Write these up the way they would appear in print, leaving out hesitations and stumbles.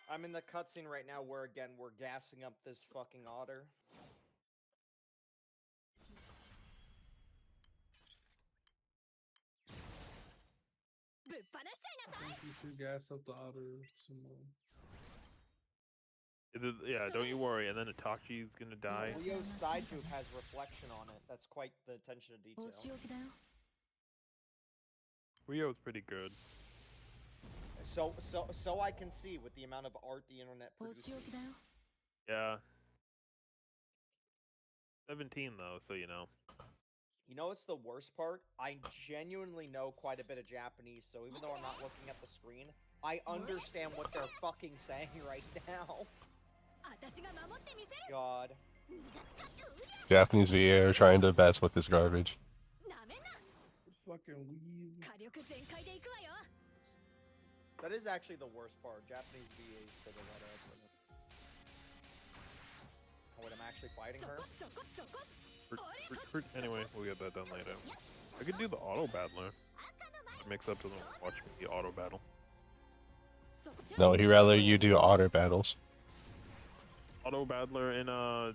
I'm in the cutscene right now where, again, we're gassing up this fucking otter. I think you should gas up the otter some more. Yeah, don't you worry. And then Itachi's gonna die. Rio's side boob has reflection on it. That's quite the attention to detail. Rio's pretty good. So I can see with the amount of art the internet produces. Yeah. 17 though, so you know. You know what's the worst part? I genuinely know quite a bit of Japanese, so even though I'm not looking at the screen, I understand what they're fucking saying right now. God. Japanese VA are trying their best with this garbage. Fucking weave. That is actually the worst part. Japanese VAs for the letter. Oh, wait, I'm actually fighting her? Anyway, we'll get that done later. I could do the auto battler. Mix up to them watch me the auto battle. No, he'd rather you do otter battles. Auto battler in Dark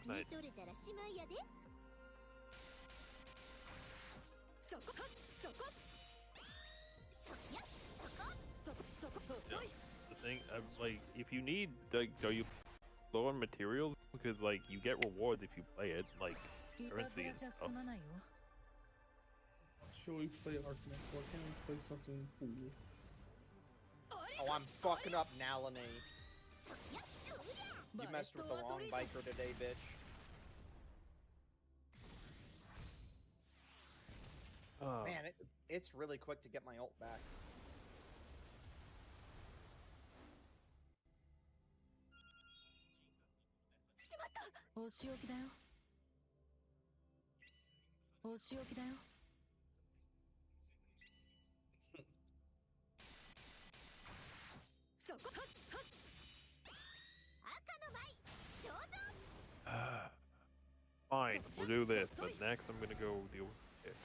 Knight. The thing, like, if you need, like, are you low on materials? Because, like, you get rewards if you play it, like, currency and stuff. Should we play Arknight? Why can't we play something cool? Oh, I'm fucking up Nalane. You messed with the wrong biker today, bitch. Man, it's really quick to get my ult back. Fine, we'll do this, but next I'm gonna go deal with it.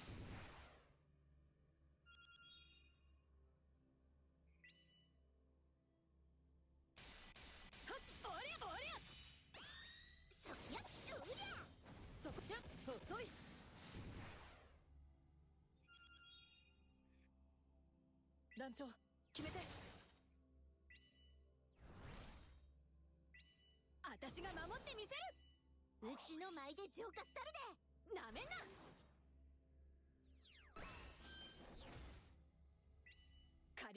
I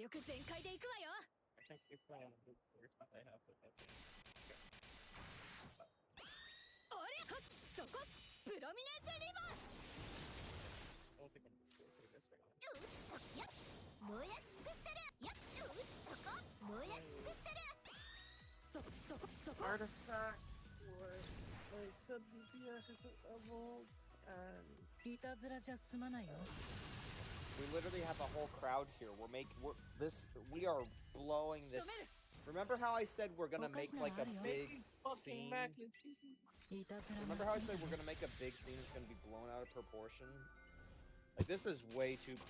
think they play on the board, but I have to have it. I don't think I'm forcing this right now. Artifact was my sub DPS is evolved and We literally have a whole crowd here. We are blowing this. Remember how I said we're gonna make like a big scene? Remember how I said we're gonna make a big scene that's gonna be blown out of proportion? Like this is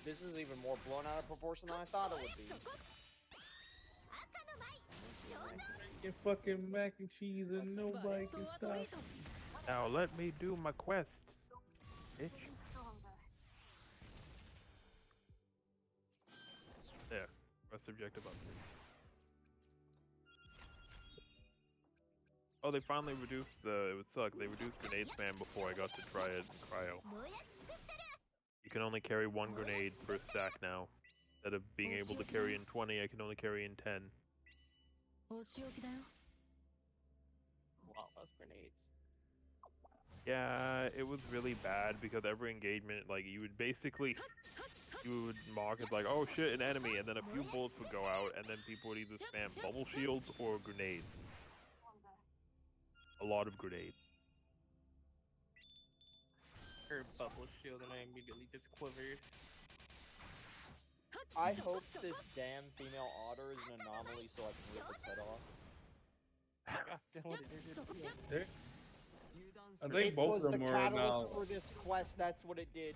this is even more blown out of proportion than I thought it would be. Get fucking mac and cheese and nobody can stop. Now let me do my quest, bitch. There, rest objective upgrade. Oh, they finally reduced it would suck, they reduced grenade spam before I got to try it in cryo. You can only carry 1 grenade per stack now. Instead of being able to carry in 20, I can only carry in 10. Wow, those grenades. Yeah, it was really bad because every engagement, like, you would basically, you would mark it like, oh shit, an enemy, and then a few bullets would go out, and then people would either spam bubble shields or grenades. A lot of grenades. Her bubble shield and I immediately just quivered. I hope this damn female otter is an anomaly so I can rip its head off. God damn, what did it do? I It think both was of them the were catalyst now. for this quest, that's what it did.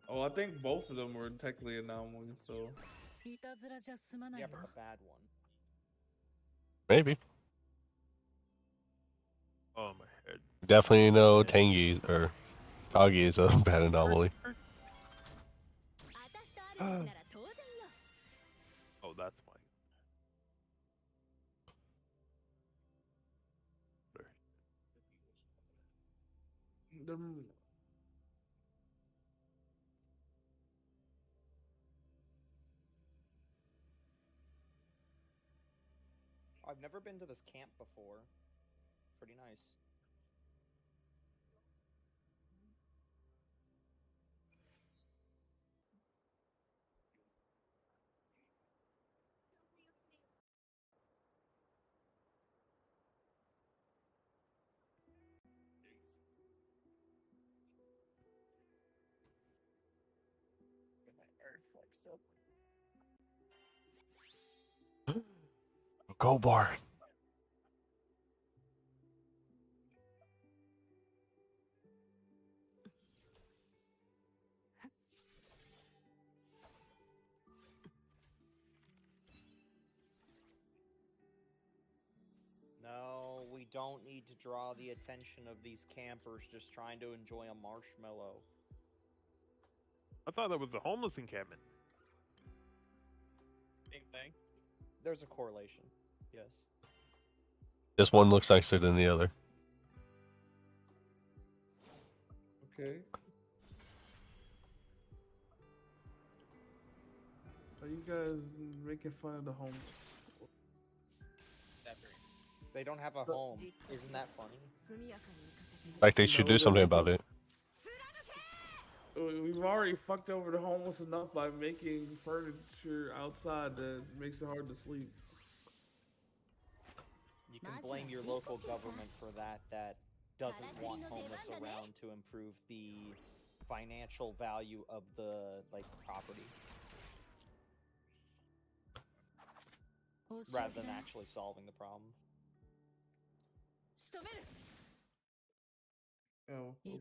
Oh, I think both of them were technically anomalies, so. Yeah, but the bad one. Maybe. Oh my head. Definitely no Tengi or Kagi is a bad anomaly. Oh, that's why. I've never been to this camp before. Pretty nice. Get my air flex up. Go bar. No, we don't need to draw the attention of these campers just trying to enjoy a marshmallow. I thought that was the homeless encampment. Same thing. There's a correlation. Yes. This one looks nicer than the other. Okay. Are you guys making fun of the homeless? They don't have a home. Isn't that funny? Like they should do something about it. We've already fucked over the homeless enough by making furniture outside that makes it hard to sleep. You can blame your local government for that doesn't want homeless around to improve the financial value of the property rather than actually solving the problem. Oh, okay.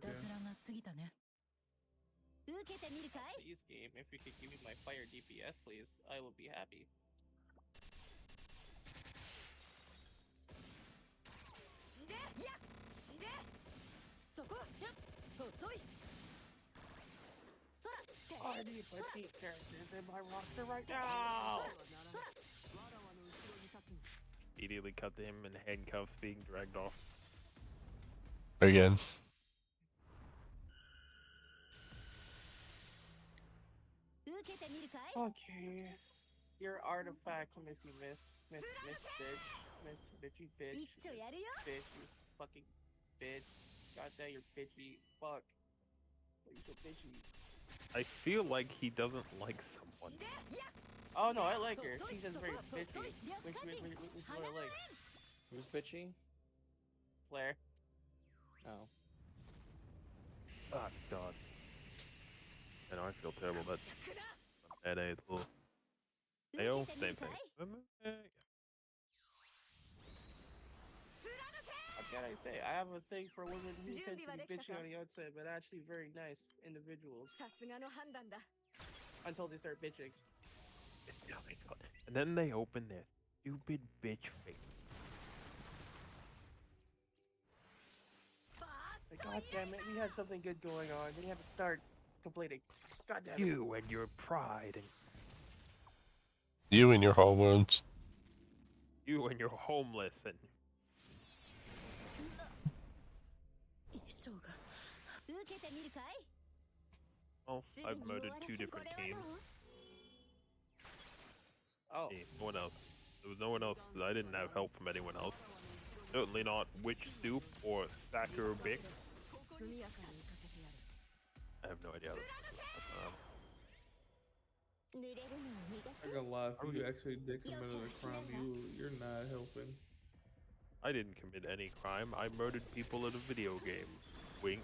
Please, game, if you could give me my fire DPS, please, I will be happy. I need petite characters in my roster right now! Immediately cut to him in handcuffs being dragged off. Again. Okay. Your artifact, missy miss bitchy bitch. Bitch, you fucking bitch. Goddamn, you're bitchy. Fuck. Why you so bitchy? I feel like he doesn't like someone. Oh no, I like her. She's just very bitchy. Which is what I like. Who's bitchy? Flare. Oh. Oh god. I know, I feel terrible. That's bad A little. AO, same thing. What can I say? I have a thing for women who tend to be bitchy on the outside, but actually very nice individuals. Until they start bitching. Oh my god. And then they open their stupid bitch face. Like, god damn it, we have something good going on. Then you have to start complaining. God damn it. You and your pride and You and your hormones. you and your homeless and well, I've murdered 2 different teams. Oh. No one else. There was no one else. I didn't have help from anyone else. Certainly not Witch Soup or Sacker Bick. I have no idea. I gotta lie, if you actually did commit a crime, you're not helping. I didn't commit any crime. I murdered people in a video game. Wink.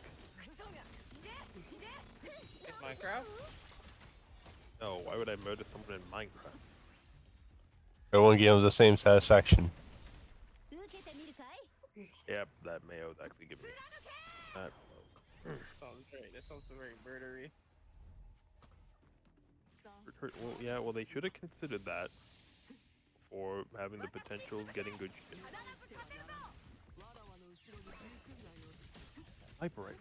In Minecraft? No, why would I murder someone in Minecraft? Everyone gave them the same satisfaction. Yep, that Mayo's actually giving me that. Sounds great. That sounds very murdery. Well, yeah, well, they should have considered that for having the potential of getting good shit. Sniper rifle.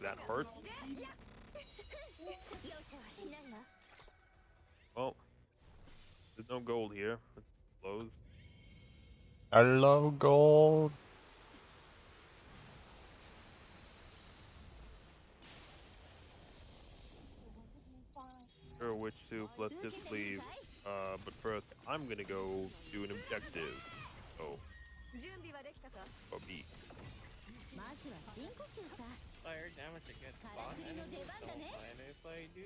That hurt? Well, there's no gold here. It's closed. I love gold. Sure, witch soup, let's just leave. But first, I'm gonna go do an objective. So, for me. Fire damage against spawn enemies. Don't mind if I do.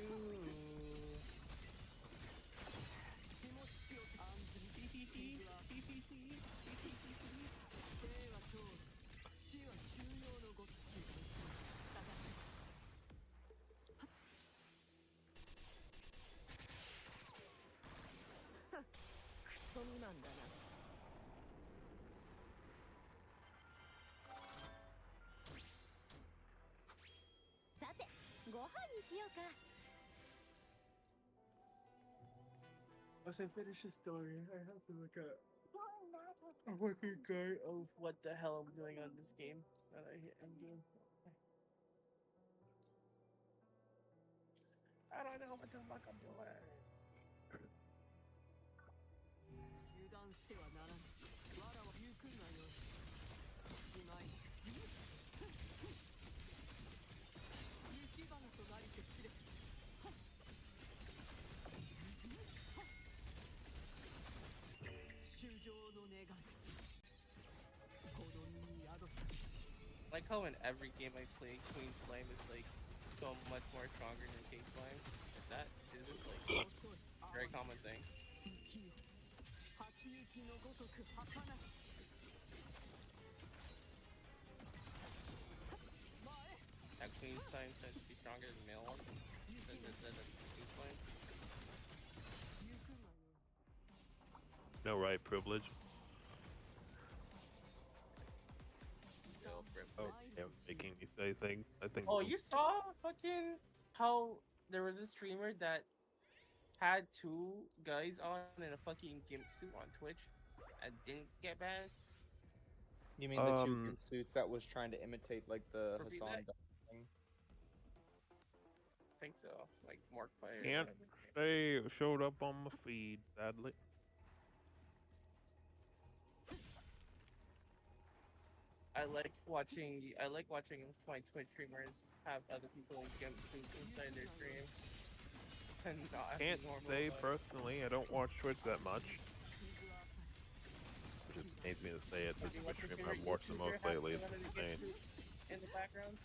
Once I finish the story, I have to look at a working guide of what the hell I'm doing on this game when I hit endgame. I don't know what the fuck I'm doing. Like how in every game I play, Queen Slime is like so much more stronger than King Slime. That is just like a very common thing. That Queen Slime said to be stronger than male ones than King Slime. No right privilege. Oh, damn, making me say things. I think. Oh, you saw fucking how there was a streamer that had two guys on in a fucking gimp suit on Twitch and didn't get banned? You mean the two gimp suits that was trying to imitate like the Repeat Hassan that? thing? I think so. Like Markfire. Can't say it showed up on my feed, sadly. I like watching my Twitch streamers have other people in gimp suits inside their stream. And not have Can't normal say life. personally, I don't watch Twitch that much. Which is pains me to say it, Have this you is watched the your stream I've favorite watched the YouTuber most have lately. It's one of the insane. gimp suits in the background?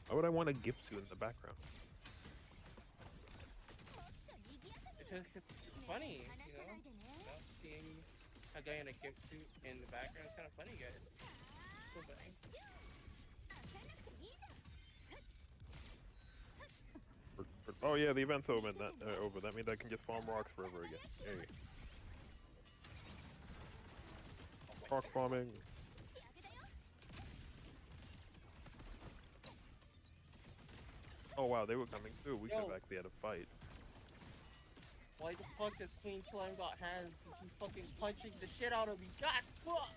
Why would I want a gift suit in the background? It's just 'cause it's funny, you know? Seeing a guy in a gimp suit in the background is kind of funny, guys. So funny. Oh yeah, the event's over. That means I can just farm rocks forever again. Hey. Rock farming. Oh wow, they were coming too. We could have actually had a fight. Why the fuck does Queen Slime got hands and she's fucking punching the shit out of me? God fuck!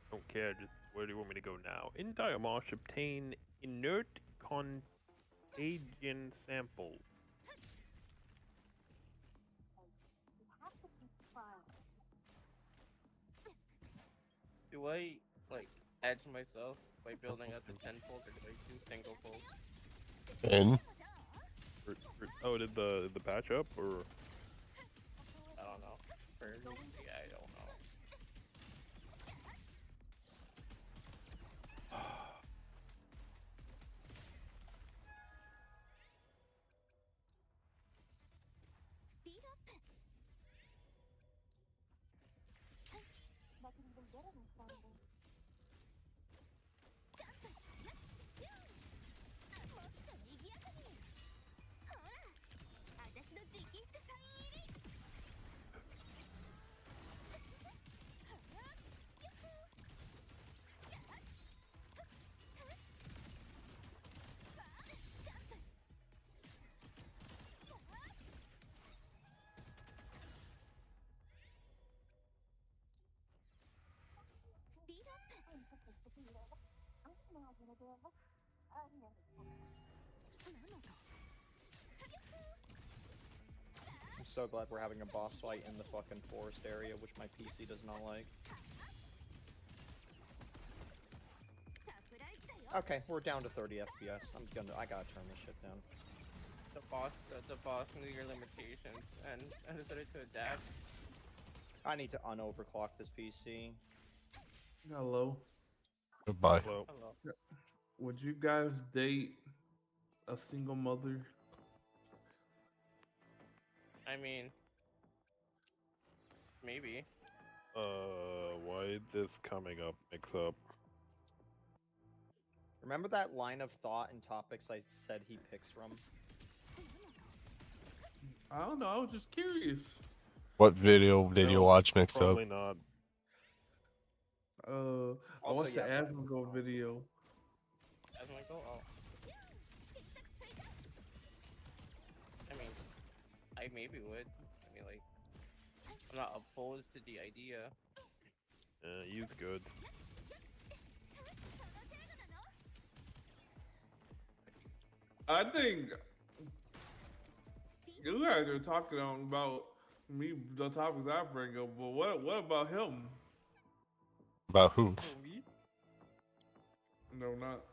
Don't care, just where do you want me to go now? In Diamosh, obtain inert contagion sample. Do I, like, edge myself by building up the 10-fold or do I do single folds? And Oh, did the patch up or? I don't know. Yeah, I don't know. I'm so glad we're having a boss fight in the fucking forest area, which my PC does not like. Okay, we're down to 30 FPS. I gotta turn this shit down. The boss knew your limitations and decided to adapt. I need to unoverclock this PC. Hello. goodbye. Well, Hello. Would you guys date a single mother? I mean, maybe. why is this coming up? Mix up. Remember that line of thought and topics I said he picks from? I don't know. I was just curious. What video did you No, watch mix up? Probably not. I Also, watched yeah, the Asmongold video. As my goal. Oh. I mean, I maybe would. I mean, like, I'm not opposed to the idea. He's good. I think you guys are talking about me, the topics I bring up, but what about him? About who? Me? No, not.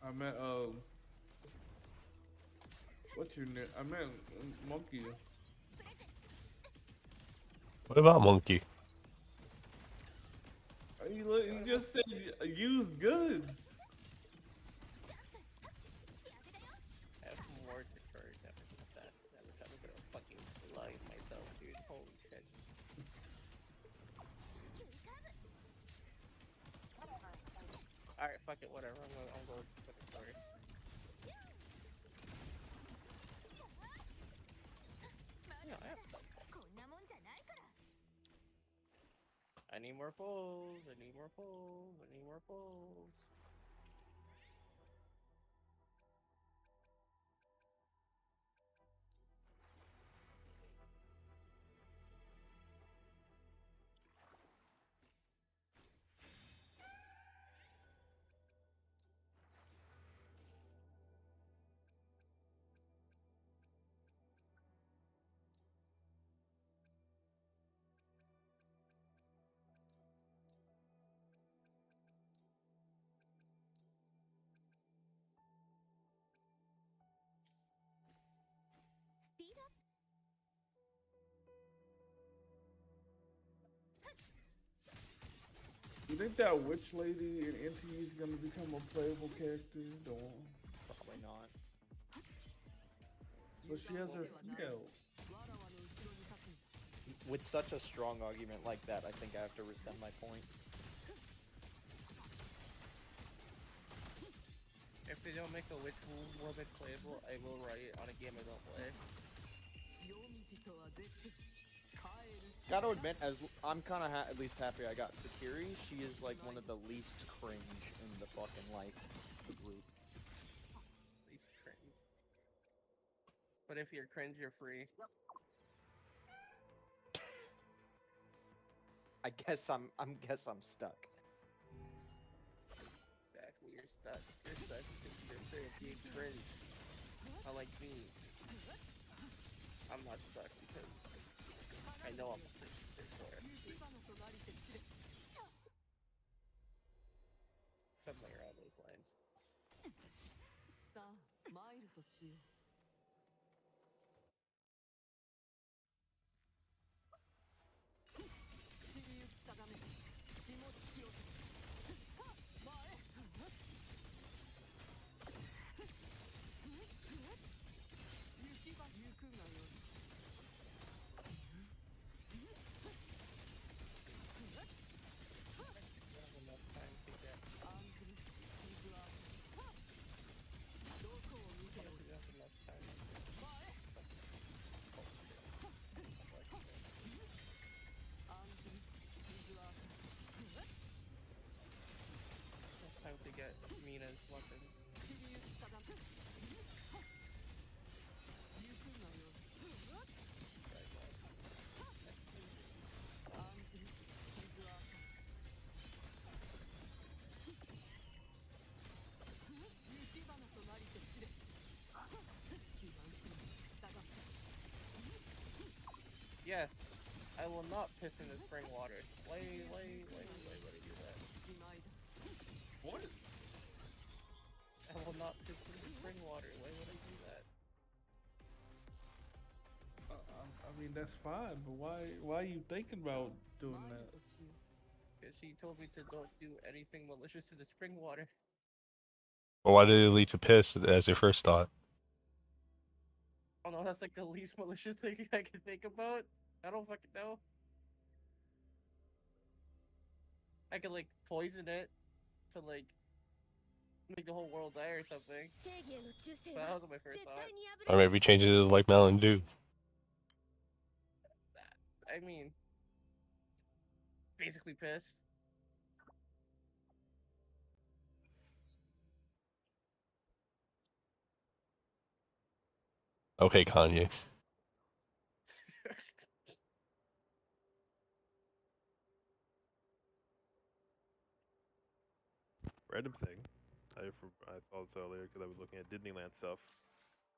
I meant what's your name? I meant Monkey. What about Monkey? You just said you's good. I have more deterrent damage than assassin damage. I'm gonna fucking slide myself, dude. Holy shit. Alright, fuck it, whatever. I'm going for the story. Yeah, I have some. I need more pulls. I need more pulls. I need more pulls. You think that witch lady in NT is gonna become a playable character? Don't. Probably not. But she has her feet out. With such a strong argument like that, I think I have to rescind my point. If they don't make a witch woman playable, I will write on a game I don't play. Gotta admit, as I'm kind of at least happy I got Sakiri. She is like one of the least cringe in the fucking life of the group. Least cringe. But if you're cringe, you're free. I guess I'm stuck. Exactly, you're stuck. You're stuck because you're afraid of being cringe. Unlike me. I'm not stuck because I know I'm a cringe. Something around those lines. Time to get Mina's weapon. Yes, I will not piss in the spring water. Why would I do that? What? I will not piss in the spring water. Why would I do that? I mean, that's fine, but why are you thinking about doing that? Because she told me to don't do anything malicious to the spring water. Well, why did it lead to piss as your first thought? Oh no, that's like the least malicious thing I can think about. I don't fucking know. I could like poison it to like make the whole world die or something. But that wasn't my first thought. Or maybe change it to like Mountain Dew. I mean, basically piss. Okay, Kanye. Random thing. I saw this earlier because I was looking at Disneyland stuff.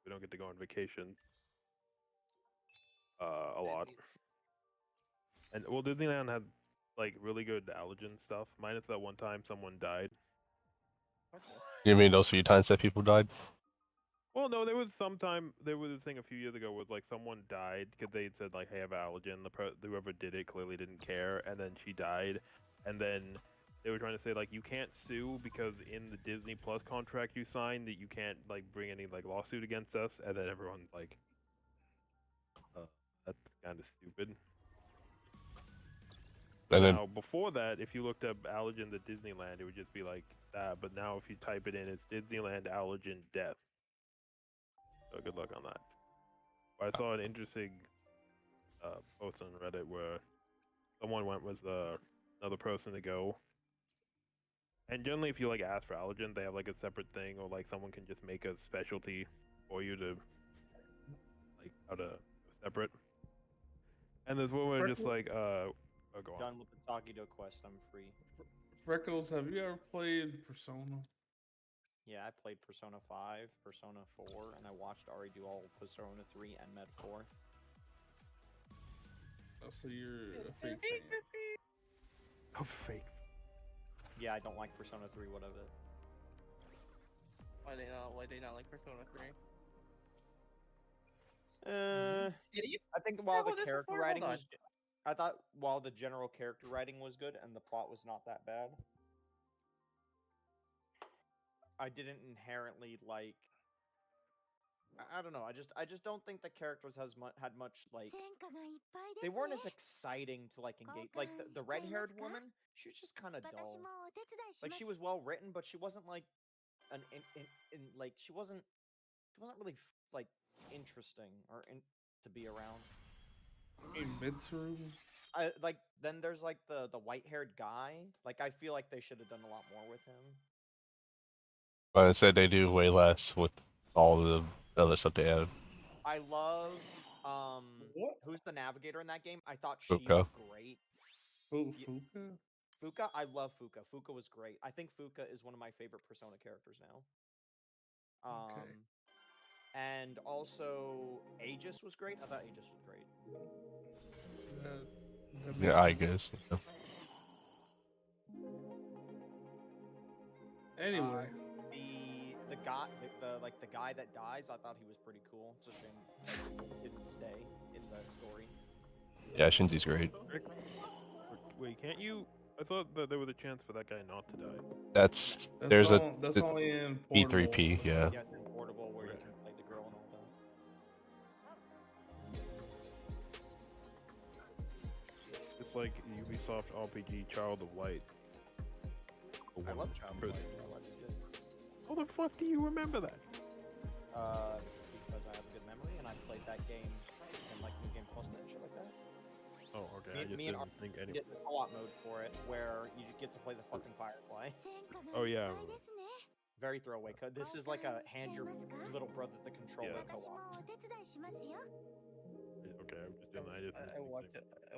We don't get to go on vacation. A lot. And well, Disneyland had like really good allergen stuff. Minus that one time someone died. What the? You mean those few times that people died? Well, no, there was a thing a few years ago where like someone died because they said like, "Hey, I have allergen." Whoever did it clearly didn't care, and then she died, and then they were trying to say like you can't sue because in the Disney Plus contract you signed that you can't like bring any like lawsuit against us, and then everyone's like, that's kind of stupid. And then Now, before that, if you looked up allergens at Disneyland, it would just be like that. But now, if you type it in, it's Disneyland allergen death. So good luck on that. I saw an interesting post on Reddit where someone went with another person to go. And generally, if you like ask for allergen, they have like a separate thing, or like someone can just make a specialty for you to like how to separate. And this woman just like oh, go on. Done with the Takido quest, I'm free. Freckles, have you ever played Persona? Yeah, I played Persona 5, Persona 4, and I watched Ari do all Persona 3 and Med 4. Oh, so you're a fake fan. Oh, fake. Yeah, I don't like Persona 3, what of it? Why they not like Persona 3? I think while the this character before? writing Hold was, I thought while the general character writing was good and the plot was not that bad, I didn't inherently like. I don't know. I just don't think the characters had much like. They weren't as exciting to like engage. Like the red-haired woman, she was just kind of dull. Like she was well written, but she wasn't like an like she wasn't really like interesting or to be around. In Mitsuru? I like then there's like the white-haired guy. Like I feel like they should have done a lot more with him. but instead they do way less with all the other stuff they added. I love What? who's the navigator in that game? I thought she Fuka. was great. Fuka? Fuka? I love Fuka. Fuka was great. I think Fuka is one of my favorite Persona characters now. Okay. And also Aegis was great. I thought Aegis was great. Yeah, I guess. Yeah. Anyway. the guy that dies, I thought he was pretty cool. It's a shame that he didn't stay in the story. Yeah, Shinzi's great. Wait, can't you? I thought that there was a chance for that guy not to die. That's there's a that's only in P3P, yeah. Yeah, it's in Portable where you Right. can play the girl and all that. It's like Ubisoft RPG Child of Light. I love Child of Chris. Light. Child of Light is good. How the fuck do you remember that? Because I have a good memory and I played that game in like New Game Plus and shit like that. Oh, okay. I just Me and didn't think You any. get the co-op mode for it where you get to play the fucking Firefly. Oh yeah. Very throwaway. This is like a hand your little brother the controller Yeah. co-op. Okay, I'm just doing. I just. I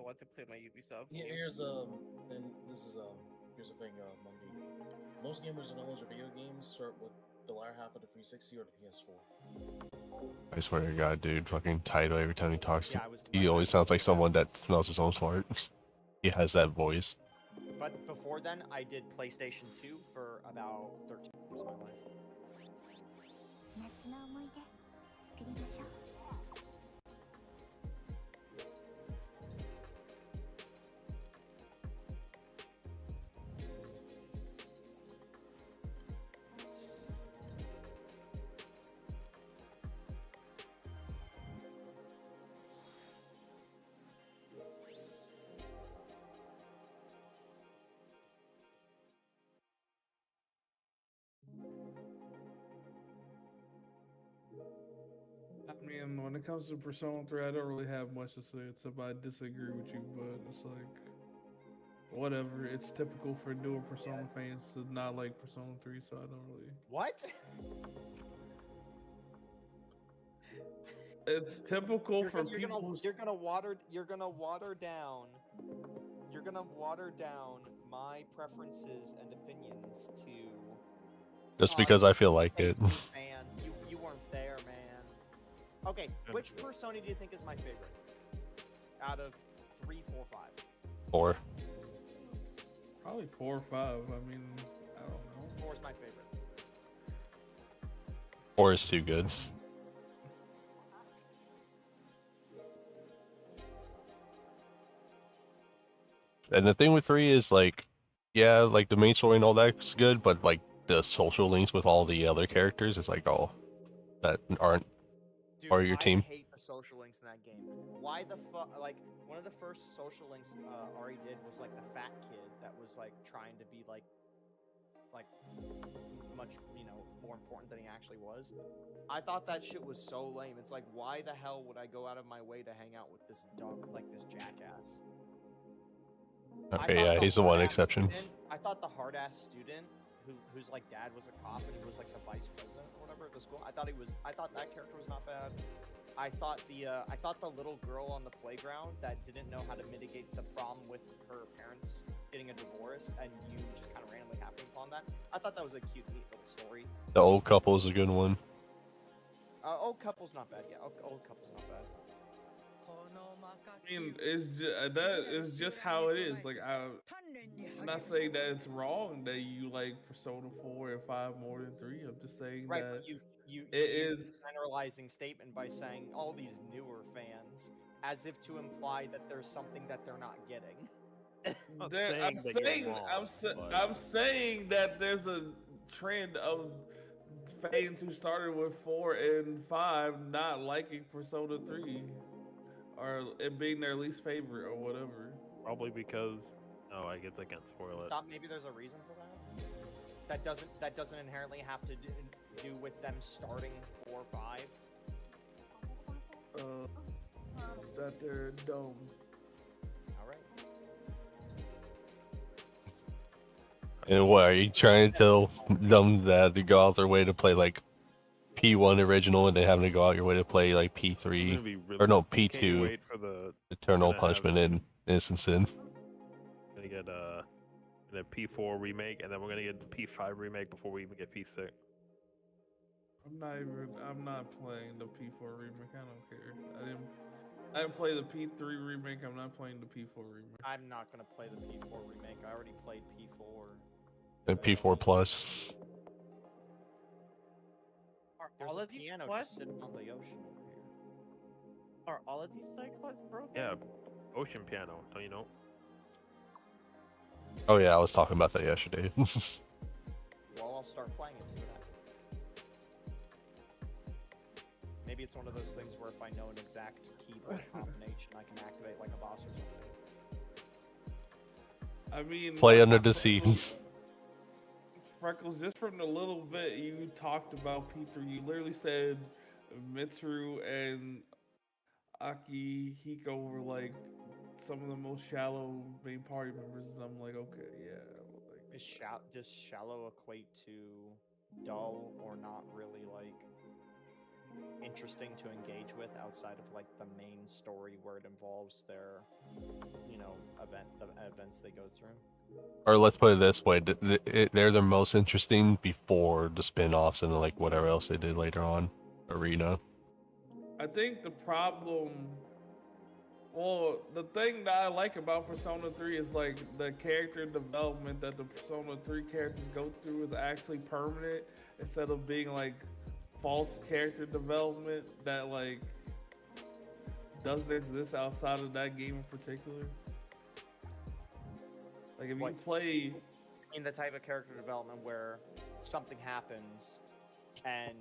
want to play my Ubisoft game. Here's and this is here's the thing, Monkey. Most gamers' knowledge of video games start with the latter half of the 360 or the PS4. I swear to God, dude, fucking Taito, every time he talks, Yeah, he always sounds like someone that smells his own fart. He has that voice. But before then, I did PlayStation 2 for about 13 years of my life. 夏の思い出作りましょう I mean, when it comes to Persona 3, I don't really have much to say except I disagree with you, but it's like, whatever. It's typical for newer Persona fans to not like Persona 3, so I don't really. What? It's typical for people. You're gonna water down my preferences and opinions to. Just because I feel like it. Man, you weren't there, man. Okay, which Persona do you think is my favorite? Out of 3, 4, 5. 4. Probably 4 or 5. I mean, I don't know. 4 is my favorite. 4 is too good. And the thing with 3 is like, yeah, like the main story and all that's good, but like the social links with all the other characters is like, oh, that aren't Dude, part of your team. I hate the social links in that game. Why the fuck? Like, one of the first social links Ari did was like the fat kid that was like trying to be like much, more important than he actually was. I thought that shit was so lame. It's like, why the hell would I go out of my way to hang out with this dog, like this jackass? Okay, yeah, he's the one exception. I thought the hard-ass student whose like dad was a cop and he was like the vice president or whatever at the school. I thought that character was not bad. I thought the little girl on the playground that didn't know how to mitigate the problem with her parents getting a divorce and you just kind of randomly happening upon that. I thought that was a cute, neat little story. The old couple is a good one. Old couple's not bad. Yeah, old couple's not bad. I mean, that is just how it is. Like, I'm not saying that it's wrong that you like Persona 4 and 5 more than 3. I'm just saying Right, that but you it use is. a generalizing statement by saying all these newer fans, as if to imply that there's something that they're not getting. Not I'm saying that saying, you're wrong, but- I'm saying that there's a trend of fans who started with 4 and 5 not liking Persona 3, or it being their least favorite or whatever. Probably because. No, I guess I can't spoil it. Thought maybe there's a reason for that. That doesn't inherently have to do with them starting 4 or 5. That they're dumb. All right. And what, are you trying to tell them that they go out their way to play like P1 original and they having to go out your way to play like It's gonna P3 be really, or no can't P2 wait for the Eternal gonna have Punishment and Innocent Sin? gonna get a P4 remake, and then we're gonna get the P5 remake before we even get P6. I'm not playing the P4 remake. I don't care. I didn't play the P3 remake. I'm not playing the P4 remake. I'm not gonna play the P4 remake. I already played P4. And P4 Plus. There's all a of these piano quests just sitting on the ocean over here. are all of these side quests broken? Yeah, ocean piano. Don't you know? Oh yeah, I was talking about that yesterday. Well, I'll start playing it, see what happens. Maybe it's one of those things where if I know an exact keyboard combination, I can activate like a boss or something. I mean, Play like, under the sea. Freckles, just from the little bit you talked about P3, you literally said Mitsuru and Akihiko were like some of the most shallow main party members. And I'm like, okay, yeah. Like, Does shallow equate to dull or not really like interesting to engage with outside of like the main story where it involves their, you know, events they go through? Or let's put it this way: they're the most interesting before the spin-offs and like whatever else they did later on. Arena. I think the problem, well, the thing that I like about Persona 3 is like the character development that the Persona 3 characters go through is actually permanent instead of being like false character development that like doesn't exist outside of that game in particular. Like if you play In the type of character development where something happens and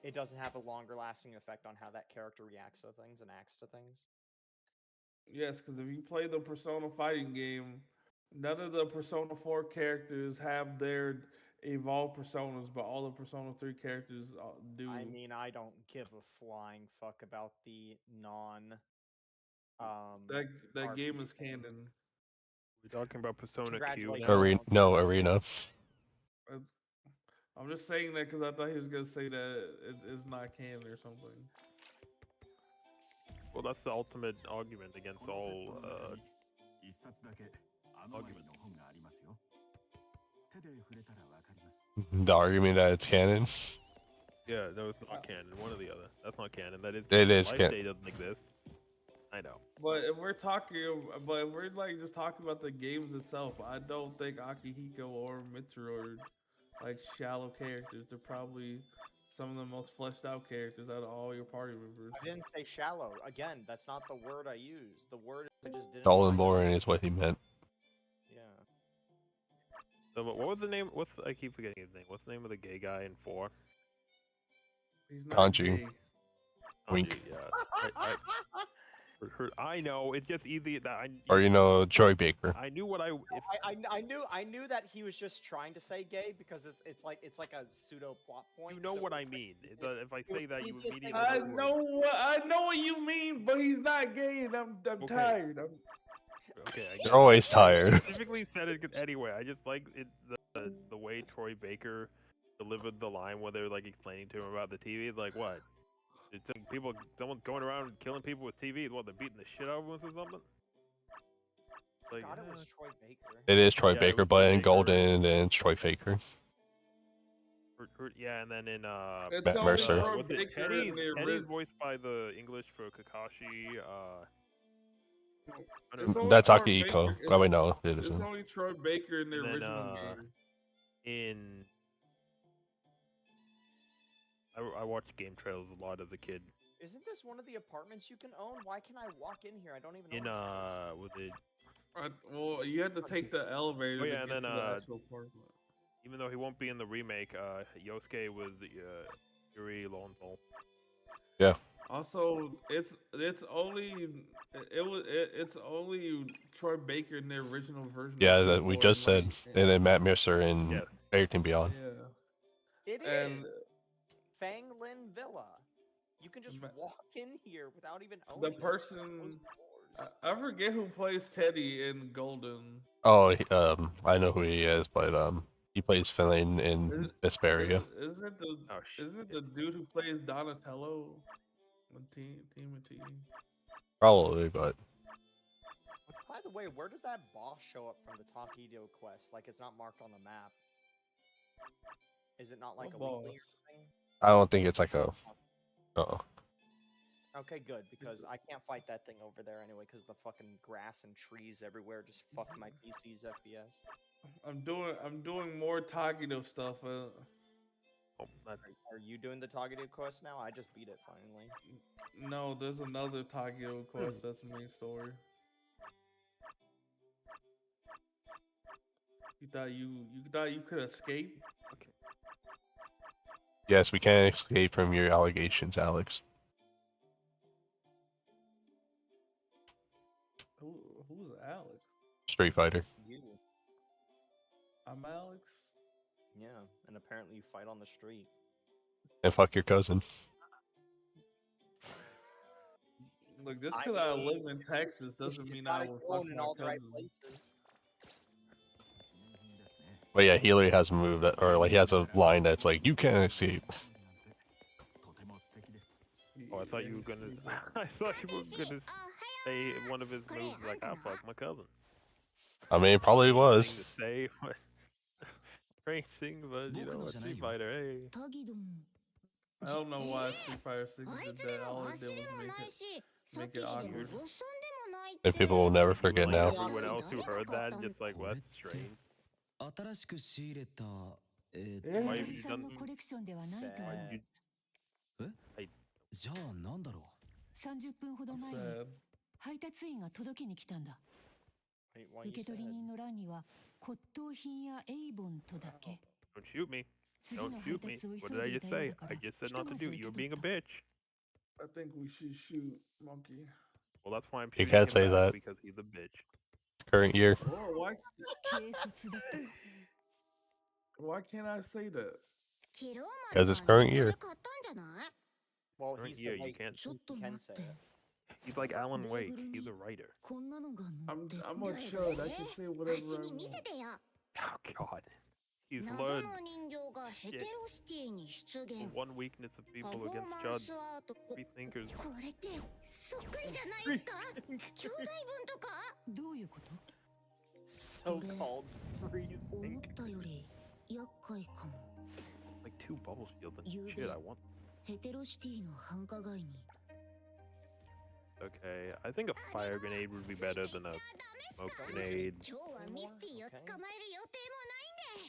it doesn't have a longer lasting effect on how that character reacts to things and acts to things. Yes, because if you play the Persona fighting game, none of the Persona 4 characters have their evolved personas, but all the Persona 3 characters do. I mean, I don't give a flying fuck about the non. That game RPG is canon. We're talking about Persona Q Congratulations. now. Arena. I'm just saying that because I thought he was gonna say that it's not canon or something. Well, that's the ultimate argument against all arguments. The argument that it's canon. Yeah, no, it's not canon. One or the other. That's not canon. That is. It is Life canon. Day doesn't exist. I know. But if we're like just talking about the games itself, I don't think Akihiko or Mitsuru are like shallow characters. They're probably some of the most fleshed out characters out of all your party members. I didn't say shallow. Again, that's not the word I used. The word I just didn't. Dull and find boring it. is what he meant. Yeah. So, what was the name? I keep forgetting his name. What's the name of the gay guy in 4? He's not Kanji. gay. Wink. Kanji, yeah. I know. It's just easy that I. Or you know, Troy Baker. I knew what I. I knew that he was just trying to say gay because it's like a pseudo plot point. You know so what I it's like- mean. it's- If I it was say that, you easiest thing immediately. to know do. I know what you mean, but he's not gay, and I'm Okay. tired. Okay. They're always tired. Specifically said it anyway. I just like it the way Troy Baker delivered the line where they were like explaining to him about the TV. It's like what? It's someone's going around killing people with TVs. What, they're beating the shit out of us or something? I Like, thought it was Troy Baker. It is Troy Yeah, it Baker, was but Troy in Baker. Golden, and it's Troy Faker. yeah, and then in It's Matt only Mercer. Troy what's it? Baker in Teddy's the Teddy's original. voiced by the English for Kakashi. It's only That's Troy Akihiko. Baker- Oh wait, no, it It's isn't. only Troy Baker in the And then, original game. in I watched game trailers a lot as a kid. Isn't this one of the apartments you can own? Why can I walk in here? I don't even know. In this place. was it? Well, you have to take the elevator Oh, yeah, to and get then, to the actual apartment. Even though he won't be in the remake, Yosuke was Yuri Lowenthal. Also, it's only Troy Baker in the original version. Yeah, of that we P4, just said, like, and then Matt Mercer and Yes. Everything Beyond. yeah. It is And Fanglin Villa. You can just Ma- walk in here without even owning the it. person Close the doors. I forget who plays Teddy in Golden. Oh, I know who he is, but he plays Finland in Is- Vesperia. Isn't it the Oh shit. Isn't it the dude who plays Donatello on Team T? Probably, but By the way, where does that boss show up from the Takido quest? Like it's not marked on the map. Is it not like What a weekly boss? thing? I don't think it's like a. Oh, Okay, good, because I can't fight that thing over there anyway, because the fucking grass and trees everywhere just fuck my PC's FPS. I'm doing more Tagido stuff. Oh, that's Are you doing the targeted quest now? I just beat it finally. No, there's another Tokyo quest that's the main story. You thought you could escape? okay. Yes, we can't escape from your allegations, Alex. Who's Alex? Street Fighter. You. I'm Alex. Yeah, and apparently you fight on the street. And fuck your cousin. Look, just I because I mean, live in Texas doesn't She's mean got I it will going fuck in my all the right cousin. places. But yeah, Healy has a move that, or like he has a line that's like, you can't escape. Oh, I thought you were gonna. I thought you were gonna say one of his moves like, "I fuck my cousin." I mean, it probably was. Thing to say, but strange thing, but you know, a Street Fighter. Hey, タギども I don't know why Street Fighter 6 あい did つで that. も All 足 it で did も was ないしさっ make き it でも awkward. おっさんでもないって And people will never forget now. everyone else who heard that just like, "What? Strange." 新しく仕入れたえWhy エ have リ you さん done? のコレクションではないと思う Sad. You, じゃあなんだろ30分ほど I'm 前に sad. 配達員が届けに来たんだ Wait, why 受 you 取 sad? 人の欄には骨董品やエイボンとだけ don't shoot me. 次の Don't 配 shoot me. 達を What 急 did い I でい just たよう say? だから I just said ひと not to まず do. 受け You're 取 being っ a た bitch. I think we should shoot Monkey. Well, that's why I'm You shooting can't him say back, that. because he's a bitch. Current year. Oh,軽率だった why can't I say that? キローマン Because it's は current ネット year. で買ったんじゃない Well, Right he's here, the you right. can't- ちょっと He 待 can っ say て it. He's like Alan Wake. He's a writer. こんなのが乗 I'm って I'm ど a れ chud. ど I れ can say 足 whatever I に見せ want. てよ Oh God. He's 謎 learned の人形がヘテロシティに出現 one weakness of パ people フォー against マン Judd. スアート Free thinkers. これってそっくりじゃないですか兄弟分とかどういうこと So-called free 思ったより thinkers. 厄介かも Like 2 bubble shields and You shit. did. I want. ヘテロシティの繁華街に Okay, I think a fire grenade would be better than a smoke grenade. 今日はミスティを捕まえる予定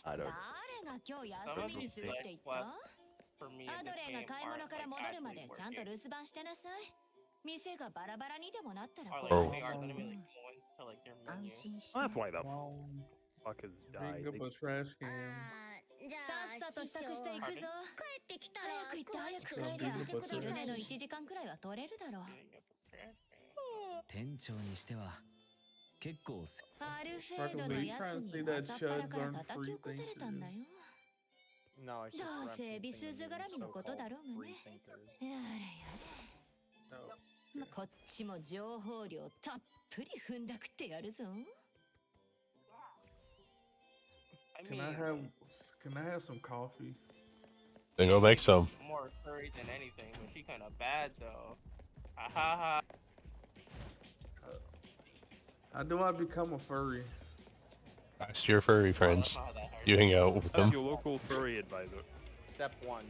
I don't. 誰が今日 Some 休 of みに these するって side 言った quests for me in アド this レーが game 買い物 aren't から like 戻るま actually でちゃんと working. 留守番してなさい店がバラバラにでもなったら Or こ like れ they are うん gonna be like going to like their 安 menu. 心して That's why the Well, fuckers died. bring up a trash can. じゃさっさと支度していくぞ帰ってきたら早く行って早く帰りゃ詳しく教えてください夢の1時間くらいは取れるだろう Getting up the trash can. 店長にしては結構アルフェードのやつに朝っぱらから叩き起こされたんだよ No, it's just どう for せ everything ビスズ in 絡みのことだろうが so-called ね free thinkers. やれや No. れこっちも情報量たっぷり踏んだくってやるぞ I Can mean, I have some coffee? Then go make some. more furry than anything, but she kind of bad though. Ha ha ha. How do I become a furry? Ask your furry Oh, friends. that's not that hard. You hang out with Ask them. your local furry advisor. Step 1.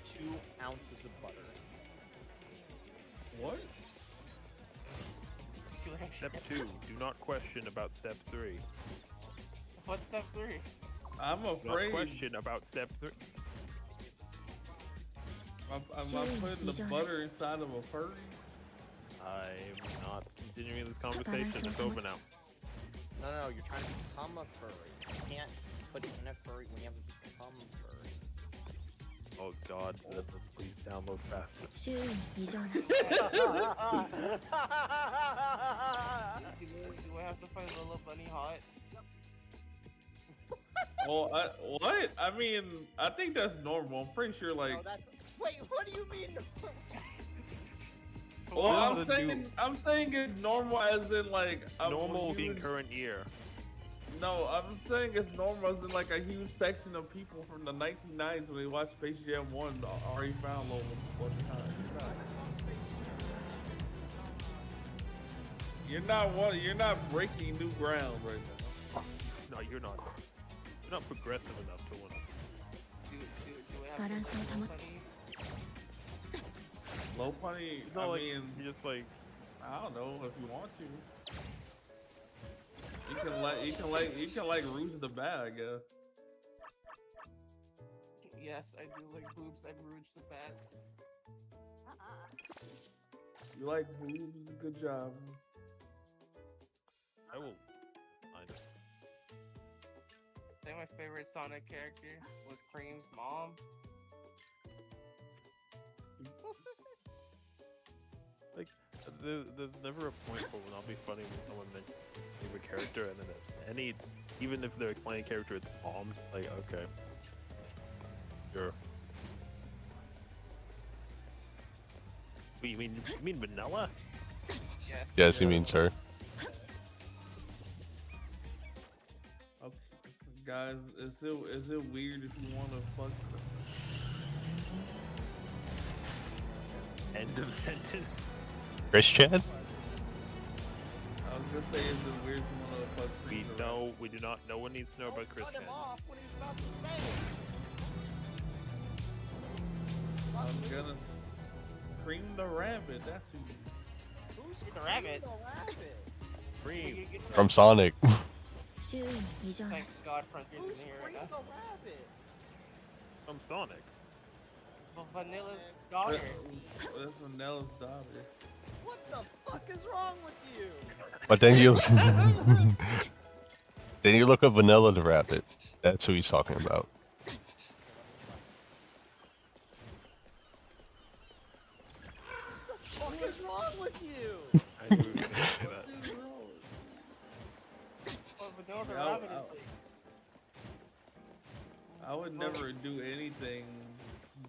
2 ounces of butter. What? Step 2. Do not question about step 3. What's step 3? I'm Do not afraid. question about step 3. Am I Chewing putting the pigeons. butter inside of a furry? I'm not continuing this conversation. It's over now. No, you're trying to become a furry. You can't put in a furry when you haven't become furry. Oh God, please download faster. 周囲に異常なし Do I have to find Little Bunny hot? Well, what? I mean, I think that's normal. I'm pretty sure, like. No, that's... Wait, what do you mean? Well, I'm What does it do? saying it's normal as in like a Normal being huge- current year. No, I'm saying it's normal as in like a huge section of people from the 1990s when they watched Space Jam 1 already found Lola one time. You're not breaking new ground right now. No, you're not. You're not progressive enough to want to. Do I have Balance toを保って Low Punny, No, I like, mean, you're just like, I don't know if you want to. You can like Rouge the Bat, I guess. Yes, I do like boobs. I'm Rouge the Bat. You like boobs? Good job. I will find it. I think my favorite Sonic character was Cream's mom. Like, there's never a point where it will not be funny when someone mentions their favorite character, and then even if they're playing a character, it's mom. Like, okay, sure. You mean Vanilla? Yes. Yes, he means her. Okay, guys, is it weird if you want to fuck? End of sentence. Christian? I was gonna say, is it weird if you want to fuck? We do not. No one needs to know about Chris Cut him Chan. off when he's about to say it. I'm gonna Cream the Rabbit. That's who. Who's The rabbit? The rabbit? Cream. From Sonic. 周囲に異常な Thank し God Frontier Who's isn't here Cream right the now. rabbit? From Sonic. Vanilla's daughter. That's Manella's daughter. What the fuck is wrong with you? But then you then you look up Vanilla the Rabbit. That's who he's talking about. What the fuck is wrong with you? I knew we were gonna say that. Oh, Vanilla the Yeah, rabbit I'll- is like. I would never do anything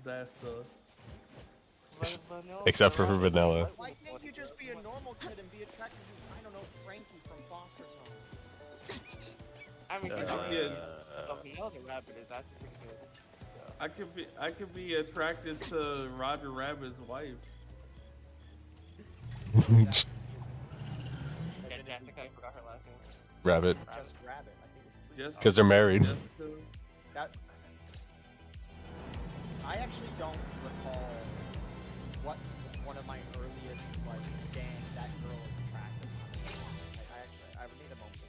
that's Vanilla Except the for rabbit. Vanilla. Why can't you just be a normal kid and be attracted to, I don't know, Frankie from Foster's Home? I mean, Yeah. Vanilla the rabbit is actually pretty good. I could be attracted to Roger Rabbit's wife. Yeah, Jessica, I forgot her last name. Rabbit. Just Rabbit. I think it's Just Because they're married. Jessica. that. I actually don't recall what one of my earliest like, dang, that girl is attractive. I would need a moment to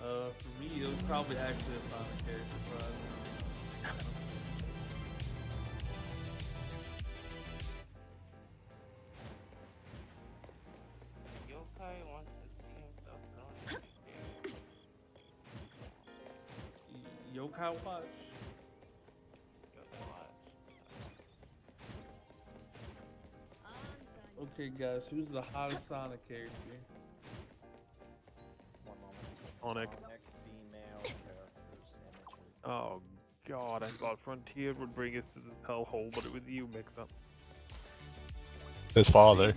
think. For me, it was probably actually a Sonic character, but Yokai wants to see himself thrown in the Yokai Watch. Okay, guys, who's the hottest Sonic character? One moment. Sonic. Female characters imagery. Oh God, I thought Frontier would bring us to this hellhole, but it was you, Mix-Up. His father.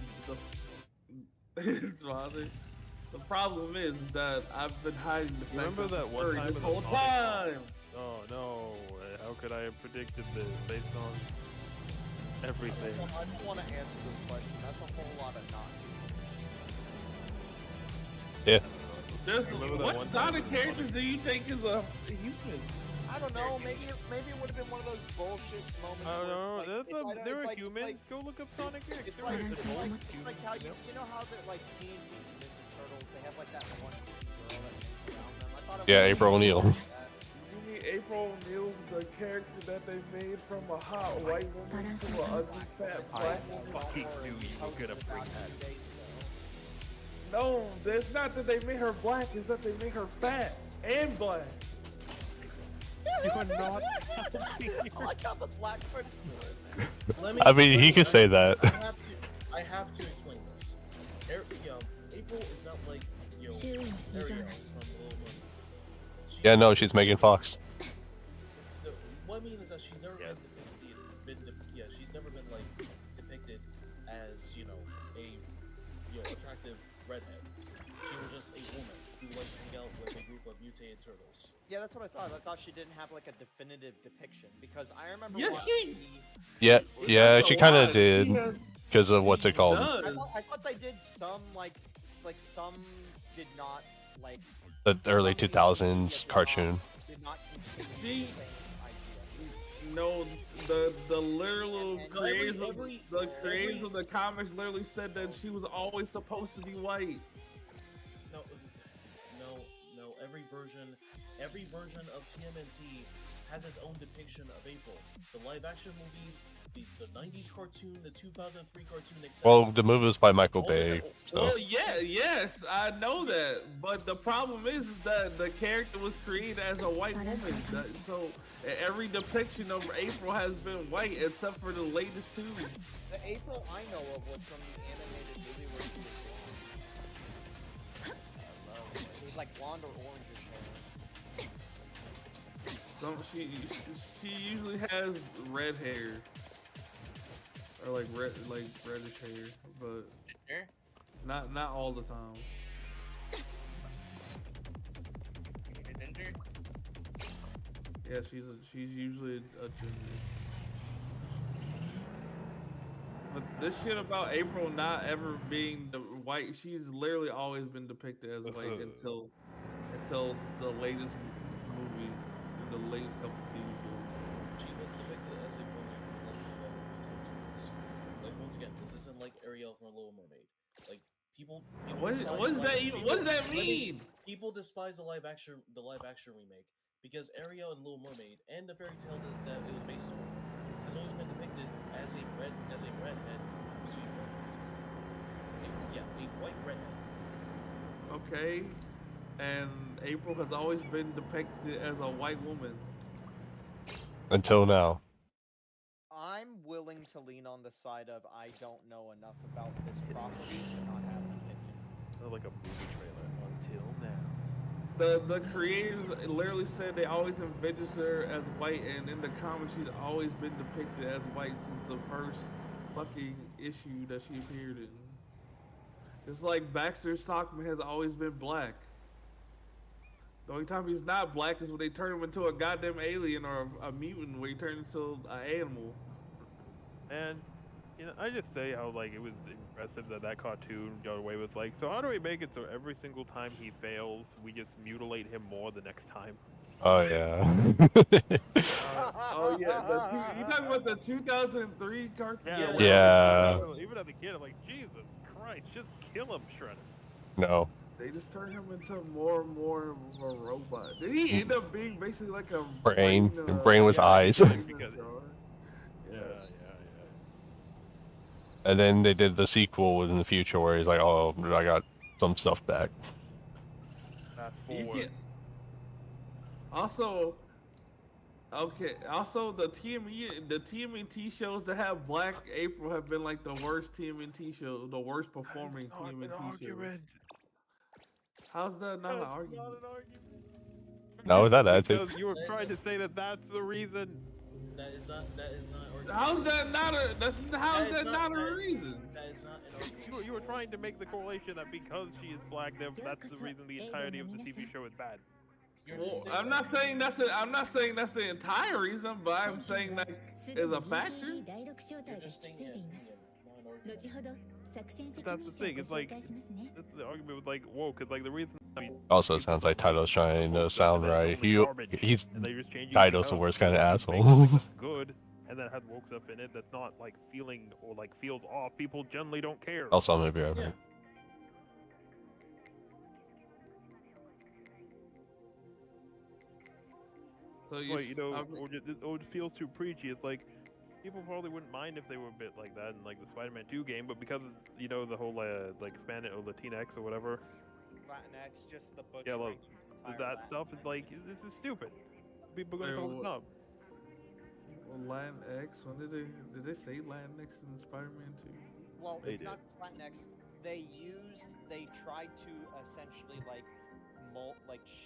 His father. The problem is that I've been hiding the fact Remember that one furry time this in the whole Sonic time. Oh no, how could I have predicted this based on everything? I don't want to answer this question. That's a whole lot of not. Yeah. Remember that What one time Sonic in the characters do you think is a human? I don't know. Maybe it would have been one of those bullshit moments. I don't know, where it's like, they were it's humans. like, Go look up Sonic X. It's They like, were it's full like, humans. like how you know how the like Teenage Mutant Ninja Turtles, they have like that one girl that hangs around them. I thought it Yeah, was April O'Neil. like You mean April O'Neil, the character that they made from a hot white woman to an ugly fat black woman? Fucking knew you were gonna bring that. No, it's not that they made her black, it's that they made her fat and black. You are not. I like how the black person. I mean, he could say that. I have to explain this. April is not like,周囲に異常 Ariel なし from Little Mermaid. She- Yeah, no, she's Megan Fox. What I mean is that she's never she's never been like depicted as, a attractive redhead. She was just a woman who likes to hang out with a group of mutated turtles. Yeah, that's what I thought. I thought she didn't have like a definitive depiction because I remember. Yes, watching Yeah, yeah, That's she a kind lie. of did. She has- Because of what's it called? I thought they did some like some did not like The early some 2000s did cartoon. Did not continue She- the same idea. No, the literal And creators every- of the comics literally said that she was always supposed to be white. No. Every version of TMNT has its own depiction of April. The live-action movies, the 90s cartoon, the 2003 cartoon, etc. Well, the movie was by Michael Bay. So. Well, yes, I know that. But the problem is that the character was created as a white woman. So every depiction of April has been white except for the latest two. The April I know of was from the animated movie where she was blonde. It was like blonde or orangish hair. So she usually has red hair. Or like reddish hair, but not all the time. Yeah, she's usually a ginger. But this shit about April not ever being the white, she's literally always been depicted as white until the latest movie and the latest couple TV shows. She was depicted as a woman in less than like once again, this isn't like Ariel from Little Mermaid. Like people What does that mean? People despise the live action remake because Ariel and Little Mermaid and the fairy tale that it was based on has always been depicted as a redhead. A white redhead. Okay, and April has always been depicted as a white woman. Until now. I'm willing to lean on the side of I don't know enough about this property to not have an opinion. Sounds like a movie trailer. Until now. The creators literally said they always envisioned her as white, and in the comics she's always been depicted as white since the first fucking issue that she appeared in. It's like Baxter Stockman has always been black. The only time he's not black is when they turn him into a goddamn alien or a mutant where he turns into an animal. And you know, I just say how like it was impressive that cartoon got away with like, so how do we make it so every single time he fails, we just mutilate him more the next time? Oh yeah. Oh yeah, you talking about the 2003 cartoon? Yeah. Even as a kid, I'm like, Jesus Christ, just kill him, Shredder. No. They just turned him into more and more of a robot. Did he end up being basically like a Brain with eyes. And then they did the sequel in the future where he's like, oh, I got some stuff back. Fast forward. Also, the TMNT shows that have Black April have been like the worst TMNT show, the worst performing TMNT show. How's that not an argument? No, is that attitude? Because you were trying to say that that's the reason. That is not How's that not a reason? That is not an argument. You were trying to make the correlation that because she is black, that's the reason the entirety of the TV show is bad. Well, I'm not saying that's the entire reason, but I'm saying that is a factor. That's the thing. It's like that's the argument with like, whoa, because like the reason. I mean, Also, sounds like Taito's trying to sound right. He's Taito's the worst kind of asshole. Good, and then had Wokes up in it that's not like feeling or like feels off. People generally don't care. Also, I'm gonna be right back. So or it feels too preachy. It's like people probably wouldn't mind if they were a bit like that in like the Spider-Man 2 game, but because the whole like Spanish or Latinx or whatever. Latinx, just the butchering. Yeah, like, that stuff is like, this is stupid. People are gonna call this up. Latinx? When did they say Latinx in Spider-Man 2? Well, it's not Latinx. They tried to essentially like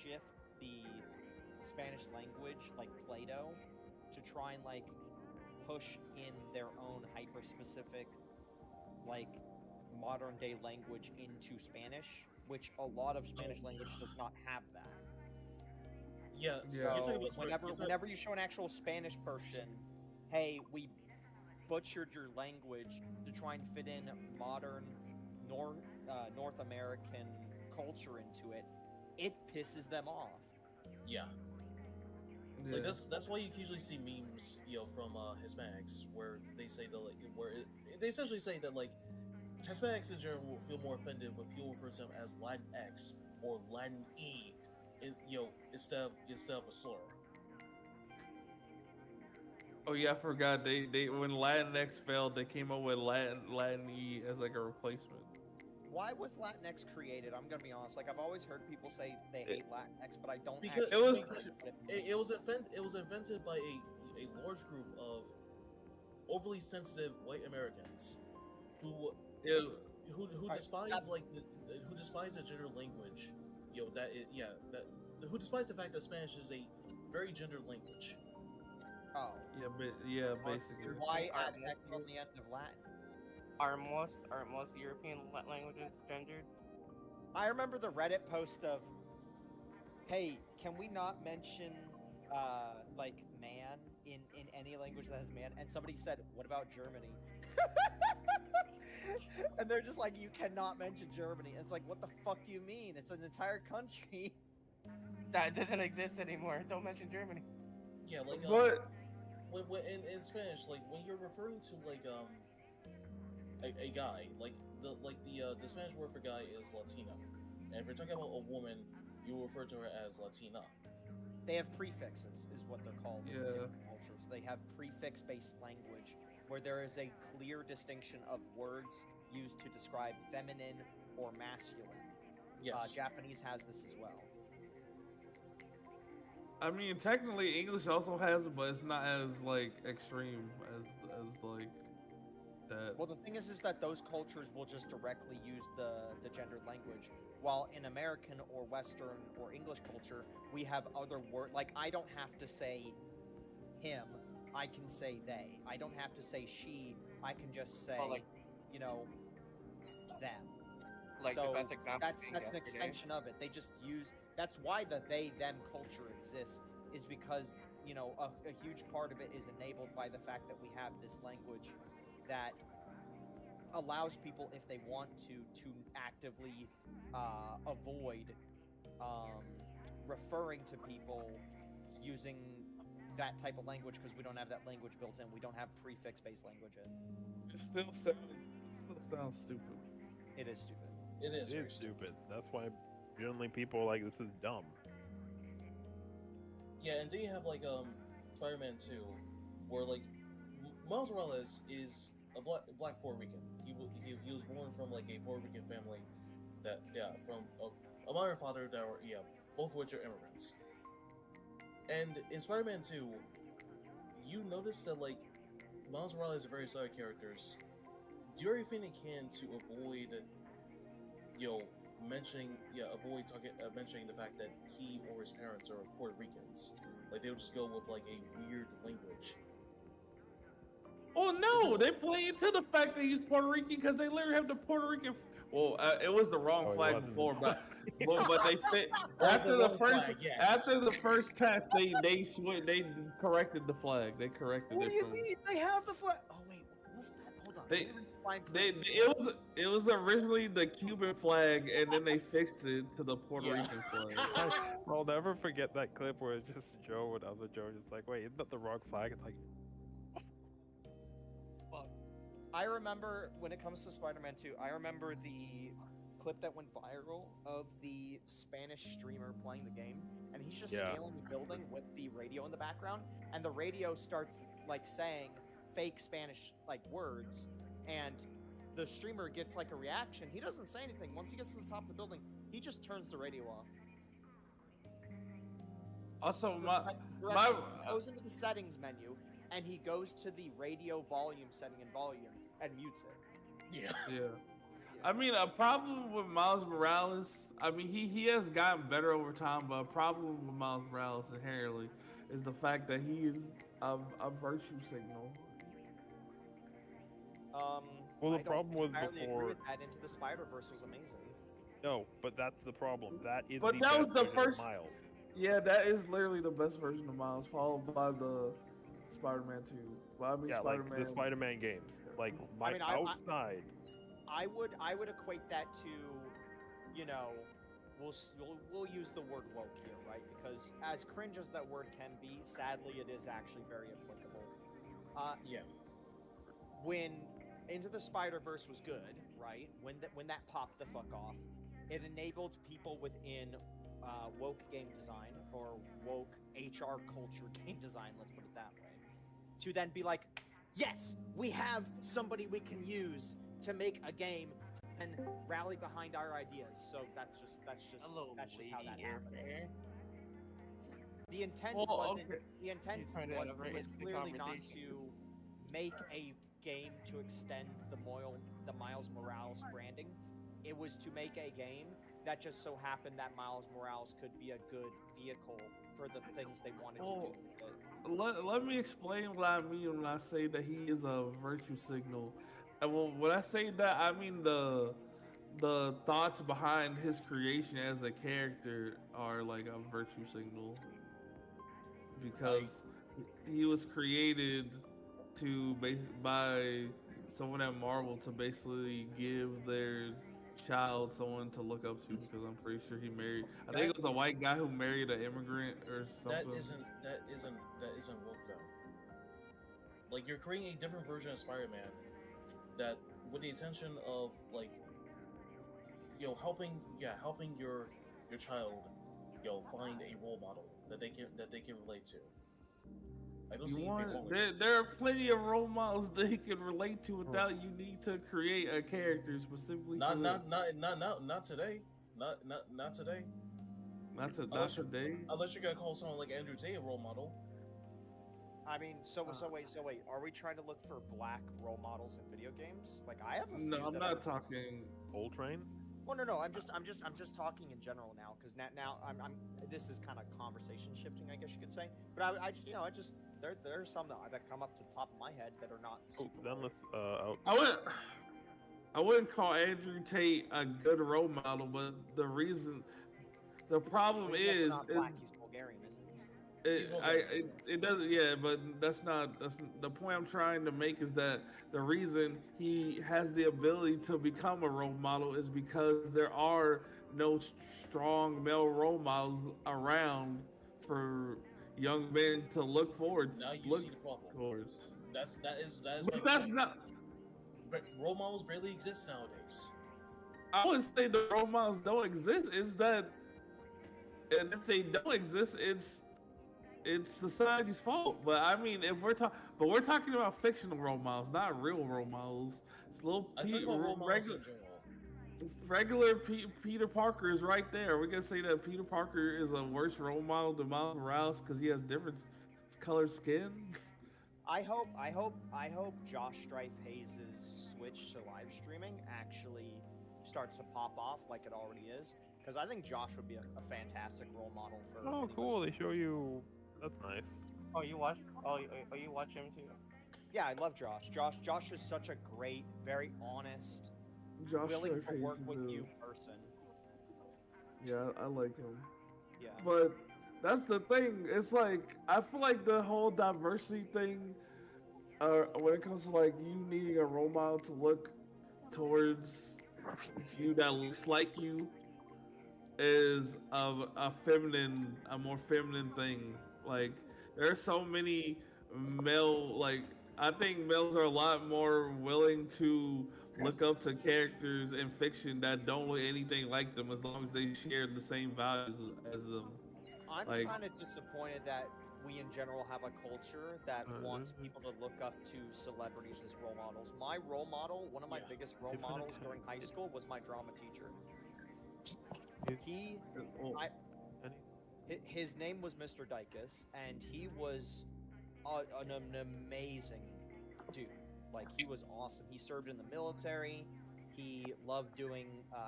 shift the Spanish language, like Play-Doh, to try and like push in their own hyper-specific, like modern day language into Spanish, which a lot of Spanish language does not have that. Yeah. So whenever you show an actual Spanish person, hey, we butchered your language to try and fit in modern North American culture into it, it pisses them off. Yeah. Like that's why you usually see memes, from Hispanics, where they say they essentially say that like Hispanics in general will feel more offended when people refer to them as Latinx or Latin E, instead of a slur. Oh yeah, I forgot. They when Latinx failed, they came up with Latin E as like a replacement. Why was Latinx created? I'm gonna be honest. Like I've always heard people say they hate Latinx, but I don't. Because actually it was invented by a large group of overly sensitive white Americans who despise who despise the gender language. Who despise the fact that Spanish is a very gendered language. Oh. Yeah, basically. Why add X on the end of Latin? Are most European languages gendered? I remember the Reddit post of, "Hey, can we not mention like man in any language that has man?" And somebody said, "What about Germany?" And they're just like, "You cannot mention Germany." And it's like, what the fuck do you mean? It's an entire country. That doesn't exist anymore. Don't mention Germany. Yeah, like when in Spanish, like when you're referring to like a guy, like the Spanish word for guy is Latino, and if you're talking about a woman, you refer to her as Latina. They have prefixes, is what they're called in different cultures. They have prefix-based language where there is a clear distinction of words used to describe feminine or masculine. Yes. Japanese has this as well. I mean, technically English also has it, but it's not as like extreme as like that. Well, the thing is that those cultures will just directly use the gendered language, while in American or Western or English culture, we have other words. Like, I don't have to say him, I can say they. I don't have to say she, I can just say, them. Like so the best example. That's an extension of it. They just use. That's why the they-them culture exists. Is because a huge part of it is enabled by the fact that we have this language that allows people, if they want to actively avoid referring to people using that type of language, because we don't have that language built in. We don't have prefix-based language in. It still sounds stupid. It is stupid. It is stupid. That's why generally people are like, this is dumb. Yeah, and then you have like Spider-Man 2, where like Miles Morales is a black Puerto Rican. He was born from like a Puerto Rican family that from a mother and father that were both of which are immigrants. And in Spider-Man 2, you notice that like Miles Morales and various other characters do everything they can to avoid mentioning the fact that he or his parents are Puerto Ricans. Like they'll just go with like a weird language. Oh no, they play into the fact that he's Puerto Rican because they literally have the Puerto Rican. Well, it was the wrong flag before, but they fit after the first test. They corrected the flag. They corrected it. What do you mean? They have the flag. Oh wait, wasn't that? Hold on. It was originally the Cuban flag, and then they fixed it to the Puerto Rican flag. I'll never forget that clip where it's just Joe and other Joe just like, wait, isn't that the wrong flag? It's like, I remember when it comes to Spider-Man 2, I remember the clip that went viral of the Spanish streamer playing the game, and he's just scaling the building with the radio in the background, and the radio starts like saying fake Spanish like words, and the streamer gets like a reaction. He doesn't say anything. Once he gets to the top of the building, he just turns the radio off. Also, goes into the settings menu, and he goes to the radio volume setting in volume and mutes it. Yeah. I mean, a problem with Miles Morales, I mean, he has gotten better over time, but a problem with Miles Morales inherently is the fact that he is a virtue signal. Well, the problem was agree before. with that. Into the Spider-Verse was amazing. No, but that's the problem. That is. But the that best was the version of first. Miles. Yeah, that is literally the best version of Miles, followed by the Spider-Man 2. Well, I mean, Spider-Man. Like the Spider-Man games. Like outside. I would equate that to, we'll use the word woke here, right? Because as cringe as that word can be, sadly, it is actually very applicable. When Into the Spider-Verse was good, right? When that popped the fuck off, it enabled people within woke game design or woke HR culture game design, let's put it that way, to then be like, yes, we have somebody we can use to make a game and rally behind our ideas. So that's just how that happened. The intent wasn't. The intent was clearly not to make a game to extend the Miles Morales branding. It was to make a game that just so happened that Miles Morales could be a good vehicle for the things they wanted to do. Let me explain what I mean when I say that he is a virtue signal. And when I say that, I mean the thoughts behind his creation as a character are like a virtue signal. Because he was created by someone at Marvel to basically give their child someone to look up to, because I'm pretty sure he married. I think it was a white guy who married an immigrant or something. That isn't woke though. Like, you're creating a different version of Spider-Man that, with the intention of like, helping your child, find a role model that they can relate to. I don't see there are plenty of role models they can relate to without you need to create a character specifically. Not today. Not today. Not today. Unless you're gonna call someone like Andrew Tate a role model. I mean, so wait. Are we trying to look for black role models in video games? Like, I have a few. No, I'm not talking Coltrane. Well, no. I'm just talking in general now, because now I'm this is kind of conversation shifting, I guess you could say. But there are some that come up to the top of my head that are not. Then let's I wouldn't call Andrew Tate a good role model, but the problem is not black, he's Bulgarian, isn't he? It doesn't, yeah, but that's the point I'm trying to make, is that the reason he has the ability to become a role model is because there are no strong male role models around for young men to look forward. Now you see the problem. Towards. That is. But that's not. Role models barely exist nowadays. I wouldn't say the role models don't exist. It's that, and if they don't exist, it's society's fault. But I mean, we're talking about fictional role models, not real role models. It's regular Peter Parker is right there. We're gonna say that Peter Parker is a worse role model than Miles Morales because he has different colored skin. I hope Josh Strife Hayes' switch to live streaming actually starts to pop off like it already is, because I think Josh would be a fantastic role model for. Oh, anyone. Cool! They show you. That's nice. Oh, you watch? Oh, you watch him too? Yeah, I love Josh. Josh is such a great, very honest, willing to work with you person. Yeah, I like him. Yeah. But that's the thing. It's like, I feel like the whole diversity thing, when it comes to like you needing a role model to look towards you that looks like you, is a more feminine thing. Like, there are so many I think males are a lot more willing to look up to characters in fiction that don't look anything like them, as long as they share the same values as them. I'm kind of disappointed that we in general have a culture that wants people to look up to celebrities as role models. My role model, one of my biggest role models during high school, was my drama teacher. His name was Mr. Dykus, and he was an amazing dude. Like, he was awesome. He served in the military. He loved doing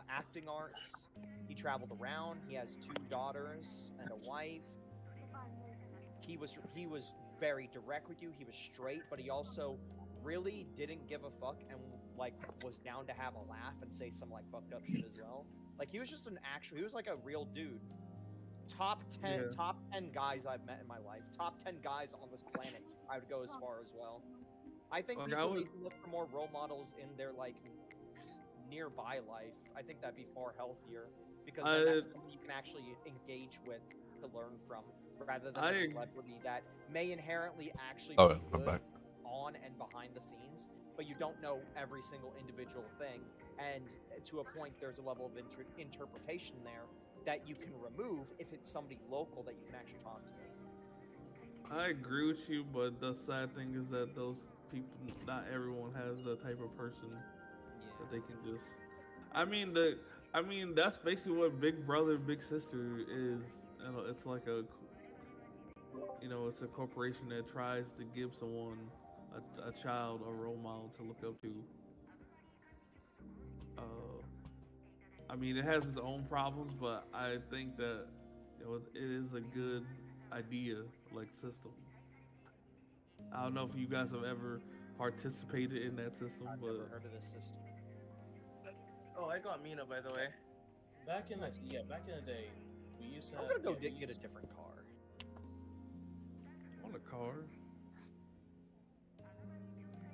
acting arts. He traveled around. He has 2 daughters and a wife. He was very direct with you. He was straight, but he also really didn't give a fuck, and like was down to have a laugh and say some like fucked up shit as well. Like, he was just he was like a real dude. Top 10 guys I've met in my life. Top 10 guys on this planet. I would go as far as well. I think people need to look for more role models in their like nearby life. I think that'd be far healthier, because then that's something you can actually engage with to learn from, rather than a celebrity that may inherently actually be good on and behind the scenes, but you don't know every single individual thing, and to a point there's a level of interpretation there that you can remove if it's somebody local that you can actually talk to. I agree with you, but the sad thing is that those people, not everyone has the type of person that they can just. I mean, that's basically what Big Brother, Big Sister is. You know, it's like a, it's a corporation that tries to give someone, a child, a role model to look up to. I mean, it has its own problems, but I think that it is a good idea, like system. I don't know if you guys have ever participated in that system, I've but never heard of this system. Oh, I got Mina, by the way. Back in the day, we used to. I'm have, gonna go we get a used- different car. on a car.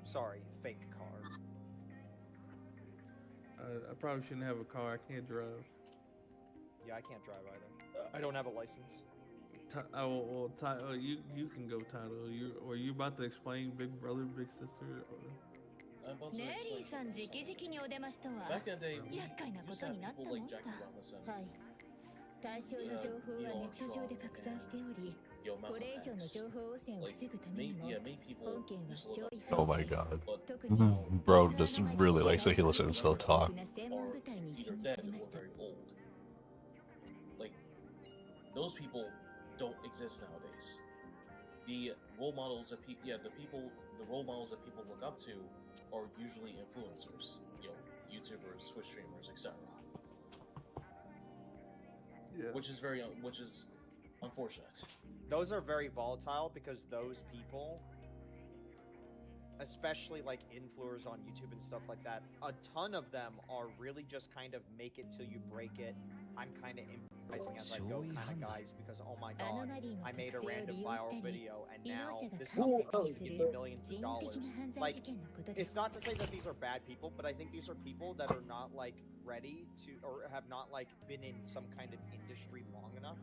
Sorry, fake car. I probably shouldn't have a car. I can't drive. Yeah, I can't drive either. I don't have a license. You can go, Tato. Were you about to explain Big Brother, Big Sister? I'm about to ネリー explain さん something. 直々にお出ましとは Back in the day, we 厄介なこ used と to に have なった people も like んか Jackie Robinson, はい対象の情報はネット上で拡散しており Yo こ Malcolm れ以上の X. 情報汚染を Like, 防ぐために made, も yeah, made people 本件は used to 小 look 違 up Oh 反 my 罪 god. 特に Bro just really likes to hear listen himself talk. 専門部隊に or 一 either 任さ dead れ or ました very old. Like, those people don't exist nowadays. The role models that the role models that people look up to are usually influencers, YouTubers, Twitch streamers, etc. Yeah. Which is unfortunate. Those are very volatile because those people, especially like influencers on YouTube and stuff like that, a ton of them are really just kind of make it till you break it. I'm kind of improvising as I go kind of guys because oh my アノ god, マリーの I 特 made a 性を random 利用し viral たり video and 利用 now 者が this 関 company's 与したりす making る millions 人 of 的 dollars. な犯罪 Like, 事件のことで it's す not to say that these are bad people, but I think these are people that are not like ready to or have not like been in some kind of industry long enough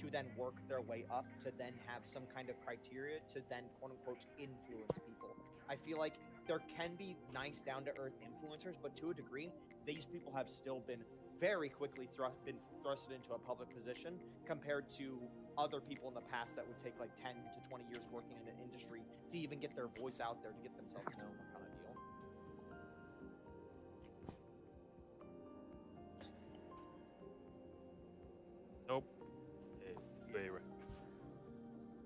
to then work their way up to then have some kind of criteria to then quote unquote influence people. I feel like there can be nice down to earth influencers, but to a degree, these people have still been very quickly been thrusted into a public position compared to other people in the past that would take like 10 to 20 years working in an industry to even get their voice out there to get themselves known, kind of deal. Nope. Bayrex.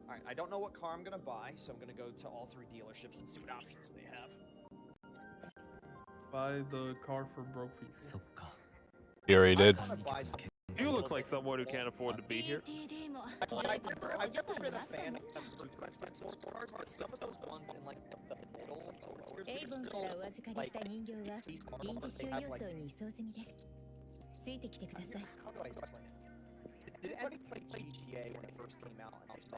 Alright, I don't know what car I'm gonna buy, so I'm gonna go to all three dealerships and see what options they have. Buy the car for broke people. そっか He already did. I'm gonna buy something. You look like someone who can't afford to be here. ATD も I've never been a fan of super expensive sports cars, but some of those ones in like the middle towards エイボンからお預かりした人形は these 臨 models 時 that 収 they 容 have 層 like に移送済みですついてきてください how do I explain it? Did anybody play GTA when it first came out and I saw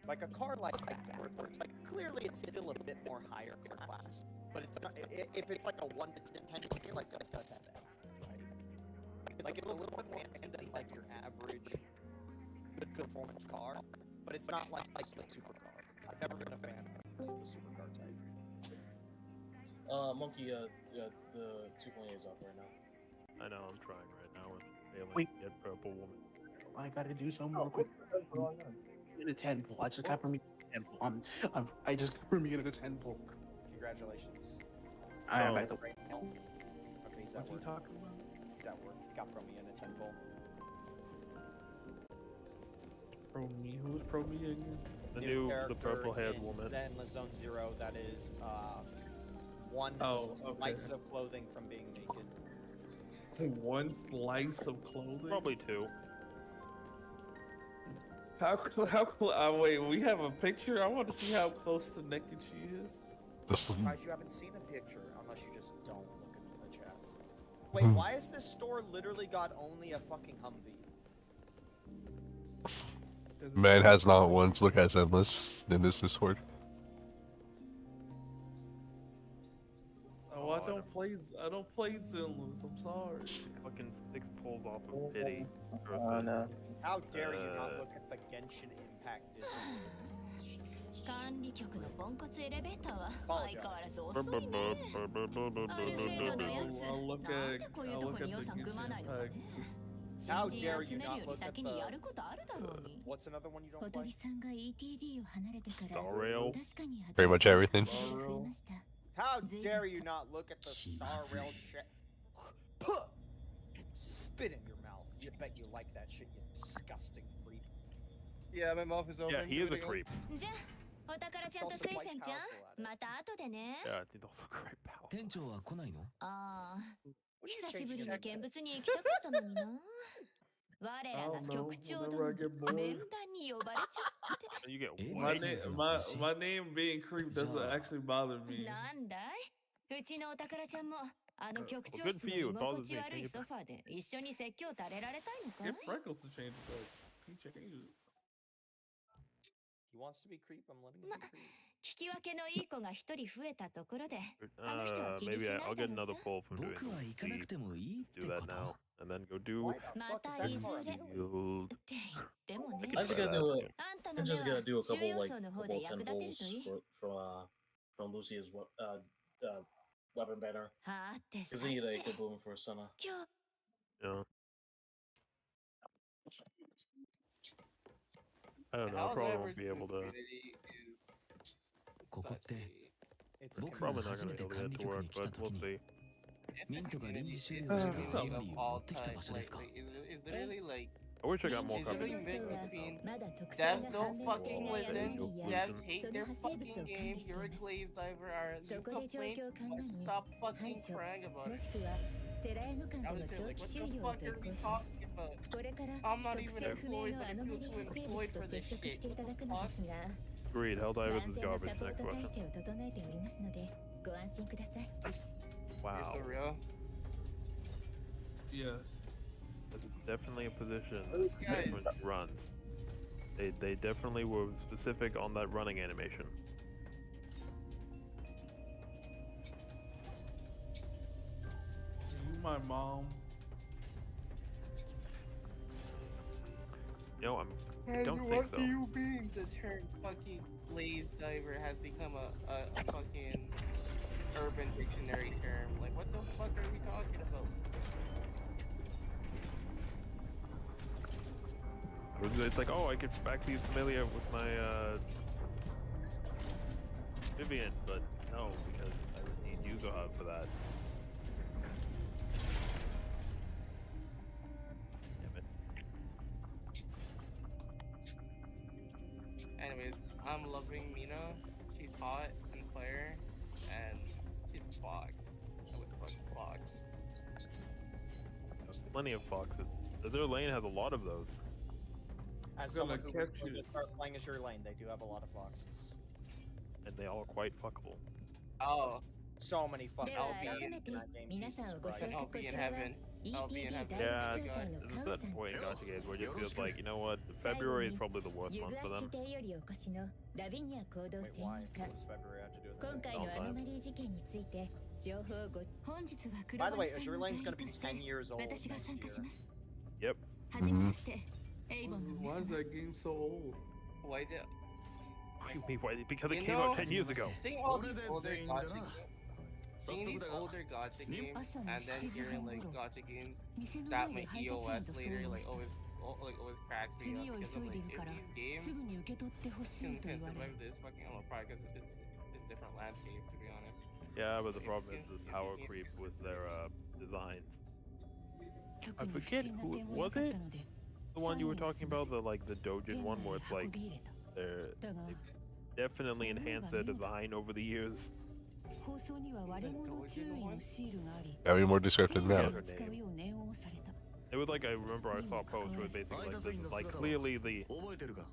like a car like that where it's like clearly it's still a bit more higher class, but it's not, if it's like a 1 to 10 scale, like it does have that, right? Like it's a little bit more than like your average good performance car, but it's not like the supercar. I've never been a fan of the supercar type. Monkey, the 2.8 is up right now. I know, I'm trying right now with failing Wait. to get purple woman. I gotta do something real quick. Get a 10 pull. I just got from me a 10 pull. I just got from me a 10 pull. Congratulations. I am Oh. back to Okay, he's at What you work. talking about? He's at work. Got from me in a 10 pull. Pro me? Who's pro me again? The purple-haired in woman. Zenless Zone Zero, that is, one Oh, slice okay. of clothing from being naked. One slice of clothing? Probably two. Wait, we have a picture? I want to see how close to naked she is. This is Surprised you haven't seen a picture, unless you just don't look into the chats. Wait, Hmm. why has this store literally got only a fucking Humvee? man has not once look as endless in this Discord. Oh, I don't play Zenless. I'm sorry. Fucking 6 pulls off of pity. Oh no. How dare you not look at the Genshin Impact Disney? 管理局のポンコツエレベーターは相変わらず遅いね I'll look at I'll look at the Genshin Impact. How 新人 dare 集 you める not より look at 先にやることあるだろう the... に What's another one you 小 don't 鳥 play? さんが ETD を離れてから Star Rail. 確かに Pretty much everything. 新しいが増えました How dare you not look at the Star Rail chat? Spit in your mouth. You bet you like that shit, you disgusting creep. Yeah, my mouth is open. Yeah, he is a Do it again. creep. じゃあお宝ちゃんと水仙ちゃんまた後でね Yeah, it's also great power. 店長は来ないの？ああ What are you 久しぶ changing り your に mind? 見物に行きたかったのにな我らが局長殿に面談に呼ばれちゃって You get My one. name- My name being creep doesn't So- actually bother me. なんだいうちのお宝ちゃんもあの局長 Good 室 for の you, 居 it 心 bothers 地 me. 悪い Take it ソファーで一緒に説教垂れられたいのかい Get Freckles to change it though. He changes it. He wants to be creep, I'm letting him be creep. 聞き分けのいい子が一人増えたところであの人は気にし Maybe ない I'll だ get ろう another さ pull from doing 僕は行かなくてもいいっ do て that こと now. And then go do Why the ま fuck た is that いず hard? れ field. って言ってもね I I just gotta do it. あんた I'm の目 just gonna は do a 収 couple 容 like 層の方で football 役立てるといい from Lucia's weapon banner. はあってさ Because I need て a good boom for Senna. 今日 Yeah. I don't know. I How's probably Everest won't be able to. community is ここって such a- It's a 僕が Probably not 初 gonna め be て able to 管 get 理 to 局 work, に来た but 時 we'll に see. ミントが臨時収容 It's した a ハン community マ of リーを持 all ってきた場 types. 所ですか？ It's literally like I wish I got more Is it really conversations. mixed with between まだ特 devs 性が don't 判明して fucking いないアノマ listen, リーや devs そ hate の their 派生物を fucking 管理 game, して you're い a ます glaze diver, are そ you こで状 complain 況を too 鑑 much, み stop 排 fucking 除 crying about も it. しくはセラエノ間 I での was 長 like, 期 what 収 the 容を fuck 同 are we 行します talking about? これから I'm not 特 even 性不明 employed の by ア the ノマリ field ー to 派生 employed 物と for 接 this 触して shit. いただく What の the です fuck? が Agreed. Hell 万 divers is 全な garbage. サポー Next ト体 question. 制を整えておりますのでご安心ください You're Wow. so real. Yes. This is definitely a position Guys. when she runs. They definitely were specific on that running animation. You my mom. You know, I And don't think what so. do you mean the term fucking glaze diver has become a fucking urban dictionary term? Like, what the fuck are we talking about? It's like, oh, I could be familiar with my Vivian, but no, because I would need Yugo out for that. Damn it. Anyways, I'm loving Mina. She's hot and fire, and she's a fox. I would fuck fox. Plenty of foxes. Their lane has a lot of those. As I'm gonna someone who catch was going you. to start playing Azure Lane, they do have a lot of foxes. And they all are quite fuckable. Oh, So many fucking では I'll be 改 in めて that game, 皆さん Jesus をご Christ. 紹介 I'll こ be in ちらは heaven. I'll be in ETD heaven. 大 Yeah, 学招待の this is カウ that さん point in Gacha games where it just feels Yoroshiku. like, you know what, 最後 February is に probably the worst ユグ month ア for シ them. 邸よりお越しのラビニア行動 Wait, 専 why? 門家 What does February have to do with 今 anything? 回のアノマリー事件について情報をご本日は黒 By the 羽 way, さん Azure の代 Lane's 理 gonna と be して 10 years old 私が next 参加し year. ます Yep. はじめましてエイボンの皆 Why 様 is that game so old? Why did? What do you mean, why? Because it You came know, out 10 years ago. Seeing all these これで older 全員だな。 gacha, 早 seeing 速 these だが older gacha games, 朝の and then 7時 hearing 半 like 頃 gacha games 店の that 前で make 配達員 EOS と遭 later 遇 like した always cracks me 次 up を because 急 I'm い like でる if から these す games ぐに受け取ってほし can, いと can 言われ survive this fucking I'm gonna probably because it's different landscape to be honest. Yeah, but the If problem these is the games- if power these games- creep with their designs. 特に不 forget 審な who- 点はな was かっ it? たので The one you were サインを talking 済ま about, せ the like the Dojin 店 one 内 where へ it's like 運び入れた they're だが definitely enhanced their design over the years. 放送には割れ物注意のシールがあり Gotta be more 丁 descriptive 寧 now. に扱うよう念を押された It was like I remember I saw a post where it basically like this is like clearly the 覚えてるか？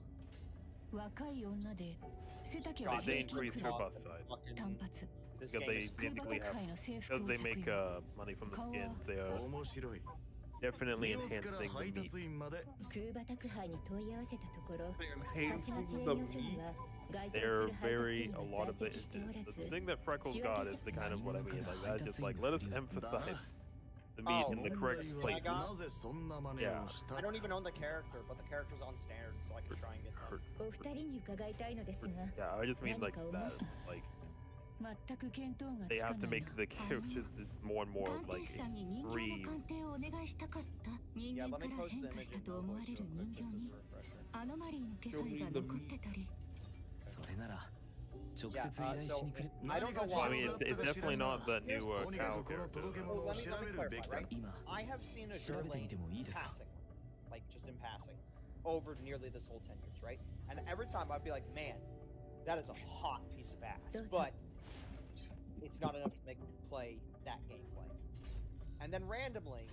若い女で背丈 they は平均 increased く her らい bust size 単 Fucking, 発 this because game they is 空馬 basically 宅 have 配の制 because 服を they 着 make 用 money from the 顔は skins. They are 面白い。 definitely ニュースから enhancing 配 the 達 meat. 員まで空馬宅配に問い合わせたところ Enhancing 橋町営 the 業所に meat. は該当す They're る配達 very 員 a は lot 在 of the 籍しておらず thing that Freckles got is the kind of what I mean like that just like let us emphasize the meat Oh, in the 問 correct 題 place. はなぜそんな真似をした I don't even own the character, but the character's on standard, so I can try and get that. お二人に伺いたいのですが Yeah, I just mean like that. Like They have to make the characters more and more like extreme. Yeah, let me post the image in the voice real quick, just as a refresher. それなら直 Yeah, 接依頼しに来れ I don't know Well, I why. mean, it's definitely not the new cow character. Well, let me clarify, right? 今 I have seen a 調べてみ Lane てもいいですか passing, like just in passing, over nearly this whole 10 years, right? And every time I'd be like, man, that is a hot piece of ass, but it's not enough to make me play that gameplay. And then randomly,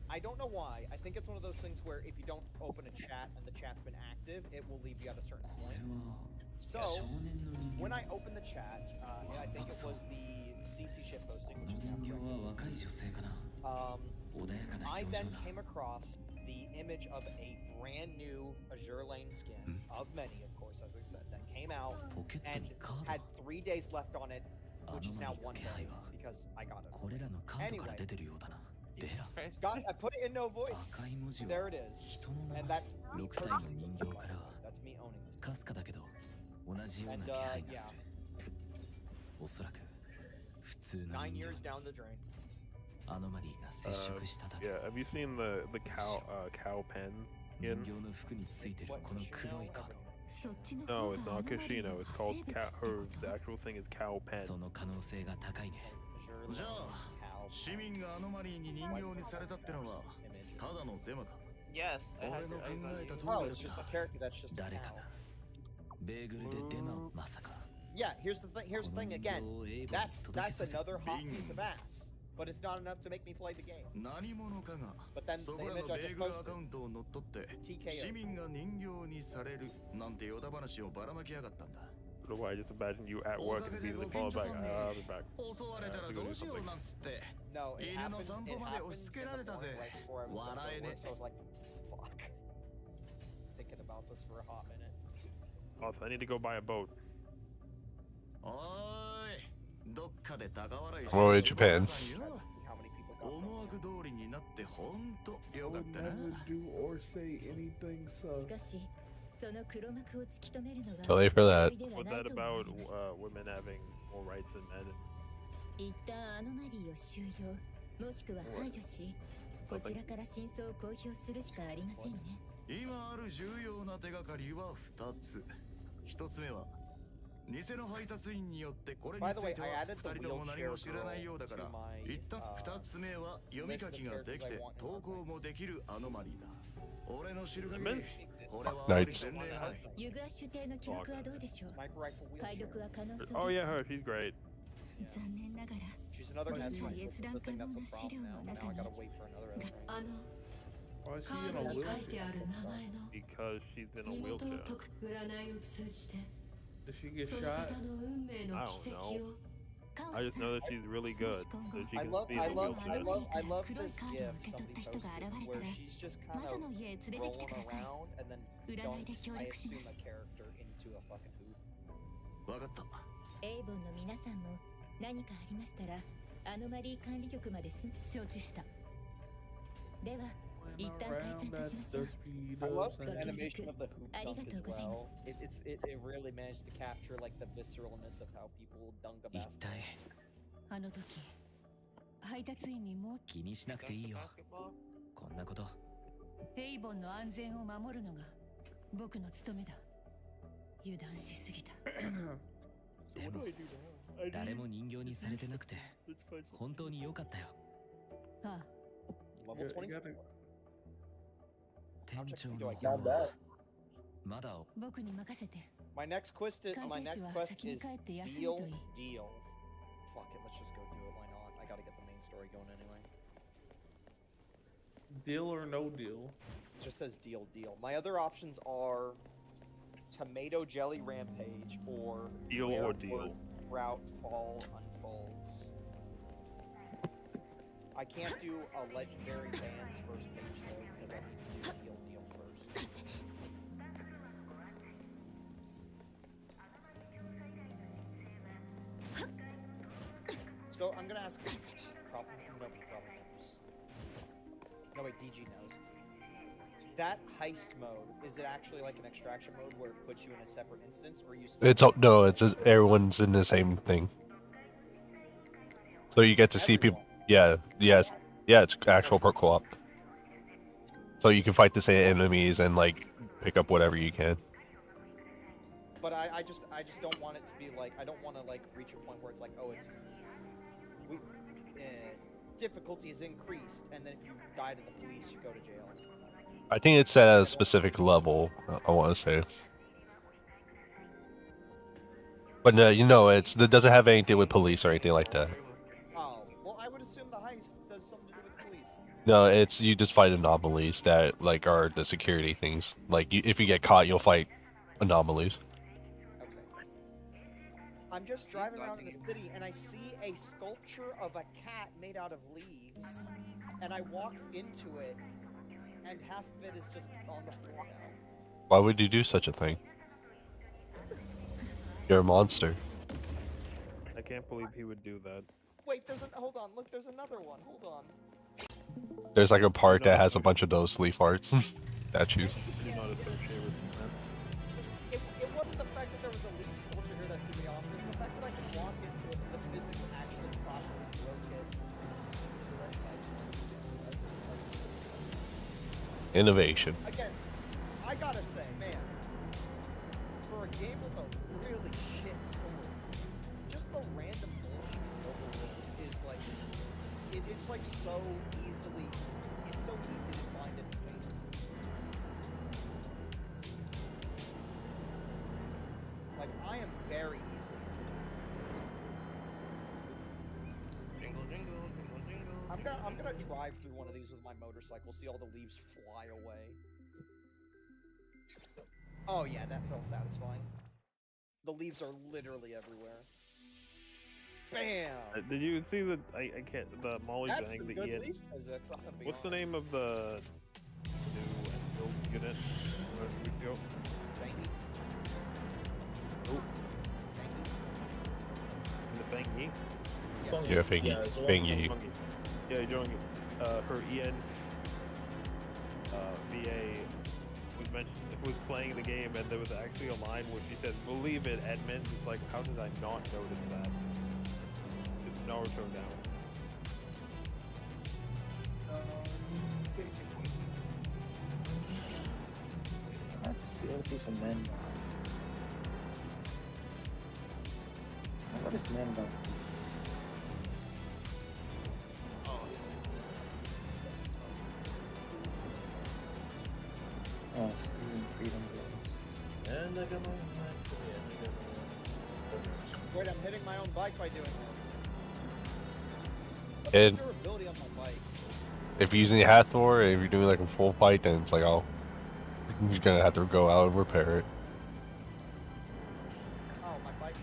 I don't know why, I think it's one of those things where if you don't open a chat and the chat's been active, it will leave you at a certain これ point. は So, 少年の人 when 形 I opened the chat, I think it was the CC ship posting, こ which の is 人 now 形は若い女性かな correct. 穏やかな I 表情 then だ came across the image of a brand new Azure Lane skin, of many, of course, as I said, that came out ポケット and にカー had ド 3 days left on it, ア which ノ is マ now リーの 1 気 day 配は because I got it. これらのカードから出てるようだなデラ God, I put it in no voice. 赤い文字 There は it is. 人の名 And 前 that's me 6体の personally. 人形からは That's me owning this. かすかだけど同じような気配がするおそらく普通の9人 years 形 down the drain. アノマリーが接触しただけ Yeah, have you seen the cow pen 人 skin? 形の服についてる What この Kushino 黒いカー ever ド knew. そっちの No, 方 it's が not アノマリ Kashino. ー It's は called 生物 cat. ってこ Her と the actual thing is cow pen. その可能性が高いね Azure じゃ Lane あ cow 市民がアノマリーに人形にされたってのは image. ただのデマか Yes, I had 俺の to 考 I えた thought 通 Oh, り it's だ just っ a character that's just a 誰か cow. なベーグルでデマまさか Yeah, here's the thing. Here's the この thing 人形 again. を英語に That's 届けさせ another hot Bing. piece of ass, but it's not enough to make me play the game. た何者かが But then そ the こらの image I ベ just ーグルアカ posted, ウントを乗っ取って市 TKO. 民が人形にされるなんてヨダ話をばらまきやがったんだ I don't know why I just imagine you at work and be like, call back. I'll be back. 襲われたらどうしようなんつって No, it 犬の happened. 散 It 歩まで happened 押し付け in ら the れた morning ぜ right before I was gonna 笑え go to ね work, so I was like, fuck. Thinking about this for a hot minute. Also, I need to go buy a boat. おーいどっかで高笑い Oh, in して Japan. How many people got 思 from 惑 it? 通りになってほんと I よかっ would たな never do or say anything し sus. かしその黒幕を突き止めるのは Too late for that. 容易では What's ない that と思わ about れます women having more rights than men? 一旦アノマリーを収容もしくは排除しこちらから真相を公表するしかありませんね今ある重要な手がかりは2つ1つ目は偽の配達員によってこれに By つ the way, いて I は added the 2人とも何 wheelchair も知らない girl ようだから to my 一旦2つ目は読み書きができて投稿もできるアノマリーだ俺の知る限りこれはあまり前例がないユグアッシュ艇の記録はどうでしょう Sniper rifle 解 wheelchair. 読は可能そうですか Oh yeah, her. She's great. 残念ながら She's another 現 Nest 在 rifle. 閲覧 Good 可 thing 能 that's な a 資料 problem の now. 中 Now I に gotta wait for another Ezra. あの Why is カ she ー in ド a に書い wheelchair? てある名前の Because she's in a 身元を wheelchair. 解く占いを通じて Did she get その shot? 方の運命の I 奇 don't 跡 know. をカオ I ス just さ know ん that she's really good. That she I can love, see I in a love, I wheelchair. love, I love黒い this カードを GIF 受け取った somebody 人が posted 現れた where ら she's just 魔 kind 女 of の家へ連れてきて rolling ください around and then 占いで dunks, 協 I 力しま assume す a character into a fucking hoop. 分かったエイボンの皆さんも何かありましたらアノマリー管理局まです承知したでは Went 一旦解散 around いた that しましょう dusty I love dub the saying- animation of the hoop dunk as ありがとうございます。 well. It really managed to capture like the visceralness of how people dunk a 一 basketball. 体あの時配達員にも気にしなくていいよ basketball? こんなことエイボンの安全を守るのが僕の務めだ油断しすぎた でも誰も人形にされてなくて本当に良かったよああ Level You 20. gotta- 店長の Do I 方 count は that? まだ僕に任せて My next quest is 鑑 my 定士 next は quest 先に is 帰って休む deal といい deal. Fuck it, let's just go do it. Why not? I gotta get the main story going anyway. Deal or no deal? It just says deal deal. My other options are tomato jelly rampage or Deal where or deal. route fall unfolds. I can't do a legendary band's first page though because I need to do deal deal first. So I'm gonna ask. Probably nobody probably knows. No wait, DG knows. That heist mode, is it actually like an extraction mode where it puts you in a separate instance, or you? It's no, it's everyone's in the same thing. So you get to see people. Yeah, yes, yeah. It's actual per co-op. So you can fight the same enemies and like pick up whatever you can. But I just don't want it to be like, I don't want to like reach a point where it's like, oh, it's difficulty is increased, and then if you die to the police, you go to jail. I think it's at a specific level. I want to say. But no, you know, it doesn't have anything with police or anything like that. Oh, well, I would assume the heist does something to do with police. No, it's you just fight anomalies that like are the security things. Like if you get caught, you'll fight anomalies. Okay. I'm just driving around in the city and I see a sculpture of a cat made out of leaves, and I walked into it, and half of it is just on the floor now. Why would you do such a thing? You're a monster. I can't believe he would do that. Wait, hold on, look, there's another one, hold on. There's like a part that has a bunch of those leaf arts statues. Do not associate with that. It wasn't the fact that there was a leaf sculpture here that threw me off, it was the fact that I could walk into it and the physics actually properly broke it. Innovation. Again, I gotta say, man, for a game with a really shit story, just the random bullshit overworld is like, it's like so easily, it's so easy to find entertainment. Like, I am very easily entertained. I'm gonna drive through one of these with my motorcycle, see all the leaves fly away. Oh yeah, that felt satisfying. The leaves are literally everywhere. Bam! Did you see the the Molly That's Zhang, some the good Ian? leaf physics, I'm gonna be What's the honest. name of the new build unit? Thank you. Oh. The Fengi? Yeah, Fengi. Fengi. Yeah, Jongi. Her EN VA was playing the game, and there was actually a line where she said, "Believe it, Edmund." It's like, how did I not notice that? It's Naruto now. Let's steal a piece of Mendo. What is Mendo? Oh, freedom blows. And I got my Wait, I'm hitting my own bike by doing this. What's And the durability on my bike? if you're using Hathor, if you're doing like a full fight, then it's like, oh, you're gonna have to go out and repair it. Oh, my bike's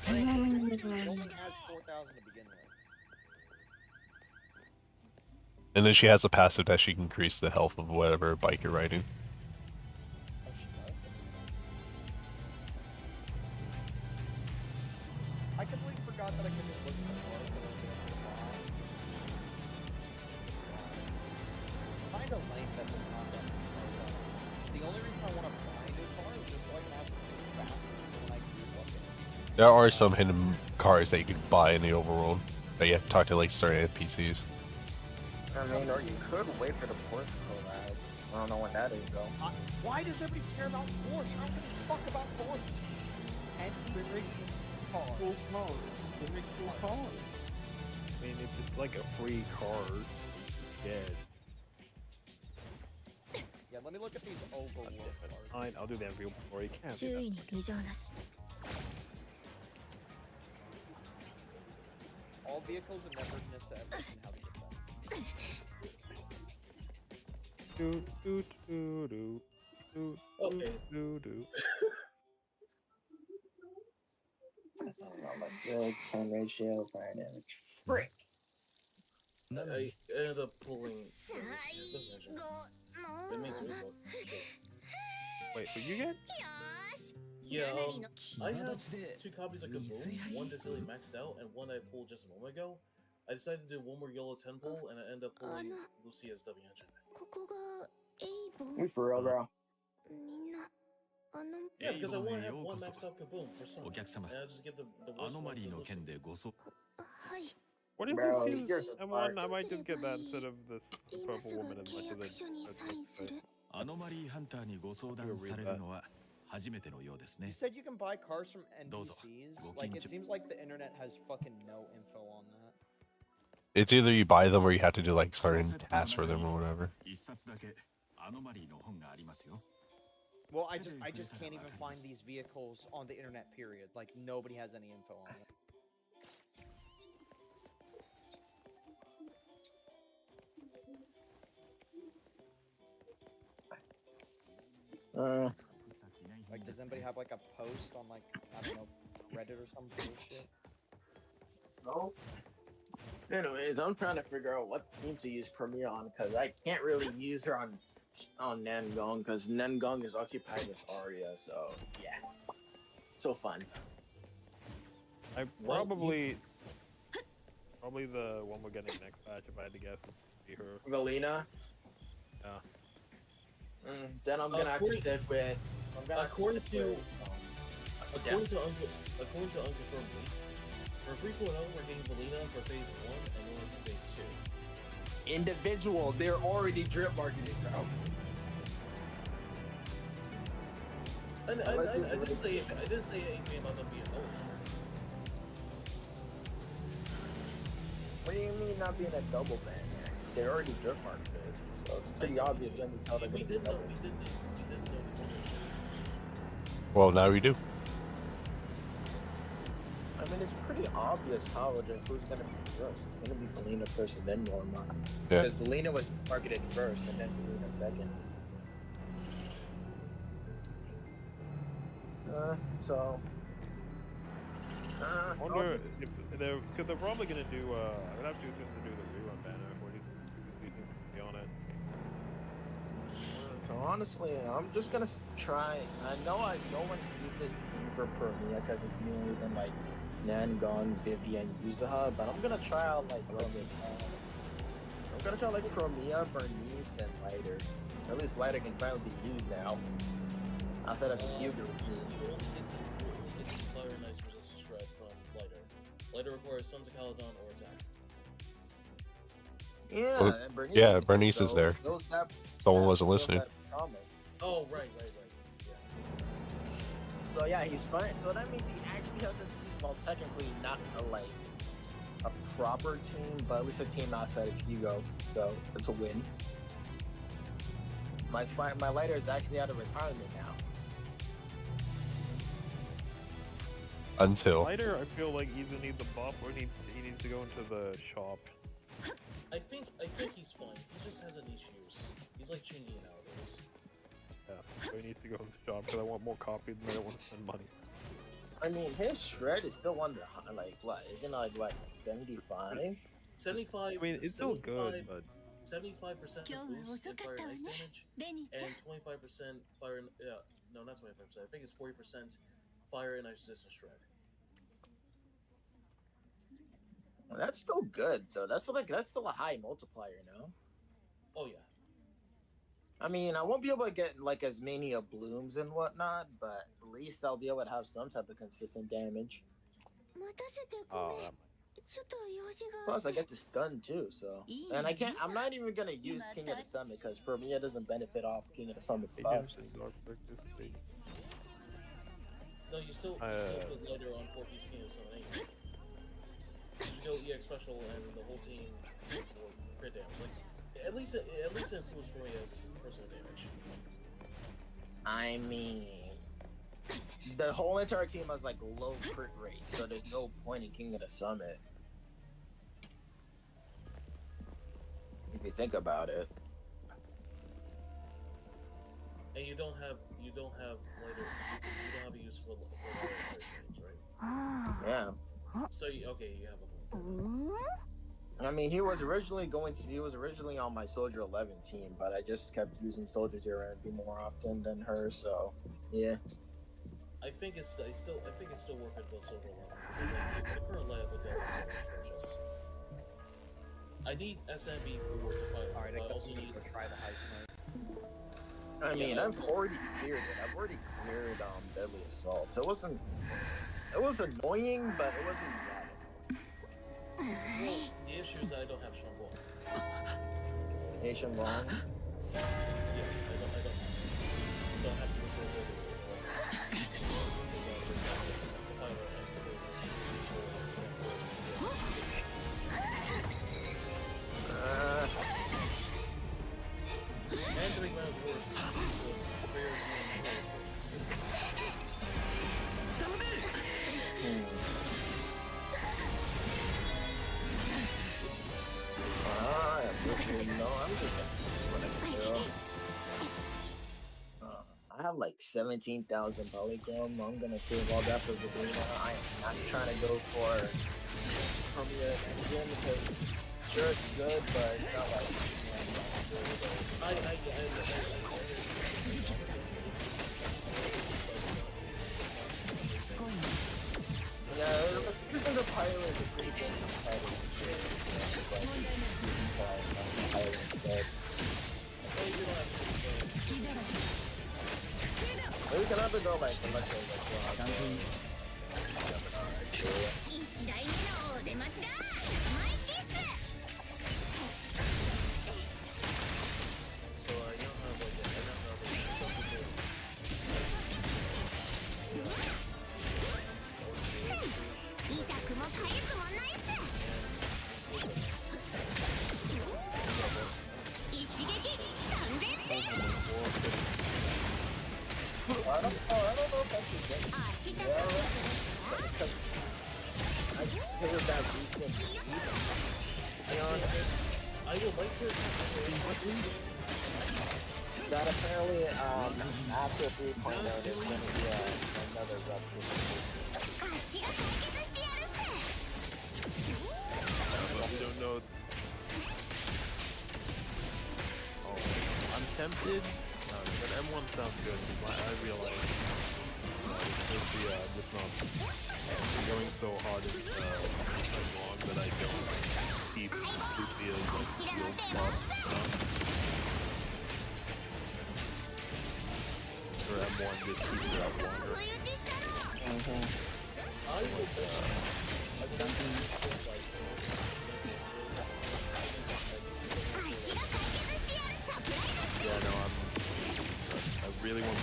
only like 4,000. It only has 4,000 to begin with. And then she has a passive that she can increase the health of whatever bike you're riding. Oh, she does? I completely forgot that I could just look at the cars that are there at the bottom. Kinda lame that there's not that many cars out there. The only reason I want to buy a new car is just so I can have something faster when I do look at it. There are some hidden cars that you could buy in the overworld, but you have to talk to like certain NPCs. I mean, or you could wait for the Porsche collab. I don't know when that is though. Why does everybody care about Porsche? I don't give a fuck about Porsche. Anti-car. Cool cars. They make cool cars. I mean, if it's like a free car, yeah. Yeah, let me look at these overworld cars. Fine, I'll do that real before you can. 周囲に異常なし All vehicles have never missed ever seen how to get them. Do do do do do Okay. do do. I'm a good 10 ratio fire damage. Frick! I ended up pulling. It makes me look. Wait, what you get? Yeah, I have 2 copies of Kaboom, one that's really maxed out, and one I pulled just a moment ago. I decided to do one more yellow 10 pull, and I ended up pulling Lucia's W engine. ここがエイボン We for real, bro. みんな Yeah, because I want to have one maxed out Kaboom for some. お客様 And I just give the ア worst ノ one マリー to の Lucy. 件でごそ What is Bro, this? you're M1, I smart. might just get that instead of this purple woman as much as I アノマリーハンターにご相談されるのは初めてのようですね You said you can buy cars from どうぞ NPCs? Like, it seems like the internet has fucking no info on that. It's either you buy them or you have to do like certain tasks for them or whatever. 一冊だけアノマリーの本がありますよ Well, I just can't even find these vehicles on the internet, period. Like, nobody has any info on it. Like, does anybody have, like, a post on, like, I don't know, Reddit or some bullshit? No. Anyways, I'm trying to figure out what team to use Premiere on because I can't really use her on Nangong because Nangong is occupied with Arya. So yeah, so fun. I probably the one we're getting next batch if I had to guess would be her. Valina. Yeah. Then I'm gonna have to stick with. According to unconfirmed leak, for 3.0 we're getting Valina for phase 1 and Nora for phase 2. Individual, they're already drip marketing, bro. And I didn't say anything about them being old. What do you mean not being a double ban? They're already drip marketed, so it's pretty obvious when we tell them. We didn't know. Well, now we do. I mean, it's pretty obvious how who's gonna be first. It's gonna be Valina first and then Norma. Yeah. Because Valina was marketed first and then Valina second. I wonder if they're, because they're probably gonna do. I would have to assume to do the rerun banner. Where do you think to be on it? So honestly, I'm just gonna try. I know no one used this team for Premiere because it's mainly been like Nangong, Vivian, Yuzaha, but I'm gonna try out like Premiere, Bernice, and Lighter. At least Lighter can finally be used now. Outside of Hugo. You only get Fire and Ice resistance shred from Lighter. Lighter requires Sons of Caledon or attack. Yeah, Well, and Bernice. yeah, Bernice is there. Someone wasn't listening. Oh, right. Yeah. So yeah, he's fine. So that means he actually has a team, well, technically not a proper team, but at least a team outside of Hugo. So it's a win. My Lighter is actually out of retirement now. Until. Lighter, I feel like either needs a buff or he needs to go into the shop. I think he's fine. He just has a niche use. He's like Chingy nowadays. Yeah, so he needs to go in the shop because I want more copies and I don't want to spend money. I mean, his shred is still under like what? Isn't it like what 75? 75. I mean, it's still good, but 75% boost in fire and ice damage, and 25% fire. No, not 25%. I think it's 40% fire and ice resistance shred. Well, that's still good though. That's still a high multiplier, no? Oh yeah. I mean, I won't be able to get like as many of blooms and whatnot, but at least I'll be able to have some type of consistent damage. Plus, I get to stun too, so. And I'm not even gonna use King of the Summit because Premiere doesn't benefit off King of the Summit's buffs. No, you still put Lighter on 4-piece King of the Summit anyway. You just go EX special and the whole team gets more crit damage. Like, at least it improves Premiere's personal damage. I mean, the whole entire team has like low crit rate, so there's no point in King of the Summit. If you think about it. And you don't have Lighter. You don't have a use for Lighter things, right? Yeah. So you have a. I mean, he was originally on my Soldier 11 team, but I just kept using Soldier 0 and more often than her, so yeah. I think it's still worth it for Soldier 11. The current layout with that is atrocious. I need SMB for the fight. Alright, I but I guess also we need to try the heist mode. I mean, I've already cleared it. I've already cleared Deadly Assault. So it was annoying, but it wasn't that annoying. Well, the issue is that I don't have Shanghai. Asian Long. Yeah, I don't have it. So I have to go through all this. And to make matters worse, the prayer is being I have like 17,000 polychrome. I'm gonna save all that for Sabrina. I am not trying to go for Premier Engine because sure it's good, but it's not like yeah, the pilot is a pretty good pilot. We can have to go like the much I don't know if I should get it. I figured that decent. I would like to that apparently after 3.0 there's going to be another rupture. I don't know. Oh, I'm tempted. But M1 sounds good. I realize just not going so hard in long that I don't keep Lucia's like field spot or M1 just keeps her out longer. Yeah, no, I really want to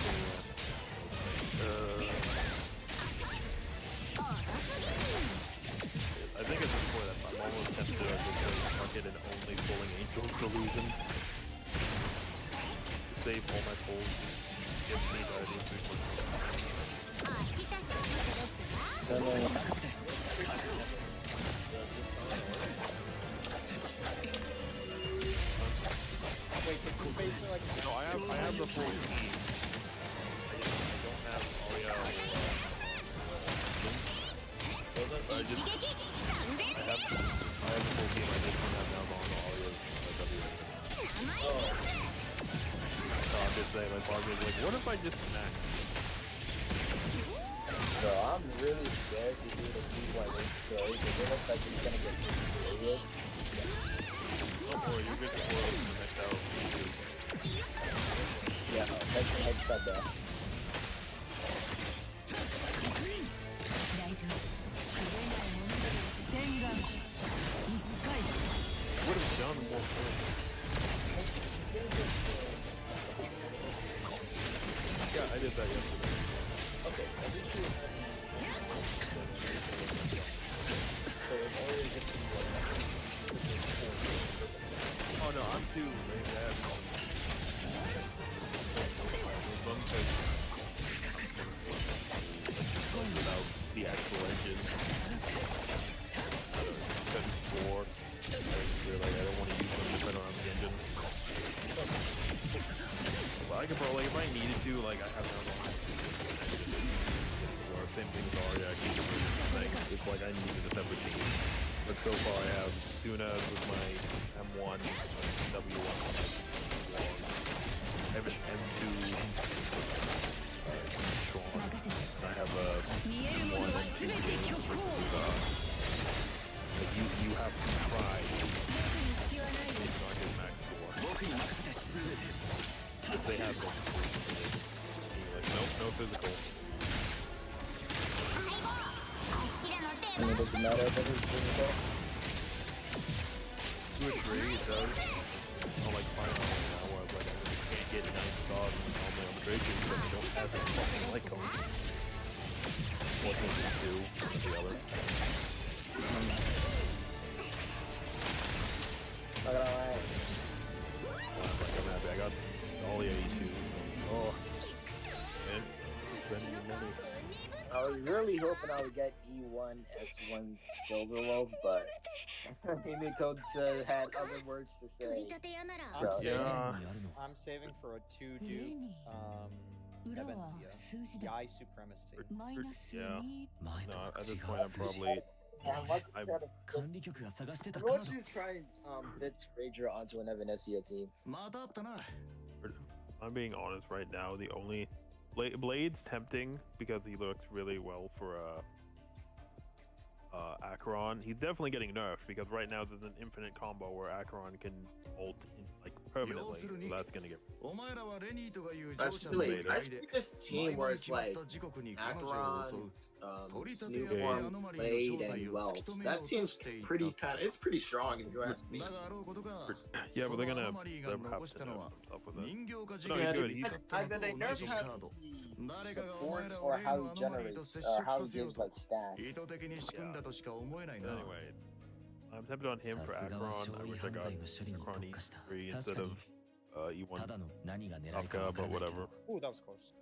I think at this point I'm almost tempted to just go bucket and only pulling Angel's Delusion to save all my pulls. Get me ready. Wait, this is basically like... No, I have the full team. I don't have Aria or... I have the full team. I just don't have Nalbon or Aria or W. So I'm just saying, like, Bogman's like, what if I just smack? So I'm really scared to do the keep like this story because it looks like he's gonna get serious. Don't worry, you're good to world in the next hour. Yeah, take the head step there. Would have done more points. Yeah, I did that yesterday. Okay, at least you have so it's already just like oh no, I'm too ready to have without the actual engine. I don't want to use them if I don't have the engine. But I could probably, if I needed to, like I have no or same thing with Aria, I can use it. It's like I needed a separate team. But so far I have Tuna with my M1, W1, I have an M2, Sean. I have a M1 and you have to try it's not his max score. If they have been like, nope, no physical. I mean, does it matter if it's physical? To a degree, it does. I like Final Fantasy now, where I was like, I really can't get 9 stars and normally I'm Draken because I don't have that fucking light cone. What can you do with the other? Not gonna lie. I'm happy. I got all the 82. Oh. Man, spending money. I was really hoping I would get E1 S1 Silver Wolf, but Himiko had other words to say. So, I'm saving for a 2-duke Evancia. Yai Supremacy. Yeah. No, at this point I'm probably... Why don't you try and fit Rager onto an Evanesia team? I'm being honest right now, the only... Blade's tempting because he looks really well for Acheron. He's definitely getting nerfed because right now there's an infinite combo where Acheron can ult like permanently, so that's gonna get. I see this team where it's like Acheron, new form, Blade, and Welt. That team's it's pretty strong if you ask me. Yeah, but they're have to nerf some stuff with it. No, Yeah, he's good. either they nerf him supports or how he generates, how he gives like stats. Anyway, I'm tempted on him for Acheron. I wish I got Acheron E3 instead of E1 Afka, but whatever. Ooh, that was close.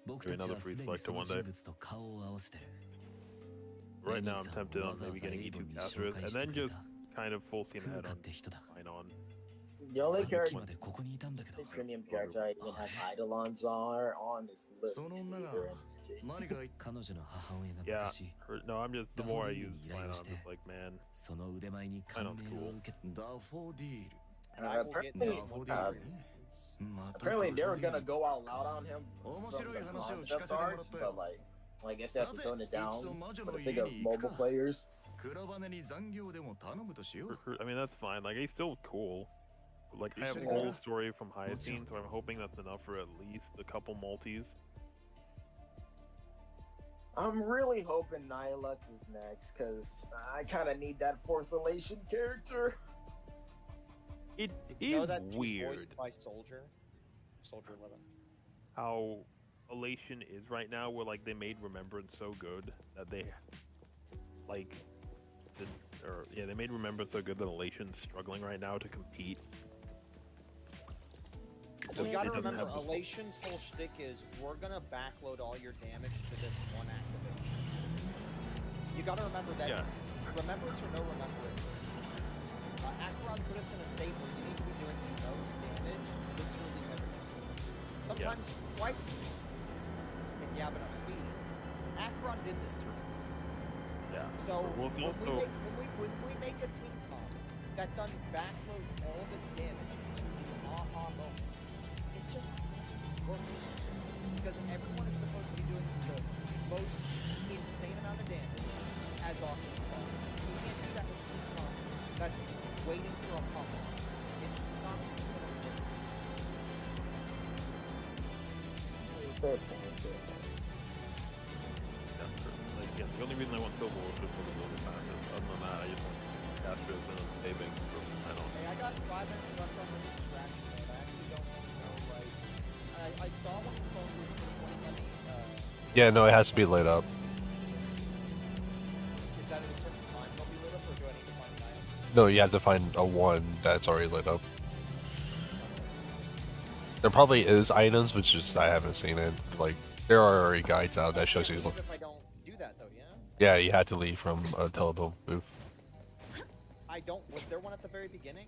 Maybe another free selector one day. Right now I'm tempted on maybe getting E2 Casterus, and then just kind of full steam ahead on Minon. The only character, the premium character I even have Eidolons on is literally Yeah, no, I'm just, the more I use Minon, I'm just like, man, Minon's cool. Apparently they were gonna go out loud on him from the concept arts, but like if they have to tone it down for the sake of mobile players. I mean, that's fine. Like, he's still cool. Like, I have the whole story from Hyacine, so I'm hoping that's enough for at least a couple multis. I'm really hoping Nihilux is next, because I kind of need that fourth elation character. It You know is that she's weird voiced by Soldier 11. how Elation is right now, where like they made Remembrance so good that they like they made Remembrance so good that Elation's struggling right now to compete. So you gotta remember, Elation's whole shtick is, we're gonna backload all your damage to this one activation. You gotta remember that, Remembrance or no Remembrance, Acheron put us in a state where you need to be doing the most damage literally every time. Sometimes twice if you have enough speed. Acheron did this to us. Yeah. So when we make a team comp that done backloads all of its damage to the aha moment, it just doesn't work. Because everyone is supposed to be doing the most insane amount of damage as often as possible. You can't do that with a team comp that's waiting for a pump. It's just not gonna work. Fair point. Like, yeah, the only reason I want Silver was just for the building passes. Other than that, I just want Casterus and saving from Minon. Hey, I got 5 minutes left on this distraction mode. I actually don't know, like... I saw one of the phone was pointing at me, Yeah, no, it has to be lit up. is that at a certain time they'll be lit up, or do I need to find an item? No, you have to find a one that's already lit up. There probably is items, which just I haven't seen it. Like, there are already guides out that shows you. If I don't do that, though, yeah? Yeah, you had to leave from a telephone booth. I don't... Was there one at the very beginning?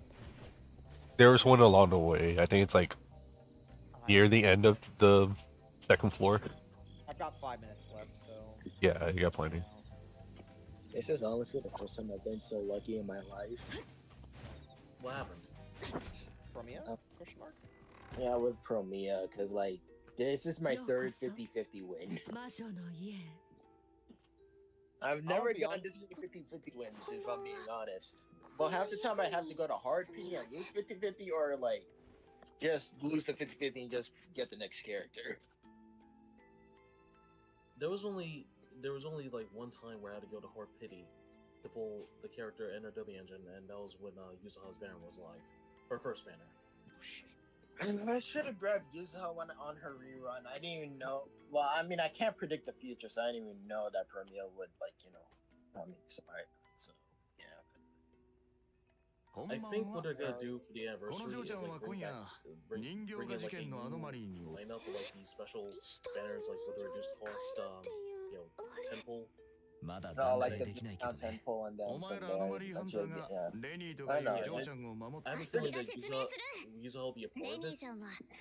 There was one along the way. I think it's like near the end of the second floor. I've got 5 minutes left, so... Yeah, you got plenty. This is honestly the first time I've been so lucky in my life. What happened? From you? Question mark? Yeah, with Promia, because like, this is my third 50-50 win. I've never gotten this many 50-50 wins, if I'm being honest. Well, half the time I'd have to go to hard P and lose 50-50, or like, just lose the 50-50 and just get the next character. There was only like one time where I had to go to Horde Pity to pull the character NRW engine, and that was when Yuzaha's banner was live. Her first banner. I should have grabbed Yuzuha on her rerun. I didn't even know. Well, I mean, I can't predict the future, so I didn't even know that Premio would, like, come inside. So, yeah. I think what they're gonna do for the anniversary is like bring in like a new lineup of like these special banners, like with the reduced cost, temple.まだ No, 断 like 定 the できないけど discount ね。 temple and then お from 前らアノマリー there, ハンターが yeah. レニーと I か know, いうジョー right? ちゃんを守っ I て have a feeling that Yuzaha will be a part of it,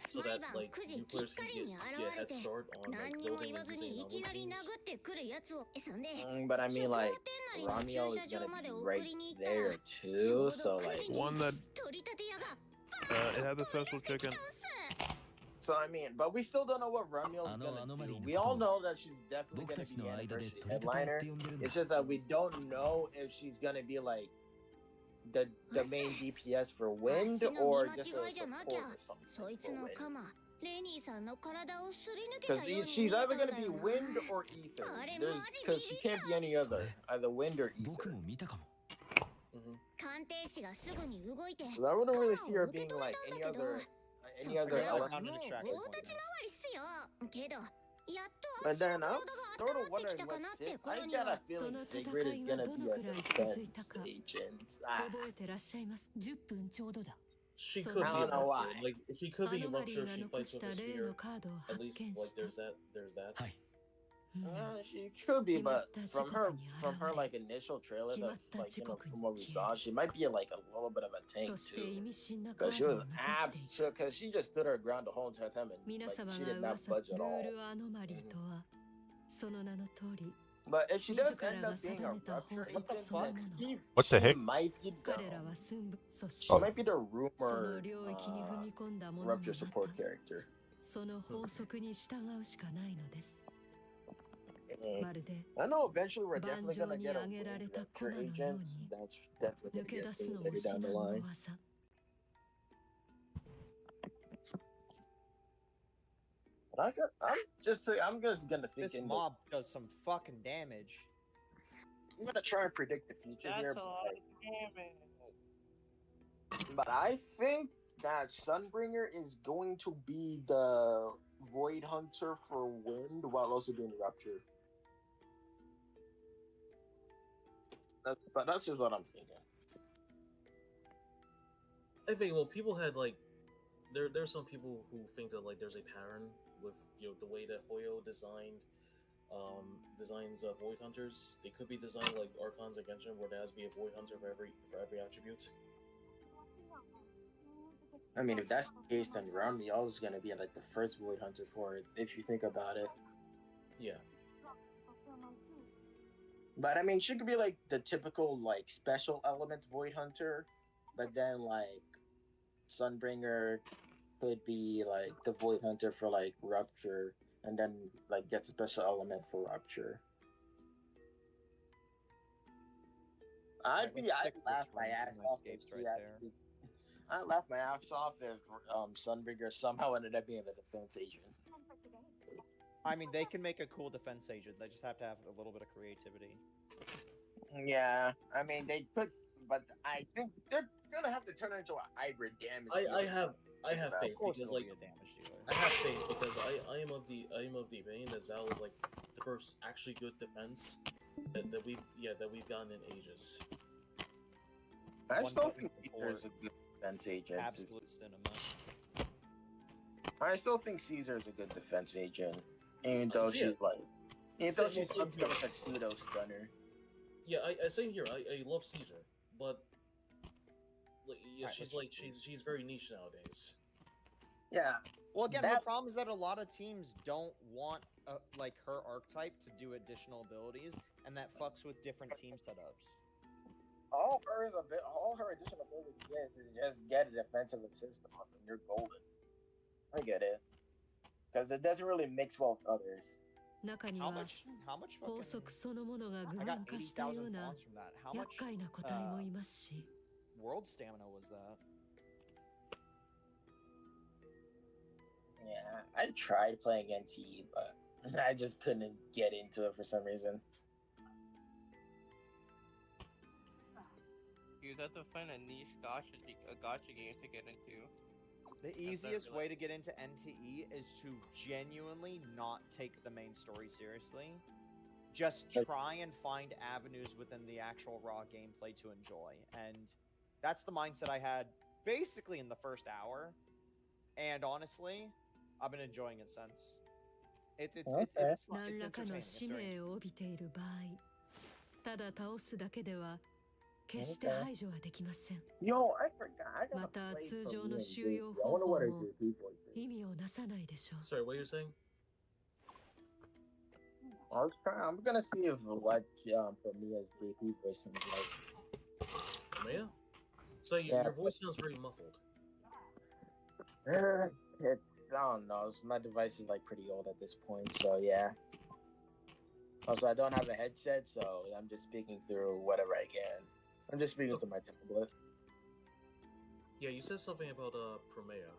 so that like new players can get head start on like building and using novel teams. But I mean, like, Ramio is gonna be right there too, so like. One that it had the special chicken. So I mean, but we still don't know what Ramio's gonna do. We all know that she's definitely gonna be the anniversary headliner. It's just that we don't know if she's gonna be like the main DPS for Wind or just a support or something for Wind. Because she's either gonna be Wind or Ether. Because she can't be any other, either Wind or Ether. 僕も見たかも。 So I wouldn't really see her being like any other element. But then I'm sort of wondering what Sig. I got a feeling Sigrid is gonna be a defense agent. She could be I don't know why. Like she could be Rupture. She fights with the sphere. At least like there's that. はい。 She could be, but from her like initial trailer, that, like from what we saw, she might be like a little bit of a tank too. Because she was because she just stood her ground the whole entire time and like, she did not budge at all. But if she does end up being a Rupture agent, then What the heck? she might be the rumored Rupture support character. I know eventually we're definitely gonna get a Rupture agent. That's definitely gonna get things later down the line. But I'm just gonna think This mob does some fucking damage. I'm gonna try and predict the future here. That's a lot of damage. But I think that Sunbringer is going to be the Void Hunter for Wind while also doing Rupture. But that's just what I'm thinking. I think people had like there's some people who think that like there's a pattern with the way that Hoyo designs Void Hunters. They could be designed like Archons and Genshin, where there has to be a Void Hunter for every attribute. I mean, if that's the case, then Ramiel is gonna be like the first Void Hunter for it, if you think about it. Yeah. But I mean, she could be like the typical like special element Void Hunter, but then like Sunbringer could be like the Void Hunter for like Rupture, and then like gets a special element for Rupture. I'd laugh my ass off if she actually. I'd laugh my ass off if Sunbringer somehow ended up being a defense agent. I mean, they can make a cool defense agent. They just have to have a little bit of creativity. Yeah, I mean they could, but I think they're gonna have to turn it into a hybrid damage. I have faith because like a damage dealer. I have faith because I am of the opinion that Zao is like the first actually good defense that we've gotten in ages. I One still button think support. Caesar's a good defense agent. Absolute cinema. I still think Caesar is a good defense agent, even though she's like, even though she's some sort of a pseudo stunner. Yeah, I same here. I love Caesar, but like, yeah, Alright, she's let's like just she's very niche nowadays. Yeah. Well, again, That- the problem is that a lot of teams don't want like her archetype to do additional abilities, and that fucks with different team setups. All her additional abilities is just get a defensive assist on them. You're golden. I get it, because it doesn't really mix well with others. How much fucking... I got 80,000 fawns from that. How much world stamina was that? Yeah, I tried playing NTE, but I just couldn't get into it for some reason. You have to find a niche gacha game to get into. The easiest way to get into NTE is to genuinely not take the main story seriously. Just try and find avenues within the actual raw gameplay to enjoy. And that's the mindset I had basically in the first hour. And honestly, I've been enjoying it since. It's entertaining. It's very Yo, I forgot. I gotta play some JP. I wonder what her JP voice is. Sorry, what you're saying? I'm gonna see if what Mia's JP voice sounds like. Mia? So your voice sounds very muffled. I don't know. My device is like pretty old at this point, so yeah. Also, I don't have a headset, so I'm just speaking through whatever I can. I'm just speaking to my tablet. Yeah, you said something about Promea.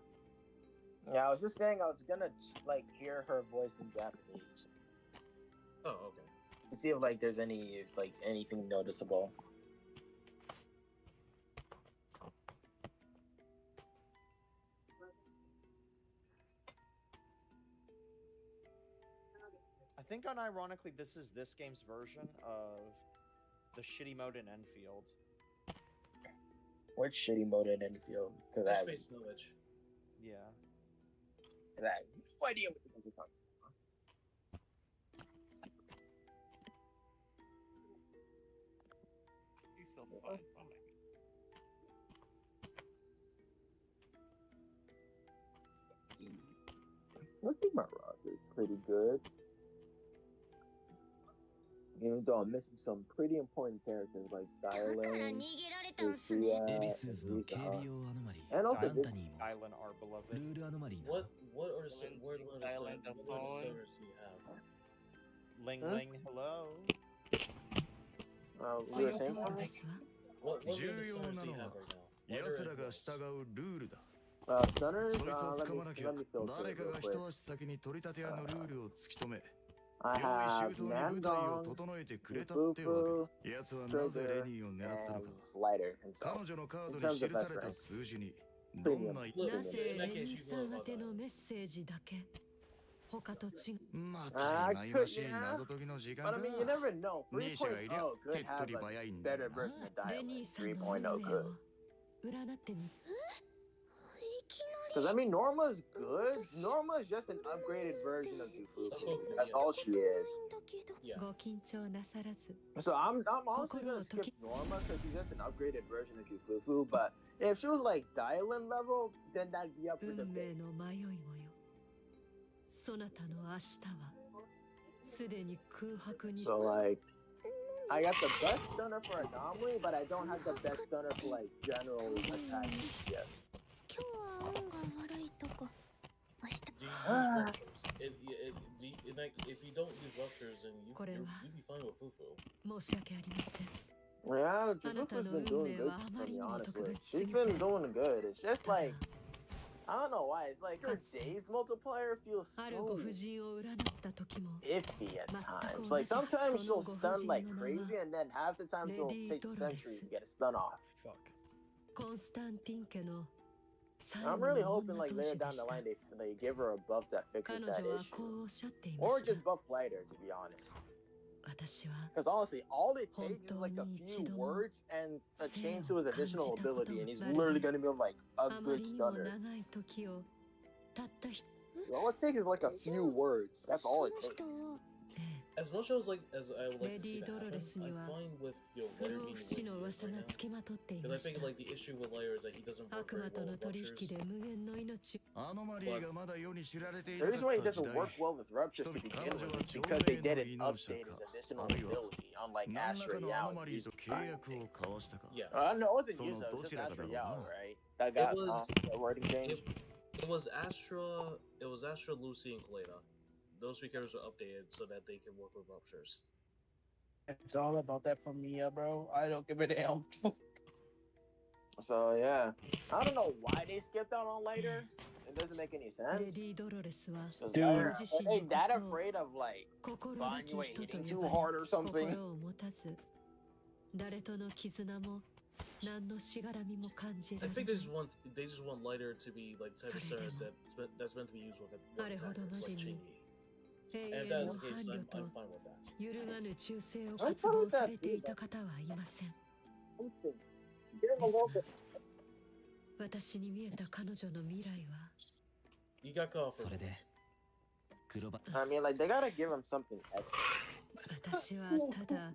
Yeah, I was just saying I was gonna like hear her voice in Japanese. Oh, okay. And see if like there's anything noticeable. I think unironically this is this game's version of the shitty mode in Enfield. What shitty mode in Enfield? Because I have Space Village. Yeah. I have no idea what you're talking about. He's so fun. Oh my I think my roster is pretty good. Even though I'm missing some pretty important characters like Dylan, Lucia, and also Dylan, our beloved. What servers do you have? Ling Ling, hello. You were saying something? What servers do you have right now? Stunners, let me filter it real quick. I have Nandong, Fufu, Trigger, and Lighter himself. In terms of best rank. Premium. But I mean, you never know. 3.0 could have a better version of Diamond. 3.0 could. Because I mean, Norma's good. Norma's just an upgraded version of Jufufu. That's all she is. Yeah. So I'm honestly gonna skip Norma because she's just an upgraded version of Jufufu. But if she was like Dylan level, then that'd be up for debate. So like, I got the best stunner for Anomaly, but I don't have the best stunner for like general attack yet. Do you use ruptures? If you don't use ruptures, then you'd be fine with Fufu. Yeah, Jufufu's been doing good for me, honestly. She's been doing good. It's just like, I don't know why. It's like her days multiplier feels so iffy at times. Like sometimes she'll stun like crazy, and then half the time she'll take centuries to get a stun off. Fuck. I'm really hoping like later down the line they give her a buff that fixes that issue. Or just buff Lighter, to be honest. Because honestly, all it takes is like a few words and a change to his additional ability, and he's literally gonna be like a good stunner. All it takes is like a few words. That's all it takes. As much as I would like to see that happen, I'm fine with Lighter being what he is right now. Because I think like the issue with Lighter is that he doesn't work very well with ruptures. The reason why he doesn't work well with ruptures to begin with is because they didn't update his additional ability, unlike Astra Yao. Yeah. I know it wasn't Yuzo, it was just Astra Yao, right? That got the wording changed. It was Astra, Lucy, and Kaleda. Those three characters are updated so that they can work with ruptures. It's all about that for me, bro. I don't give a damn. So yeah, I don't know why they skipped out on Lighter. It doesn't make any sense. レディ・ドロレスは Cause Dude. are 自身 they の that ことを afraid of like 心なき Banyo 人と hitting 呼 too ば hard れ or something? 心を持たず誰との絆も何のしがらみも感じら I れ think ない they just want lighter to be like the type of syrup that's meant to be used with attackers like Chingy. 永 And if 遠 that の is the 伴 case, 侶 I'm と fine with that. 揺るがぬ忠誠を渇望されていた方はいません。 Get 私に見えた彼女の未来は You got caught for それで黒羽 I mean, like they gotta give him something extra. 私はただ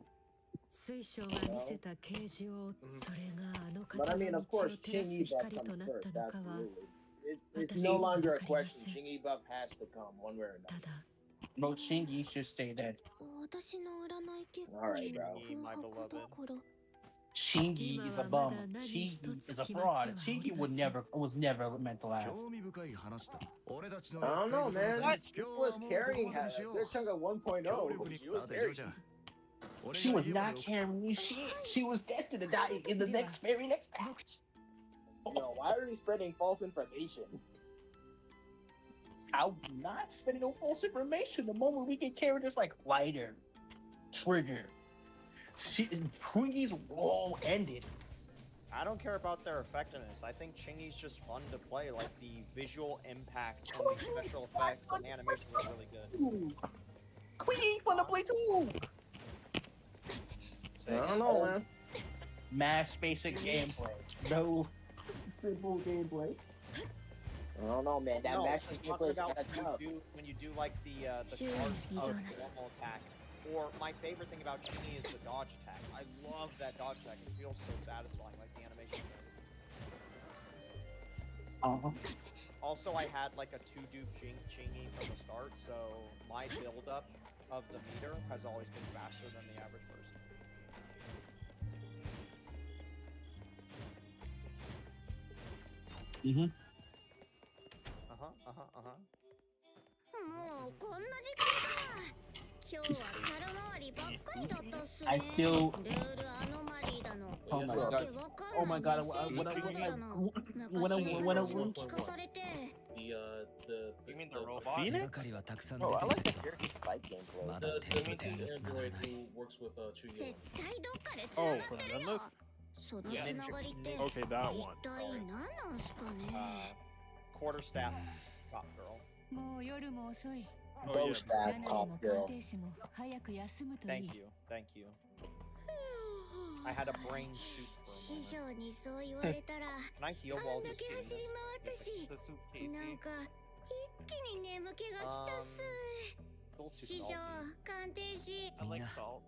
水晶が見せた啓示をそれがあの But 方 I の mean, 道 of を course, 照らす Chingy buff 光と comes なった first. のかは Absolutely. It's no longer a question. Chingy buff has to come one way or た another. だ No, Chingy should stay dead. 私の占い結 Alright, bro. my beloved. Chingy is a bum. Chingy is a fraud. Chingy was never meant to last. 興味深い話だ俺たちの I don't know, man. 今 She 日 was はもう carrying ここまで her. しよう They're talking 1.0. 協力に She was さあ大丈夫 carrying. じゃん She was not carrying me. She was destined to die in the very next match. Yo, why are you spreading false information? I'm not spending no false information. The moment we get characters like Lighter, Trigger, Chingy's role ended. I don't care about their effectiveness. I think Chingy's just fun to play. Like the visual impact and the special effects and animations are really good. Queen fun to play too. I don't know, man. Mass basic gameplay. No simple gameplay. I don't know, man. That No, match I'm gameplay is talking kind about of tough. when you do like the Sure, charge he's of on us. normal attack. Or my favorite thing about Chingy is the dodge attack. I love that dodge attack. It feels so satisfying, like the animation. Also, I had like a 2-dupe Chingy from the start, so my build-up of the meter has always been faster than the average person. Mm-hmm. Uh-huh. もうこんな時間か。今日は空回りばっかりだったっすね。 I still. ルールアノマリーだの。 Oh my わ god. けわか Oh ん my ない god. メッセージカードだの。 When I 昔の話を聞かされて。 You mean the robot? 手がかりはたくさん出 Oh, I てき like た the けど Kirby fight gameplay. まだ the 天 missing 秤が繋がら android ない who works with Chuyo. 絶対どっかで繋がってるよ。そのつながりって一 Okay, that one. 体何なんすかね。 Quarterstaff Cop Girl. もう夜も遅い。 Ghost かな Dad り Cop の Girl. 鑑定士も早く休むとい Thank い。 you. I had a brain suit for a 師 moment. 匠にそう言われたら、 Can I heal あ while んだ just け doing 走り this? 回ったし、 It's a soup Casey. なんか一気に眠気がきたっす。 It's a little too 師匠 salty.、鑑定士。 I like salt.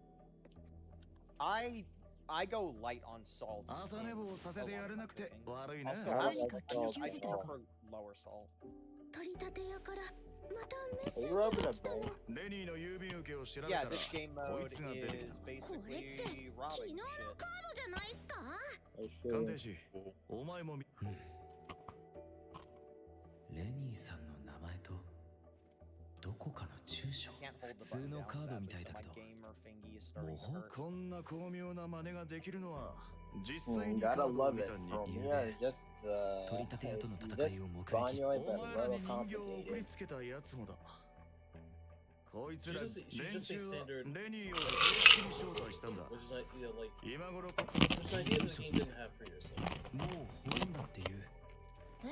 I go light on salt. 朝寝坊させてやれなくて悪いね I'll still あ have 何か緊急 I 事 still 態が。 prefer lower salt. 取り立て屋からまたメッセ Are ー you ジ rubbing が a 来た bang? の。レニーの郵便受けを調べ Yeah, たら this game こ mode いつが出てき is これって basically 昨 robbing 日の shit. カードじゃないっすか。 I た鑑定 should. 士お前もレニーさんの名前とどこかの住所 I can't hold 普 the 通 button の down カードみ sadly, たい so だ my けど gamer thingy is も starting to う hurt. こんな巧妙な真似ができるのは実際に Gotta カードを love 見 it. た人 From 間 here, で it's just 取り立て屋との just 戦いを目撃し Banyo お it, but 前 a ら little に人形を送り complicated. つけたやつもだこいつ She's ら just, she's 連 just a 中は standard, レニーを正式に招待したんだ which is like, you know, like, 今頃 there's an idea the game didn't have previously. もう本だっていう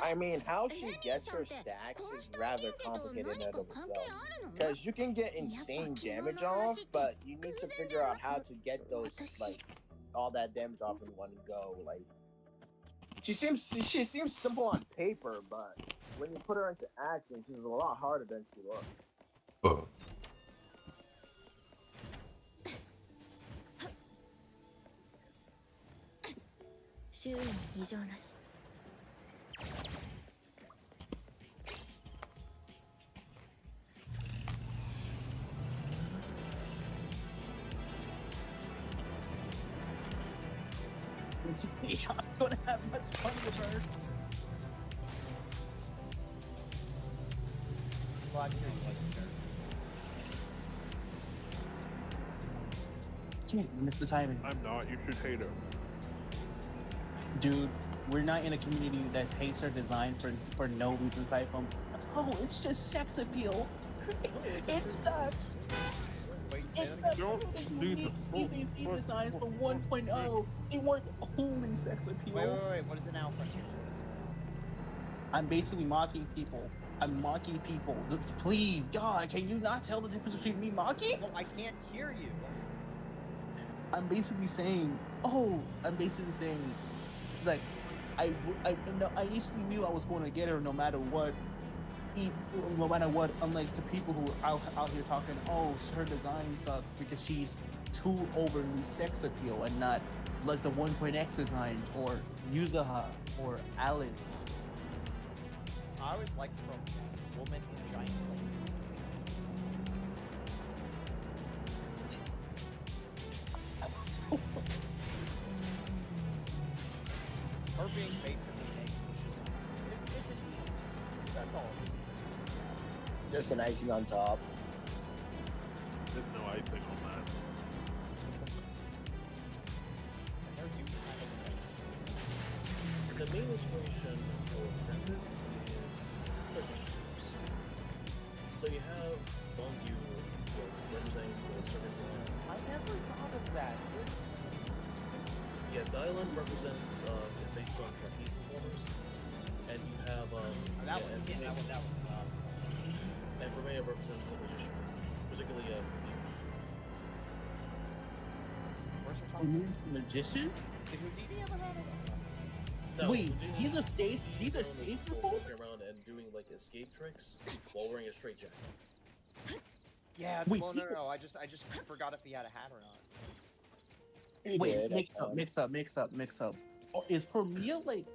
I mean, how she レニー gets さん her って stacks コン is スタン rather ティン家と complicated in 何 and か of 関係 itself. あるの？ Because you can get insane damage off, but you need to figure out how to get those, like, all that damage off in one go. Like, she seems simple on paper, but when you put her into action, she's a lot harder than she looks. 周囲に異常なし。I'm gonna have much fun with her. Glad to hear you like the character. Can't miss the timing. I'm not. You should hate her. Dude, we're not in a community that hates our design for no reason aside from, oh, it's just sex appeal. It sucks. It's the unique CZC designs from 1.0. They weren't only sex appeal. Wait. What is it now, Frontier? I'm basically mocking people. I'm mocking people. Please, God, can you not tell the difference between me mocking? Oh, I can't hear you. I'm basically saying, like, I initially knew I was going to get her no matter what. Unlike the people who are out here talking, oh, her design sucks because she's too overly sex appeal and not like the 1.x designs or Yuzaha or Alice. I always liked from Woman in Giant Plane. Her being basically naked is it's an easy. That's all it is. Just an icing on top. There's no icing on that. The main inspiration for Prentice is Turkish troops. So you have Bongyu representing the circus line. I never thought of that. Yeah, Dylan represents is based on trapeze performers, and you have that one. And Romeo represents the magician, particularly Where's her Who means the magician? Did Houdini ever have it? No, Wait, Houdini these are stage is performers? walking around and doing like escape tricks while wearing a straight jacket. Yeah. Wait, Well, no. I just forgot if he had a hat or not. Wait, mix up. Oh, is Premiere like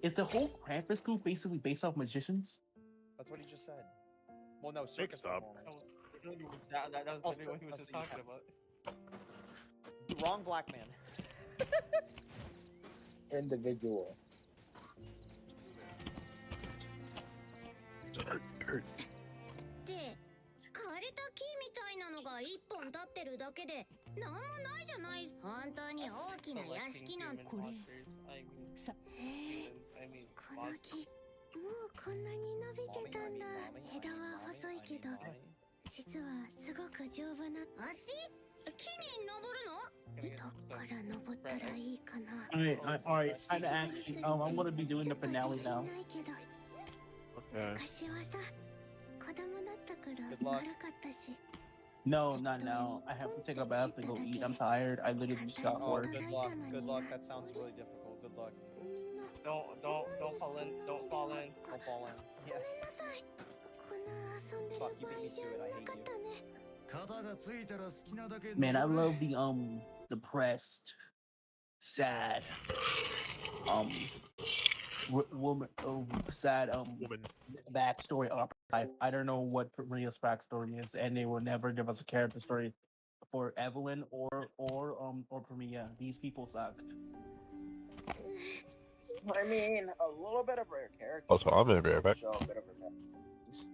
is the whole Krampus group basically based off magicians? That's what he just said. Well, no, circus up. performers. That was literally what he was just talking about. Wrong black man. Individual. 枯れた木みたいなのが一本立ってるだけでなんもないじゃない。本当に大きな屋敷なんこれ。さ、この木もうこんなに伸びてたんだ。枝は細いけど実はすごく丈夫な足。木に登るの？どっから登ったらいいかな。All right. It's time to actually. I'm gonna be doing the finale now. Okay. 昔はさ、子供だったから悪かったし。No, not now. I have to take a bath and go eat. I'm tired. I literally just got Oh, work. good luck. Good luck. That sounds really difficult. Good luck. Don't fall in. Don't fall in. Don't fall in. Yeah. Fuck, you beat me to it. I hate you. Man, I love the depressed, sad, woman, sad Woman. backstory arc. I don't know what Maria's backstory is, and they will never give us a character story for Evelyn or Premia. These people suck. I mean, a little bit of her character. Also, I'm gonna be right back. Show a bit of her backstory.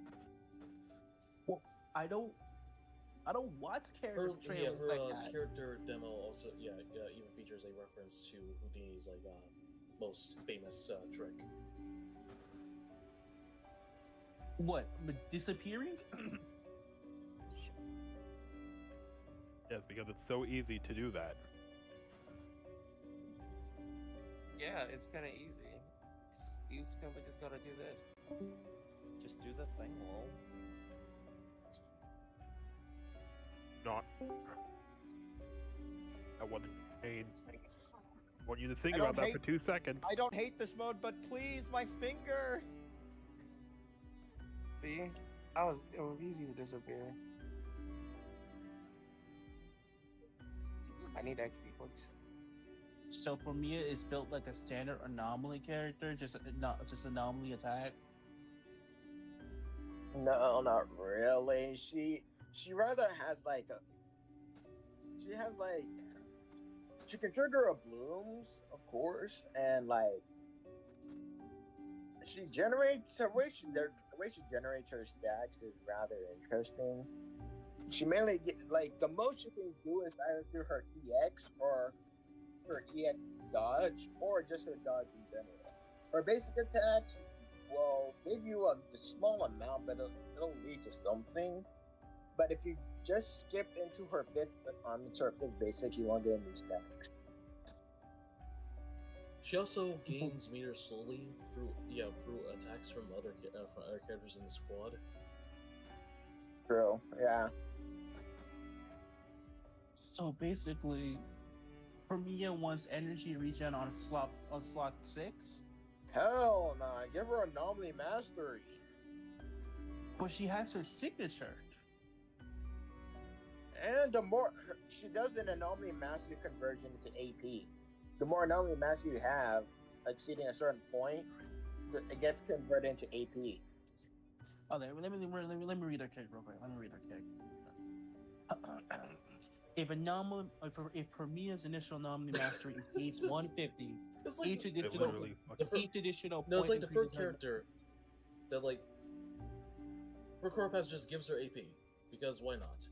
Well, I don't watch character trailers her like that. character demo also even features a reference to Houdini's most famous trick. What? Disappearing? Yes, because it's so easy to do that. Yeah, it's kind of easy. You simply just gotta do this. Just do the thing, lol. Not. I want you to think I about don't that for 2 seconds. I don't hate this mode, but please, my finger. See, it was easy to disappear. I need XP points. So Premia is built like a standard anomaly character, just anomaly attack. No, not really. She rather has she can trigger a blooms, of course, and she generates the way she generates her stacks is rather interesting. She mainly the most she can do is either through her EX or her EX dodge or just her dodge in general. Her basic attacks will give you a small amount, but it'll lead to something. But if you just skip into her fifth basic, you won't get any stacks. She also gains meters slowly through attacks from other characters in the squad. True. Yeah. So basically, Premia wants energy regen on slot 6. Hell nah, give her anomaly mastery. But she has her signature. And the more she does an anomaly mastery conversion into AP, the more anomaly mastery you have, exceeding a certain point, it gets converted into AP. Okay, let me read her cake real quick. If Premia's initial anomaly mastery is age 150, like each additional no, it's point like the first increases her- character that like her core pass just gives her AP because why not?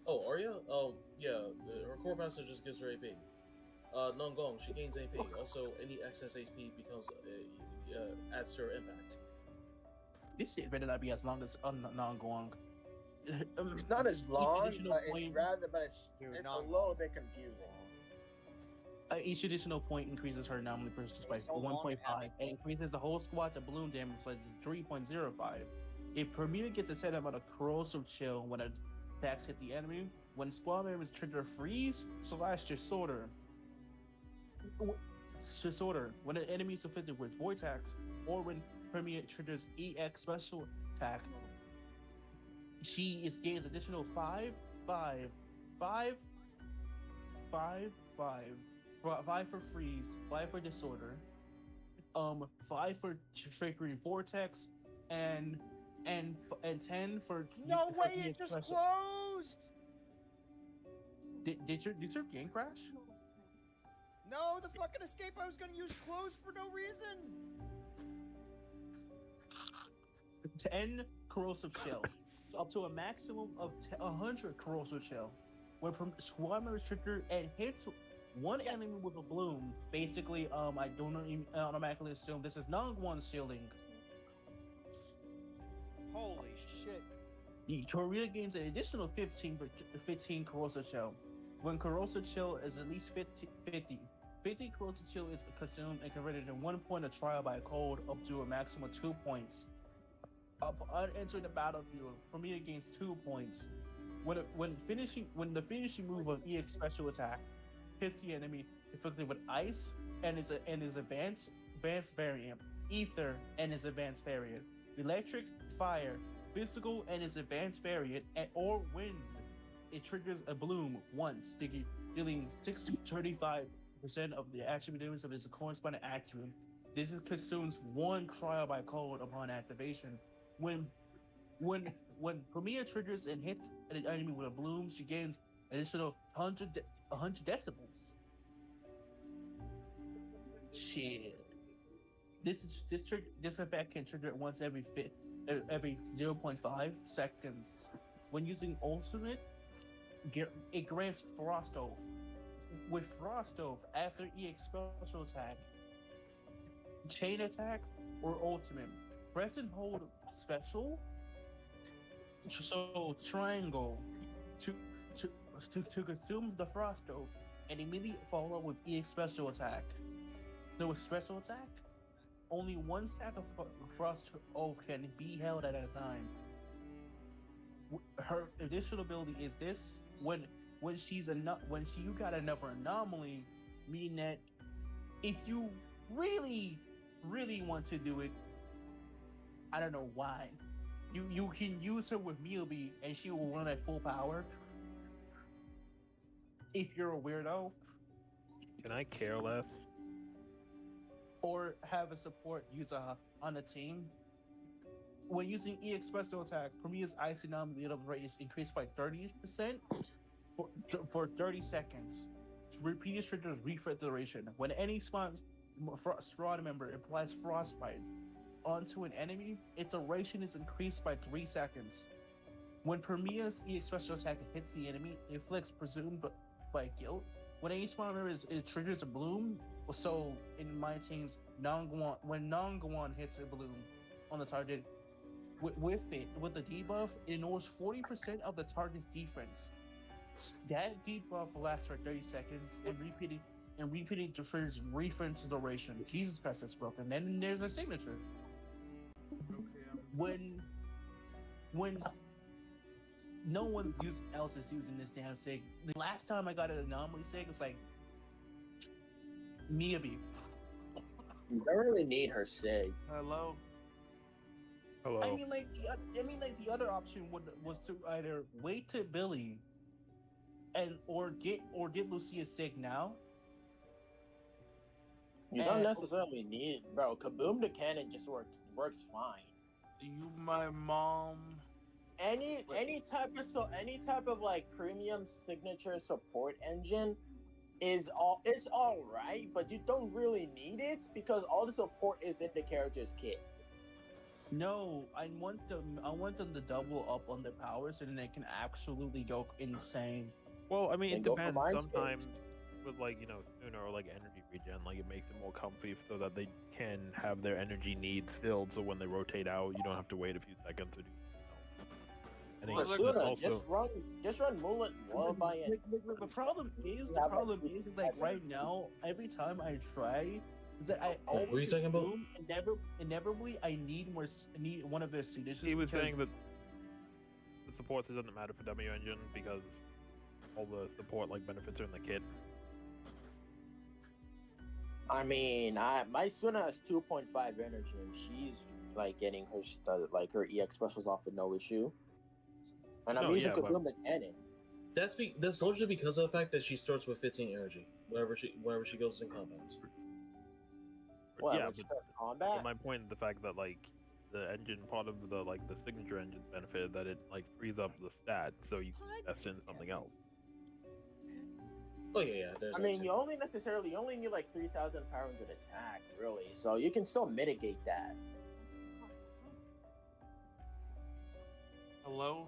Oh, Arya? Oh yeah, her core pass just gives her AP. Nongong, she gains AP. Also, any excess AP becomes adds to her impact. This shit better not be as long as Nongong. It's not as long, but it's a little bit confusing. Each additional point increases her anomaly persistence by 1.5 and increases the whole squad to bloom damage, so it's 3.05. If Premia gets a set amount of corrosive chill when attacks hit the enemy, when squad members trigger freeze / disorder, when an enemy is afflicted with void attacks, or when Premia triggers EX special attack, she gains additional 5 for freeze, 5 for disorder, 5 for triggering vortex, and 10 for No for way! It just special. closed. Did your game crash? No, the fucking escape I was gonna use closed for no reason. 10 corrosive shell, up to a maximum of 100 corrosive shell. When squad members trigger and hits one enemy with a bloom, basically, I don't automatically assume this is Nongwon shielding. Holy shit. Korea gains an additional 15 corrosive shell. When corrosive shell is at least 50 corrosive shell is consumed and converted in 1 point of trial by cold up to a maximum of 2 points. Upon entering the battlefield, Premia gains 2 points. When the finishing move of EX special attack hits the enemy inflicted with ice and his advanced variant, ether and his advanced variant, electric, fire, physical and his advanced variant, or wind, it triggers a bloom once, dealing 35% of the attributes of its corresponding action. This consumes 1 trial by cold upon activation. When Premia triggers and hits an enemy with a bloom, she gains additional 100 decibels. Shit. This effect can trigger once every 0.5 seconds. When using ultimate, it grants Frost Oath. With Frost Oath, after EX special attack, chain attack, or ultimate, press and hold special, so triangle, to consume the Frost Oath, and immediately follow with EX special attack. So with special attack, only 1 stack of Frost Oath can be held at a time. Her additional ability is this: when you got another anomaly, meaning that if you really want to do it, I don't know why, you can use her with Mealby and she will run at full power. If you're a weirdo. Can I care less? Or have a support user on the team. When using EX special attack, Premia's ice anomaly rate is increased by 30% for 30 seconds. Repeated triggers refresh duration. When any squad member applies frostbite onto an enemy, its duration is increased by 3 seconds. When Premia's EX special attack hits the enemy, it inflicts presumed by guilt when each one of them it triggers a bloom. So in my teams, when Nonguan hits a bloom on the target, with the debuff, it ignores 40% of the target's defense. That debuff lasts for 30 seconds and repeating triggers defense duration. Jesus Christ, that's broken. Then there's a signature. When no one else is using this damn sig. The last time I got an anomaly sig, it's like Miyabi. You don't really need her sig. Hello. Hello. I mean, like the other option was to either wait to Billy, or get Lucia sig now. You don't necessarily need, bro. Kaboom the cannon just works fine. You my mom. Any type of like premium signature support engine it's all right, but you don't really need it because all the support is in the character's kit. No, I want them to double up on their powers so then they can absolutely go insane. Well, I mean, And it go for depends. mind Sometimes with like Sooner or like energy regen, like it makes it more comfy so that they can have their energy needs filled. So when they rotate out, you don't have to wait a few seconds to do. For Sooner, just run Mulet Lullaby. The problem is like right now, every time I try, is that I what are you talking about? Inevitably, I need one of their signatures. He was saying that the support doesn't matter for W Engine because all the support like benefits are in the kit. I mean, my Suna has 2.5 energy, and she's like getting her her EX specials off with no issue. And I'm using Kaboom the cannon. That's largely because of the fact that she starts with 15 energy whenever she goes in combat. Well, yeah, combat. My point is the fact that like the engine part of the signature engine benefit that it like frees up the stats so you can invest in something else. Oh yeah. I mean, you only need like 3,000 pounds of attack, really, so you can still mitigate that. Hello.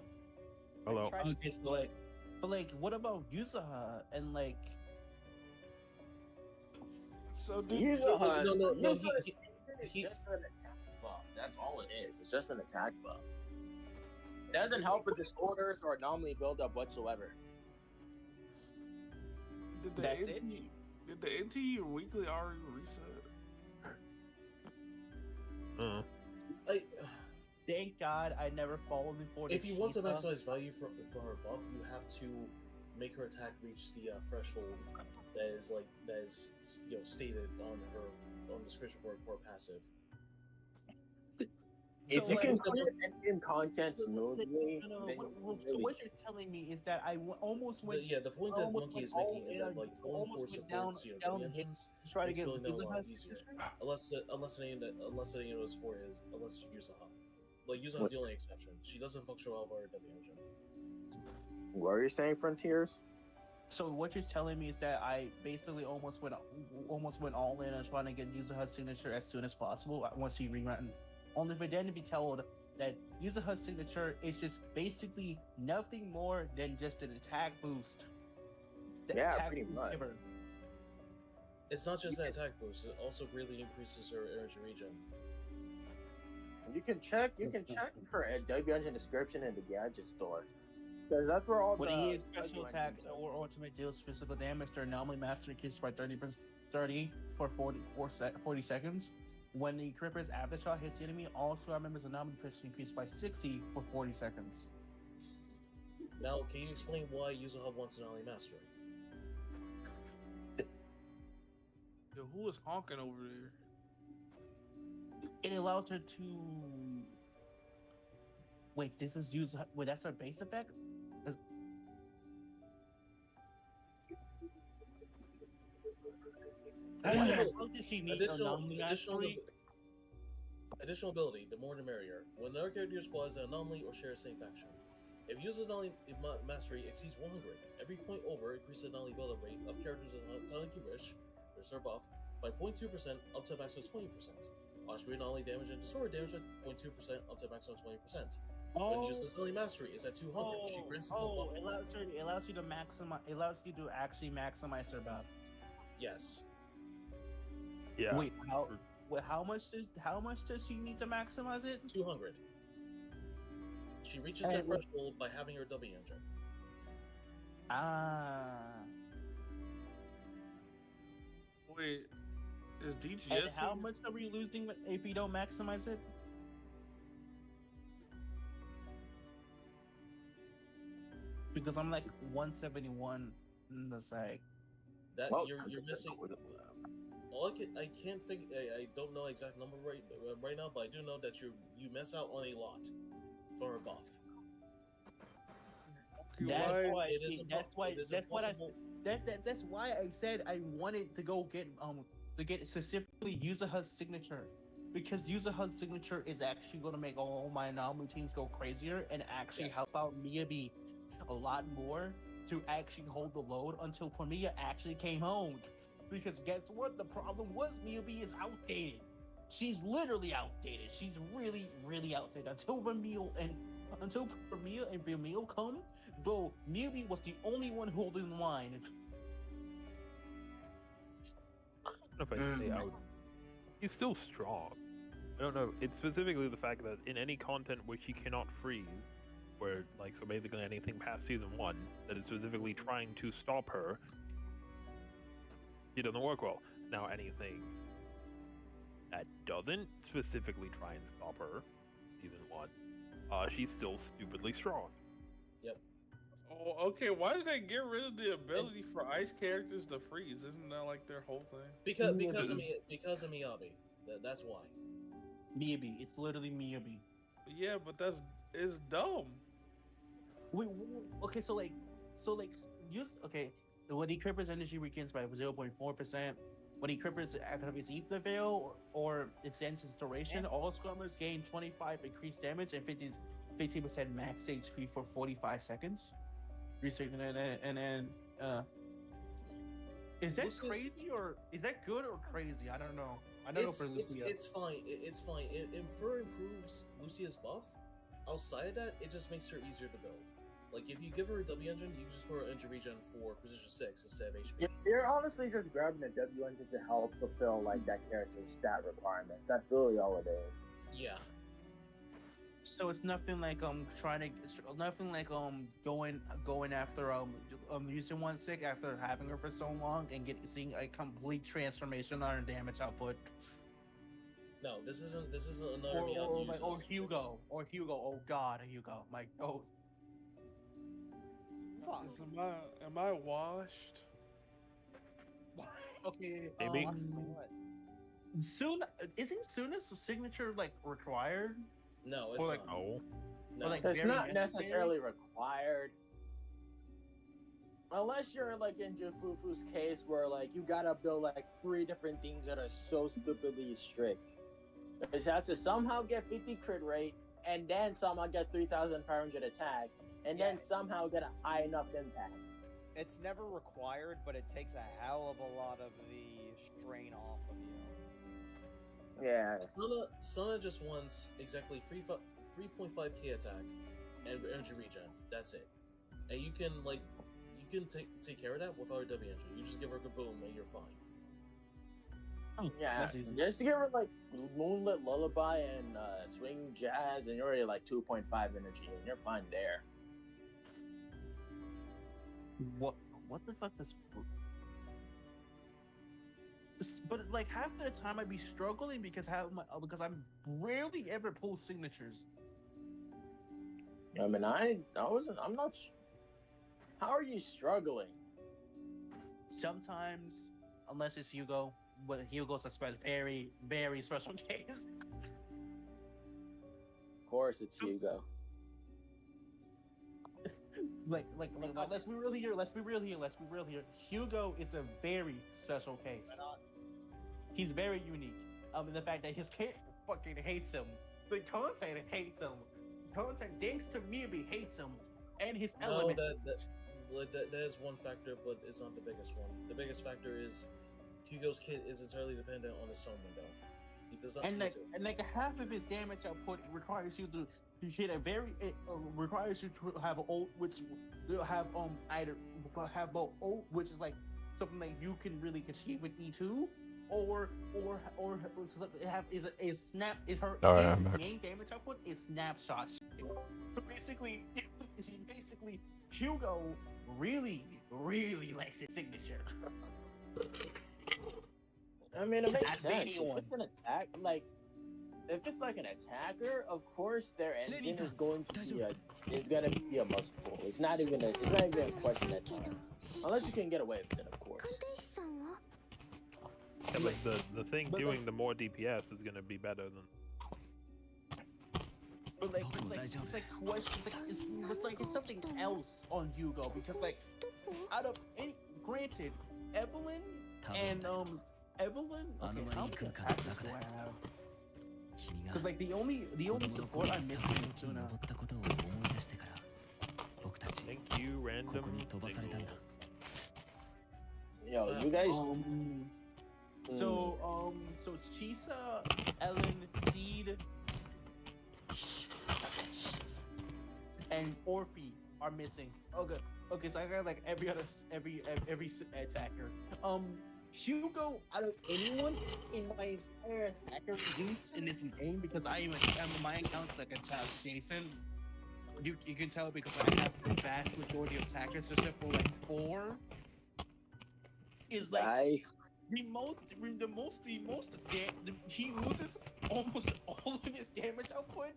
Hello. Okay, so what about Yuzuha and like? So this Yuzuha, no, he just an attack buff. That's all it is. It's just an attack buff. It doesn't help with disorders or anomaly buildup whatsoever. Did the NT weekly already reset? Thank God I never followed before. If you want to maximize value for her buff, you have to make her attack reach the threshold that is stated on the description for her passive. If you can clear endgame content smoothly, so what you're telling me is that I almost went. The point that Monkey is making is that like pulling for supports, engines try to makes get filling that a lot easier. Unless any of the support is unless you use Yuzuha. Like Yuzuha's the only exception. She doesn't function well over W engine. What are you saying, Frontiers? So what you're telling me is that I basically almost went all in on trying to get Yuzuha's signature as soon as possible once she rerun. Only for then to be told that Yuzuha's signature is just basically nothing more than just an attack boost. Pretty much. Giver. It's not just an attack boost; it also greatly increases her energy regen. You can check her W engine description in the gadget store. Because that's where all when he special attack or ultimate deals physical damage, their anomaly master increases by 30 for 40 seconds. When the Cripper's aftershock hits the enemy, all squad members' anomaly efficiency increases by 60 for 40 seconds. Now, can you explain why Yuzuha wants anomaly mastery? Yo, who is honking over there? It allows her to. Wait, this is Yuzuha. Wait, that's her base effect? Additional ability, the more the merrier. When another character squad is an anomaly or share the same faction. If uses anomaly mastery exceeds 100, every point over increases the anomaly build-up rate of characters in Silent Wish, there's their buff, by 0.2% up to a maximum 20%. Attribute anomaly damage and disorder damage at 0.2% up to a maximum 20%. When useless early mastery is at 200, she grants the full buff. It allows you to maximize. It allows you to actually maximize her buff. Yes. Yeah. Wait, how much does she need to maximize it? 200. She reaches that threshold by having her W engine. Wait, is DGS? And how much are we losing if we don't maximize it? Because I'm like 171 in the sag. That you're missing. I can't figure. I don't know exact number right now, but I do know that you miss out on a lot for her buff. That's why I said I wanted to go get specifically Yuzuha's signature, because Yuzuha's signature is actually going to make all my anomaly teams go crazier and actually help out Miyabi a lot more to actually hold the load until Cormia actually came home. Because guess what? The problem was Miyabi is outdated. She's literally outdated. She's really, really outdated. Until Vermeil and Vermeil come, bro, Miyabi was the only one holding the line. I don't know if I'd say out. He's still strong. I don't know. It's specifically the fact that in any content which he cannot freeze, where so basically anything past season 1 that is specifically trying to stop her, it doesn't work well. Now anything that doesn't specifically try and stop her, season 1, she's still stupidly strong. Yep. Oh, okay. Why did they get rid of the ability for ice characters to freeze? Isn't that like their whole thing? Because of Miyabi. That's why. Miyabi. It's literally Miyabi. Yeah, but it's dumb. Wait, okay, when he cripples energy weakens by 0.4%, when he cripples activates Eat the Veil or extends its duration, all scrummers gain 25 increased damage and 15% max HP for 45 seconds. And then is that crazy or is that good or crazy? I don't know. I don't know for Lucia. It's fine. It's fine. It improves Lucia's buff. Outside of that, it just makes her easier to build. Like, if you give her a W engine, you just put her into regen for position 6 instead of HP. You're honestly just grabbing a W engine to help fulfill, that character's stat requirements. That's literally all it is. Yeah. So it's nothing like going after using one sick after having her for so long and seeing a complete transformation on her damage output. No, this isn't another Miyabi. Or Hugo. Oh God, Hugo. Am I washed? Okay. Maybe. Isn't Suna's signature required? No, it's not. No. It's not necessarily required. Unless you're in Jufufu's case where you gotta build 3 different things that are so stupidly strict. You have to somehow get 50 crit rate, and then somehow get 3,500 attack, and then somehow get a high enough impact. It's never required, but it takes a hell of a lot of the strain off of you. Yeah. Sana just wants exactly 3.5k attack and energy regen. That's it. And you can take care of that without a W engine. You just give her a kaboom and you're fine. Oh, yeah, just give her Moonlit Lullaby and Swing Jazz, and you're already 2.5 energy, and you're fine there. What the fuck does? But half of the time I'd be struggling because I'm rarely ever pull signatures. I mean, I'm not. How are you struggling? Sometimes, unless it's Hugo. But Hugo's a very, very special case. Of course, it's Hugo. Let's be real here. Hugo is a very special case. He's very unique. The fact that his character fucking hates him. The content hates him. Content, thanks to Miyabi, hates him. And his element. That is one factor, but it's not the biggest one. The biggest factor is Hugo's kit is entirely dependent on the stone window. He does not. And like half of his damage output requires you to hit a requires you to have an ult, which will have either have both ult, which is like something that you can really achieve with E2, or so it have is a snap. It her Alright, his main damage output is snapshots. So basically, Hugo really likes his signature. I mean, it makes As sense. anyone. If it's an attack, like if it's like an attacker, of course their engine is going to be a must pull. It's not even a question at time. Unless you can get away with it, of course. 'Cause like the thing doing the more DPS is gonna be better than. But like it's something else on Hugo because like out of any granted Evelyn and Evelyn okay how many attackers do I have? Because like the only support I'm missing is Suna. Thank you, random. Yo, you guys. So Chisa, Ellen, Seed, and Orphe are missing. Okay, so I got like every attacker. Hugo, out of anyone in my entire attacker use in this game, because my account's like a child Jason. You can tell because I have the vast majority of attackers, except for like 4. Is like Nice. he loses almost all of his damage output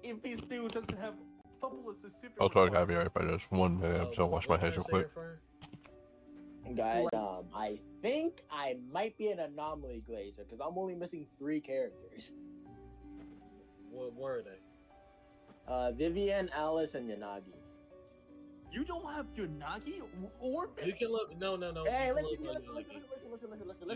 if he still doesn't have a couple of specific. I'll try to have you right by just 1 minute. I'm just gonna wash my hands real quick. Guys, I think I might be an anomaly glazer because I'm only missing 3 characters. What were they? Vivian, Alice, and Yanagi. You don't have Yanagi or You can look. No. Hey, you listen. You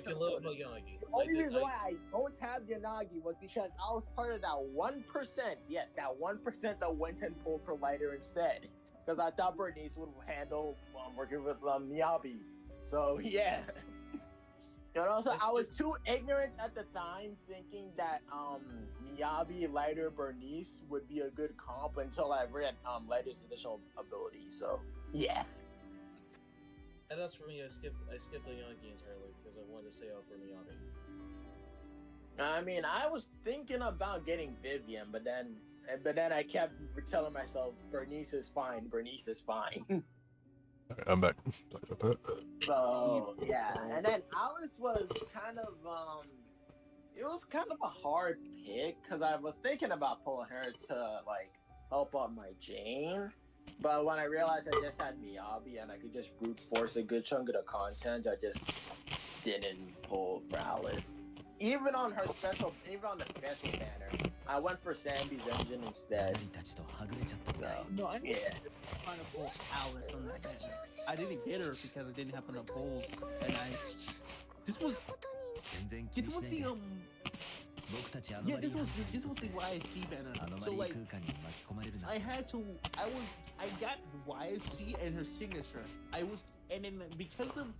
can look like Yanagi. The only reason why I don't have Yanagi was because I was part of that 1%. Yes, that 1% that went and pulled for lighter instead. Because I thought Bernice would handle working with Miyabi. So yeah. You know, I was too ignorant at the time, thinking that Miyabi, Lighter, Bernice would be a good comp until I read Lighter's additional ability. So yeah. And that's for me. I skipped the Yanagi entirely because I wanted to stay out for Miyabi. I mean, I was thinking about getting Vivian, but then I kept telling myself Bernice is fine. Bernice is fine. Alright, I'm back. So yeah, and then Alice was kind of it was kind of a hard pick because I was thinking about pulling her to like help out my Jane, but when I realized I just had Miyabi and I could just brute force a good chunk of the content, I just didn't pull for Alice. Even on the special banner, I went for Sambi's engine instead. So, no, I mean, trying to pull Alice on that banner. I didn't get her because I didn't have enough pulls, and this was the YSG banner. So like, I got YSG and her signature. And then because of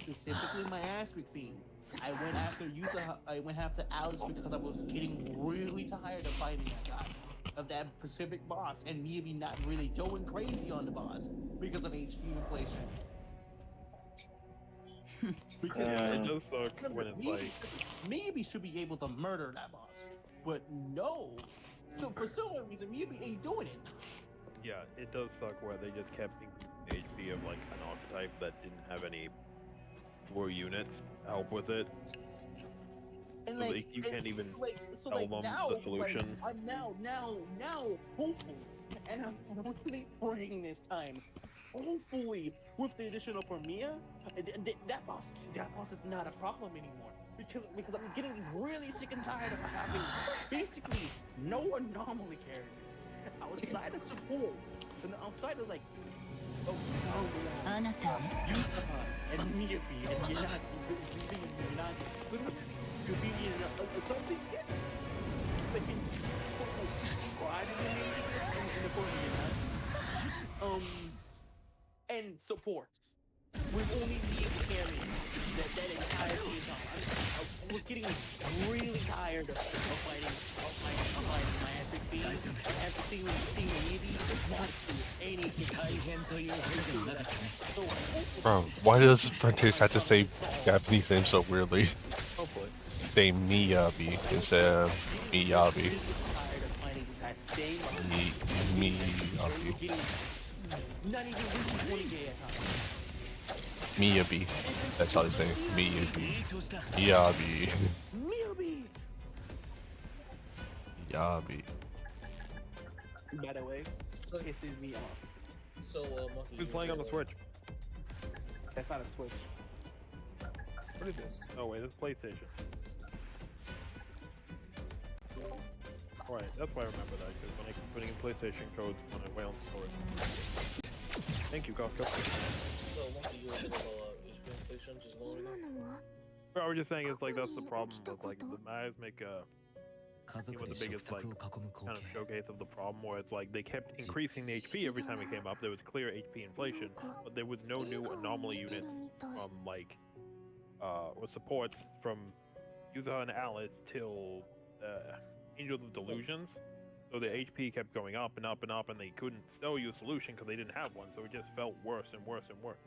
specifically my aspect theme, I went after Alice because I was getting really tired of fighting that guy, of that specific boss, and maybe not really going crazy on the boss because of HP inflation. Because it does suck when it's like maybe should be able to murder that boss, but no. So for some reason, maybe ain't doing it. Yeah, it does suck where they just kept the HP of like an archetype that didn't have any war units to help with it. And so like, you can't even tell them now, the solution. Like, I'm now hopeful, and I'm really praying this time. Hopefully, with the addition of Premia, that boss is not a problem anymore. Because I'm getting really sick and tired of having basically no anomaly characters outside of support, and outside of like, and Miyabi and Yanagi, something, yes. But in and supports. We only need to carry that entire season. I was getting tired of fighting my epic beam. After seeing Eevee, not do anything. Bro, why does Frontiers have to say Japanese names so weirdly? Say Miyabi instead of Miyabi. Miyabi. Miyabi. That's how they say it. Miyabi. Miyabi. Miyabi. By the way, pisses me off. So, Monkey. Who's playing on the Switch? That's not a Switch. What is this? Oh wait, this is PlayStation. Right, that's why I remember that, because when I keep putting in PlayStation codes when I went on storage. Thank you, Costco. So, Monkey, you were talking about HP inflation just lowering it? I was just saying it's like that's the problem with like the Mavs make the biggest like kind of showcase of the problem where it's like they kept increasing the HP every time it came up. There was clear HP inflation, but there was no new anomaly units from like or supports from Yuza and Alice till Angels of Delusions. So the HP kept going up and up and up, and they couldn't sell you a solution because they didn't have one. So it just felt worse and worse and worse.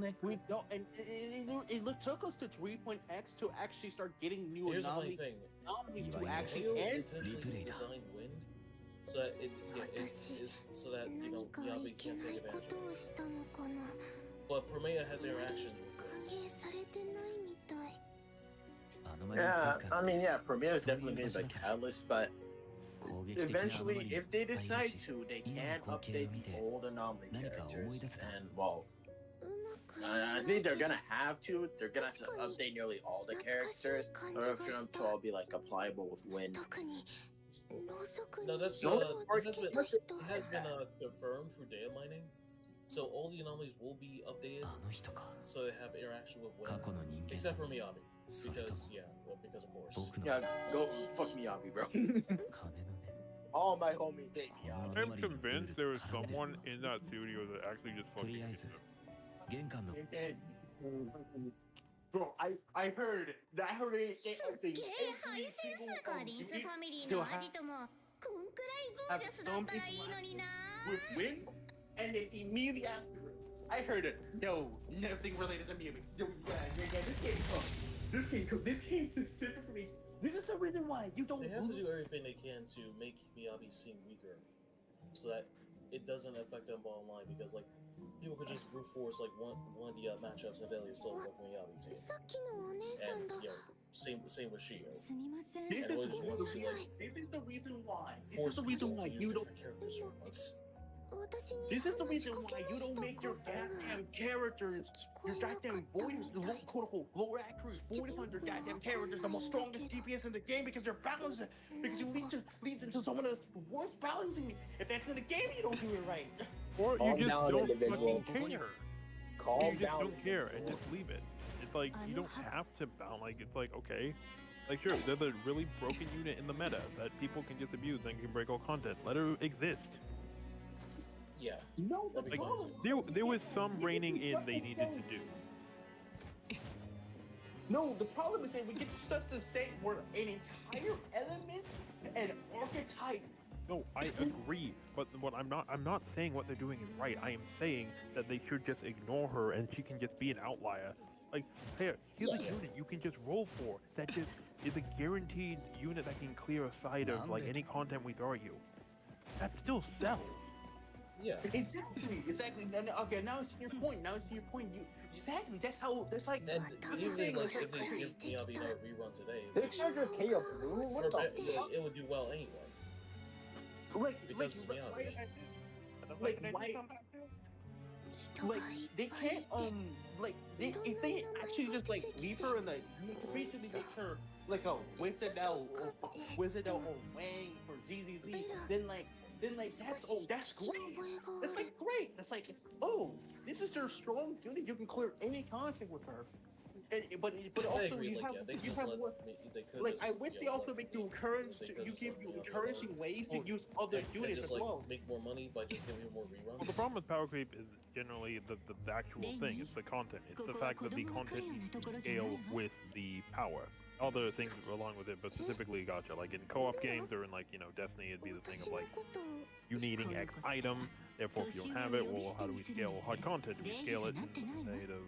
Like we don't, and it took us to 3.x to actually start getting new Here's the funny thing. anomalies to actually end. Intentionally design wind so that so that you know Miyabi can't take advantage of it. But Promea has interactions with wind. Yeah, I mean, yeah, Promea is definitely going to be a catalyst, but eventually, if they decide to, they can update the old anomaly characters, and well, I think they're gonna have to. They're gonna have to update nearly all the characters in order for them to all be like applicable with wind. No, that's it has been confirmed through data mining. So all the anomalies will be updated, so they have interaction with wind, except for Miyabi, because of course. Yeah, go fuck Miyabi, bro. All my homies hate Miyabi. I'm convinced there was someone in that studio that actually just fucking hates him. Bro, I heard it. Every single to have something with wind, and then immediately after, I heard it. No, nothing related to Miyabi. This game specifically. This is the reason why you don't. They have to do everything they can to make Miyabi seem weaker, so that it doesn't affect them bottom line. Because like. People could just brute force like one of the matchups and Deadly Assault with Miyabi too. And yeah, same with Shio. This is the reason why. This is the reason why you don't. This is the reason why you don't make your goddamn characters, your goddamn voice, the quote-unquote low accuracy 400 goddamn characters, the most strongest DPS in the game because they're balanced. Because you leads into some of the worst balancing. If that's in the game, you don't do it right. Or you just don't fucking care. Calm you just don't care and just leave it. It's like you don't have to bound. Like it's like okay, like sure, there's a really broken unit in the meta that people can just abuse and can break all content. Let her exist. Yeah. No, like, there was some reining in they needed to do. No, the problem is that we get to such a state where an entire element and archetype. No, I agree, but what I'm not saying what they're doing is right. I am saying that they should just ignore her and she can just be an outlier. Like, here's a unit you can just roll for that just is a guaranteed unit that can clear a side of like any content we throw at you. That still sells. Yeah. Exactly. Okay, now I see your point. Exactly. That's like. And usually, like, if they give Miyabi another rerun today, 600k of blue. What the fuck? It would do well anyway. Because it's Miyabi. Like they can't if they actually just like leave her in the you can basically make her like a Wizardel or Wang for ZZZ, then that's great. That's like great. That's like, oh, this is their strong unit. You can clear any content with her. but I also agree, you like, have yeah, they could you just have let what they could like just, I wish they you know, also let make you they encourage could you just give let, you you know, encouraging ways to use other and units just as like well. make more money by just giving you more reruns. Well, the problem with power creep is generally the actual thing. It's the content. It's the fact that the content needs to scale with the power. Other things along with it, but specifically gacha. Like in co-op games or in like, you know, Destiny, it'd be the thing of like you needing X item. Therefore, if you don't have it, well, how do we scale hard content? Do we scale it to say to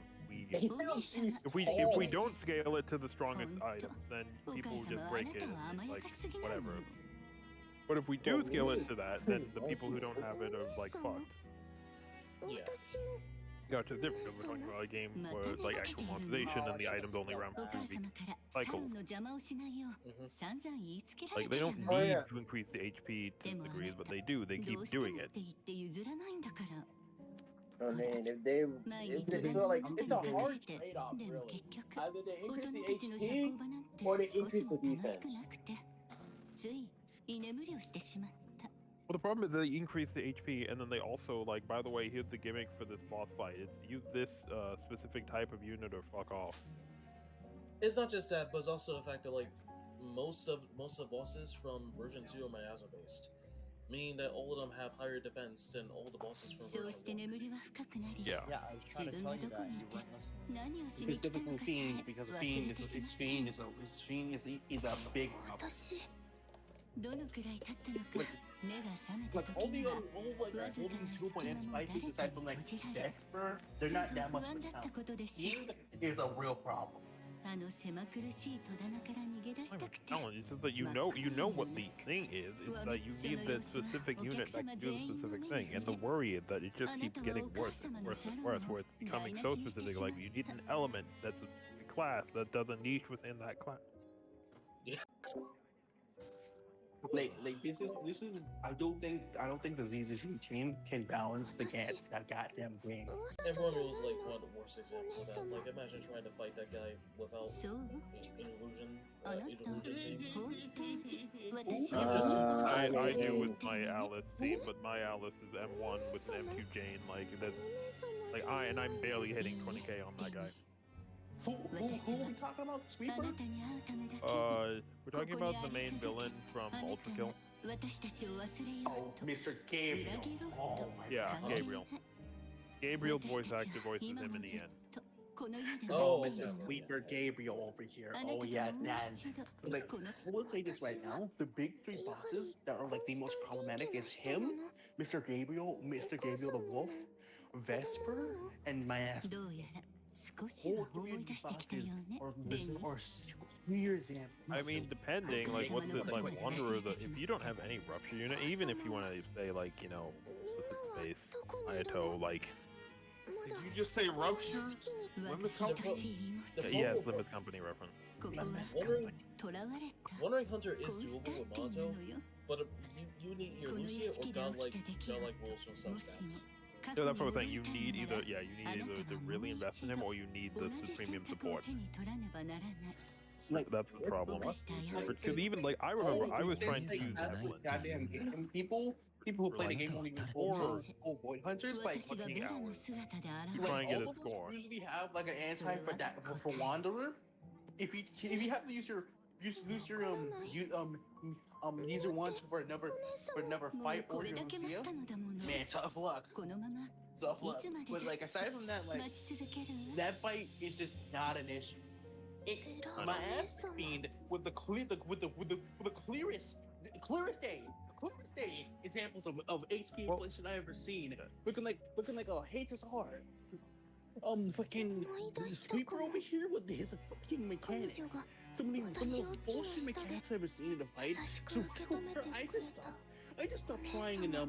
if we don't scale it to the strongest items, then people will just break it. And it's like whatever. But if we do scale it to that, then the people who don't have it are like fucked. Yeah. Gacha is different. We're talking about a game where it's like actual monetization and the items only around 3 weeks cycles. Like they don't need to increase the HP to degrees, but they do. They keep doing it. I mean, so like it's a hard trade-off, really. Either they increase the HP or they increase the defense. Well, the problem is they increase the HP, and then they also like. By the way, here's the gimmick for this boss fight: it's use this specific type of unit or fuck off. It's not just that, but it's also the fact that like most of the bosses from version 2 are miasma based, meaning that all of them have higher defense than all the bosses from version 1. Yeah. Yeah, I was trying to tell you that. You weren't listening. Specifically Fiend, because Fiend is a big problem. Like all these 2.8 spices aside from like Vesper, they're not that much of a challenge. Fiend is a real problem. Challenge. It's just that you know what the thing is. It's that you need the specific unit that can do the specific thing, and the worry is that it just keeps getting worse and worse and worse, where it's becoming so specific. Like you need an element that's a class that does a niche within that class. Yeah. Like this is I don't think the ZZZ team can balance that goddamn game. Everyone was like one of the worst examples of that. Like imagine trying to fight that guy without an illusion team. I do with my Alice team, but my Alice is M1 with an M2 Jane. Like that's like I'm barely hitting 20k on that guy. Who are we talking about? Sweeper? We're talking about the main villain from Ultra Kill. Oh, Mr. Gabriel. Oh my yeah, God. Gabriel. Gabriel voices him in the end. Oh, Mr. Sweeper Gabriel over here. Oh yeah, man. Like, I will say this right now: the big 3 bosses that are like the most problematic is him, Mr. Gabriel the Wolf, Vesper, and Miasma. All 3 of these bosses are clear examples. I mean, depending, like, what's it like, Wanderer? If you don't have any Rupture unit, even if you want to say, like, you know, Space, Ayato, like. Did you just say Rupture? Limits Company? Yes, Limits Company reference. Wandering Hunter is doable with Mono, but you need your Lucia or godlike rules from some stats. Yeah, that's what I'm saying. You need either to really invest in him, or you need the premium support. Like, that's the problem. Because even like I remember, I was trying to use Evelyn. Goddamn game. People who play the game only for Void Hunters, like 20 hours. You like try and get all a of us score. usually have like an anti for Wanderer. If you have to use your user one for another fight or your Lucia, man, tough luck. But like aside from that, like that fight is just not an issue. It's my ass Fiend with the clearest examples of HP inflation I ever seen. Looking like a hater's heart. Fucking Sweeper over here with his fucking mechanics. Some of those bullshit mechanics I've ever seen in the fight. So I just stopped trying I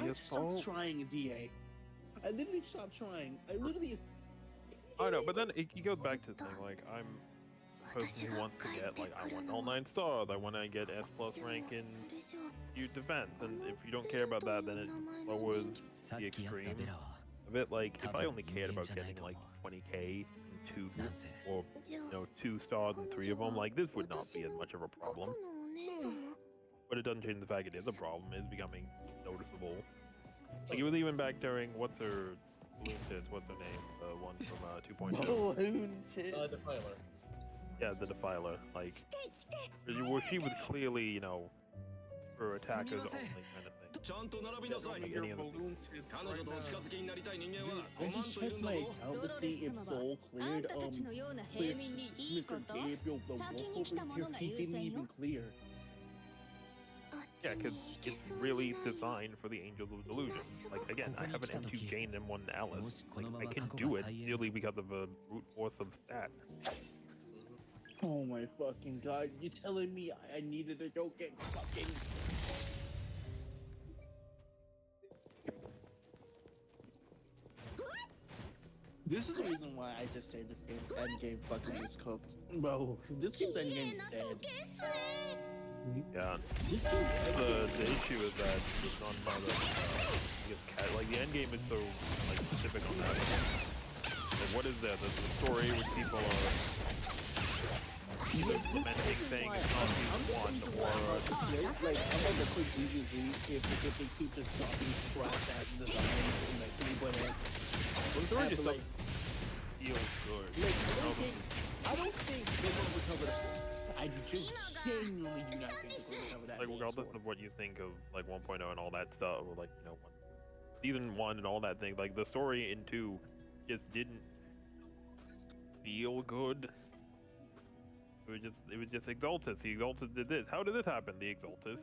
just stopped trying DA. I literally stopped trying. I know, but then it goes back to the thing, like, I'm a person who wants to get, like, I want all 9 stars, I want to get S+ rank in defense, and if you don't care about that, then it lowers the extreme of it. Like, if I only cared about getting, like, 20k in 2, or, 2 stars and 3 of them, like, this would not be as much of a problem. But it doesn't change the fact it is a problem, it's becoming noticeable. Like, it was even back during, what's her Balloon Tits, what's her name? The one from 2.0. Balloon Tits. Defiler. Yeah, the Defiler. Like, well, she was clearly, you know, for attackers only kind of thing. Like any other I just checked my account to see if Soul cleared, cleared Mr. Gabriel the Wolf over here. He didn't even clear. Yeah, because it's really designed for the Angels of Delusion. Like, again, I have an M2 Jane and one Alice. Like, I can do it purely because of a brute force of stat. Oh my fucking god, you telling me I needed to go get fucking... This is the reason why I just say this game's endgame fucking is cooked. Bro, this game's endgame's dead. Yeah. The issue is that it's not by the like the end game is so like specific on that. Like what is that? The story which people are either lamenting saying it's not season 1 or like I'm like a quick GGG if they keep just talking crap at the design and like anybody the story just like feels good. Like, I don't think they're gonna recover the story. I just genuinely do not think they're gonna recover that. Like regardless of what you think of like 1.0 and all that stuff, or like you know season 1 and all that thing, like the story in 2 just didn't feel good. It was just Exaltus. The Exaltus did this. How did this happen? The Exaltus.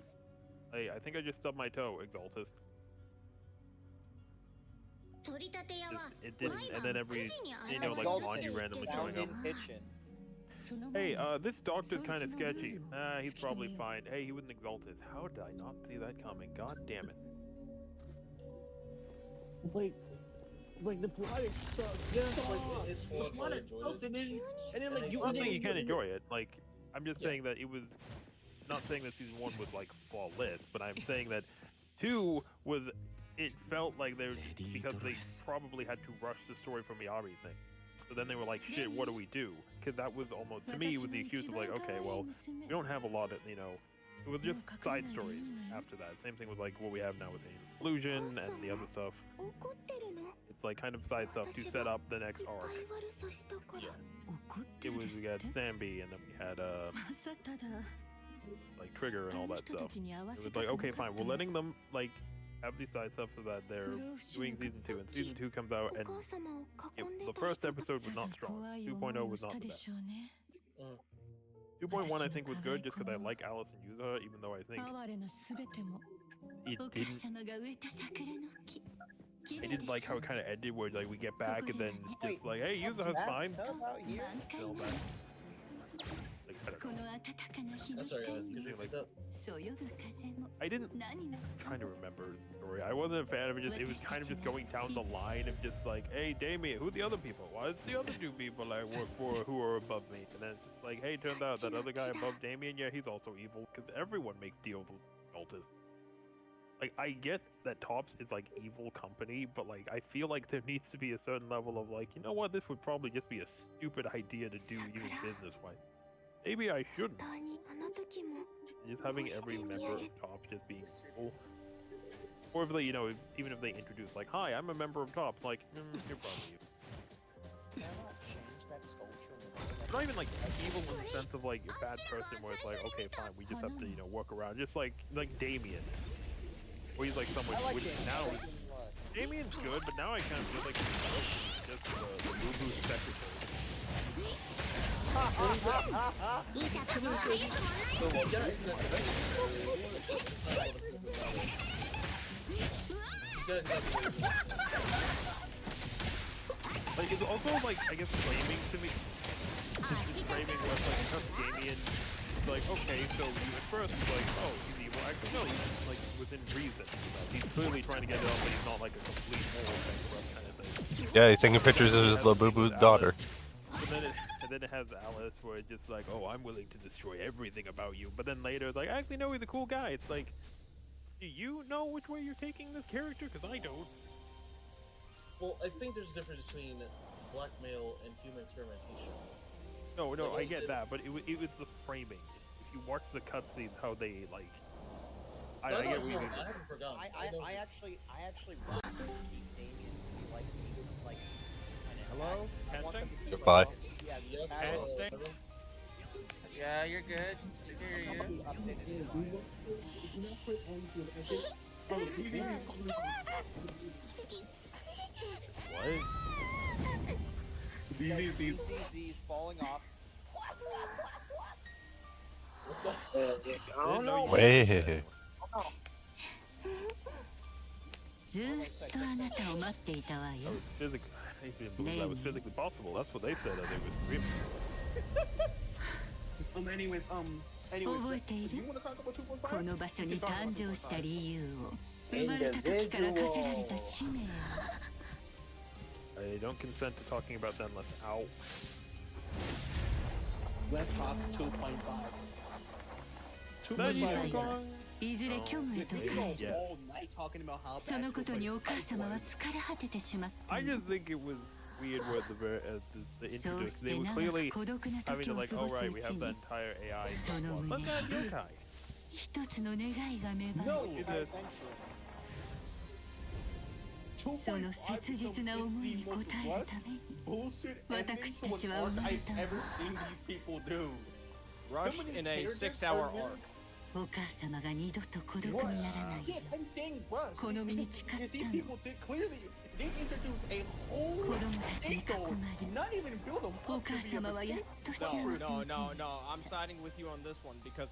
Hey, I think I just stubbed my toe, Exaltus. It didn't, and then every, you know, like Bonji randomly showing up. Hey, this doctor's kind of sketchy. He's probably fine. Hey, he was an Exaltus. How did I not see that coming? God damn it. Like the plot sucks. Yeah, it's fun. I enjoyed it. And then like I'm not saying you can't enjoy it. Like, I'm just saying that it was. Not saying that season 1 was like flawless, but I'm saying that 2 was. It felt like they were, because they probably had to rush the story from the Ari thing. So then they were like, shit, what do we do? Because that was almost, to me, with the excuse of like, okay, well, we don't have a lot of, you know, it was just side stories after that. Same thing with like what we have now with Illusion and the other stuff. It's like kind of side stuff to set up the next arc. It was, we got Zambi and then we had, like Trigger and all that stuff. It was like, okay, fine, we're letting them, like, have these side stuff so that they're doing season 2, and season 2 comes out, and the first episode was not strong. 2.0 was not the best. 2.1 I think was good just because I like Alice and Yuza, even though I think it didn't. I didn't like how it kind of ended, where like we get back and then just like, hey, Yuza's fine. I didn't kind of remember the story. I wasn't a fan of it. It was kind of just going down the line of just like, hey, Damien, who are the other people? Why is the other 2 people I work for who are above me? And then it's just like, hey, turns out that other guy above Damien, yeah, he's also evil, because everyone makes deals with cultists. Like, I get that Tops is like evil company, but like, I feel like there needs to be a certain level of like, you know what, this would probably just be a stupid idea to do even business-wise. Maybe I shouldn't. Just having every member of Tops just being evil. Or if they, you know, even if they introduce like, hi, I'm a member of Tops, like, you're probably evil. Not even like evil in the sense of like a bad person where it's like, okay, fine, we just have to, you know, work around. Just like Damien. Where he's like someone, which now is, Damien's good, but now I kind of feel like he's just the boo-boo secretary. Like, it's also like, I guess, framing to me. It's framing where it's like, because Damien is like, okay, so you at first was like, oh, he's evil. Actually, no, he's like within reason. He's clearly trying to get it up, but he's not like a complete moral bankrupt kind of thing. Yeah, he's taking pictures of his Labubu's daughter. And then it has Alice, where it's just like, oh, I'm willing to destroy everything about you. But then later, it's like, actually, no, he's a cool guy. It's like, do you know which way you're taking this character? Because I don't. Well, I think there's a difference between blackmail and human experimentation. No, I get that, but it was the framing. If you watch the cutscenes, how they like. I get what you mean. I actually want Damien to be like Hello? Testing? Goodbye. Yes, Yes, Testing? Yeah, you're good. I hear you. What? DCZ's falling off. I don't know. Wait. ずっとあなたを待っていたわよ。 Physically, I didn't believe that was physically possible. That's what they said as they were screaming. Anyways, 覚えている you wanna talk about 2.5? この場所に誕生した理由を生まれた時から課せられた使命を I don't consent to talking about that unless ow. Let's talk 2.5. 2.5いずれ虚無へと帰る Yeah. All night talking about how そのことにお母様は疲れ果ててしまった I just think it was weird with the そう introduce. し They て were 長 clearly く孤独な having 時 to を like, 過 oh ごす right, う we ち have に the entire AI. その Look 胸 at に yokai. 一つの願いが芽生え No, It I is. その切実な思いに応えるために bullshit 私 ending た to ち an は arc 生まれ I've た ever seen these people do. Rushed Some of these in a characters 6-hour are arc. お母様が二度と孤独にならない Yes, I'm saying rush. この身に誓った Because these の people did clearly they introduced a whole 子供たちに囲 scapegoat, まれ not even build them お up to 母 be a 様はやっ mistake. と幸せ No, に no, 手 no, に no. I'm siding with you on this one because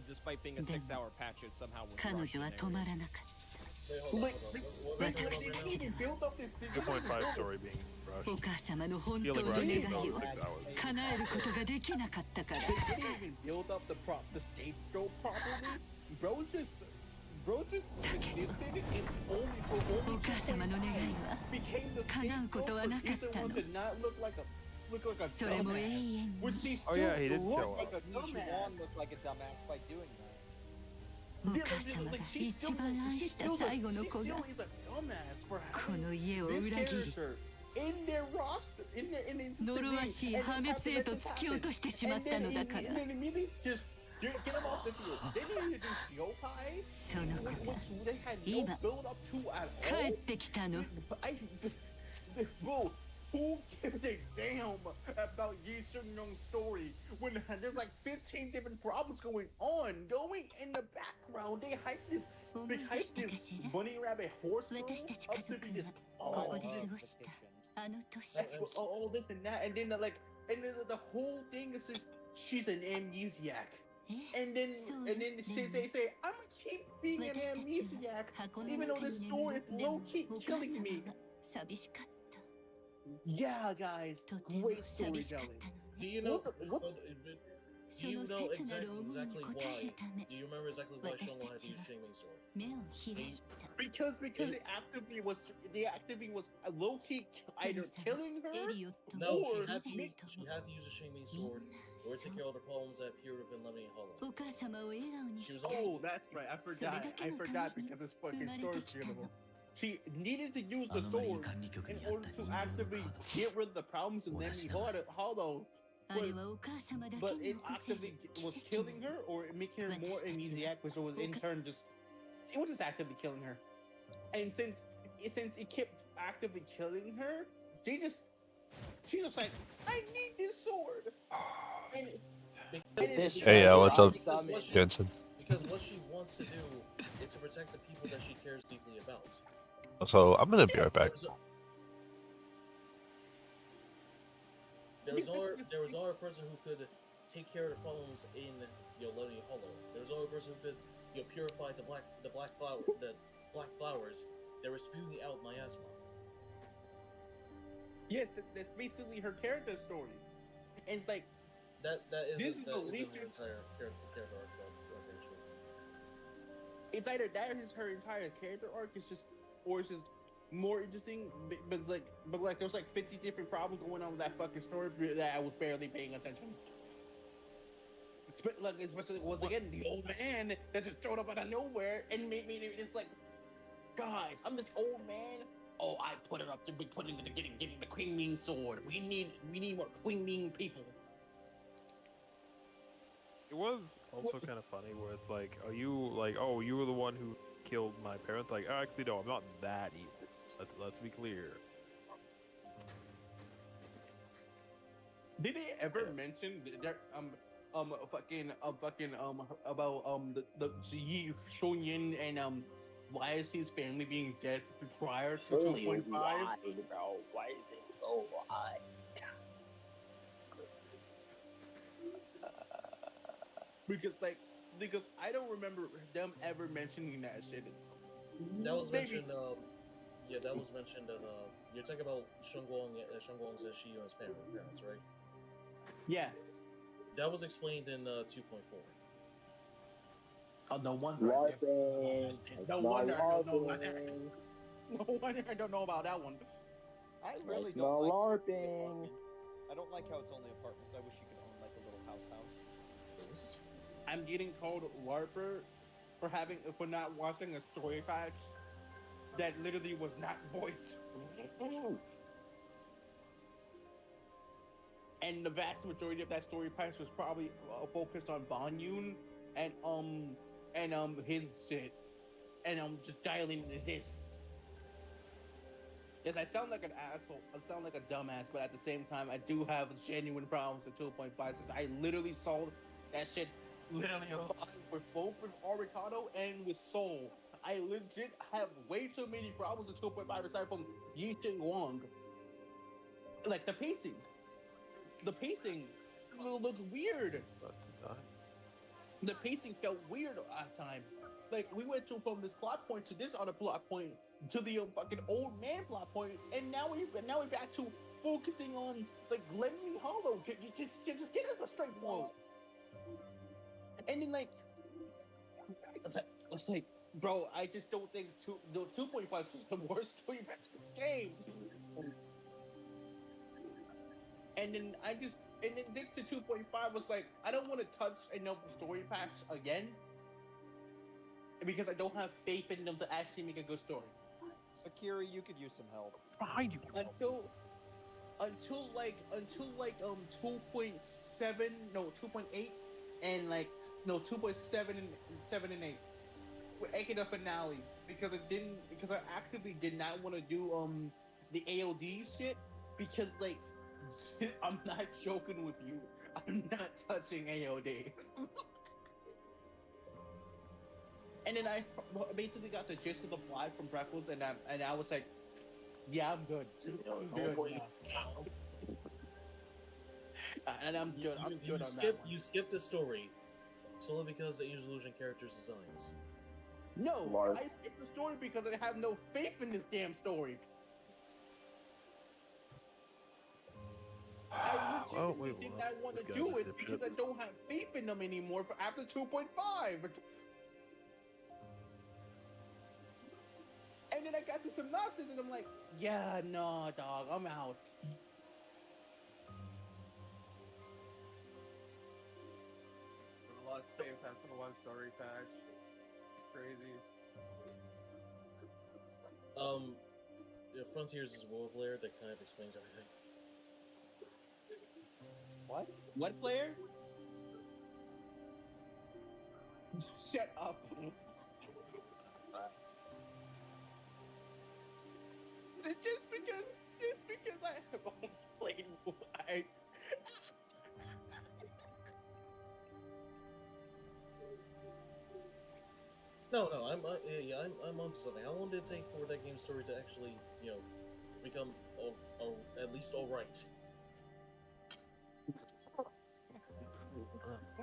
despite being a でも 6-hour patch, it somehow was 彼 rushed 女は in 止 there. まらなかった Wait, hold on, Like, hold on. like, What- like, what- they didn't even build up this thing. 2.5 story being お rushed. 母様の本当 Feeling の rushed 願 in い those を 6 hours. 叶えることができなかったから They didn't even build up the scapegoat properly. Bro just existed and only for お only 母様の願いは became the 叶うこと scapegoat は for なかったの Isawon to not look like a それも永 dumbass. 遠 Which に she still Oh, yeah, he did looks show like a Nishuan dumbass. looked like a dumbass by doing that. お母様が一番愛した最後の子が is a dumbass for こ having の家を this 裏切り character in their roster, in their 呪わしい破滅へと突き落としてしまったのだから And then immediately just get them off the field. Then they introduced Yokai, その子 which が they had no 今 build up to at 帰 all. ってきたの Bro, who gives a damn about Yi Seung-young's story when there's like 15 different problems going in the background? They hype this 思 They い出 hype したか this しら bunny rabbit horse girl 私たち up 家 to 族 be が this ここで oh, 過ごしたあの年 all this and that, and then the whole thing is just she's an amnesiac. え And then そう and then they say I'm gonna keep being an 私たち amnesiac は箱の even 中 though に this 眠 story る is でも low key お母 killing 様 me. は寂しかった Yeah, guys, とても great 寂しかっ storytelling. たの Do ね you know? What- Do そ you の know 切なる思いに exactly 応え why? るため Do you remember exactly why 私 Shonwa た had ち to use は Shaming Sword? 目を開いた Because they actively was low key either killing エ her リオット No, も Or- she had to use と she had to use a Shaming みん Sword な or そ take う care of the problems that appeared within Lemony Hollow. お母様を笑顔に She し was たい Oh, that's right. I forgot. I forgot because this fucking story's forgettable. She needed to use ア the ノマリー sword 管理局 in にあっ order た to 人形の actively カード get rid of the problems and then Well, we that's hollow. あれはお母様だけ But に it 残せる actively was 奇跡 killing の her or making her more amnesiac, which was in turn just it was just actively killing her. And since it kept actively killing her, she's just like, I need this sword. And Because Hey, what's up, because what she- Jensen? Because what she wants to do is to protect the people that she cares deeply about. So I'm gonna be right back. There was only a person who could take care of the problems in Lemony Hollow. There was only a person who could purify the black flowers that were spewing out miasma. yes, that's basically her character story. And it's like That This isn't is the least the entire character arc. it's either that or her entire character arc is just, or it's just more interesting. But it's like there's like 50 different problems going on with that fucking story that I was barely paying attention. Especially was again the old man that just showed up out of nowhere and made me. It's like, guys, I'm this old man. Oh, I put it up to be putting it getting the Queen Ming sword. We need more Queen Ming people. It was also kind of funny where it's like, are you like, oh, you were the one who killed my parents? Like, oh, actually, no, I'm not that evil. Let's be clear. Did they ever mention that about the Yi Shunyin and YSC's family being dead prior to 2.5? Why, bro? Why is it so wide? Because I don't remember them ever mentioning that shit. That was Maybe. mentioned. Yeah, that was mentioned. You're talking about Shunguang's Shiyuan's parents, right? Yes. That was explained in 2.4. Oh, no wonder. LARPing. No wonder I don't know about that. No wonder I don't know about that one. I really It's don't not like LARPing. I don't like how it's only apartments. I wish you could own like a little house. I'm getting called LARPer for not watching a story patch that literally was not voiced. And the vast majority of that story patch was probably focused on Banyun and his shit, and just dialing this. Yes, I sound like an asshole. I sound like a dumbass, but at the same time, I do have genuine problems with 2.5 since I literally saw that shit literally alive with both with Arikado and with Soul. I legit have way too many problems with 2.5 aside from Yi Ching Wang. Like the pacing looked weird. The pacing felt weird at times. Like we went from this plot point to this other plot point to the fucking old man plot point, and now we're back to focusing on like Glenming Hollow. Just get us a straight flow. And then it's like, bro, I just don't think 2.5 is the worst story patch in this game. And then this to 2.5 was like, I don't want to touch another story patch again because I don't have faith in them to actually make a good story. Akira, you could use some help. Behind you. Until 2.7, no 2.8, and 2.7 and 7 and 8. We're making a finale because I actively did not want to do the AOD shit because I'm not joking with you. I'm not touching AOD. And then I basically got the gist of the plot from Breakfast, and I was like, yeah, I'm good. I'm good now. And I'm good. I'm good on that one. You skipped the story solely because of Age of Illusion characters' designs. No, I skipped the story because I have no faith in this damn story. I legitimately did not want to do it because I don't have faith in them anymore for after 2.5. And then I got the synopsis and I'm like, yeah, no, dog, I'm out. A lot of faith after one story patch. Crazy. Frontiers is a world player that kind of explains everything. What? What player? Shut up. Just because I have only played once. No, I'm onto something. How long did it take for that game story to actually, become at least all right?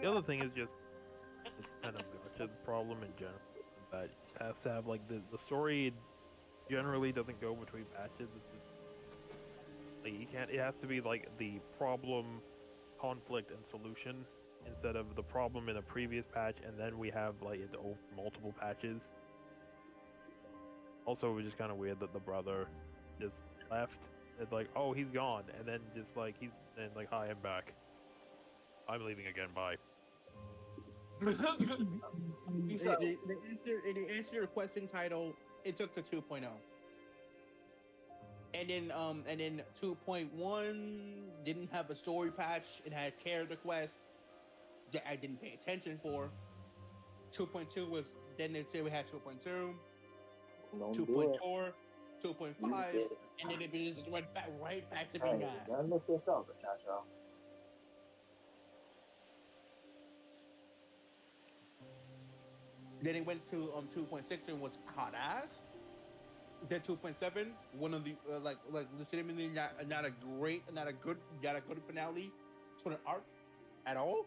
The other thing is just it's kind of Gacha's problem in general that it has to have the story generally doesn't go between patches. It's just, you can't. It has to be the problem, conflict, and solution instead of the problem in a previous patch, and then we have it's over multiple patches. Also, it was just kind of weird that the brother just left. It's like, oh, he's gone, and then just hi, I'm back. I'm leaving again. Bye. In answer your question title, it took to 2.0. And then 2.1 didn't have a story patch. It had character quests that I didn't pay attention for. 2.2 was then they said we had 2.2, 2.4, 2.5, and then it just went right back to being ass. Don't miss yourself, Chacho. Then it went to 2.6 and was hot ass. Then 2.7, one of the like legitimately not a good finale to an arc at all.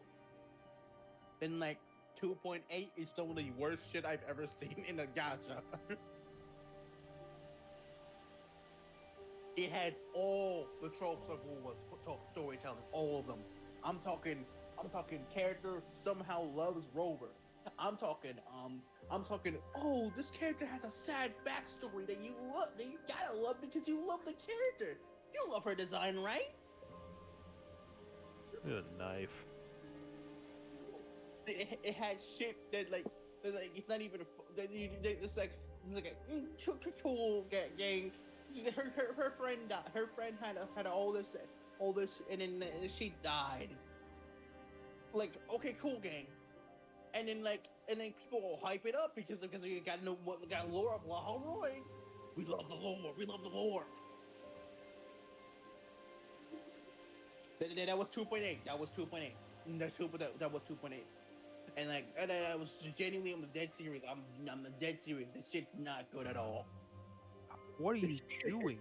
Then like 2.8 is some of the worst shit I've ever seen in a gacha. It had all the tropes of Wuwa's storytelling, all of them. I'm talking character somehow loves Rover. I'm talking, oh, this character has a sad backstory that you gotta love because you love the character. You love her design, right? A knife. It had shit that like it's not even it's like cool gang. Her friend died. Her friend had all this, and then she died. Like, okay, cool gang. And then people will hype it up because we got lore of Laha Roy. We love the lore. We love the lore. That was 2.8. That was 2.8. That was 2.8. And I was genuinely, I'm dead serious. I'm dead serious. This shit's not good at all. What are you doing?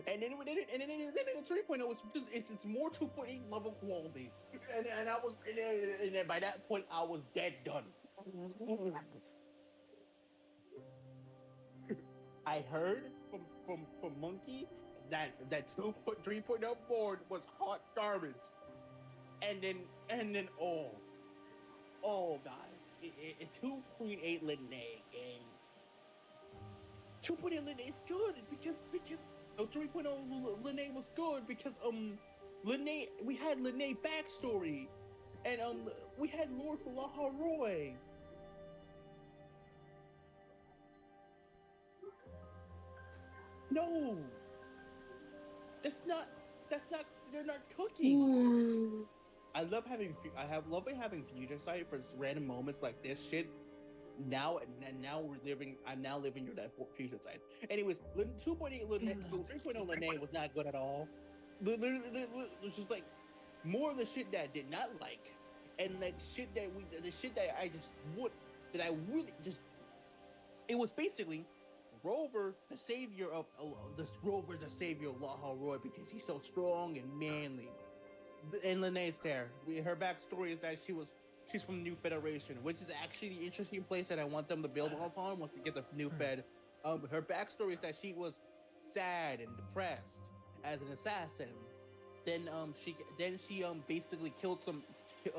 And then 3.0 is just it's more 2.8 level quality, and then by that point I was dead done. I heard from Monkey that 3.0 board was hot garbage, and then guys, 2.8 Linnae game. 2.8 Linnae is good because 3.0 Linnae was good because Linnae, we had Linnae backstory, and we had lore for Laha Roy. No, that's not they're not cooking. I love having Future Sight for random moments like this shit. Now I'm now living through that Future Sight. Anyways, 2.8 3.0 Linnae was not good at all. It's just like more of the shit that I did not like, and like the shit that I really just. It was basically Rover, the savior of Laha Roy because he's so strong and manly. And Linnae's there. Her backstory is that she's from New Federation, which is actually the interesting place that I want them to build upon once we get the New Fed. Her backstory is that she was sad and depressed as an assassin. Then she basically killed some kid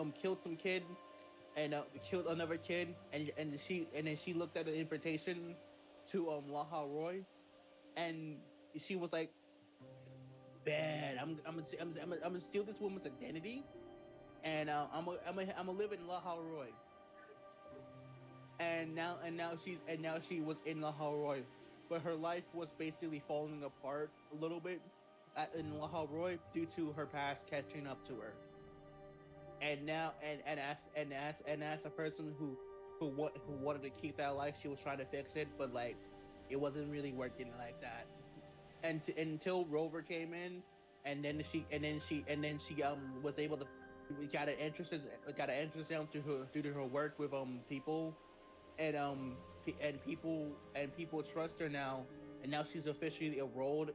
and killed another kid, and then she looked at an invitation to Laha Roy, and she was like, bad. I'm gonna steal this woman's identity, and I'm gonna live in Laha Roy. And now she was in Laha Roy, but her life was basically falling apart a little bit in Laha Roy due to her past catching up to her. And now as a person who wanted to keep that life, she was trying to fix it, but like it wasn't really working like that. And until Rover came in, and then she was able to got an interest down to her due to her work with people, and people trust her now, and now she's officially enrolled.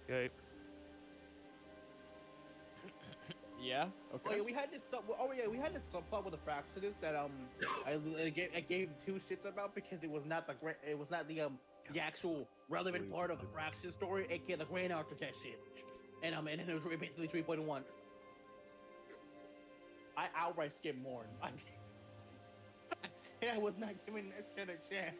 Okay. Yeah. Okay. Oh yeah, we had this subplot with the Fractionist that I gave two shits about because it was not the actual relevant part of the Fraction story, aka the Grand Architect shit, and then it was basically 3.1. I outright skipped more. I said I was not giving that shit a chance.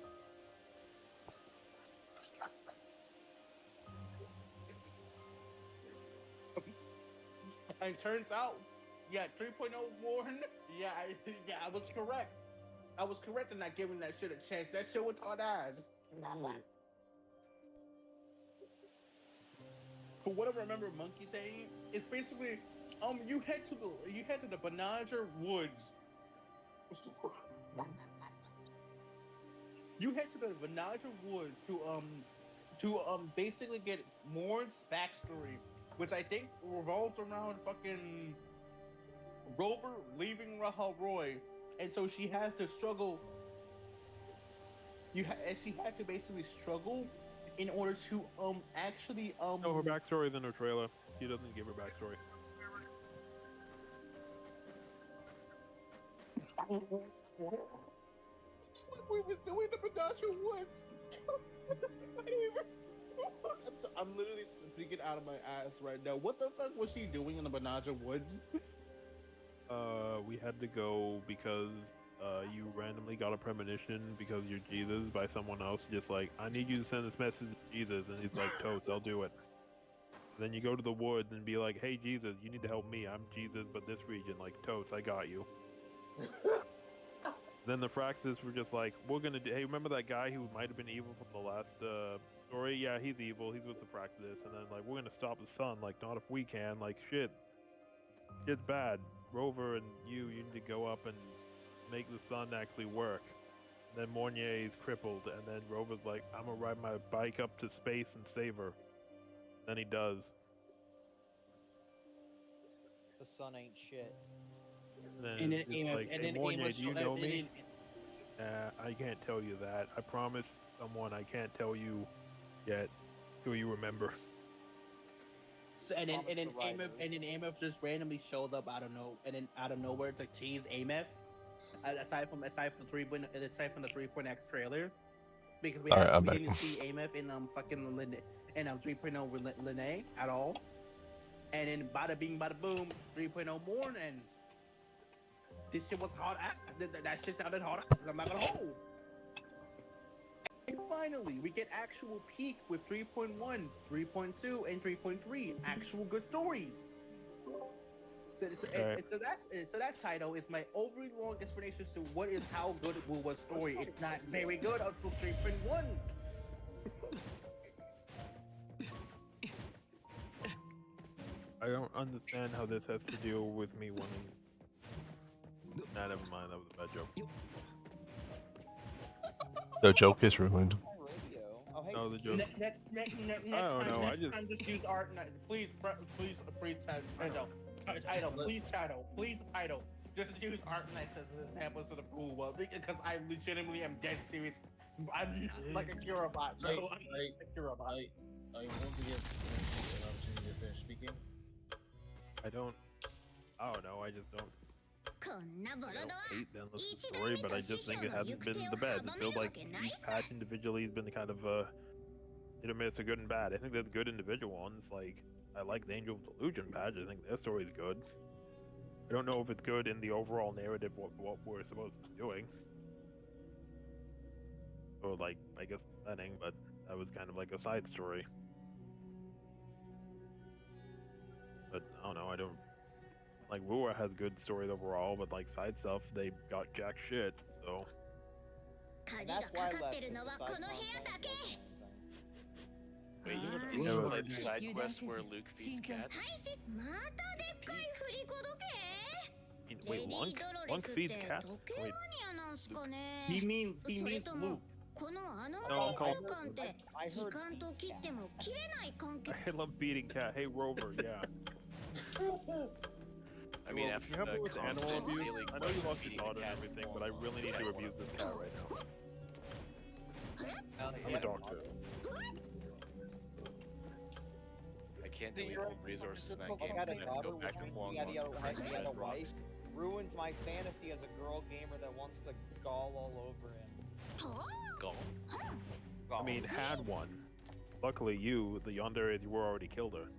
And turns out, yeah, 3.0 Warren, I was correct. I was correct in not giving that shit a chance. That shit was hard ass. For what I remember Monkey saying, it's basically, you head to the Banager Woods. You head to the Banager Woods to basically get Morn's backstory which I think revolves around fucking Rover leaving Rahul Roy, and so she has to struggle. And she had to basically struggle in order to actually No, her backstory is in her trailer. She doesn't give her backstory. We was doing the Badacha Woods. I'm literally speaking out of my ass right now. What the fuck was she doing in the Banaja Woods? We had to go because you randomly got a premonition because you're Jesus by someone else. Just like, I need you to send this message to Jesus, and he's like, totes, I'll do it. Then you go to the woods and be like, hey Jesus, you need to help me. I'm Jesus, but this region, like, totes, I got you. Then the Fraxis were just like, we're gonna do. Hey, remember that guy who might have been evil from the last story? Yeah, he's evil. He's with the Fraxis. And then like, we're gonna stop the sun. Like, not if we can. Like, shit, shit's bad. Rover and you need to go up and make the sun actually work. And then Mornier is crippled, and then Rover's like, I'm gonna ride my bike up to space and save her. Then he does. The sun ain't shit. And then Mornier, do you know me? I can't tell you that. I promised someone I can't tell you yet. Do you remember? So, and then Ameth just randomly showed up out of nowhere to tease Ameth. Aside from the 3.x trailer, because we didn't see Ameth in fucking in 3.0 Lene at all. And then bada bing bada boom, 3.0 Morn ends. This shit was hard ass. That shit sounded hard ass. I'm not gonna hold. And finally, we get actual peak with 3.1, 3.2, and 3.3. Actual good stories. So that title is my overly long explanation as to how good Wu was story. It's not very good until 3.1. I don't understand how this has to deal with me wanting. Nah, never mind. That was a bad joke. The joke is ruined. No, the joke. Next time, just use art. Please, title. Just use Art Knights as an example of the pool well, because I legitimately am dead serious. I'm not like a Kirobot, bro. I'm a Kirobot. I want to give an opportunity to finish speaking. I don't know. I just don't. I don't hate the endless story, but I just think it hasn't been the best. It feels like each patch individually has been kind of hit or miss, or good and bad. I think there's good individual ones. Like, I like the Angel of Delusion patch. I think their story is good. I don't know if it's good in the overall narrative what we're supposed to be doing. Or like, I guess setting, but that was kind of like a side story. But I don't know. I don't. Like, Wua has good stories overall, but like side stuff, they got jack shit, so. And that's why I left. Wait, you never played the side quest where Luke feeds cats? Wait, Lunk feeds cats? Wait. He means Luke. No, I'm calling. I love feeding cat. Hey, Rover, yeah. I mean, after you have the with animal constant abuse, daily I know you quest of lost your feeding daughter and cats everything, more but I really need to abuse this cat right now. I'm a doctor. I can't delete all resources in that game Had a because I have to daughter, go back to which long, means he had a long wife. Ruins my fantasy as a girl gamer that wants to gall all over him. Gall? I mean, had one. Luckily, you, the yandere, you were already killed her.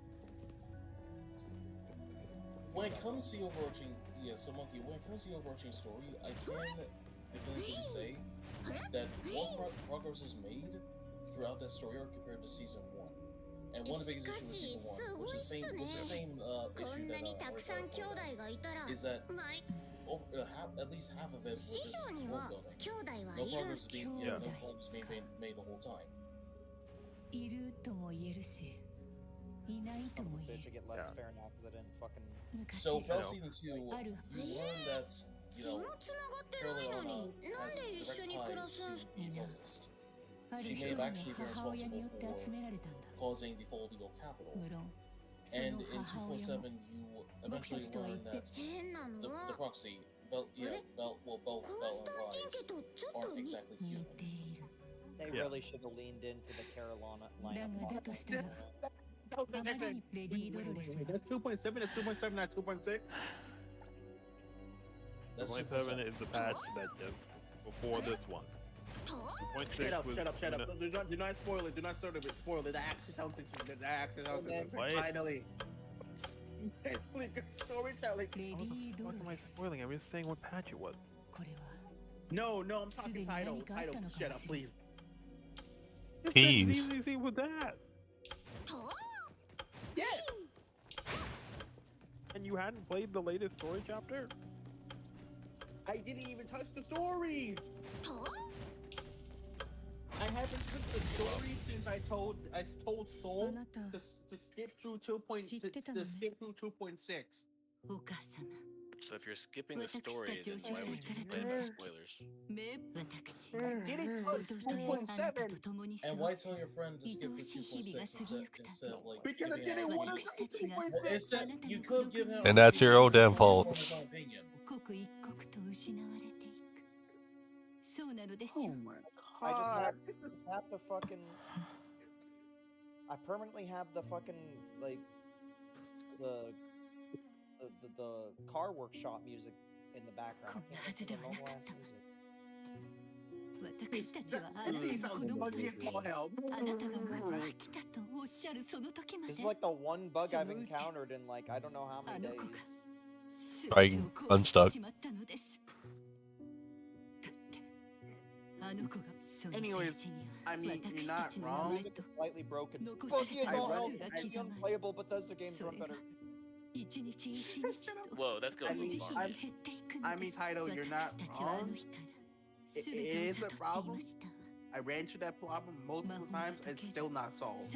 When it comes to the overarching, so Monkey, when it comes to the overarching story, I can definitively say that more progress is made throughout that story arc compared to season 1. And one of the biggest issues with season 1, which is the same issue that is that at least half of it was just world building. No progress is being made the whole time. Bitch, I get less fair now because I didn't fucking. So for season 2, you learn that, Caroliana has direct ties to the occultist. She may have actually been responsible for causing the fall of Eagle Capital. And in 2.7, you eventually learn that the proxy, Belt and Rise aren't exactly human. They really should have leaned into the Carolina lineup. That's 2.7. That's 2.7, not 2.6. That's 2.7 is the patch that just before this one. 2.6 Shut up. Do not spoil it. Do not sort of spoil it. That actually sounds interesting. That actually sounds interesting. What? Finally. Finally, good storytelling. What am I spoiling? I'm just saying what patch it was. No, I'm talking title. Shut up, please. Tease. Easy with that. Yes. And you hadn't played the latest story chapter? I didn't even touch the stories. I haven't touched the story since I told Soul to skip through 2.6. So if you're skipping the story, then why would you play the spoilers? I didn't touch 2.7. And why tell your friend to skip for 2.6 instead of like... Because I didn't want to see 2.6. You could give him... And that's your own damn fault. Oh my I god. just have to fucking... I permanently have the fucking, like, the car workshop music in the background. I can't listen to normal ass music. This is like the one bug I've encountered in like I don't know how many days. Trying unstuck. Anyways, I mean, you're not wrong. Music is slightly broken. Fuck you, all hell. It's unplayable. Bethesda games run better. Whoa, that's going too far. I mean, Taito, you're not wrong. It is a problem. I ran into that problem multiple times and still not solved.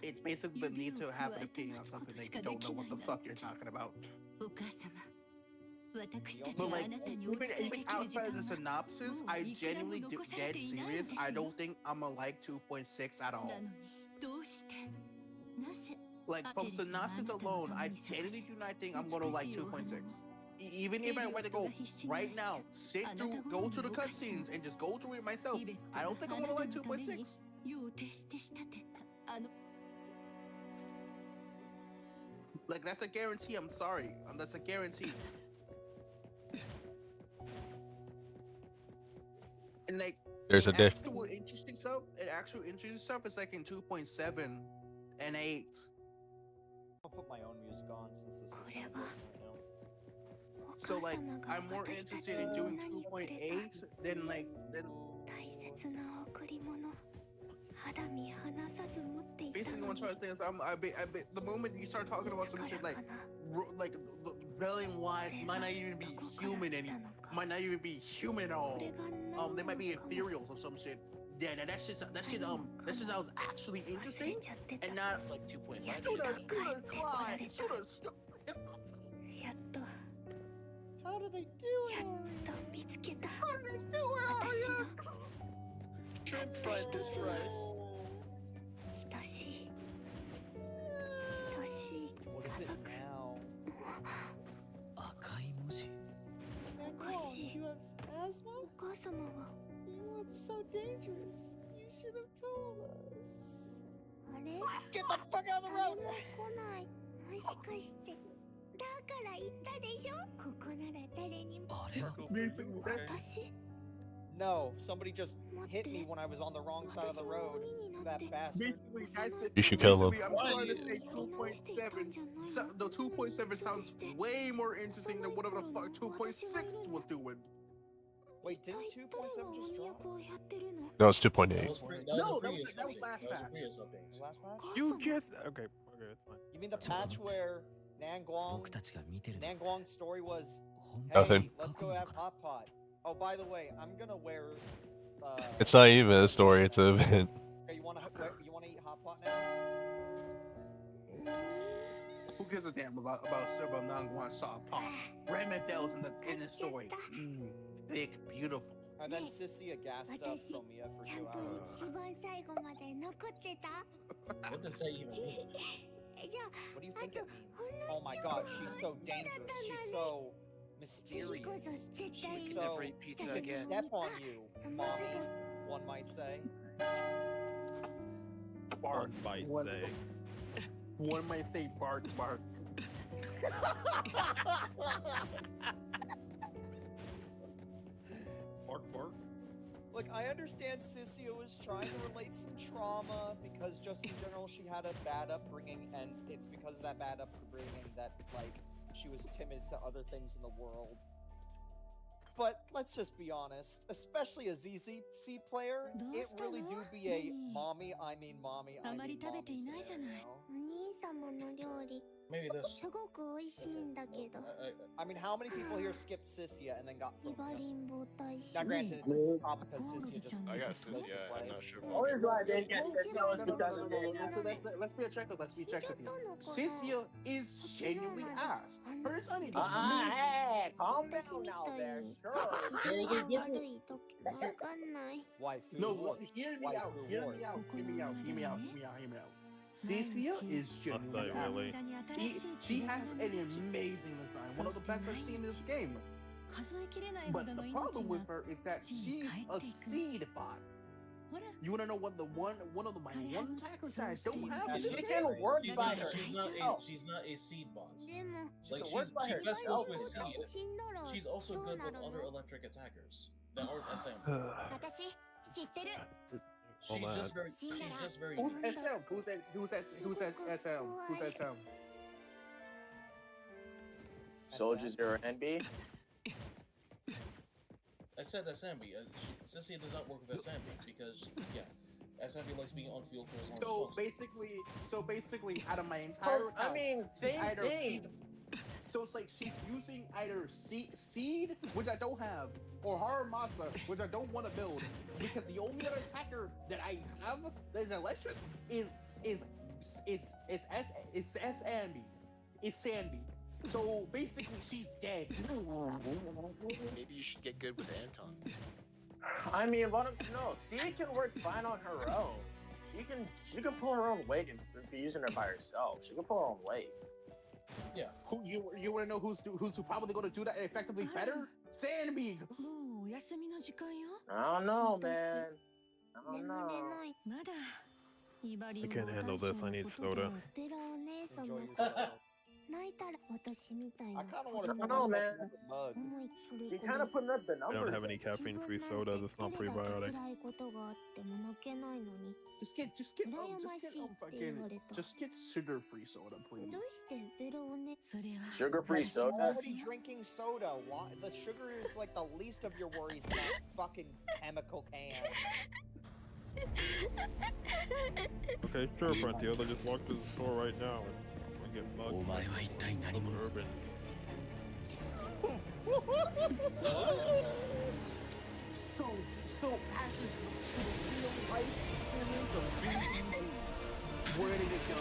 It's basically the need to have an opinion on something that you don't know what the fuck you're talking about. But like, even outside of the synopsis, I genuinely dead serious. I don't think I'm gonna like 2.6 at all. Like, from synopsis alone, I genuinely do not think I'm gonna like 2.6. Even if I were to go right now, sit through, go to the cutscenes, and just go through it myself, I don't think I'm gonna like 2.6. Like, that's a guarantee, I'm sorry. That's a guarantee. And like, there's a diff. Actual interesting stuff is like in 2.7 and 8. I'll put my own music on since this is right now. So like, I'm more interested in doing 2.8 than like basically what I'm trying to say is the moment you start talking about some shit like the villain wise might not even be human at all. They might be ethereals or some shit. Yeah, that shit sounds actually interesting and not like 2.5. How do they do it? Trim fried this rice. What is it now? You have asthma? It's so dangerous. You should have told us. Get the fuck out of the road! No, somebody just hit me when I was on the wrong side of the road. That bastard. You should kill him. I'm trying to say 2.7. So, the 2.7 sounds way more interesting than whatever the fuck 2.6 was doing. Wait, didn't 2.7 just drop? No, it's 2.8. That was last patch. Last patch? You just okay, that's fine. You mean the patch where Nangguang's story was, hey, Nothing. let's go have hot pot. Oh, by the way, I'm gonna wear. It's not even a story; it's an event. Okay, you wanna eat hot pot now? Who gives a damn about Nangguang saw pot? Remetel's in the story. Big, beautiful. And then Sissy a gas stuff from Mia for 2 hours. What does that even mean? What do you think it means? Oh my god, she's so dangerous. She's so mysterious. She's so... Never eat pizza she could again. step on you, mommy, one might say. One might say. One might say bark, bark. Bark, bark. Look, I understand Sissio was trying to relate some trauma because just in general she had a bad upbringing, and it's because of that bad upbringing that, like, she was timid to other things in the world. But let's just be honest, especially a ZZC player, it really do be a mommy, I mean mommy, I mean mommy scenario. Maybe this. I mean, how many people here skipped Sissia and then got Now granted, probably because Sissia just... I got Sissia, I'm not sure. Only reason I didn't get Sissia was because of let's be objective, let's be objective here. Sissia is genuinely ass. Her design is amazing. Hey, calm down now there, sure. There's a difference. Waifu. No, look, hear me out. Sissia is genuinely ass. She has an amazing design, one of the best I've seen in this game. But the problem with her is that she's a seed bot. You wanna know what one of my one attackers I don't have? She can work by herself. She's not a seed bot. Like She best goes with seed. She's also good with other electric attackers that aren't SM. She's just very Who's SM? Who's SM? Who's SM? Soldier Zero NB? I said SMB. Sissia does not work with SMB because, yeah, SMB likes being on field for as long as possible. So basically, out of my entire account, I mean, same thing. So it's like she's using either Seed, which I don't have, or Haramasa, which I don't want to build, because the only other attacker that I have that is electric is Sandy. It's Sandy. So basically, she's dead. Maybe you should get good with Anton. I mean, no, Seed can work fine on her own. She can pull her own weight if you're using her by herself. She can pull her own weight. Yeah. Who you want to know who's probably going to do that effectively better? Sandbeak. I don't know, man. I don't know. I can't handle this. I need soda. Enjoy your soda. I kind of want to I don't know, man. mug. You're kind of putting up the numbers. I don't have any caffeine-free soda. That's not prebiotic. Just get sugar-free soda, please. Sugar-free soda? Already drinking soda. Why? The sugar is like the least of your worries in that fucking chemical can. Okay, sure, Frontier. I'll just walk to the store right now and get mugged by Urban. So passes to the real life experience of being where did it go?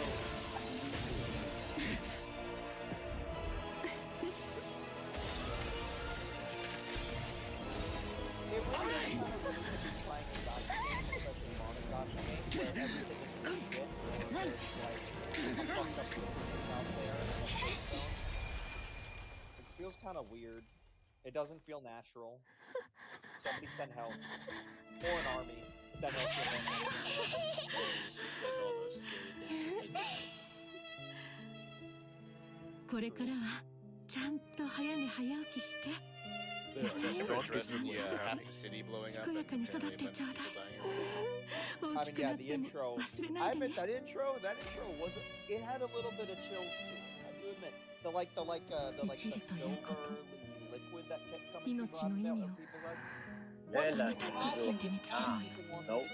It really is playing about games, especially Monogatari games, where everything is legit, or there's like fucked up secrets out there in a safe zone. It feels kind of weird. It doesn't feel natural. Somebody send help. Or an army. Then they'll feel half the city blowing up. I mean, yeah, the intro. I admit that intro was. It had a little bit of chills too. I do admit the silver liquid that kept coming through people's eyes. Nope.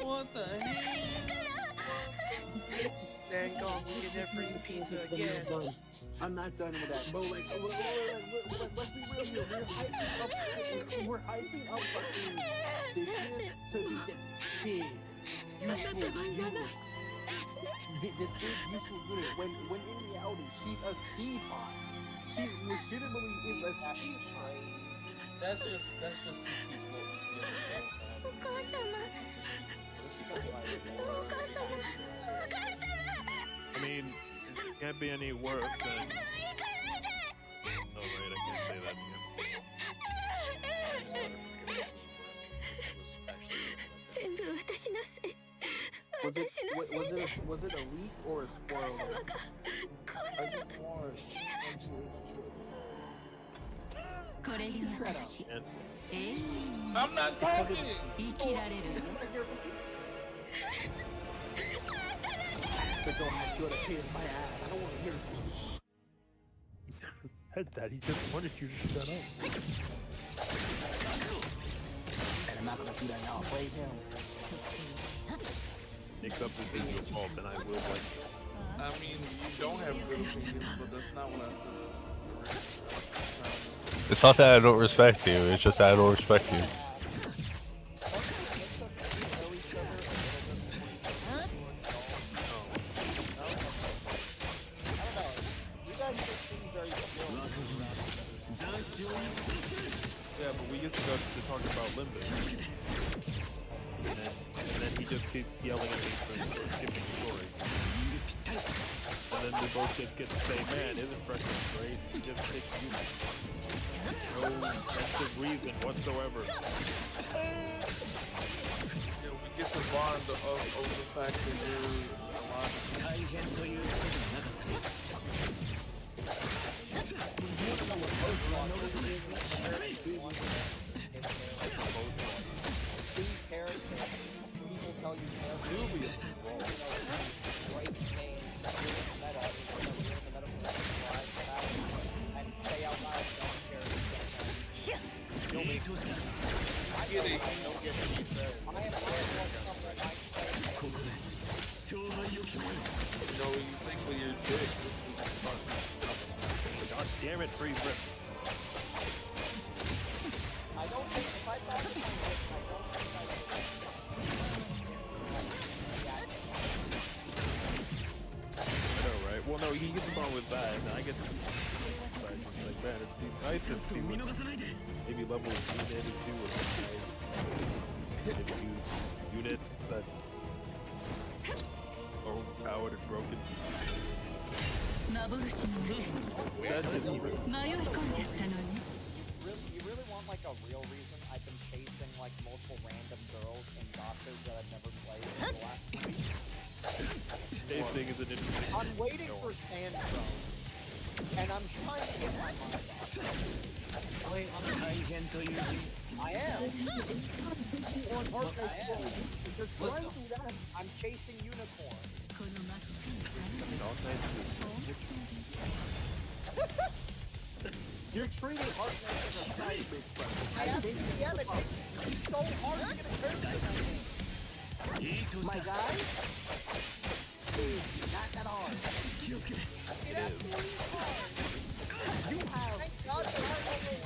What the hell? Then go get that free pizza again. I'm not done with that. But like, let's be real here. We're hyping up fucking Sissia to be this big, useful unit. This big, useful unit. When in reality, she's a seed pot. She legitimately is a seed pot. That's just Sissi's I mean, it can't be any worse than. No, right, I can't say that again. Was it a leak or a spoiler? I'm not talking! Daddy just wanted you to shut up. And I'm not gonna do that now. Play him. Nick up is your fault, and I will like it. I mean, you don't have good opinions, but that's not what I said. It's not that I don't respect you, it's just that I don't respect you. Yeah, but we used to go to talk about Limbus. And then he just keeps yelling at me for skipping story. And then we both just get to say, man, isn't Freckles great? He just takes you. No sensitive reason whatsoever. Yeah, we get the bond of the fact that you're alive. People tell you Dubious. Great name. Meta is one of the and say out loud, don't care. You'll be Don't get what you said. I am You know, you think with your dick. God damn it, Freeze Rip. I don't think if I thought of this, I don't think I would. I know, right? Well, no, he gets along with that, and I get like, man, it'd be nice if he would maybe level unit or two, or maybe use units that are overpowered and broken. You really want like a real reason? I've been chasing like multiple random girls in gachas that I've never played in the last week. Chasing is an interesting. I'm waiting for Sandstone, and I'm trying to get my mind off. I am. I'm chasing unicorns. You're treating Heartness as a side big friend. I have to be It's so hard to get a character. My guy? Dude, not that hard. It absolutely is hard. You have. Thank God that I have a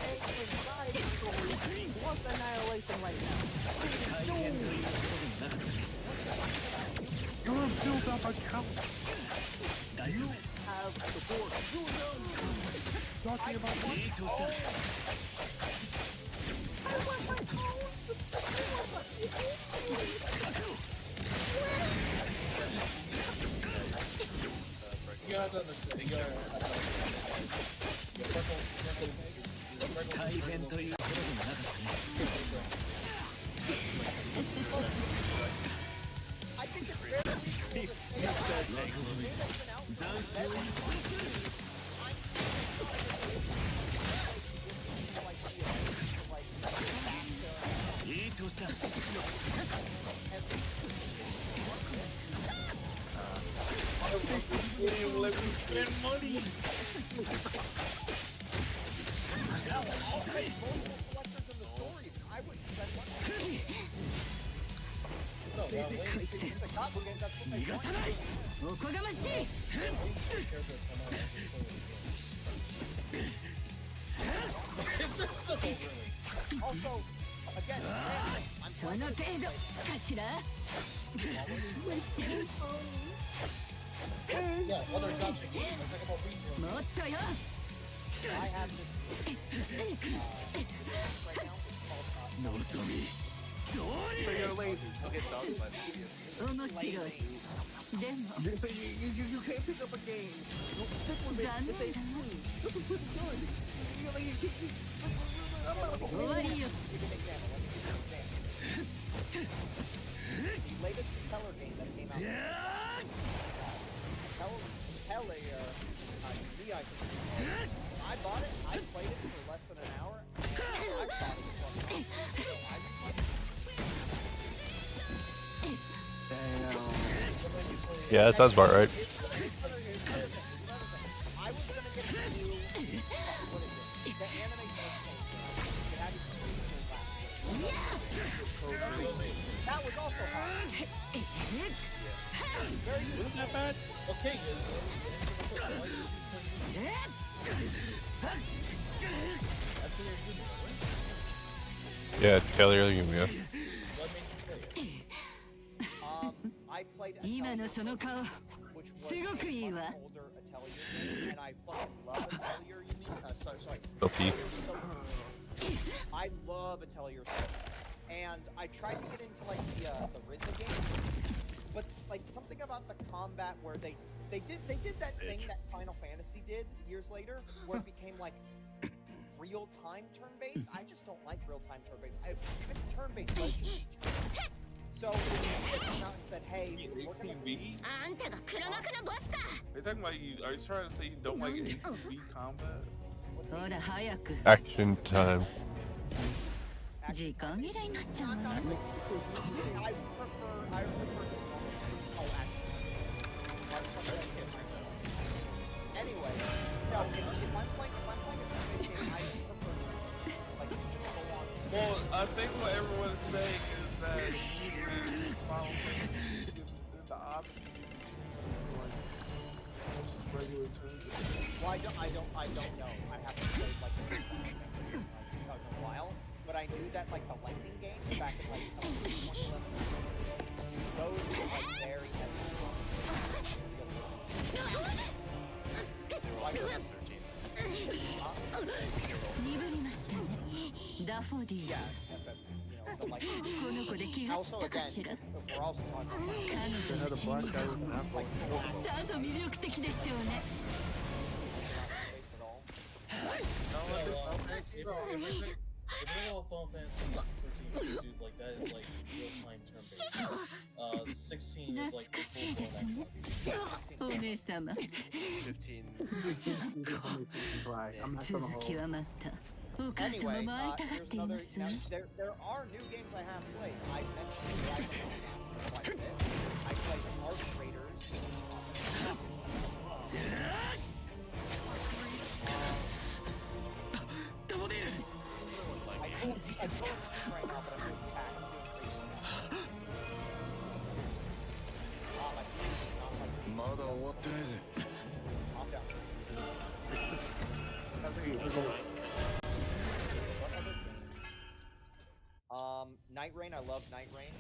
side story. What's annihilation right now? You're built up a count. You have support. You know. Talking about what? I want my phone. You gotta understand. You gotta I think it's very reasonable to say Let me spend money. I'll take multiple selectors in the story. I would spend money. No, it's a cop game. That's what they Also, again, I'm yeah, other gotcha games. Let's talk about retail. I have this right now. It's called So you're lazy. You'll get dog sled. So you can't pick up a game. Don't stick with it. If they lose, this is pretty good. I'm not a Give me an example. The latest Teller game that came out. Teller, I bought it. I played it for less than an hour. I thought it was fun. Yeah, that sounds about right. I was gonna get the new, what is it? The anime it had that was also hard. Very good. Wasn't that bad? Okay, Yeah, Kelly earlier you yeah. I played Atelier, which was a much older Atelier game, and I fucking love Atelier. You mean? Sorry. Okay. I love Atelier, and I tried to get into like the RZA games, but like something about the combat where they did that thing that Final Fantasy did years later, where it became like real-time turn-based. I just don't like real-time turn-based. If it's turn-based, let it just be turn-based. So they came out and said, "Hey, we're gonna be." They're talking about you. Are you trying to say you don't like 18B combat? Action time. I prefer just anyway, no, if I'm playing a turn-based game, I prefer like just go on. Well, I think what everyone's saying is that Final Fantasy gives the option to like just regular turns. Well, I don't know. I haven't played like a while, but I knew that like the lightning games back in like 2011, those were like very heavy. Also, again, we're also talking about had a black guy with an apple. If we're all Final Fantasy 13, dude, like that is like real-time turn-based. 16 is like the full 15. I'm not gonna hold. Anyway, here's another. Now, there are new games I have played. I mentioned Dragon Ball quite a bit. I played Arc Raiders. I told you right now, but I'm doing tag. I'm doing crazy calm down. Night Rain, I love Night Rain.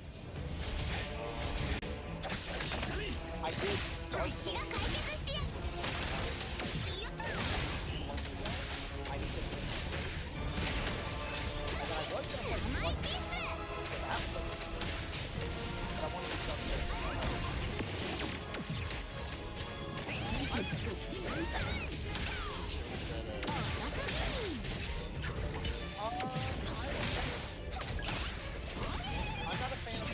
I did Dark Souls. I did this. And then I was gonna play one. But I want to do something. I'm not a fan of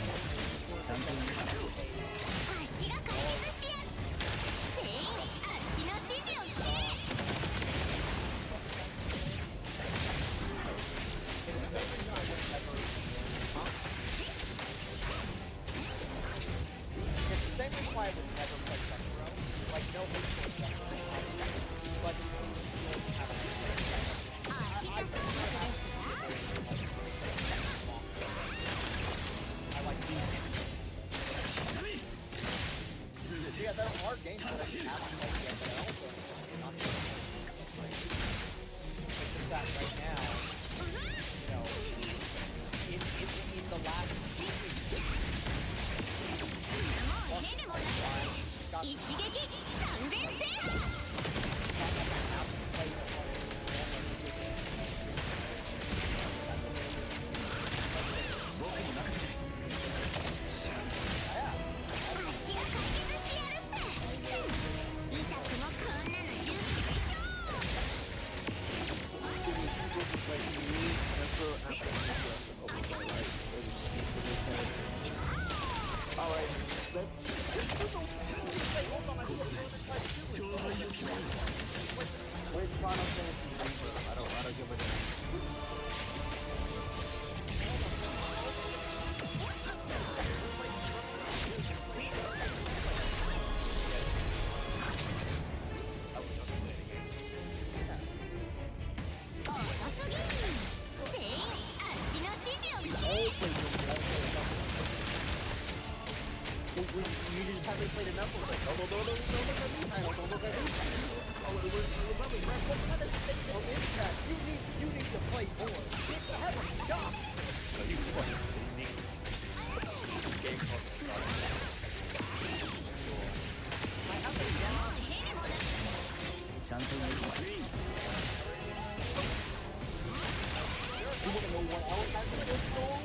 It's the same reason why I would never play Sekiro. Like, no hate for Sekiro. But I like yeah, there are games that I haven't played yet, but I also not it's just that right now, you know, in the last 2 weeks, Final Fantasy Rebirth. I don't give a damn. You just haven't played enough of it. Don't look at me, title. Don't look at me, title. Oh, we're loving, man. What kind of signal is that? You need to play more. It's a heaven. God. Are you fucking kidding me? Game called You wanna know what else has been this song?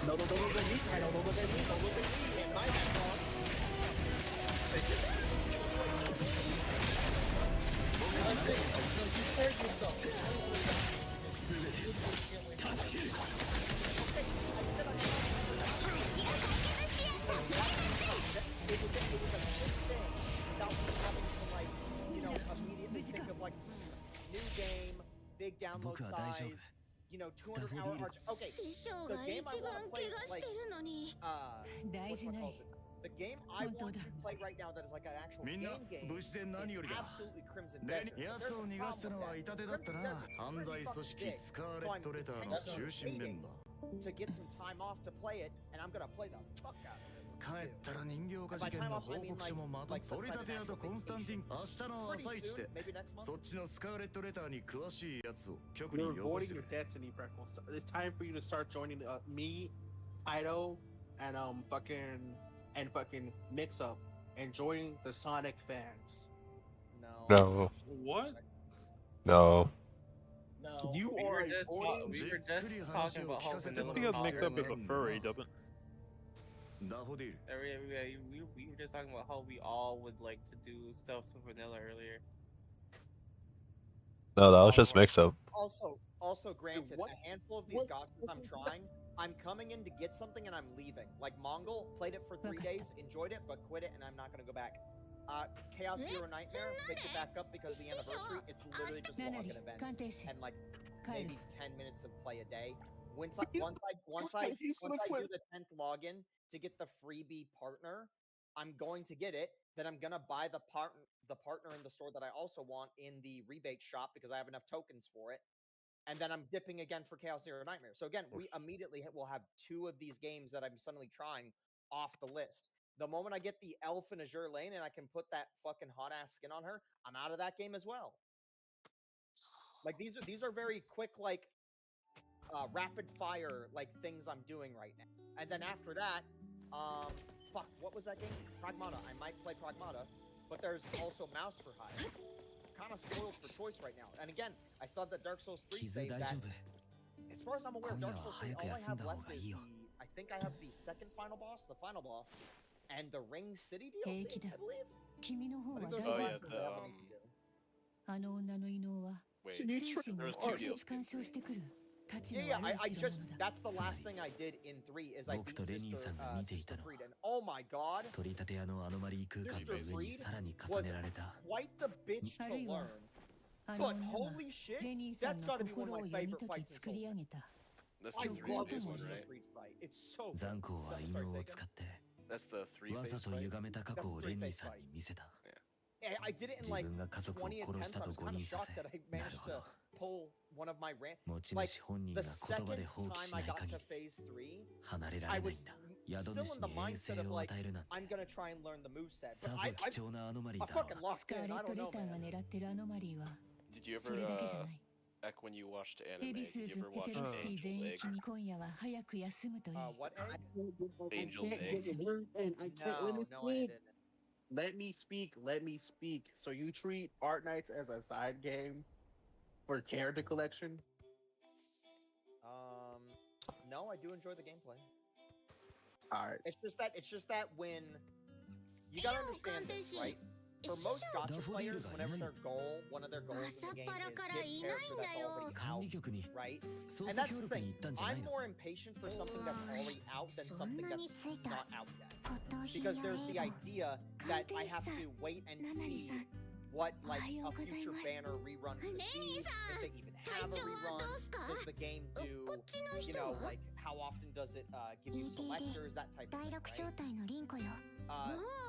No, don't look at me, title. Don't look at me. Don't look at me. And my hat on. You scared yourself. It was a big thing without me having to, like, you know, immediately think of, like, new game, big download size, you know, 200-hour arch. Okay, the game I want to play, like, whatchamacallit? The game I want to play right now that is like an actual game is absolutely Crimson Desert. There's a problem with that. Crimson Desert's pretty fucking big, so I'm waiting to get some time off to play it, and I'm gonna play the fuck out of it. 帰ったら人形化事件の報告書もまと取り立て屋とコンスタンティン明日の朝一でそっちのスカーレットレターに詳しいやつを局に You're よこし avoiding て your destiny, Freckles. It's time for you to start joining me, Ido, and fucking Mix Up and joining the Sonic fans. No. What? No. No. We were just talking about how I vanilla think I've mixed up Power as a furry, doesn't? we were just talking about how we all would like to do stuff with vanilla earlier. No, that was just mix up. Also granted, a handful of these gotchas I'm trying, I'm coming in to get something and I'm leaving. Like Mongol, played it for 3 days, enjoyed it, but quit it, and I'm not gonna go back. Chaos Zero Nightmare, picked it back up because of the anniversary. It's literally just login events and like maybe 10 minutes of play a day. Once I do the 10th login to get the freebie partner, I'm going to get it. Then I'm gonna buy the partner in the store that I also want in the rebate shop because I have enough tokens for it. And then I'm dipping again for Chaos Zero Nightmare. So again, we immediately will have 2 of these games that I'm suddenly trying off the list. The moment I get the elf in Azure Lane and I can put that fucking hot ass skin on her, I'm out of that game as well. Like these are very quick, like rapid fire like things I'm doing right now. And then after that, fuck, what was that game? Pragmata. I might play Pragmata, but there's also Mouse for Hire. Kind of spoiled for choice right now. And again, I saw that Dark Souls 3 save that. As far as I'm aware, Dark Souls 3, all I have left is I think I have the second final boss, the final boss, and the Ring City DLC, I believe. I think those are the last things I have to do. Wait, there were 2 DLCs. Yeah, I just, that's the last thing I did in 3 is I beat Sister Fried, and oh my god, Sister Fried was quite the bitch to learn, but holy shit, that's gotta be one of my favorite fights in Souls. That's I the 3 love phase this one, Sister right? Fried fight, it's so good. 残酷は犬を使って That's the 3 わ phase ざと fight. 歪めた過去をレニーさんに見せた I did it in 自 like 分が家族を 20 殺し attempts. た I と was 誤 kind of 認さ shocked せ that I なる managed ほど to pull one of my 持ち like 主本人 the が言葉 second で放棄 time し I ない got 限 to り phase 3, 離れら I れない was んだ宿 still 主 in the に衛 mindset 星 of を like 与えるなんて I'm gonna try and learn the moveset, さ but ぞ I 貴重なアノマリ I ーだろ fucking う locked in. I don't know, man. Did you そ ever, れだけじゃない Ek, when you watched ヘ anime, ビス did ー you ズ ever エ watch テロシティ Angel's 全 Egg? 域に今夜は早く休むといい What egg? Angel's I Egg. can't let me No, I speak. didn't. Let me speak. So you treat Art Knights as a side game, For character collection? No, I do enjoy the gameplay. Alright. It's just that when you gotta understand this, right? For most gacha players, whenever one of their goals in the game is get character that's already out, right? And that's the thing. I'm more impatient for something that's already out than something that's not out yet. Because there's the idea that I have to wait and see what like a future banner rerun could be, if they even have a rerun. Does the game do, you know, like how often does it give you selectors, that type of thing, right?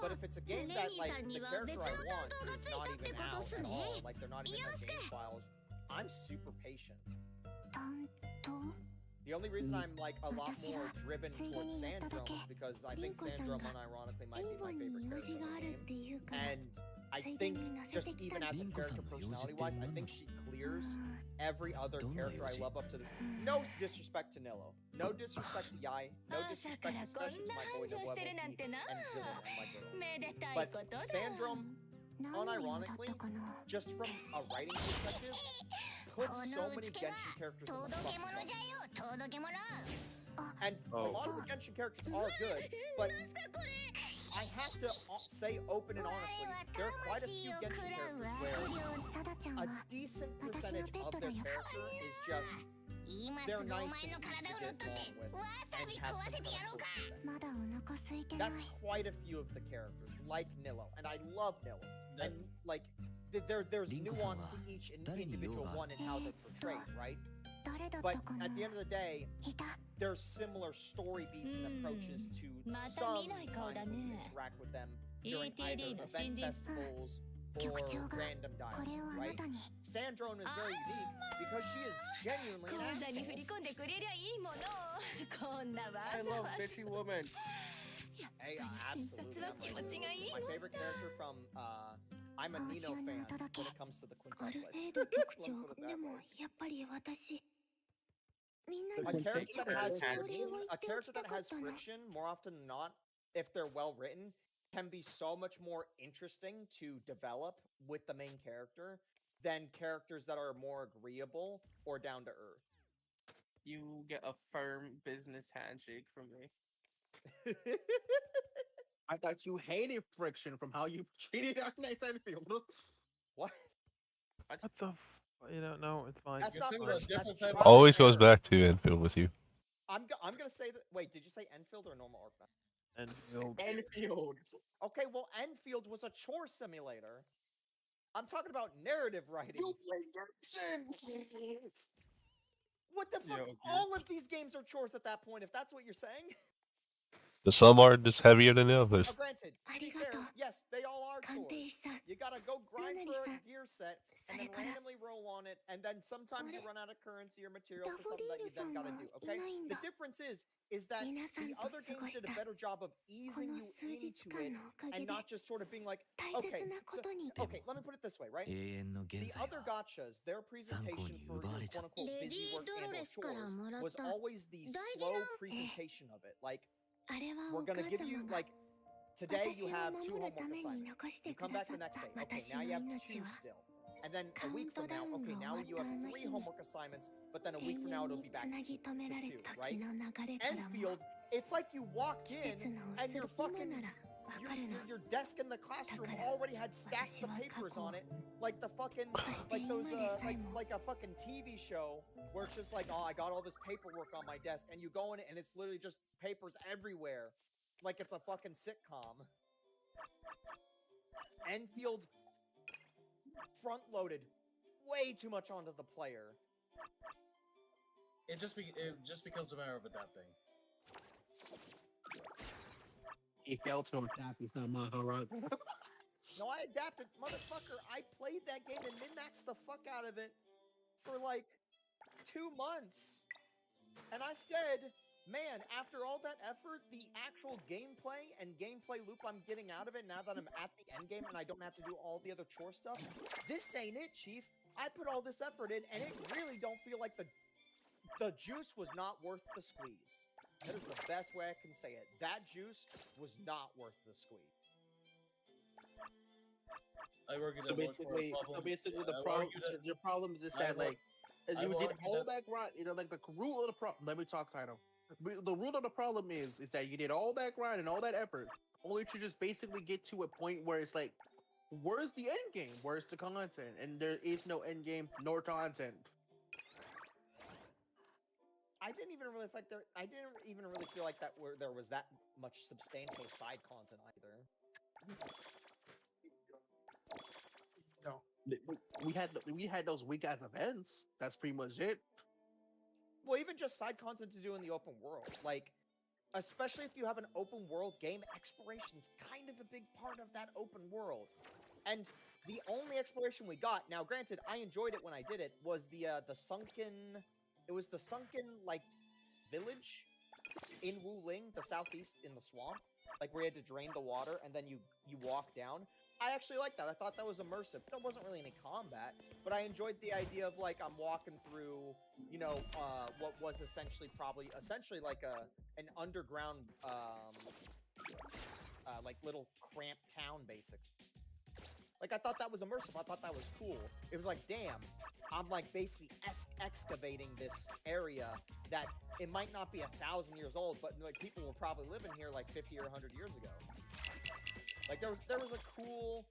But if it's a game that like the character I want is not even out at all, like they're not even in the game files, I'm super patient. The only reason I'm like a lot more driven towards Sandrum is because I think Sandrum unironically might be my favorite character in the game. And I think just even as a character personality-wise, I think she clears every other character I love up to this. No disrespect to Nillo. No disrespect to Yai. No disrespect especially to my boy Nobuevo and Zilla and my girl. But Sandrum, unironically, just from a writing perspective, puts so many Genshin characters in the fucking and a lot of the Genshin characters are good, but I have to say open and honestly, there are quite a few Genshin characters where a decent percentage of their character is just they're nice and easy to get along with and have some kind of personality. That's quite a few of the characters, like Nillo, and I love Nillo. And like there's nuance to each individual one and how they're portrayed, right? But at the end of the day, there's similar story beats and approaches to some times when you interact with them during either event festivals or random dialogue, right? Sandrone is very unique because she is genuinely an asshole. I love bitchy woman. Hey, absolutely. My favorite character from I'm a Nino fan when it comes to the quintuplets. A character that has friction, more often than not, if they're well written, can be so much more interesting to develop with the main character than characters that are more agreeable or down to earth. You get a firm business handshake from me. I thought you hated friction from how you treated our nice Enfield. What? What the? You don't know. It's fine. That's not friction. Always goes back to Enfield with you. I'm gonna say that. Wait, did you say Enfield or normal Arcman? Enfield. Enfield. Okay, well, Enfield was a chore simulator. I'm talking about narrative writing. You play Genshin. What the fuck? All of these games are chores at that point, if that's what you're saying. Some are just heavier than the others. Granted, to be fair, yes, they all are chores. You gotta go grind for a gear set, and then randomly roll on it, and then sometimes you run out of currency or material for something that you then gotta do, okay? The difference is that the other games did a better job of easing you into it, and not just sort of being like, okay, let me put it this way, right? The other gachas, their presentation for your quote-unquote busy work and or chores was always the slow presentation of it, like, we're gonna give you, like, today you have 2 homework assignments. You come back the next day. Okay, now you have 2 still. And then a week from now, okay, now you have 3 homework assignments, but then a week from now it'll be back to 2, right? Enfield, it's like you walked in and your fucking your desk in the classroom already had stacks of papers on it, like the fucking like those like a fucking TV show where it's just like, oh, I got all this paperwork on my desk, and you go in and it's literally just papers everywhere, like it's a fucking sitcom. Enfield front-loaded way too much onto the player. It just becomes a matter of adapting. He failed to adapt. He's not Maharaj. No, I adapted, motherfucker. I played that game and min-maxed the fuck out of it for like 2 months, and I said, man, after all that effort, the actual gameplay and gameplay loop I'm getting out of it now that I'm at the end game and I don't have to do all the other chore stuff, this ain't it, Chief. I put all this effort in, and it really don't feel like the juice was not worth the squeeze. That is the best way I can say it. That juice was not worth the squeeze. argue So that was part of basically, problem. so basically, I the would problem, argue that the problem is I that would- like, as I you would did argue all that- that grind, like the root of the problem. Let me talk, title. The root of the problem is that you did all that grind and all that effort, only to just basically get to a point where it's like, where's the end game? Where's the content? And there is no end game nor content. I didn't even really like there. I didn't even really feel like that where there was that much substantial side content either. No. We had those weak ass events. That's pretty much it. Well, even just side content to do in the open world, like, especially if you have an open world game, exploration's kind of a big part of that open world. And the only exploration we got, now granted, I enjoyed it when I did it, was the sunken. It was the sunken like village in Wuling, the southeast in the swamp, like where you had to drain the water and then you walk down. I actually liked that. I thought that was immersive. There wasn't really any combat, but I enjoyed the idea of like I'm walking through, you know, what was essentially like an underground like little cramped town basically. Like, I thought that was immersive. I thought that was cool. It was like, damn, I'm like basically excavating this area that it might not be 1,000 years old, but like people were probably living here like 50 or 100 years ago. Like there was a cool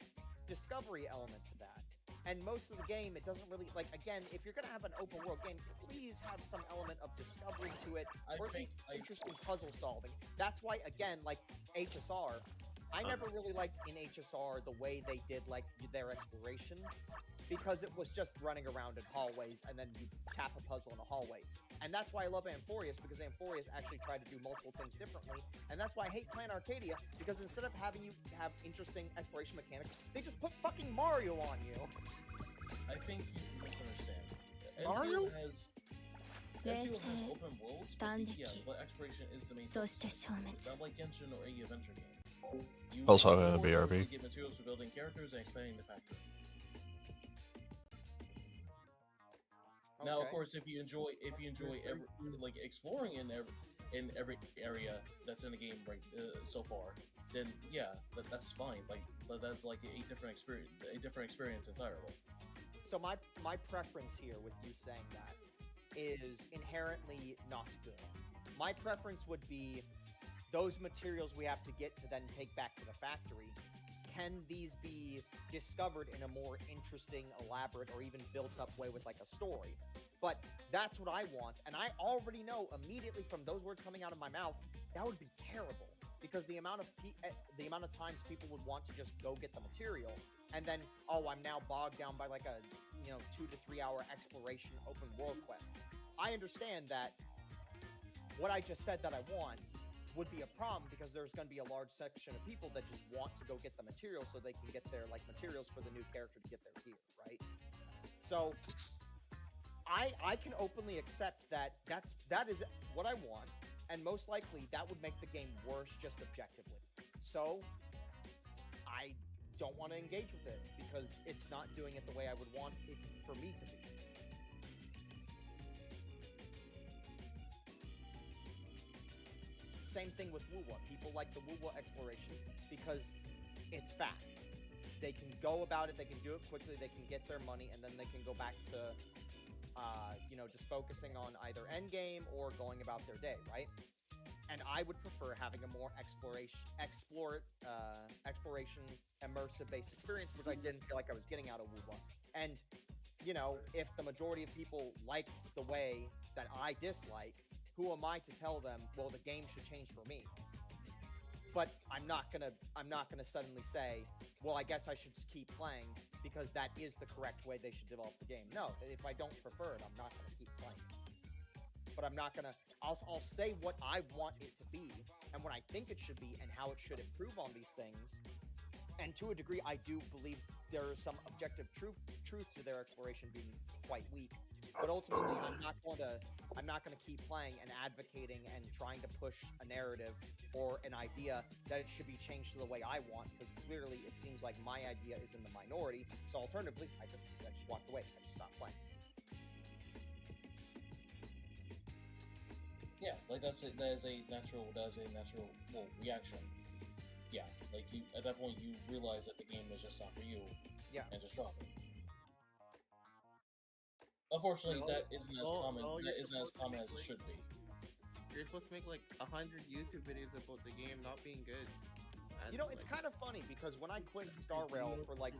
discovery element to that. And most of the game, it doesn't really, like, again, if you're going to have an open world game, please have some element of discovery to it, or at least interesting puzzle solving. That's why, again, like HSR, I never really liked in HSR the way they did like their exploration, because it was just running around in hallways and then you tap a puzzle in a hallway. And that's why I love Amphorius, because Amphorius actually tried to do multiple things differently. And that's why I hate Plan Arcadia, because instead of having you have interesting exploration mechanics, they just put fucking Mario on you. I think you misunderstand. Mario? Enfield has open worlds, but exploration is the main focus. It's not like Genshin or any adventure game. You Also have a explore BRB. to get materials for building characters and expanding the factory. Now, of course, if you enjoy every, like exploring in every area that's in the game right so far, then yeah, that's fine. Like that's like a different experience entirely. So my preference here with you saying that is inherently not good. My preference would be those materials we have to get to then take back to the factory. Can these be discovered in a more interesting, elaborate, or even built-up way with like a story? But that's what I want, and I already know immediately from those words coming out of my mouth, that would be terrible, because the amount of times people would want to just go get the material, and then, oh, I'm now bogged down by like a 2 to 3 hour exploration open world quest. I understand that what I just said that I want would be a problem, because there's going to be a large section of people that just want to go get the material so they can get their like materials for the new character to get their gear, right? So I can openly accept that that is what I want, and most likely that would make the game worse just objectively. So I don't want to engage with it because it's not doing it the way I would want it for me to be. Same thing with Wuwa. People like the Wuwa exploration because it's fast. They can go about it, they can do it quickly, they can get their money, and then they can go back to just focusing on either endgame or going about their day, right? And I would prefer having a more exploration, immersive-based experience, which I didn't feel like I was getting out of Wuwa. And, if the majority of people liked the way that I dislike, who am I to tell them, well, the game should change for me? But I'm not gonna suddenly say, well, I guess I should keep playing because that is the correct way they should develop the game. No, if I don't prefer it, I'm not gonna keep playing. But I'm not gonna. I'll say what I want it to be and what I think it should be and how it should improve on these things. And to a degree, I do believe there is some objective truth to their exploration being quite weak. But ultimately, I'm not going to keep playing and advocating and trying to push a narrative or an idea that it should be changed to the way I want, because clearly it seems like my idea is in the minority. So alternatively, I just walked away. I just stopped playing. Yeah, like that is a natural reaction. yeah, like you at that point you realize that the game is just not for you. Yeah. And just drop it. Unfortunately, No, that isn't as common. no, That you're isn't as supposed to common make, as it should be. You're supposed to make like 100 YouTube videos about the game not being good. And, You know, it's kind of funny because when I quit Star Rail for like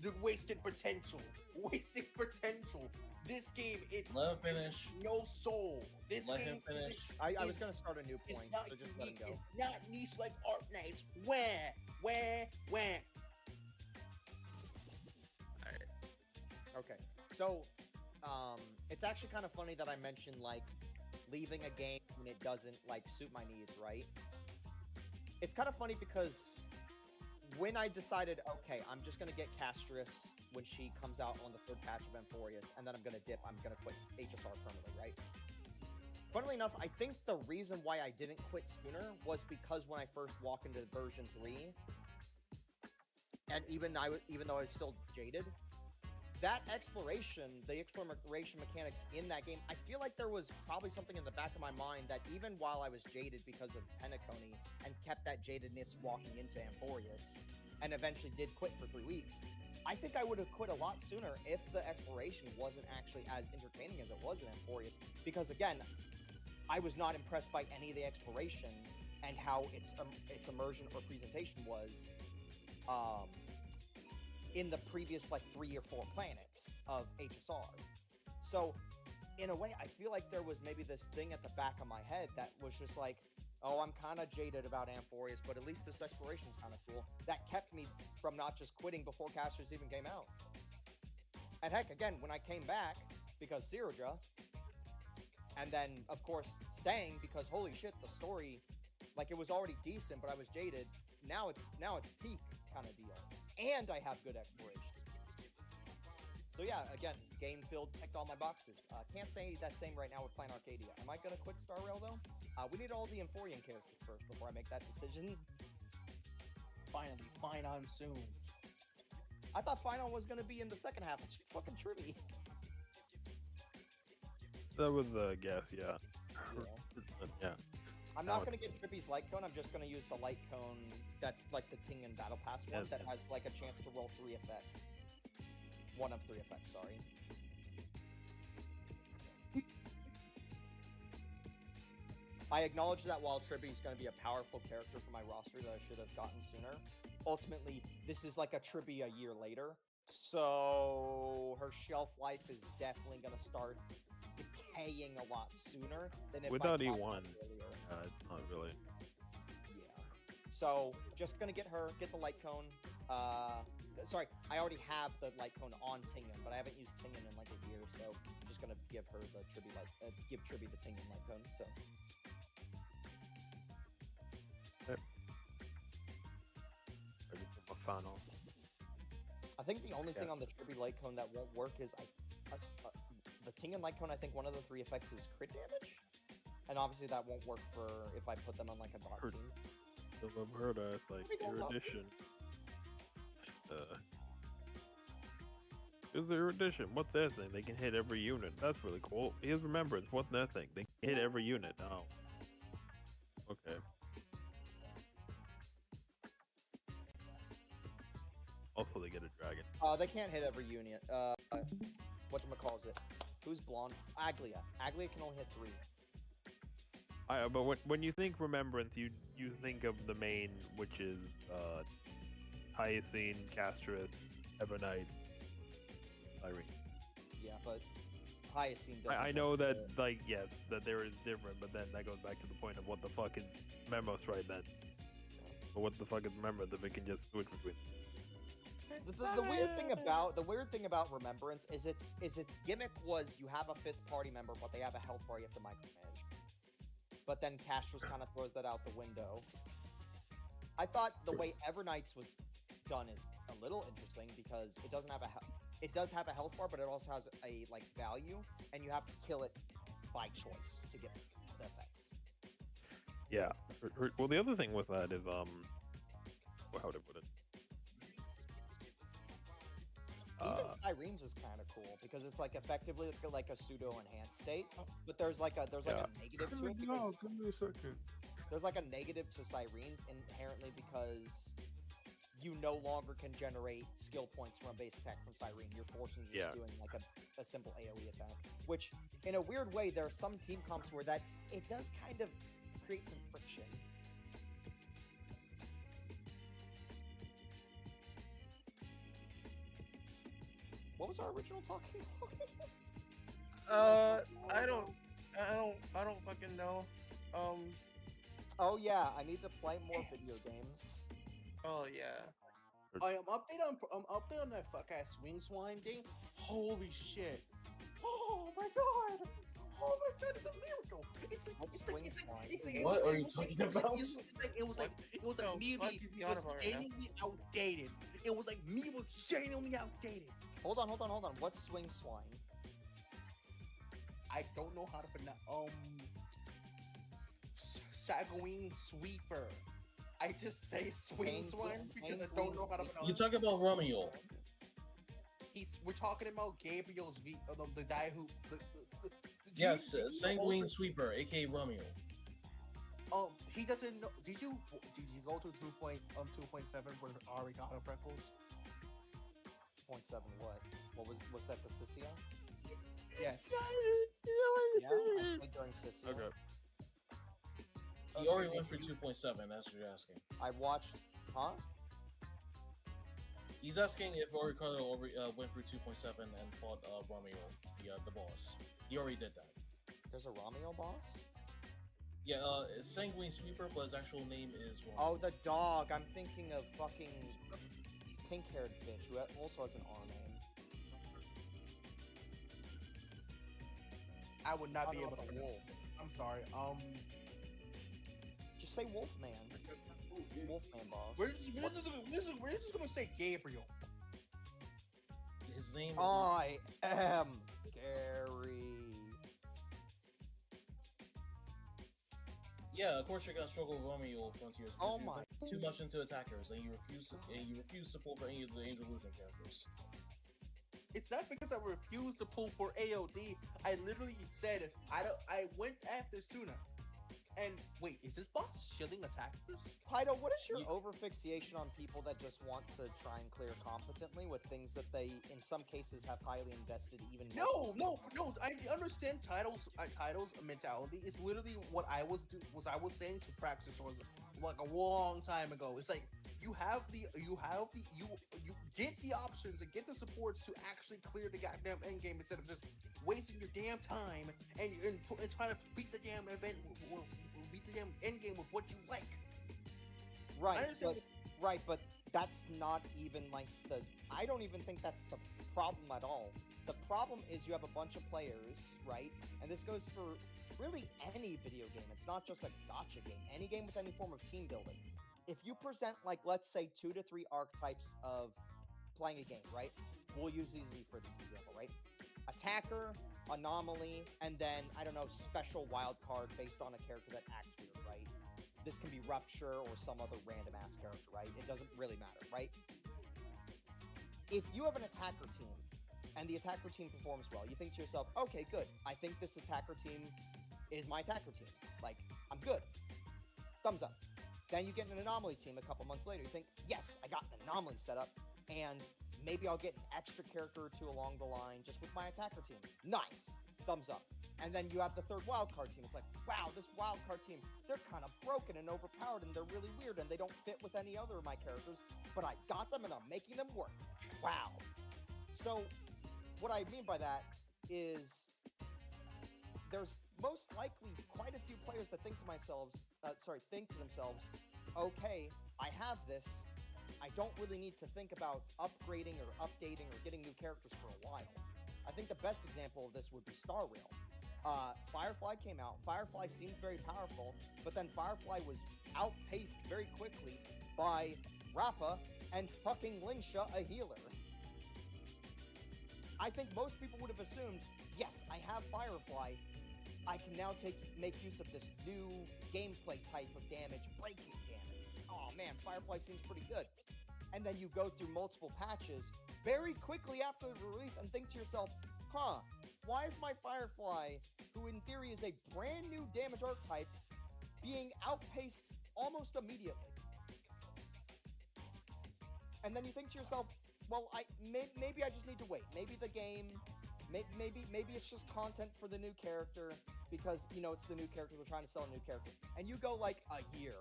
The wasted potential. Wasted potential. This game, it's Let him finish. no soul. This Let game him finish. I was gonna start a new It's point, not so just let him unique. go. It's not niche like Art Knights. Where? Okay, so it's actually kind of funny that I mentioned like leaving a game when it doesn't like suit my needs, right? It's kind of funny because when I decided, okay, I'm just gonna get Castris when she comes out on the 3rd patch of Amphorius, and then I'm gonna dip, I'm gonna quit HSR permanently, right? Funnily enough, I think the reason why I didn't quit sooner was because when I first walked into version 3, and even though I was still jaded, that exploration, the exploration mechanics in that game, I feel like there was probably something in the back of my mind that even while I was jaded because of Penacony and kept that jadedness walking into Amphorius, and eventually did quit for 3 weeks, I think I would have quit a lot sooner if the exploration wasn't actually as entertaining as it was in Amphorius. Because again, I was not impressed by any of the exploration and how its immersion or presentation was in the previous like 3 or 4 planets of HSR. So in a way, I feel like there was maybe this thing at the back of my head that was just like, oh, I'm kind of jaded about Amphorius, but at least this exploration is kind of cool. That kept me from not just quitting before Castris even came out. And heck, again, when I came back, because Zerudra, and then, of course, staying because, holy shit, the story, like, it was already decent, but I was jaded. Now it's peak kind of deal. And I have good exploration. So yeah, again, game filled, ticked all my boxes. Can't say that same right now with Plan Arcadia. Am I gonna quit Star Rail though? We need all the Amphorian characters first before I make that decision. Finally, fine on soon. I thought Final was gonna be in the second half. It's fucking Tribby. That was a guess, yeah. Yeah. I'm not gonna get Tribby's Light Cone. I'm just gonna use the Light Cone that's like the Ting and Battle Pass one that has like a chance to roll 3 effects. 1 of 3 effects, sorry. I acknowledge that while Tribby's going to be a powerful character for my roster that I should have gotten sooner, ultimately, this is like a Tribby a year later, so her shelf life is definitely going to start decaying a lot sooner than if Without I E1, earlier. not really. Yeah. So, just going to get her, get the Light Cone. Sorry, I already have the Light Cone on Tingen, but I haven't used Tingen in like a year, so I'm just gonna give her the Tribby give Tribby the Tingen Light Cone. So. Yep. Ready for my final. I think the only thing on the Tribby Light Cone that won't work is the Tingen Light Cone. I think one of the 3 effects is crit damage, and obviously that won't work for if I put them on like a dot team. Roberta, like erudition. Is erudition? What's that thing? They can hit every unit. That's really cool. Here's remembrance. What's that thing? They can hit every unit. Oh. Okay. Also, they get a dragon. They can't hit every unit. Whatchamacallit? Who's blonde? Aglia. Aglia can only hit 3. But when you think remembrance, you think of the main, which is Hyacinth, Castris, Ebonite, Irene. Yeah, but Hyacinth doesn't. I know that, like, yes, that there is different, but then that goes back to the point of what the fuck is Memos right then. But what the fuck is Remembrance if it can just switch between? The weird thing about Remembrance is its gimmick was you have a 5th party member, but they have a health bar you have to micromanage. But then Castris kind of throws that out the window. I thought the way Everknights was done is a little interesting because it doesn't have it does have a health bar, but it also has a like value, and you have to kill it by choice to get the effects. Yeah. Well, the other thing with that is how would I put it? Even Cyrene's is kind of cool because it's like effectively like a pseudo enhanced state, but there's like a negative to it. No, give me a second. there's like a negative to Sirens inherently because you no longer can generate skill points from a base attack from Siren. You're forced into just doing like a simple AoE attack. Which, in a weird way, there are some team comps where that it does kind of create some friction. What was our original talking point? I don't fucking know. Oh yeah, I need to play more video games. Oh yeah. I'm update on that fuck ass swing swine thing. Holy shit! Oh my god! Oh my god! It's a miracle! What are you talking about? It was like me was genuinely outdated. It was like me was genuinely outdated. Hold on. What's swing swine? I don't know how to pronounce. Sagwing sweeper. I just say swing swine because I don't know how to pronounce. You talking about Romeo? We're talking about Gabriel's the guy who. Yes, Sanguine Sweeper, aka Romeo. He doesn't know. Did you go to 2.7 where Ari got her freckles? 0.7 what? What's that, the Sissia? Yes. Yeah, I played during Sissia. Okay. He already went for 2.7, that's what you're asking. I watched, huh? He's asking if Oricono went through 2.7 and fought Romeo, the boss. He already did that. There's a Romeo boss? Yeah, Sanguine Sweeper, but his actual name is Romeo. Oh, the dog. I'm thinking of fucking pink-haired bitch who also has an R name. I would not be able to wolf. I'm sorry. Just say Wolfman. Wolfman boss. We're just gonna say Gabriel. His name. I am Gary. Yeah, of course you're gonna struggle with Romeo Frontiers. Oh my! Too much into attackers, and you refuse support for any of the Angel Illusion characters. It's not because I refuse to pull for AOD. I literally said I went after Suna. And wait, is this boss shielding attackers? Taito, what is your overfixation on people that just want to try and clear competently with things that they, in some cases, have highly invested even more? No. I understand Title's mentality. It's literally what I was saying to Praxis was like a long time ago. It's like you get the options and get the supports to actually clear the goddamn end game instead of just wasting your damn time and trying to beat the damn event. Beat the damn end game with what you like. Right, but that's not even like I don't even think that's the problem at all. The problem is you have a bunch of players, right? And this goes for really any video game. It's not just a gacha game. Any game with any form of team building. If you present, like, let's say 2 to 3 archetypes of playing a game, right? We'll use easy for this example, right? Attacker, anomaly, and then, I don't know, special wild card based on a character that acts weird, right? This can be Rupture or some other random-ass character, right? It doesn't really matter, right? If you have an attacker team, and the attacker team performs well, you think to yourself, okay, good. I think this attacker team is my attacker team. Like, I'm good. Thumbs up. Then you get an anomaly team a couple months later. You think, yes, I got an anomaly set up, and maybe I'll get an extra character or two along the line just with my attacker team. Nice. Thumbs up. And then you have the third wildcard team. It's like, wow, this wildcard team, they're kind of broken and overpowered, and they're really weird, and they don't fit with any other of my characters, but I got them, and I'm making them work. Wow. So what I mean by that is there's most likely quite a few players that think to themselves, okay, I have this. I don't really need to think about upgrading or updating or getting new characters for a while. I think the best example of this would be Star Rail. Firefly came out. Firefly seemed very powerful, but then Firefly was outpaced very quickly by Rappa and fucking Lingsha, a healer. I think most people would have assumed, yes, I have Firefly. I can now make use of this new gameplay type of damage, breaking damage. Oh man, Firefly seems pretty good. And then you go through multiple patches very quickly after the release and think to yourself, why is my Firefly, who in theory is a brand new damage archetype, being outpaced almost immediately. And then you think to yourself, well, maybe I just need to wait. Maybe the game, maybe it's just content for the new character because, you know, it's the new character, we're trying to sell a new character. And you go like a year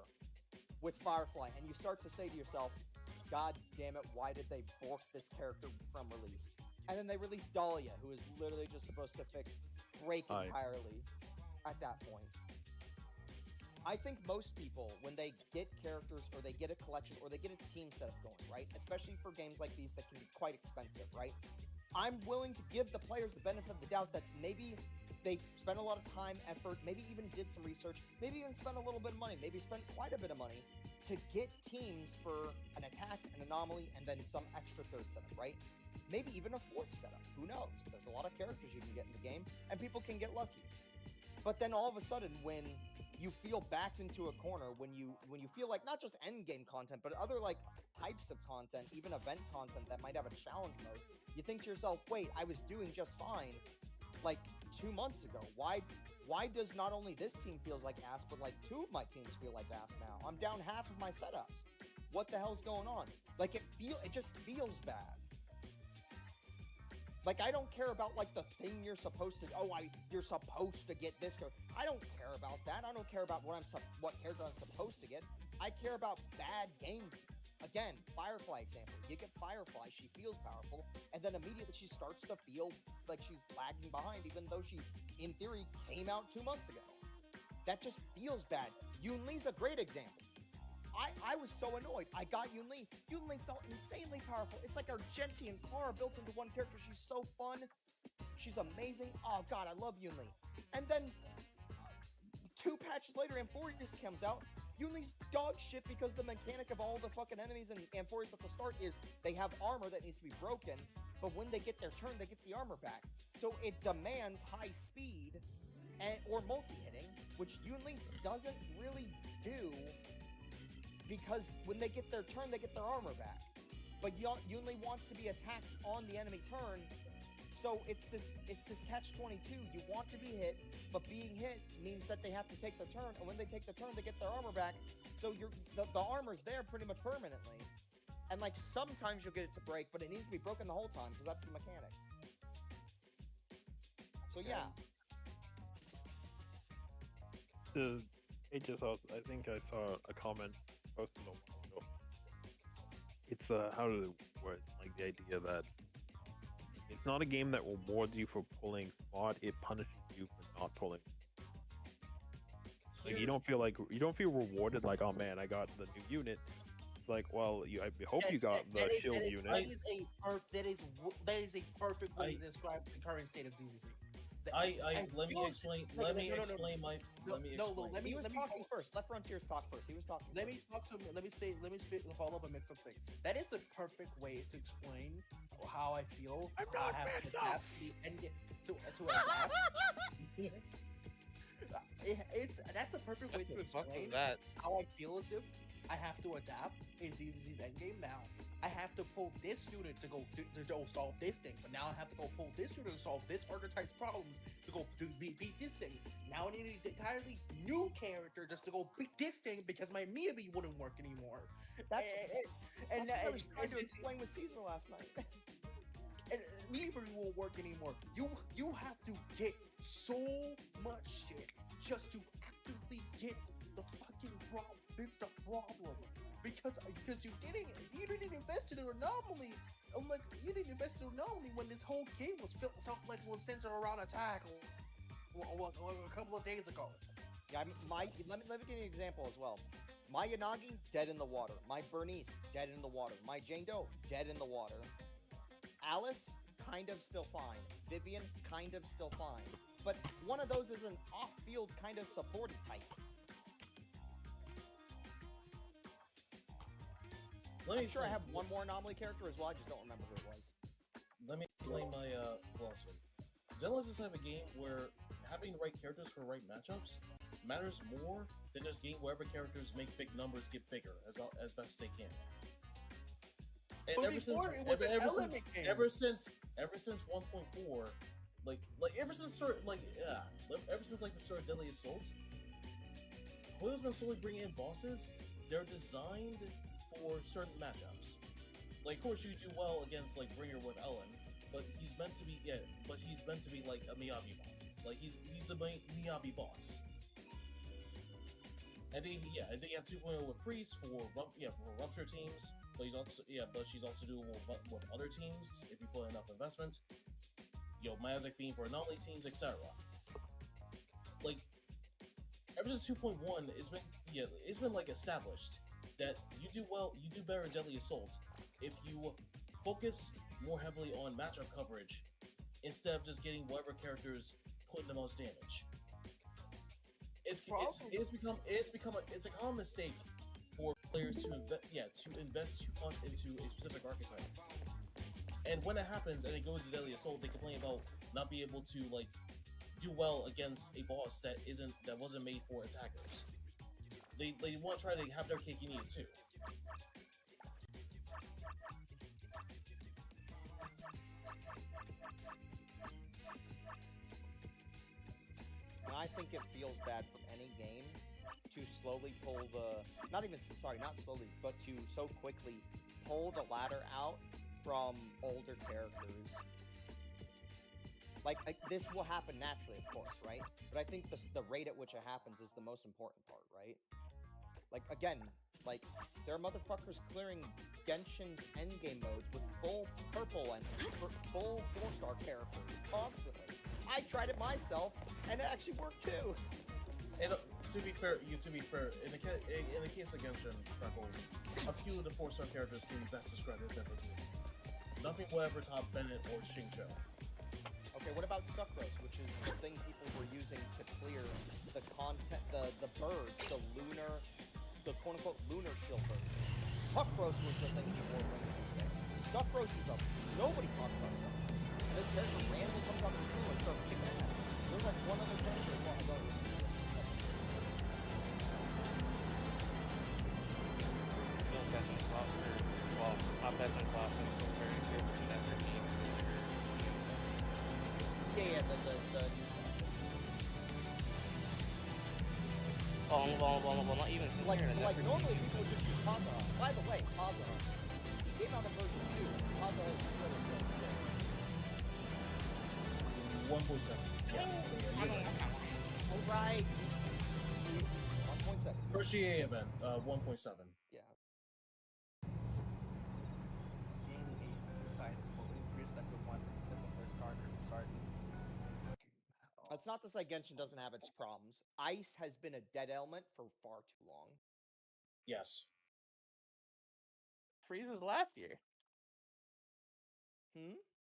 with Firefly and you start to say to yourself, God damn it, why did they bork this character from release? And then they release Dahlia, who is literally just supposed to break entirely at that point. I think most people, when they get characters or they get a collection or they get a team setup going, right? Especially for games like these that can be quite expensive, right? I'm willing to give the players the benefit of the doubt that maybe they spent a lot of time, effort, maybe even did some research, maybe even spent a little bit of money, maybe spent quite a bit of money to get teams for an attack, an anomaly, and then some extra third setup, right? Maybe even a fourth setup. Who knows? There's a lot of characters you can get in the game, and people can get lucky. But then all of a sudden, when you feel backed into a corner, when you feel like not just end game content, but other like types of content, even event content that might have a challenge mode, you think to yourself, wait, I was doing just fine like 2 months ago. Why does not only this team feels like ass, but like 2 of my teams feel like ass now? I'm down half of my setups. What the hell's going on? Like it just feels bad. Like, I don't care about, like, the thing you're supposed to... you're supposed to get this... I don't care about that. I don't care about what character I'm supposed to get. I care about bad game. Again, Firefly example. You get Firefly, she feels powerful, and then immediately she starts to feel like she's lagging behind, even though she, in theory, came out 2 months ago. That just feels bad. Yunli's a great example. I was so annoyed. I got Yunli. Yunli felt insanely powerful. It's like Argenti and Clara built into one character. She's so fun. She's amazing. Oh, God, I love Yunli. And then 2 patches later, Amphorius comes out. Yunli's dog shit because the mechanic of all the fucking enemies in Amphorius at the start is they have armor that needs to be broken, but when they get their turn, they get the armor back. So it demands high speed or multi-hitting, which Yunli doesn't really do. Because when they get their turn, they get their armor back. But Yunli wants to be attacked on the enemy turn, so it's this catch-22. You want to be hit, but being hit means that they have to take their turn, and when they take their turn, they get their armor back. So the armor's there pretty much permanently. And like sometimes you'll get it to break, but it needs to be broken the whole time because that's the mechanic. So yeah. I think I saw a comment posted a while ago. It's how does it work? Like the idea that it's not a game that rewards you for pulling spot; it punishes you for not pulling. Like you don't feel rewarded. Like, oh man, I got the new unit. It's like, well, I hope you got the shield unit. That is a perfect way to describe the current state of ZZZ. Let me explain. Let me explain. He was talking first. Let Frontiers talk first. He was talking. Let me follow up a mix-up thing. That is the perfect way to explain how I feel. I have to adapt to adapt. That's the perfect way to explain how I feel as if I have to adapt in ZZZ's endgame now. I have to pull this unit to go solve this thing, but now I have to go pull this unit to solve this archetype's problems to go beat this thing. Now I need an entirely new character just to go beat this thing because my Miyabi wouldn't work anymore. That's what I was trying to explain with Caesar last night. And Miyabi won't work anymore. You have to get so much shit just to actively get the fucking problem. Fix the problem. Because you didn't invest in an anomaly. Like you didn't invest in an anomaly when this whole game felt like it was centered around attack a couple of days ago. Yeah, let me give you an example as well. My Yanagi, dead in the water. My Bernice, dead in the water. My Jane Doe, dead in the water. Alice, kind of still fine. Vivian, kind of still fine. But one of those is an off-field kind of supported type. I'm sure I have one more anomaly character as well, I just don't remember who it was. Let me explain my philosophy. Zelda is this type of game where having the right characters for the right matchups matters more than this game where every characters make big numbers get bigger as best they can. And ever since 1.4, ever since the start of Deadly Assault, Koyo's been slowly bringing in bosses. They're designed for certain matchups. Like, of course, you do well against like Bringer with Ellen, but he's meant to be like a Miyabi bot. Like he's a Miyabi boss. And then you have 2.0 with Priest for Rupture teams, but she's also doing with other teams if you put enough investment. Myotic Fiend for anomaly teams, etc. Like ever since 2.1, it's been like established that you do better in Deadly Assault if you focus more heavily on matchup coverage instead of just getting whatever characters put the most damage. It's a common mistake for players to invest too much into a specific archetype. And when it happens and they go to Deadly Assault, they complain about not being able to like do well against a boss that wasn't made for attackers. They want to try to have their cake and eat it too. I think it feels bad for any game to slowly pull not slowly, but to so quickly pull the ladder out from older characters. Like this will happen naturally, of course, right? But I think the rate at which it happens is the most important part, right? Like again, like there are motherfuckers clearing Genshin's endgame modes with full purple and full 4-star characters constantly. I tried it myself, and it actually worked too. And to be fair, in the case of Genshin, Freckles, a few of the 4-star characters can be best described as evergreen. Nothing will ever top Bennett or Xingqiu. Okay, what about Sucrose, which is the thing people were using to clear the birds, the quote-unquote lunar shield birds. Sucrose was the thing people were using. Sucrose is nobody talks about Sucrose. And this character randomly comes out of the team and starts kicking ass. There's like one other character as well. Well, not even like normally people would just use Kaza. By the way, Kaza, he came out in version 2. Kaza is still in version 1.7. Yeah. Alright. 1.7. First EA event, 1.7. Yeah. Seeing a sizable increase that would want than the first starter. Sorry. That's not to say Genshin doesn't have its problems. Ice has been a dead element for far too long. Yes. Freeze was last year.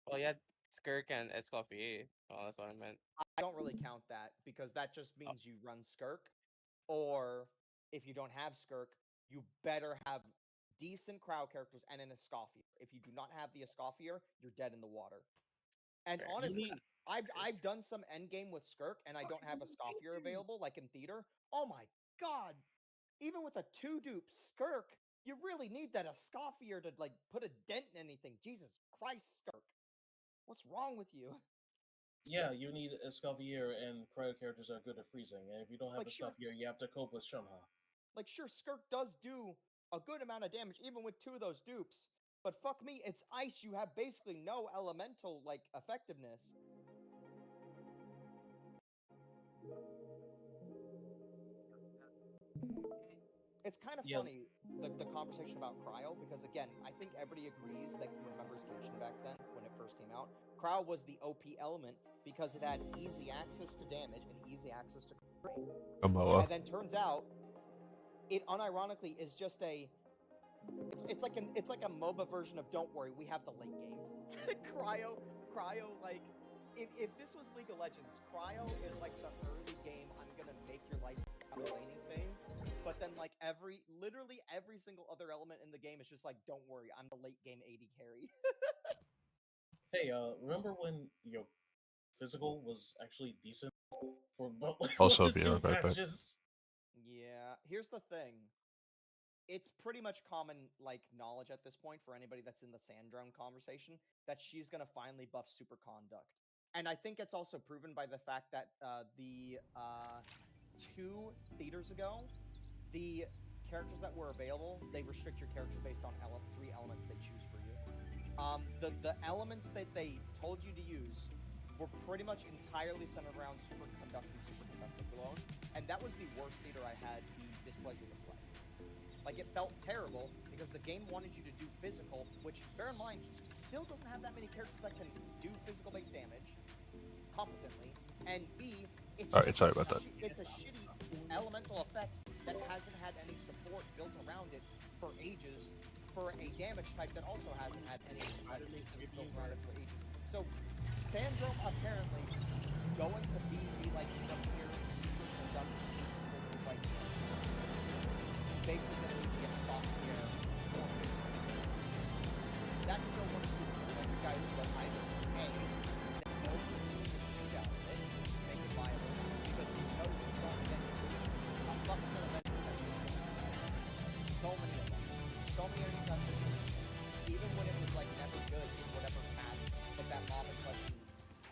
Well, you had Skirk and Escoffier. Oh, that's what I meant. I don't really count that because that just means you run Skirk, or if you don't have Skirk, you better have decent crowd characters and an Escoffier. If you do not have the Escoffier, you're dead in the water. And honestly, I've done some endgame with Skirk and I don't have a Escoffier available, like in theater. Oh my god! Even with a 2-dupe Skirk, you really need that Escoffier to like put a dent in anything. Jesus Christ, Skirk. What's wrong with you? Yeah, you need Escoffier and cryo characters that are good at freezing, and if you don't have Escoffier, you have to cope with Shunha. Like, sure, Skirk does do a good amount of damage, even with 2 of those dupes. But fuck me, it's ice. You have basically no elemental, like, effectiveness. It's kind of funny, the conversation about Cryo, because again, I think everybody agrees that remembers Genshin back then, when it first came out. Cryo was the OP element because it had easy access to damage and easy access to crate. And then turns out, it unironically is just it's like a MOBA version of Don't Worry, we have the late game. Cryo, like, if this was League of Legends, Cryo is like the early game, I'm gonna make your life out of laning phase. But then, like, literally every single other element in the game is just like, don't worry, I'm the late game AD carry. Hey, remember when physical was actually decent for also be right back. Yeah, here's the thing. It's pretty much common like knowledge at this point for anybody that's in the Sandrone conversation that she's gonna finally buff Superconduct. And I think it's also proven by the fact that the 2 theaters ago, the characters that were available, they restrict your characters based on 3 elements they choose for you. The elements that they told you to use were pretty much entirely centered around superconducting alone, and that was the worst theater I had the displeasure to play. Like, it felt terrible because the game wanted you to do physical, which, bear in mind, still doesn't have that many characters that can do physical-based damage competently, and B, it's Alright, sorry about that. It's a shitty elemental effect that hasn't had any support built around it for ages, for a damage type that also hasn't had any systems built around it for ages. So, Sandrome apparently going to be like the premier superconducting, like, basically gonna be a spot here for physical. That still works too. Like, the guy who does either A, that knows the need out of it, make it viable, because he knows he's going to get a fuck ton of enemies. So many of them. So many enemies on this. Even when it was like never good in whatever path that mob and question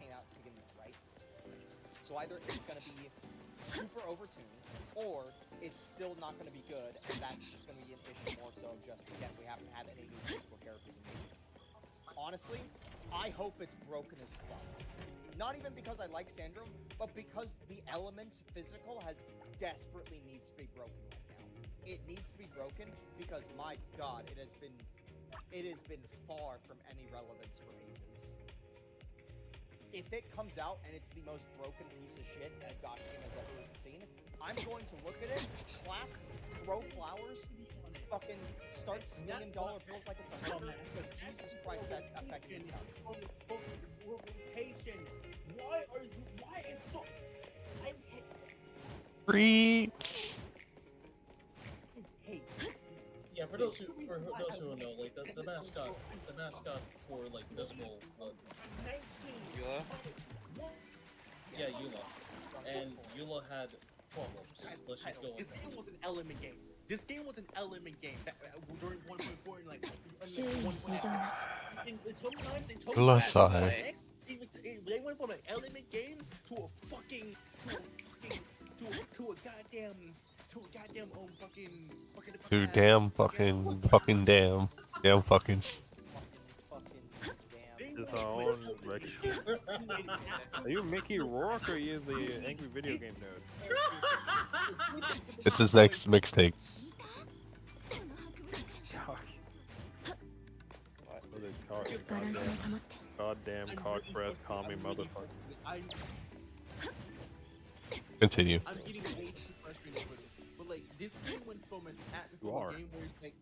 came out to begin with, right? So either it's gonna be super overtuned, or it's still not gonna be good, and that's just gonna be an issue more so of just, again, we haven't had any new physical characters in Asia. Honestly, I hope it's broken as fuck. Not even because I like Sandrome, but because the element physical desperately needs to be broken right now. It needs to be broken because, my god, it has been far from any relevance for ages. If it comes out and it's the most broken piece of shit that Gacha game has ever seen, I'm going to look at it, clap, throw flowers, fucking start slinging dollar bills like it's a hundred, because Jesus Christ, that effect gets out. Patient. Why is so... Free. Yeah, for those who don't know, like the mascot for like Visible, Eula? Yeah, Eula. And Eula had problems. Let's just go with This game was an element game. This game was an element game during 1.4 and like 1.6. Sometimes they told Plus I. They went from an element game to a fucking goddamn fucking damn fucking. His own record. Are you Mickey Rourke or are you the angry video game nerd? It's his next mixtape. Goddamn cock breath, commie motherfucker. Continue. I'm getting way too frustrated with it. But like, this game went from an atmosphere game where it's like,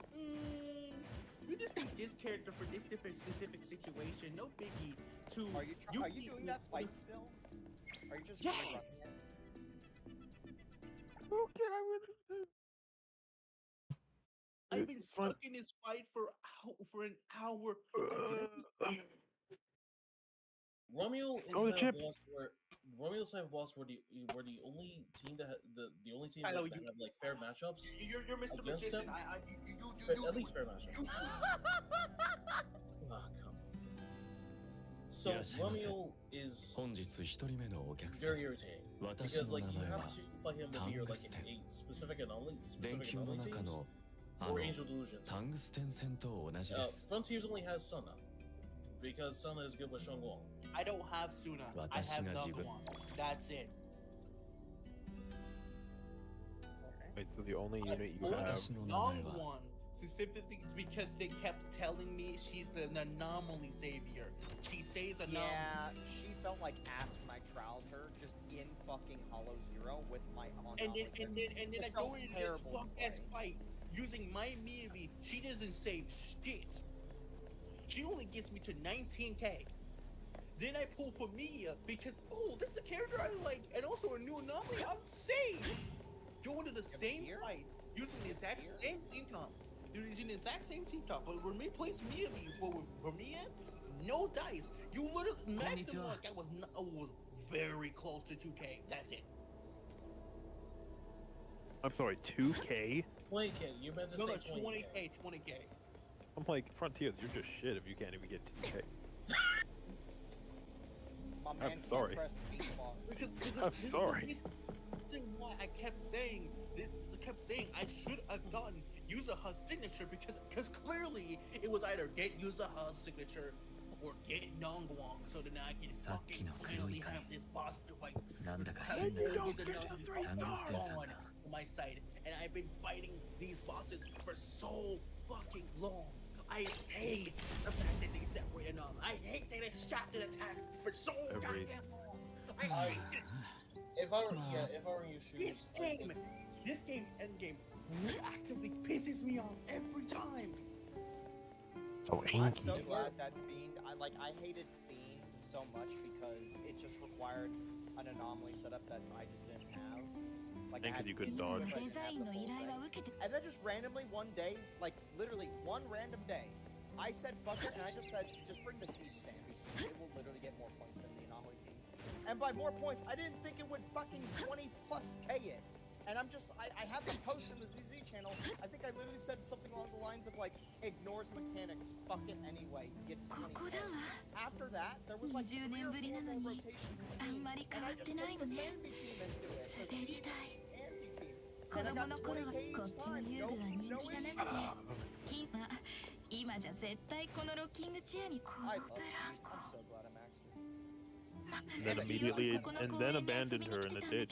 you just need this character for this different specific situation, no biggie. To Are you doing that fight still? Are you just yes? I've been stuck in this fight for an hour. Romeo's type of boss were the only team that the only team that have like fair matchups. You're Mr. Against Magician. at least fair matchups. Ah, come on. So Romeo is very irritating because like you have to fight him with either like a specific anomaly teams or Angel Delusions. Frontiers only has Suna because Suna is good with Shangguang. I don't have Suna. I have Nangguang. That's it. Wait, so the only unit you have? Nangguang, specifically because they kept telling me she's the anomaly savior. She says anomaly. Yeah, she felt like ass when I trialed her just in fucking Hollow Zero with my anomaly. And then I go into this fuck ass fight using my Miyabi. She doesn't save shit. She only gets me to 19k. Then I pull Pamia because, oh, this is the character I like, and also a new anomaly, I'm safe! Go into the same fight, using the exact same team comp. Using the exact same team comp, but when we place Miyabi with Pamia, no dice. You literally, maximum, like, I was very close to 2k, that's it. I'm sorry, 2K? 20k, you meant to say 20k, 20k. I'm like, Frontiers, you're just shit if you can't even get 2K. I'm sorry. Because I'm sorry. This is why I kept saying this, kept saying I should have gotten Yuzaha's signature because clearly it was either get Yuzaha's signature or get Nongguang so that I can fucking finally have this boss to fight. On my side, and I've been fighting these bosses for so fucking long. I hate the fact that they separated them. I hate that they shot and attack for so goddamn long. I hate it. If I were you, Shoes. This game's endgame actively pisses me off every time. So I'm inky. so glad that Fiend, I hated Fiend so much because it just required an anomaly setup that I just didn't have. Like, I think had you could Fiend, dodge. but I didn't have the full thing. And then just randomly one day, like literally one random day, I said fuck it, and I just said, just bring the Siege Sandy team. It will literally get more points than the anomaly team. And by more points, I didn't think it would fucking 20 plus K it. And I'm just, I have the post in the ZZ channel. I think I literally said something along the lines of like, ignores mechanics, fuck it anyway, gets 20K. After that, there was like 3 or 4 more rotations in the team, and I just put the Sandy team into it. The Siege Sandy team. And I got 20K each time, no issue. I love Siege. I'm so glad I'm actually. Then immediately, and then abandoned her in the ditch.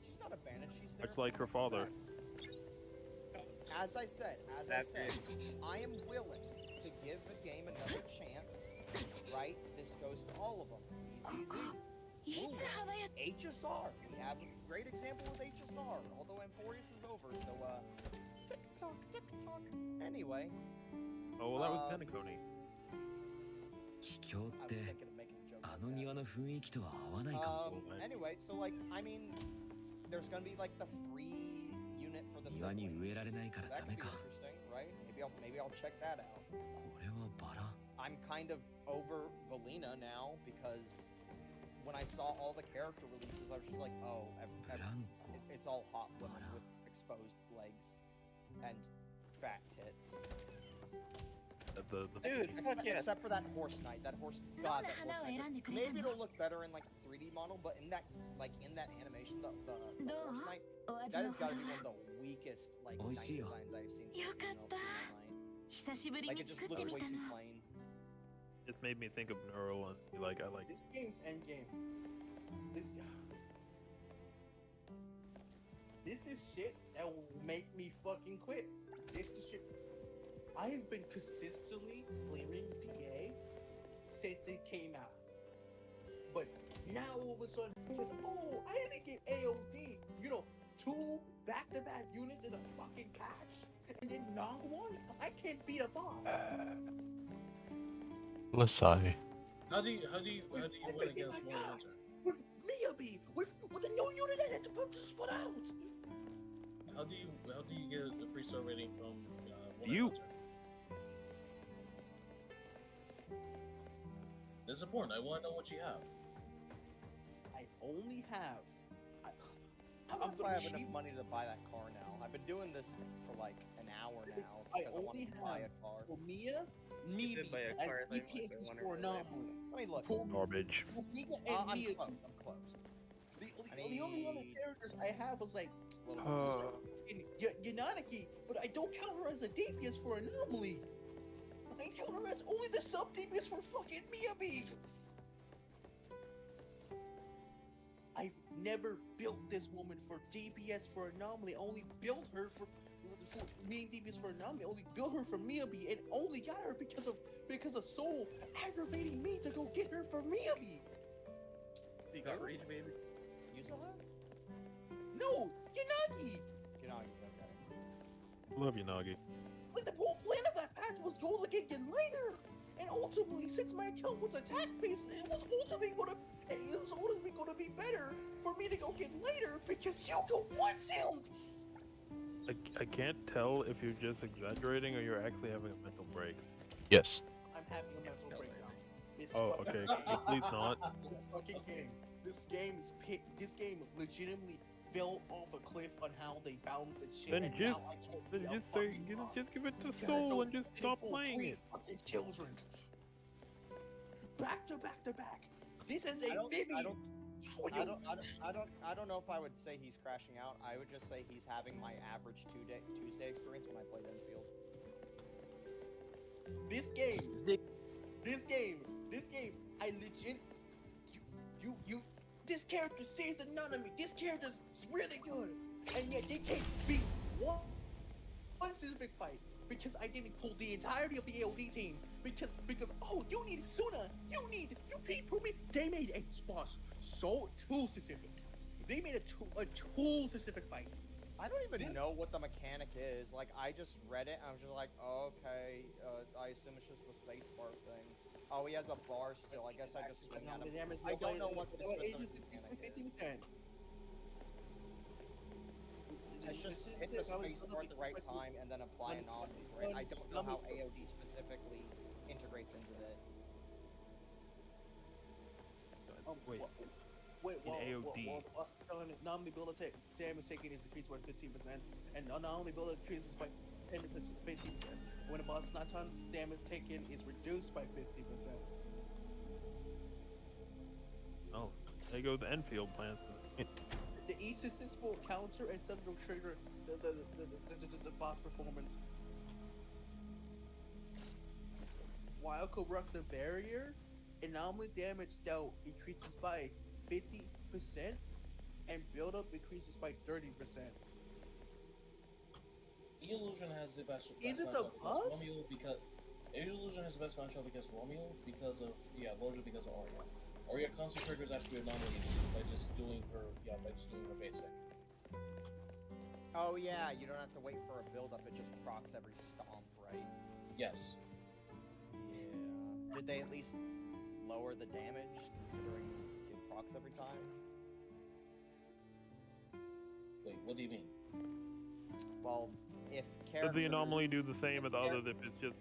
She's not abandoned, she's there. Much like her father. As I said, I am willing to give the game another chance, right? This goes to all of them. Easy. HSR. We have a great example with HSR, although Amphorius is over, so, tick-tock. Anyway. Oh, well, that was Penacony. I was thinking of making a joke about that. Anyway, so, like, I mean, there's gonna be, like, the free unit for the siblings. So that could be interesting, right? Maybe I'll check that out. I'm kind of over Valina now because when I saw all the character releases, I was just like, oh, it's all hot women with exposed legs and fat tits. Except for that horse knight. That horse, God, that horse knight. Maybe it'll look better in like 3D model, but in that animation, the horse knight, that has got to be one of the weakest like knight designs I've seen. Like it just looks way too plain. It made me think of Neural and I like this game's endgame. This is shit that will make me fucking quit. This is shit. I have been consistently clearing DA since it came out. But now all of a sudden, because I didn't get AOD, 2 back-to-back units in a fucking patch, and then Nongguang, I can't beat a boss. Lasai. How do you win against Morning Hunter? With Miyabi, with a new unit that had to put out. How do you get a 3-star rating from Morning you? Hunter? This is important. I want to know what you have. I only have. I don't know if I have enough money to buy that car now. I've been doing this for like an hour now because I want to buy a car. Mia, Mibi as DPS for anomaly. Let me look. Garbage. Mia and Mia. I'm close. The only other characters I have was like Yananaki, but I don't count her as a DPS for anomaly. I count her as only the sub DPS for fucking Miyabi. I've never built this woman for DPS for anomaly. Only built her for main DPS for anomaly. Only built her for Miyabi, and only got her because of Soul aggravating me to go get her for Miyabi. So you got Rage, baby? You saw her? No, Yanagi. Love you, Nagi. Like the whole plan of that patch was go to get lighter, and ultimately, since my account was attack based, it was ultimately gonna be better for me to go get lighter because Yoko wants him. I can't tell if you're just exaggerating or you're actually having a mental break. Yes. I'm having a mental breakdown. Oh, okay. Please not. This game legitimately fell off a cliff on how they balanced the shit. Then and just, now I can't be a fucking mom. just give it to Because I Soul don't and just stop pay playing for it. fucking children. Back to back to back. This is a Vivian. I don't know if I would say he's crashing out. I would just say he's having my average Tuesday experience when I played Enfield. This game, I legit, this character says none of me. This character's really good, and yet they can't beat one specific fight because I didn't pull the entirety of the AOD team because oh, you need Suna, you people me. They made a boss so tool specific. They made a tool specific fight. I don't even know what the mechanic is. Like, I just read it and I was just like, oh, okay, I assume it's just the space bar thing. Oh, he has a bar still. I guess I just swing at him. I don't know what the specific mechanic is. It's just hit the space bar at the right time and then apply anomalies, right? I don't know how AOD specifically integrates into it. Wait, in AOD. Anomaly builder damage taken is decreased by 15%, and anomaly builder increases by 10% to 15%. When a boss is not on, damage taken is reduced by 50%. Oh, there you go the Enfield plans. The each successful counter and sudden will trigger the boss performance. While corrupting barrier, anomaly damage dealt increases by 50%, and build-up increases by 30%. Illusion has the best. Is it the bug? Romeo because Illusion has the best matchup against Romeo because of Illusion because of Arya. Arya constantly triggers actually anomalies by just doing her basic. Oh yeah, you don't have to wait for a build-up. It just procs every stomp, right? Yes. Yeah. Did they at least lower the damage considering it procs every time? Wait, what do you mean? Well, if Does the anomaly do the same as the other if it's just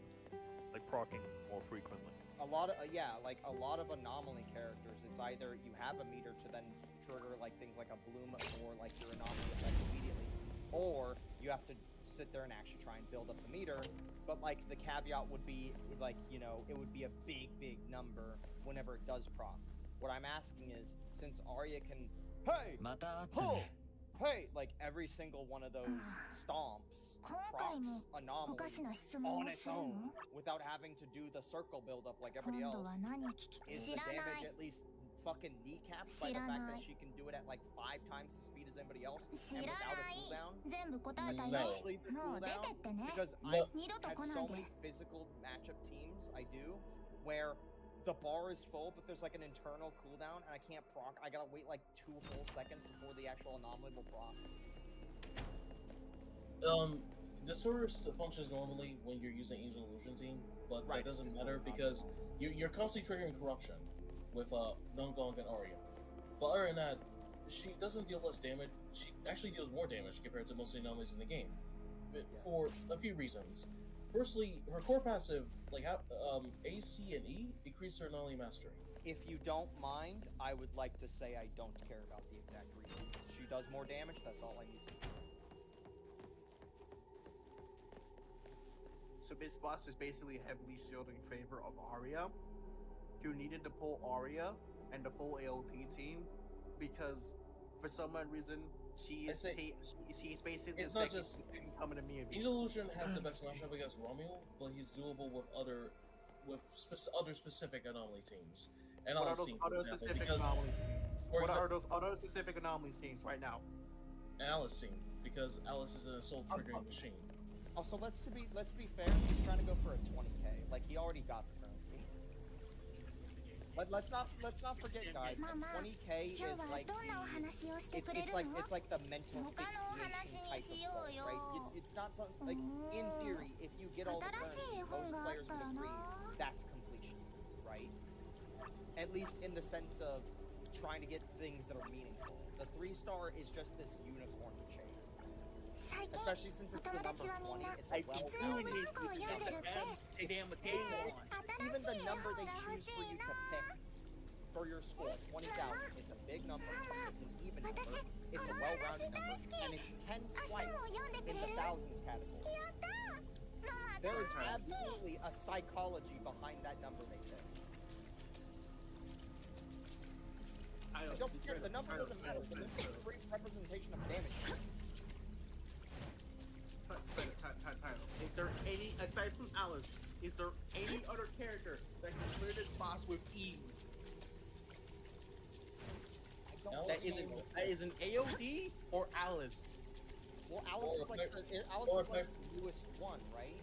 like procking more frequently? A lot of a lot of anomaly characters, it's either you have a meter to then trigger like things like a bloom or like your anomaly effect immediately, or you have to sit there and actually try and build up the meter. But like the caveat would be like, you know, it would be a big number whenever it does proc. What I'm asking is, since Arya can hey, like every single one of those stomps procs anomalies on its own without having to do the circle buildup like everybody else. Is the damage at least fucking kneecapped by the fact that she can do it at like 5 times the speed as anybody else and without a cooldown? Especially the cooldown, because I have so many physical matchup teams I do where the bar is full, but there's like an internal cooldown, and I can't proc. I gotta wait like 2 whole seconds before the actual anomaly will proc. This sort of functions normally when you're using Angel Illusion team, but that doesn't matter because you're constantly triggering corruption with Nongong and Arya. But other than that, she doesn't deal less damage. She actually deals more damage compared to most of the anomalies in the game, for a few reasons. Firstly, her core passive, like A, C, and E, increase her anomaly mastery. If you don't mind, I would like to say I don't care about the exact reason. She does more damage, that's all I need to know. So this boss is basically heavily shielding in favor of Arya. You needed to pull Arya and the full AOT team because for some odd reason she's basically it's not just coming to me. Angel Illusion has the best matchup against Romeo, but he's doable with other specific anomaly teams. And what are those other specific anomaly teams? What are those other specific anomaly teams right now? Alice team, because Alice is a soul triggering machine. Also, let's be fair. He's trying to go for a 20k. Like he already got the currency. But let's not forget, guys. 20k is like it's like the mental fixation type of goal, right? It's not something like in theory. If you get all the currency, most players would agree that's completion, right? At least in the sense of trying to get things that are meaningful. The 3-star is just this unicorn to chase. Especially since it's the number 20, it's a well-known even the number they choose for you to pick for your score, 20,000, is a big number, it's an even number, it's a well-rounded number, and it's 10 twice in the thousands category. There is absolutely a psychology behind that number they pick. Don't forget, the number doesn't matter. The number is a great representation of damage. Title. Is there any, aside from Alice, is there any other character that can clear this boss with ease? That is an AOD or Alice? Well, Alice is like the newest one, right?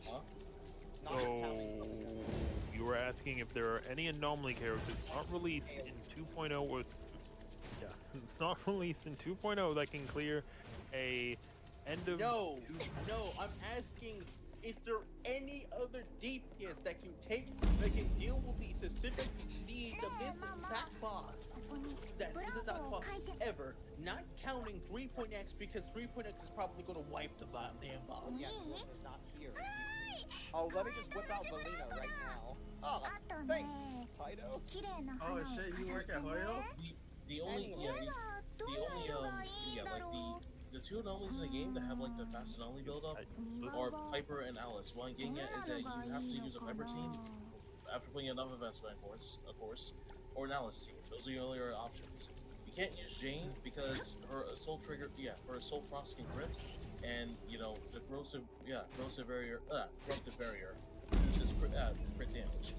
Huh? Not So counting you were asking if there are any anomaly characters not released in 2.0 or not released in 2.0 that can clear a end of. No, I'm asking, is there any other DPS that can deal with the specific needs of this exact boss? That is a boss ever, not counting 3.x because 3.x is probably going to wipe the damn boss. Yeah, is not here. Oh, let me just whip out Valina right now. Oh, thanks, Taito. Oh shit, you work at Hoyo? The only the two anomalies in the game that have like the fast anomaly build up are Piper and Alice. What I'm getting at is that you have to use a Piper team after putting enough investment, of course, or an Alice team. Those are the only options. You can't use Jane because her assault trigger, her assault procs can crit, and you know the corruptive barrier uses crit damage.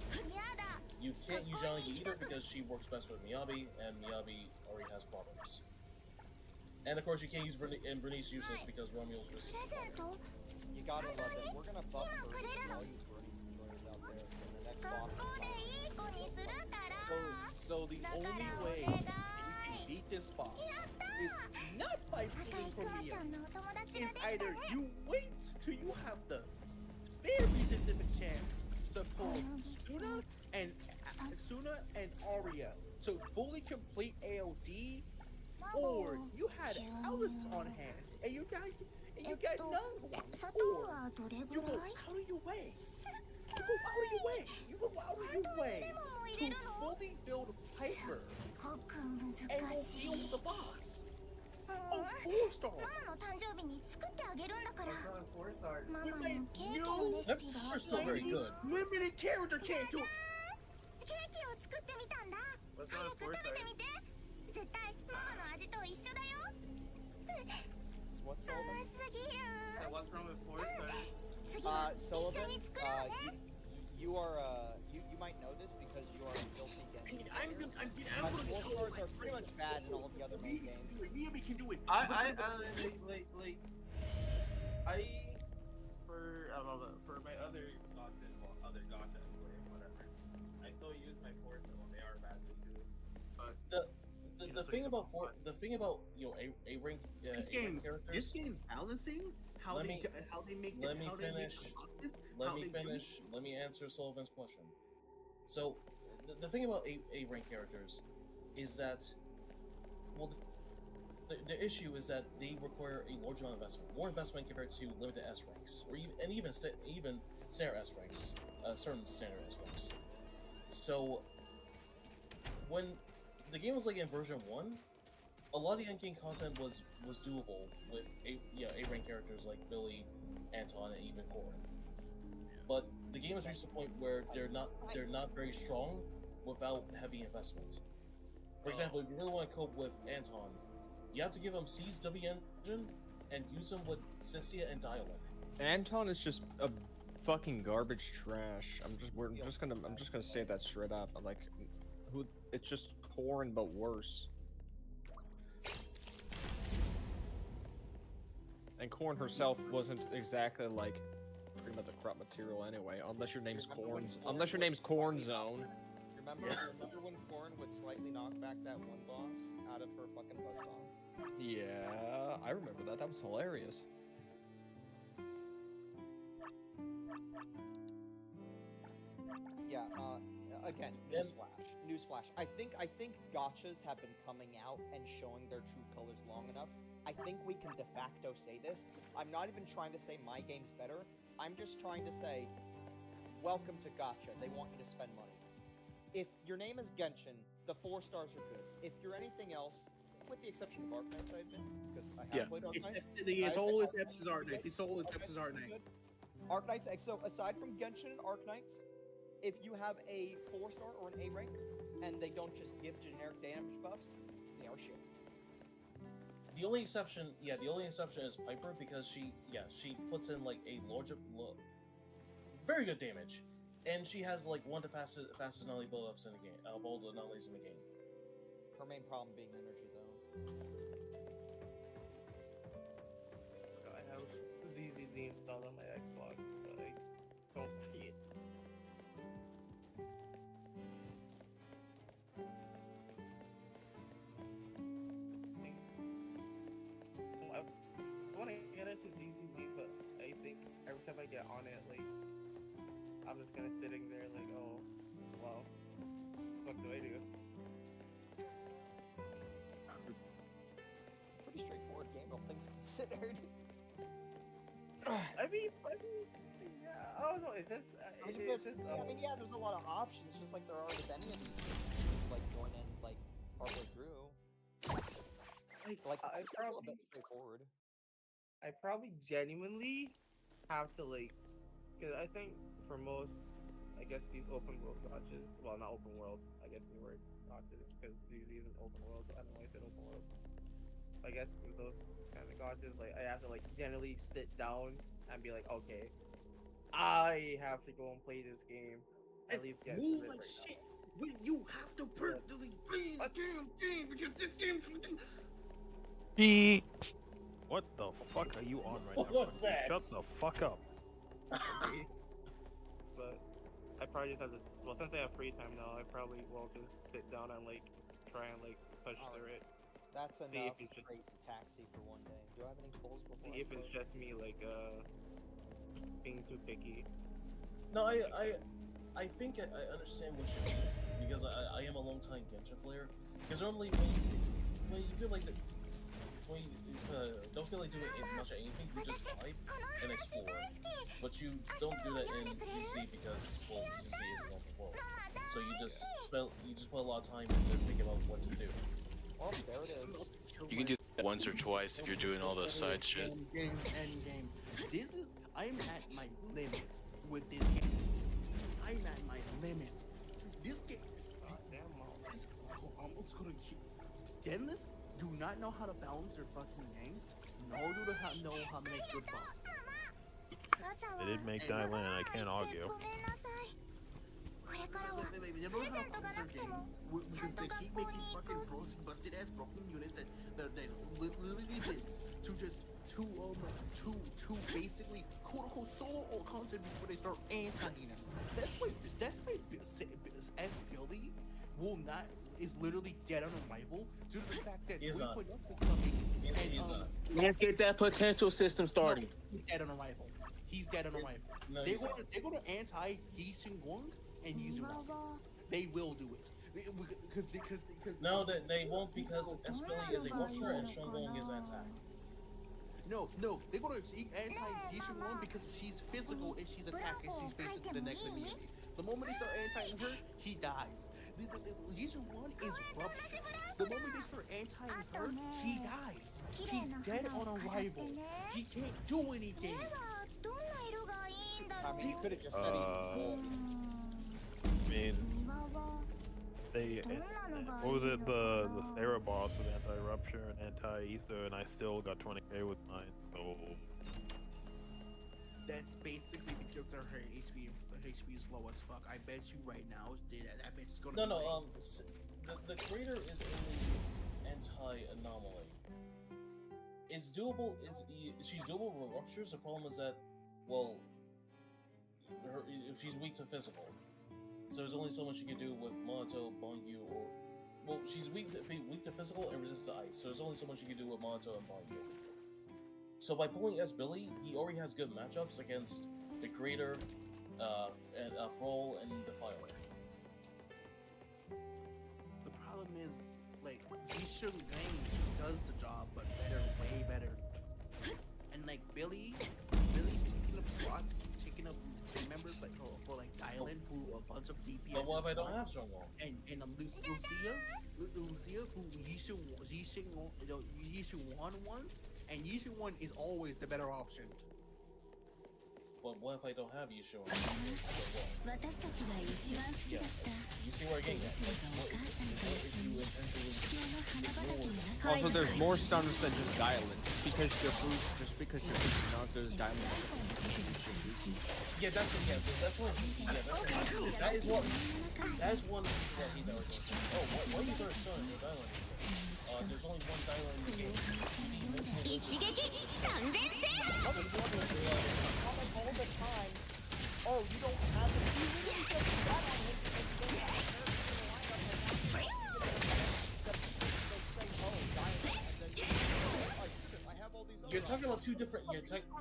You can't use Yanagi either because she works best with Miyabi, and Miyabi already has problems. And of course, you can't use and Bernice useless because Romeo's just. You gotta love it. We're gonna buff Bernice and all you Bernice enjoyers out there in the next boss. So the only way that you can beat this boss is not by pulling from Mia. It's either you wait till you have the very specific chance to pull Suna and Aria to fully complete AOD, or you had Alice on hand and you got none. Or you go out of your way. You go out of your way to fully build Piper and go deal with the boss. Oh, 4-star. That's still very good. Limited character can't do it. What's on 4-star? What's What's wrong with 4-star? Sullivan, you are you might know this because you are a filthy game. But 4 stars are pretty much bad in all the other main games. Miyabi can do it. For my other gacha, whatever, I still use my 4-star when they are badly too. But the thing about A rank this game's balancing how they make let me finish. Let me answer Sullivan's question. So the thing about A rank characters is that, well, the issue is that they require a large amount of investment, more investment compared to limited S ranks, or even standard S ranks, certain standard S ranks. So when the game was like in version 1, a lot of the endgame content was doable with A rank characters like Billy, Anton, and even Corrin. But the game has reached a point where they're not very strong without heavy investment. For example, if you really want to cope with Anton, you have to give him C's W engine and use him with Cynthia and Dialect. Anton is just a fucking garbage trash. I'm just gonna say that straight up. I'm like, it's just Corrin but worse. And Corrin herself wasn't exactly like pretty much the crop material anyway, unless your name's Corn Zone. Remember when Corrin would slightly knock back that one boss out of her fucking buzzsaw? Yeah, I remember that. That was hilarious. Yeah, again, newsflash. I think gachas have been coming out and showing their true colors long enough. I think we can de facto say this. I'm not even trying to say my game's better. I'm just trying to say, welcome to gacha. They want you to spend money. If your name is Genshin, the 4 stars are good. If you're anything else, with the exception of Arknights, I've been, because I have played Arknights. It's always Epsis Arknights. It's always Epsis Arknights. Arknights, so aside from Genshin and Arknights, if you have a 4-star or an A rank, and they don't just give generic damage buffs, they are shit. The only exception is Piper because she puts in like a very good damage, and she has like one of the fastest Nelly build-ups in the game of all the Nellies in the game. Her main problem being energy, though. I have ZZZ installed on my Xbox, but I don't see it. I want to get into ZZZ, but I think every time I get on it, like, I'm just kind of sitting there like, oh, well, what do I do? It's a pretty straightforward game, all things considered. I mean, yeah, I don't know, it's just, yeah, there's a lot of options, just like there are with any of these things, like going in, like, partway through. Like, it's still a bit straightforward. I probably genuinely have to, like, because I think for most, I guess these open world gotchas, well, not open worlds, I guess new word gotchas, because these isn't open world, I don't know why I said open world. I guess with those kind of gotchas, like, I have to, like, generally sit down and be like, okay, I have to go and play this game. At least get move through it like right shit. When you have to personally play the damn game because this game's Beep. What the fuck are you on right What now? was that? Shut the fuck up. But I probably just have to. Well, since I have free time now, I probably will just sit down and like try and like push through it. That's See enough if it's just, crazy taxi for one day. Do I have any pulls before see if it's just me like being too picky. No, I think I understand what you mean because I am a long time Genshin player. Because normally when you feel like when you don't feel like doing much of anything, you just vibe and explore. But you don't do that in GC because well, GC is an open world. So you just put a lot of time into thinking about what to do. Oh, there it is. You can do that once or twice if you're doing all the side shit. End game. I'm at my limits with this game. I'm at my limits. This game. I'm almost gonna keep. Dennis do not know how to balance their fucking game. Nor do they know how to make good bosses. They did make Dylan, I can't argue. They don't know how to balance their game because they keep making fucking busted ass broken units that literally exist to just to basically quote unquote solo all content before they start anti-ing them. That's why S Billy is literally dead on arrival due to the fact that He's not. Let's get that potential system started. No, he's dead on arrival. He's dead on arrival. No, they're going to anti Yi Xingguang and Yi Zhuang. They will do it. Because No, they won't because Espili is a rupture and Shungong is anti. No, they're going to anti Yi Xingguang because she's physical and she's attacking. She's basically the next immunity. The moment they start anti-ing her, he dies. Yi Xingguang is rupture. The moment they start anti-ing her, he dies. He's dead on arrival. He can't do anything. I mean, you could have just said he's old. I mean, they what was it? The Sarah boss with anti-rupture and anti-ether, and I still got 20k with mine. So that's basically because their HP is low as fuck. I bet you right now that bitch is gonna. The creator is only anti-anomaly. It's doable. She's doable with ruptures. The problem is that, well, she's weak to physical. So there's only so much you can do with Monato, Bangyu, or well, she's weak to physical and resist to ice. So there's only so much you can do with Monato and Bangyu. So by pulling S Billy, he already has good matchups against the creator, and Frol and Defiler. The problem is, like, Yi Xingguang does the job, but better, way better. And like Billy's taking up slots, taking up team members like for like Dylan, who a bunch of DPS. But what if I don't have Shungong? And Lucia, who Yi Xingguang wants, and Yi Xingguang is always the better option. but what if I don't have Yusho? Yeah. 私たちが一番好きだった You see where I'm getting at? Like, what if you intentionally ignore? Also, there's more stunners than just Dylan. Just because you're boosting out, there's Dylan. Yeah, that's what. That is one reason that he's never going to. Oh, why use our son in Dylan? There's only one Dylan in the game. All the time. Oh, you don't have it. You really just sat on him because you don't have You're talking about two different.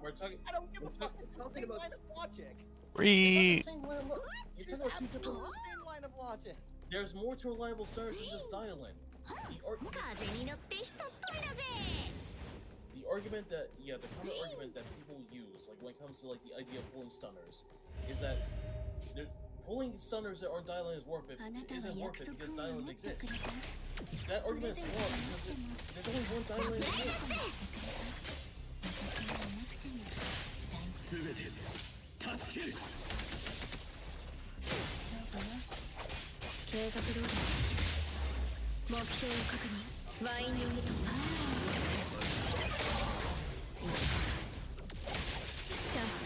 We're talking. I don't give a fuck. It's the same line of logic. You're talking about two different. Same line of logic. There's more to reliable stars than just Dylan. The argument that the common argument that people use, like when it comes to like the idea of pulling stunners, is that pulling stunners that are Dylan is worth it. Isn't worth it because Dylan exists. That argument is flawed because there's only one Dylan in the game. 全て助ける計画通り目標を確認ワインディング突破チャンス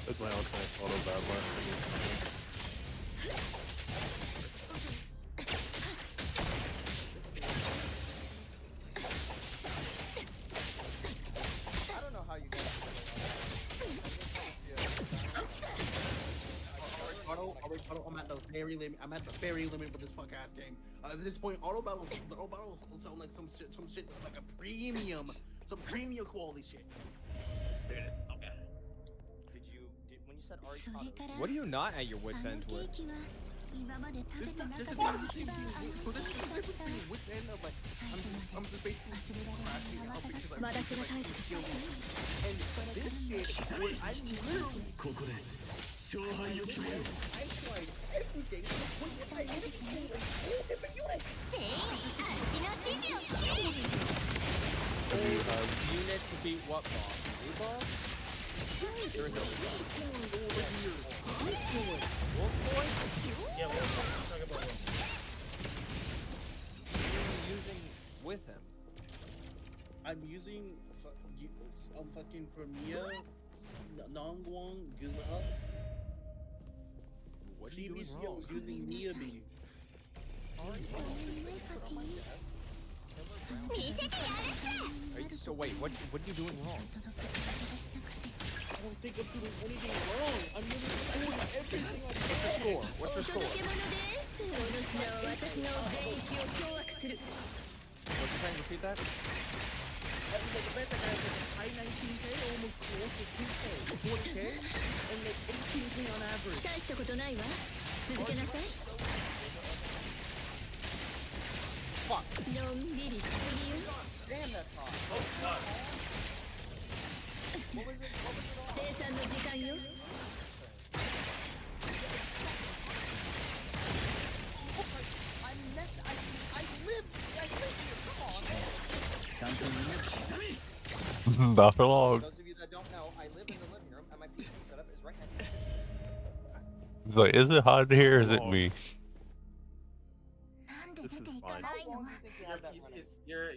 With my ultimate auto battler. I don't know how you guys I'm at the very limit. I'm at the very limit with this fuck ass game. At this point, auto battles sound like some shit like a premium quality shit. There it is. Okay. When you said Ari What are you not at your wits' end with? This is the difference between wits' end of like I'm just basically crashing out because I'm like skill. And this shit where I literally ここで勝敗を決めよう I'm trying everything to put inside everything in all different units. Unit to beat what boss? Blue boss? There is no over here. Wolf boy? Yeah, we're talking about one. What are you using with him? I'm using fucking Premier, Nongguang, Gula. What are you doing Previously, I wrong? was using Miyabi. So wait, what are you doing wrong? I don't think I'm doing anything wrong. I'm doing everything I'm doing. What's your score? What's you saying? Repeat that? Like the best I got is high 19k, almost close to 2k, 40k, and like 18k on average. 大したことないわ続けなさい Fuck. のんびりしすぎよ Damn, that's hot. Oh god. What was it? 生産の時間よ I live here. Come on. ちゃんと見える Not for long. Those of you that don't know, I live in the living room and my PC setup is right next to the kitchen. He's like, is it hot in here or is it me? This is fine. How long do you think you have that running? Your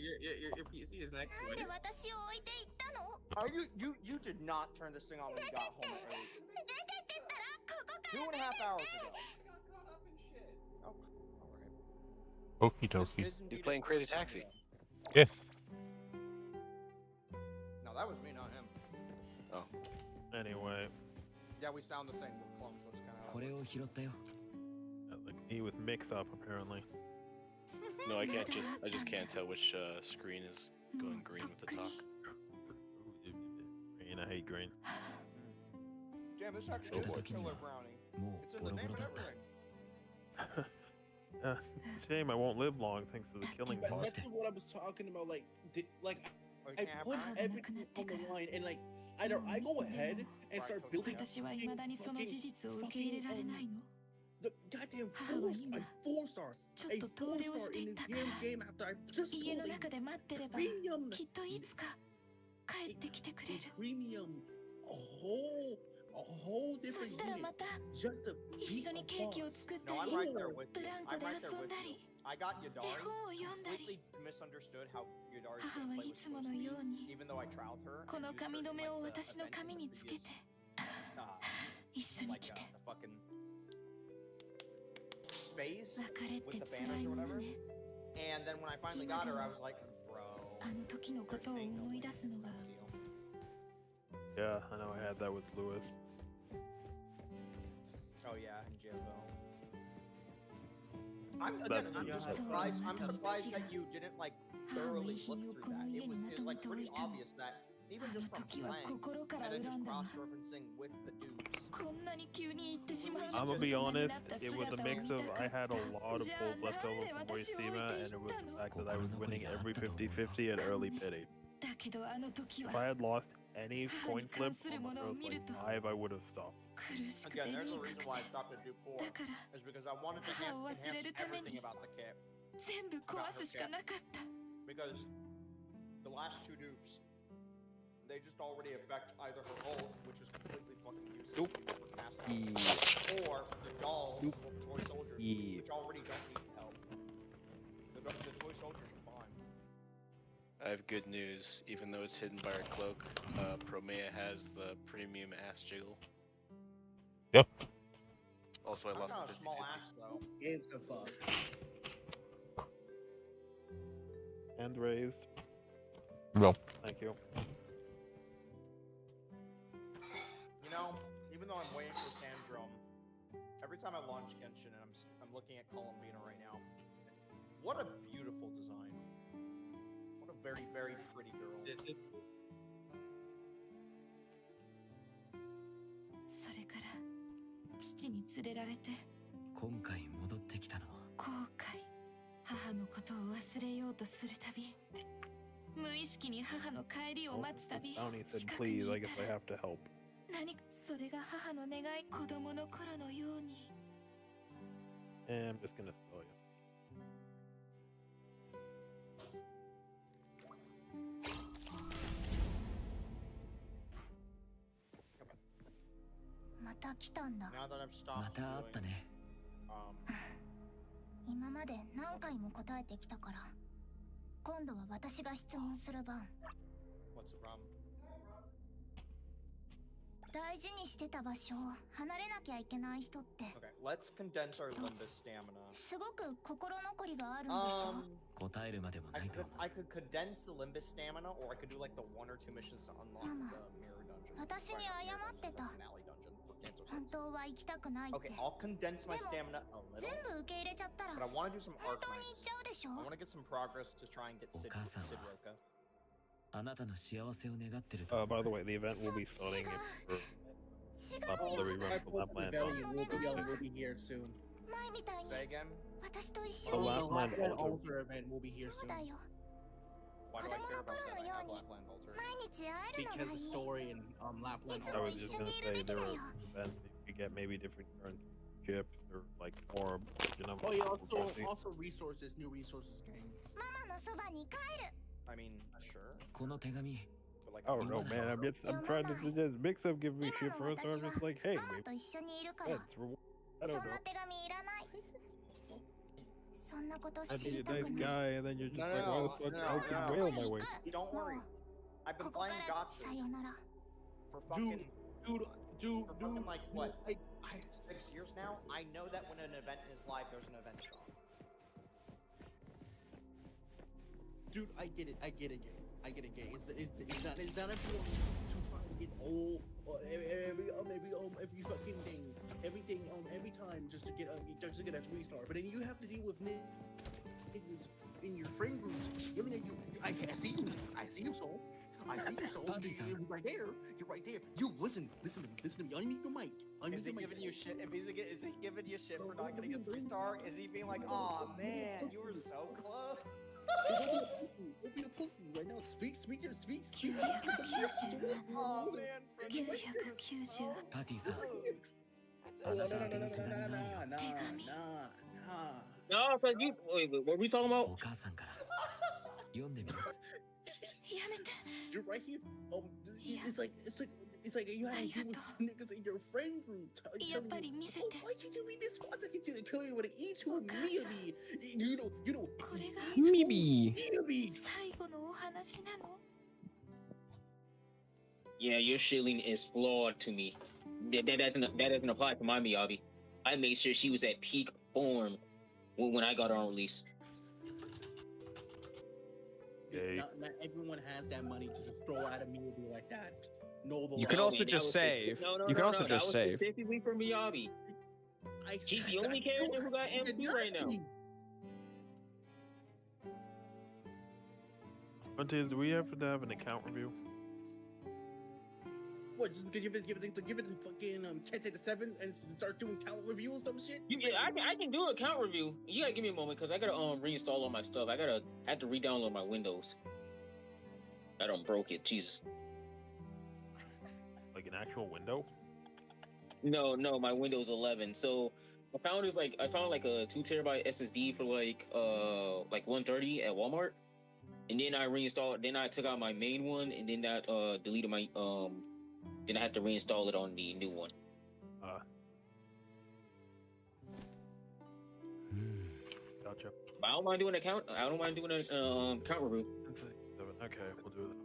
PC is next to なんで it. 私を置いていったの Are you did not turn this thing on when you got home early. 出てってったらここから 2.5 hours ago. Oh, alright. Okie dokie. He's playing Crazy Taxi. Yeah. No, that was me, not him. Oh. Anyway, Yeah, we sound the same. We're clones. That's kind of. これを拾ったよ like me with mix up apparently. No, I just can't tell which screen is going green with the talk. Green, I hate green. Damn, this actually is a killer brownie. も It's う in ボ the ロ name ボロ and だった everything. Shame I won't live long thanks to the killing part. That's what I was talking about. Like, Oh, you I can't have put brownie? everything on the line, and like, either I go ahead and start building 私は未だにその事実を受け入れられないの the goddamn 母は今 4-star, ちょっと遠出をしていったから game after I just 家の pulled 中で待ってれば premium きっといつか帰ってきてくれる premium whole different そしたらま unit た just to 一 beat 緒に a ケーキを boss. 作った No, I'm り right there with ブ you. ランコ I'm で right there 遊ん with だ you. り I got Yadari. 絵本を読んだり Completely misunderstood how Yadari's 母は gameplay い was つも supposed の to よう be, に even though I trialed her こ and の used her 髪 in 留めを like the 私の event 髪 in に the つけ previous, て uh, 一緒に like 来て the fucking phase 別れっ with て the 辛 banners い or もの whatever. ね And then when I finally got her, I was like, bro. あの時のことを思い出すのが Yeah, I know I had that with Lewis. Oh yeah, and Jimbo. I'm That's again. I'm just the- surprised. I'm surprised that you didn't like thoroughly look through that. It was like pretty obvious that even just from playing and then just cross-referencing with the dudes. こんなに急に言ってしまう I'm の gonna と be 大人に honest, なった it 姿 was を a mix 見た of か I った had a lot of じゃあ pulls left なん over で from 私を置い Moistima, てい and it っ was た the の fact that I was winning every 50-50 and early pity. だけどあの時は If I had lost any 母 coin に関 flip する on も the のを first 見る like と 5, I would have stopped. 苦しくて Again, there's a 憎 reason くて why I stopped at Duke 4. だから Is because I wanted to 母を忘れ enhance るために everything about the kit. 全部壊すしかなかった Because the last two dupes, they just already affect either her ult, which is completely fucking useless for casting, or the dolls, or the toy soldiers, which already don't need help. The toy soldiers are fine. I have good news. Even though it's hidden by her cloak, Promea has the premium ass jiggle. Yep. Also, I I'm lost not the a small ass though. Gives a fuck. Hand raised. No. Thank you. You know, even though I'm waiting for Sandrum, every time I launch Genshin and I'm looking at Columbina right now, what a beautiful design. What a very, very pretty girl. それから父に連れられて今回戻ってきたのは後悔母のことを忘れようとするたび無意識に母の帰りを待つたび Downey said, 近くにい please, た I guess I have to help. 何かそれが母の願い子供の頃のように And I'm just gonna throw you. また来たんだ Now that I've ま stopped た会った doing, ね 今まで何回も答えてきたから今度は私が質問する番 what's the problem? 大事にしてた場所を離れなきゃいけない人って Okay, let's condense our Limbus stamina. すごく心残りがあるんでしょ 答えるまでもないと思う I could condense the Limbus stamina, or I could do like the 1 or 2 missions to unlock Mama, the mirror dungeon. 私に謝ってた Finale dungeon for Kanto 本当は行きたくないって Okay, I'll condense my でも stamina a little, 全部受け入れちゃったら but I want to do some 本 arc 当に行っ knights. ちゃうでしょ I want to get some progress to try and get Sid, お母さんは Sid Roka. あなたの幸せを願ってると By the way, the event will be starting for Popular Rerun for Lapland Rebellion on will be, August will be here soon. 前みたいに Say again? 私と一緒 The に Lapland Lapland Altar. Altar event will be here そう soon. だよ Why do I care about that? I have Lapland Altar. 毎日会えるのが Because い the い story in Lapland I was Altar. just gonna say there were events that you could get maybe different current ships or like more, you know. Oh yeah, also resources, new resources gains. ママのそばに帰る I mean, sure. この手紙 But like, I don't know, man. I'm trying to just mix up, give me shit first. I'm just like, hey, ママと一緒にいるから that's I そ don't ん know. な手紙いらないそんなこと I'd 知 be り a たく nice ない guy, and then you're just No, like, no, oh, fuck, no, I can no. wail my way. Don't worry. I've こ been こか playing ら Gotsu さよなら for fucking Dude, for fucking like what? I 6 years now? I know that when an event is live, there's an event shop. Dude, I get it. It's not important to try to get all every fucking thing, everything every time just to get a 3-star. But then you have to deal with niggas in your friend groups yelling at you. I see you, soul. I see you, soul. You're right there. You listen to me. Unmute your mic. Is he giving you shit? Is he giving you shit for not getting a 3-star? Is he being like, oh man, you were so close? Don't be a pussy right now. Speak. 990 Oh man, 990パーティーさん Oh, no. 手紙 No, cause you. Wait, what we talking about? お母さんから読んでみる You're right here. It's like you had to deal with niggas in your friend group. Why can't you read this fast? I can kill you with an E2 immediately. You know. Maybe. Yeah, your shilling is flawed to me. That doesn't apply to my Miyabi. I made sure she was at peak form when I got her on release. Not everyone has that money to just throw out immediately like that. Noble. You can also just save. You can also just save. Specifically for Miyabi. She's the only character who got M2 right now. Montes, do we have to have an account review? What? Just because give it fucking Kente to 7 and start doing count review or some shit? I can do a count review. You gotta give me a moment because I gotta reinstall all my stuff. I had to re-download my Windows. I don't broke it. Jesus. Like an actual window? No, my Windows 11. So I found like a 2 terabyte SSD for like 130 at Walmart, and then I reinstalled. Then I took out my main one, and then that deleted my Then I had to reinstall it on the new one. Gotcha. But I don't mind doing an account. I don't mind doing a count review. Okay, we'll do that.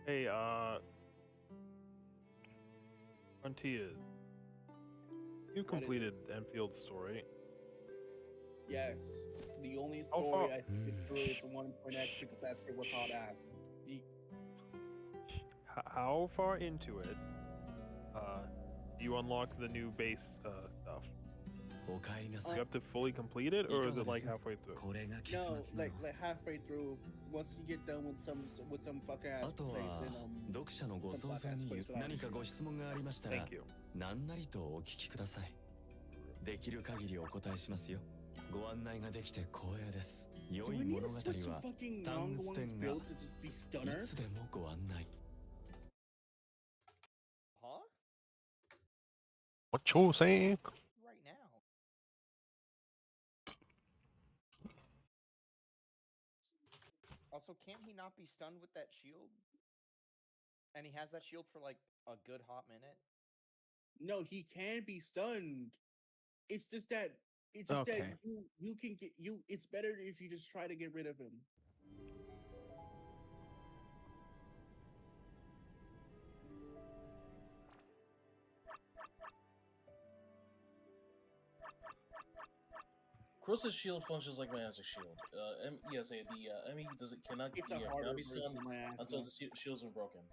Hey, Frontiers. You completed Enfield's story. Yes. The only story I did through is 1.x because that's what's hot at. How far into it do you unlock the new base stuff? You have to fully complete it, or is it like halfway through? No, like halfway through. Once you get done with some fuck ass place and Thank you. 何なりとお聞きください。できる限りお答えしますよ。ご案内ができて光栄です。良い物語は断ステンがいつでもご案内。Huh? What you saying? Right now. Also, can't he not be stunned with that shield? And he has that shield for like a good hot minute. No, he can be stunned. It's just that you can get it's better if you just try to get rid of him. Cross's shield functions like Magic Shield. The ME cannot be stunned until the shield's been broken.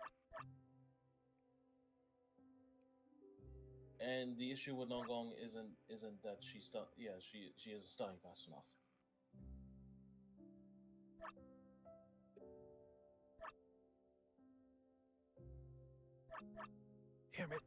And the issue with Nongong isn't that she's stun. Yeah, she isn't stunning fast enough. Damn it.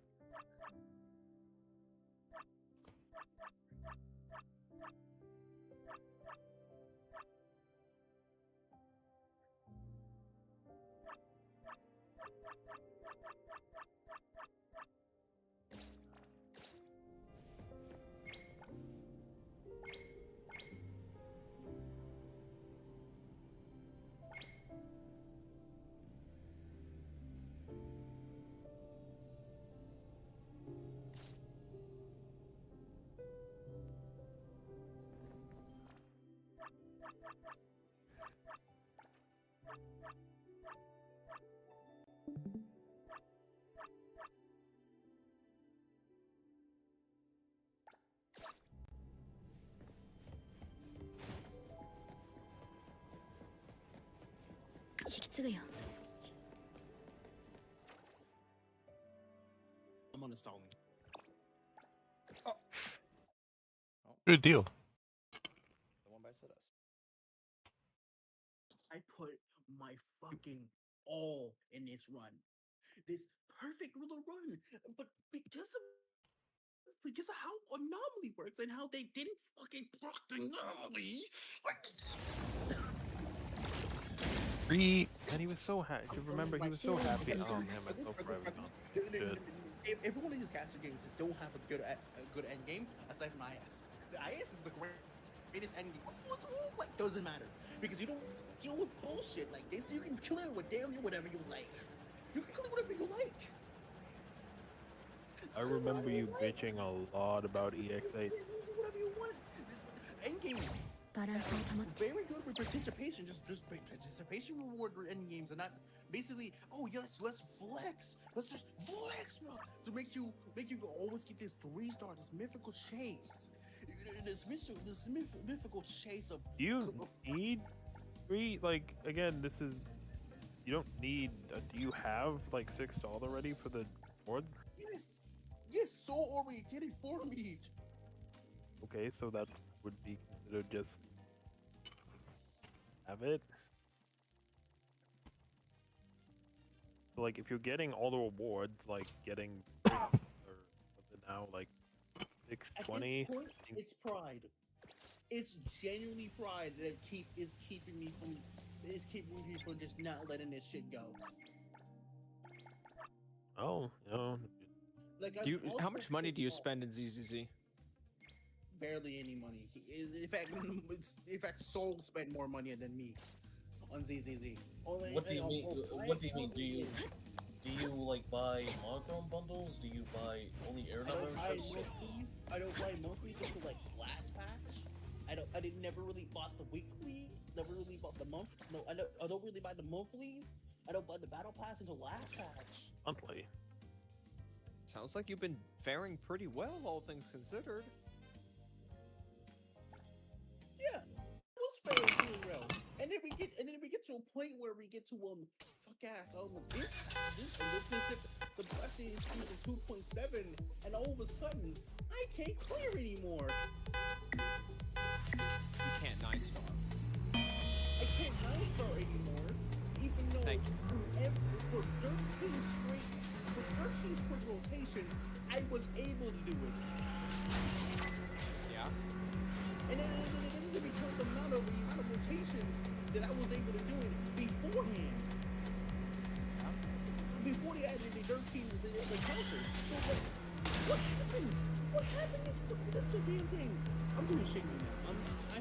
I'm uninstalling. Good deal. The one by Siddus. I put my fucking all in this run. This perfect little run. But because of how Anomaly works and how they didn't fucking proc the Anomaly. And he was so happy. Remember, he was so happy. Oh, damn, I felt forever gone. Shit. every one of these gacha games that don't have a good end game, aside from IS. The IS is the greatest end game. Like, doesn't matter because you don't deal with bullshit like this. You can kill it with damn near whatever you like. You can kill it whatever you like. I remember you bitching a lot about EX8. Whatever you want. End games. Very good with participation. Just participation reward end games and not basically. Oh yes, let's flex. Let's just flex, bro, to make you always get this 3-star, this mythical chase. This mythical chase of. Do you need 3? Like, again, this is. You don't need. Do you have like 6 stalls already for the boards? Yes, so already did it for me. Okay, so that would be considered just have it. So like, if you're getting all the rewards, like getting or what's it now, like 620. It's pride. It's genuinely pride that is keeping me from just not letting this shit go. Oh, no. Like, how much money do you spend in ZZZ? Barely any money. In fact, Soul spent more money than me on ZZZ. What do you mean? What do you mean? Do you like buy monochrome bundles? Do you buy only air numbers? I don't buy monthlies until like last patch. I never really bought the weekly. Never really bought the month. No, I don't really buy the monthlies. I don't buy the battle pass until last patch. Monthly. Sounds like you've been faring pretty well, all things considered. Yeah, we'll faring pretty well. And then we get to a point where we get to the blessing is coming to 2.7, and all of a sudden I can't clear anymore. You can't 9-star. I can't 9-star anymore, even though for 13 straight rotations, I was able to do it. Yeah. And then this is because the amount of rotations that I was able to do it beforehand. Before they added the 13 the counter. So like, what happened? What happened this damn thing? I'm doing shit now.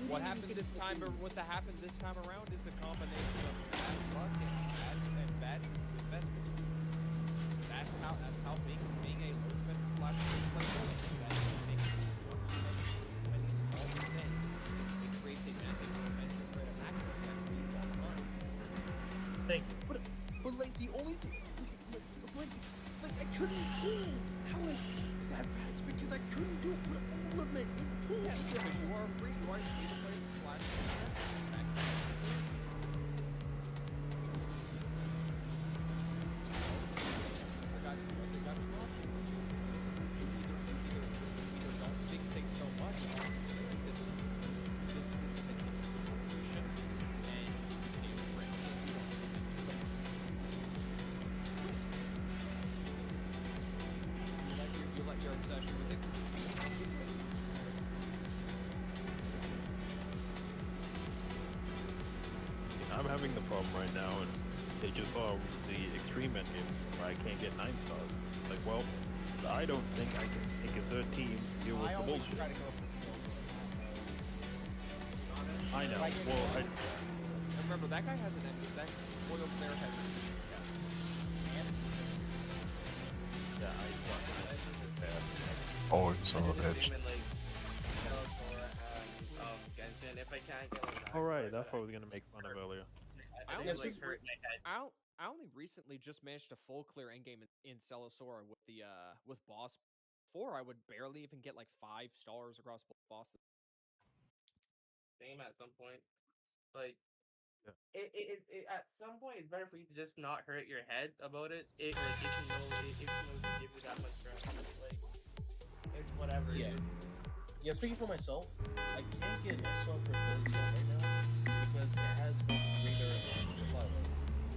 What happened this time around is a combination of bad luck and bad investment. That's how being a low spend flash player is. That makes it work when these small things. It creates a momentum for a maximum after you want money. Thank you. But like the only thing, like I couldn't pull Alice that patch because I couldn't do it all of it. Yeah, you are free. You are free to play flash. I'm having the problem right now, and they just saw the extreme endgame where I can't get 9 stars. Like, well, I don't think I can take a third team deal with the bullshit. I know. Well, remember that guy has an ending. That spoiled player has an ending. Yeah, Oh, son of a bitch. Alright, that's what I was gonna make fun of earlier. I only recently just managed a full clear endgame in Celisora with boss 4. I would barely even get like 5 stars across both bosses. Same at some point. Like, it at some point it's better for you to just not hurt your head about it. If you know to give you that much stress, like it's whatever. Yeah. Yeah, speaking for myself, I can't get SR for Billy Soul right now because it has both Raider and Violet,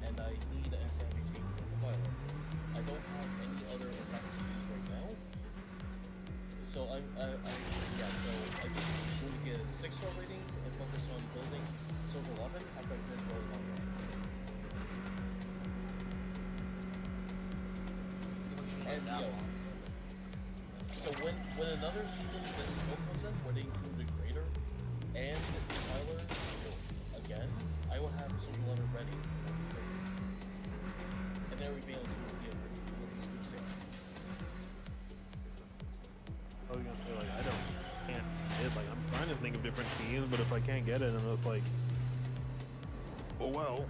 and I need an SMT for the Violet. I don't have any other attack CDs right now, so I just going to get a 6-star rating and focus on building Soldier 11 after I finish Roller 1. And another season that Soul comes in, where they include the creator and Tyler again, I will have Social 11 ready. And then we'll be able to release new sale. I was gonna say, like, can't get, like, I'm trying to think of different teams, but if I can't get it, then it's like, oh well.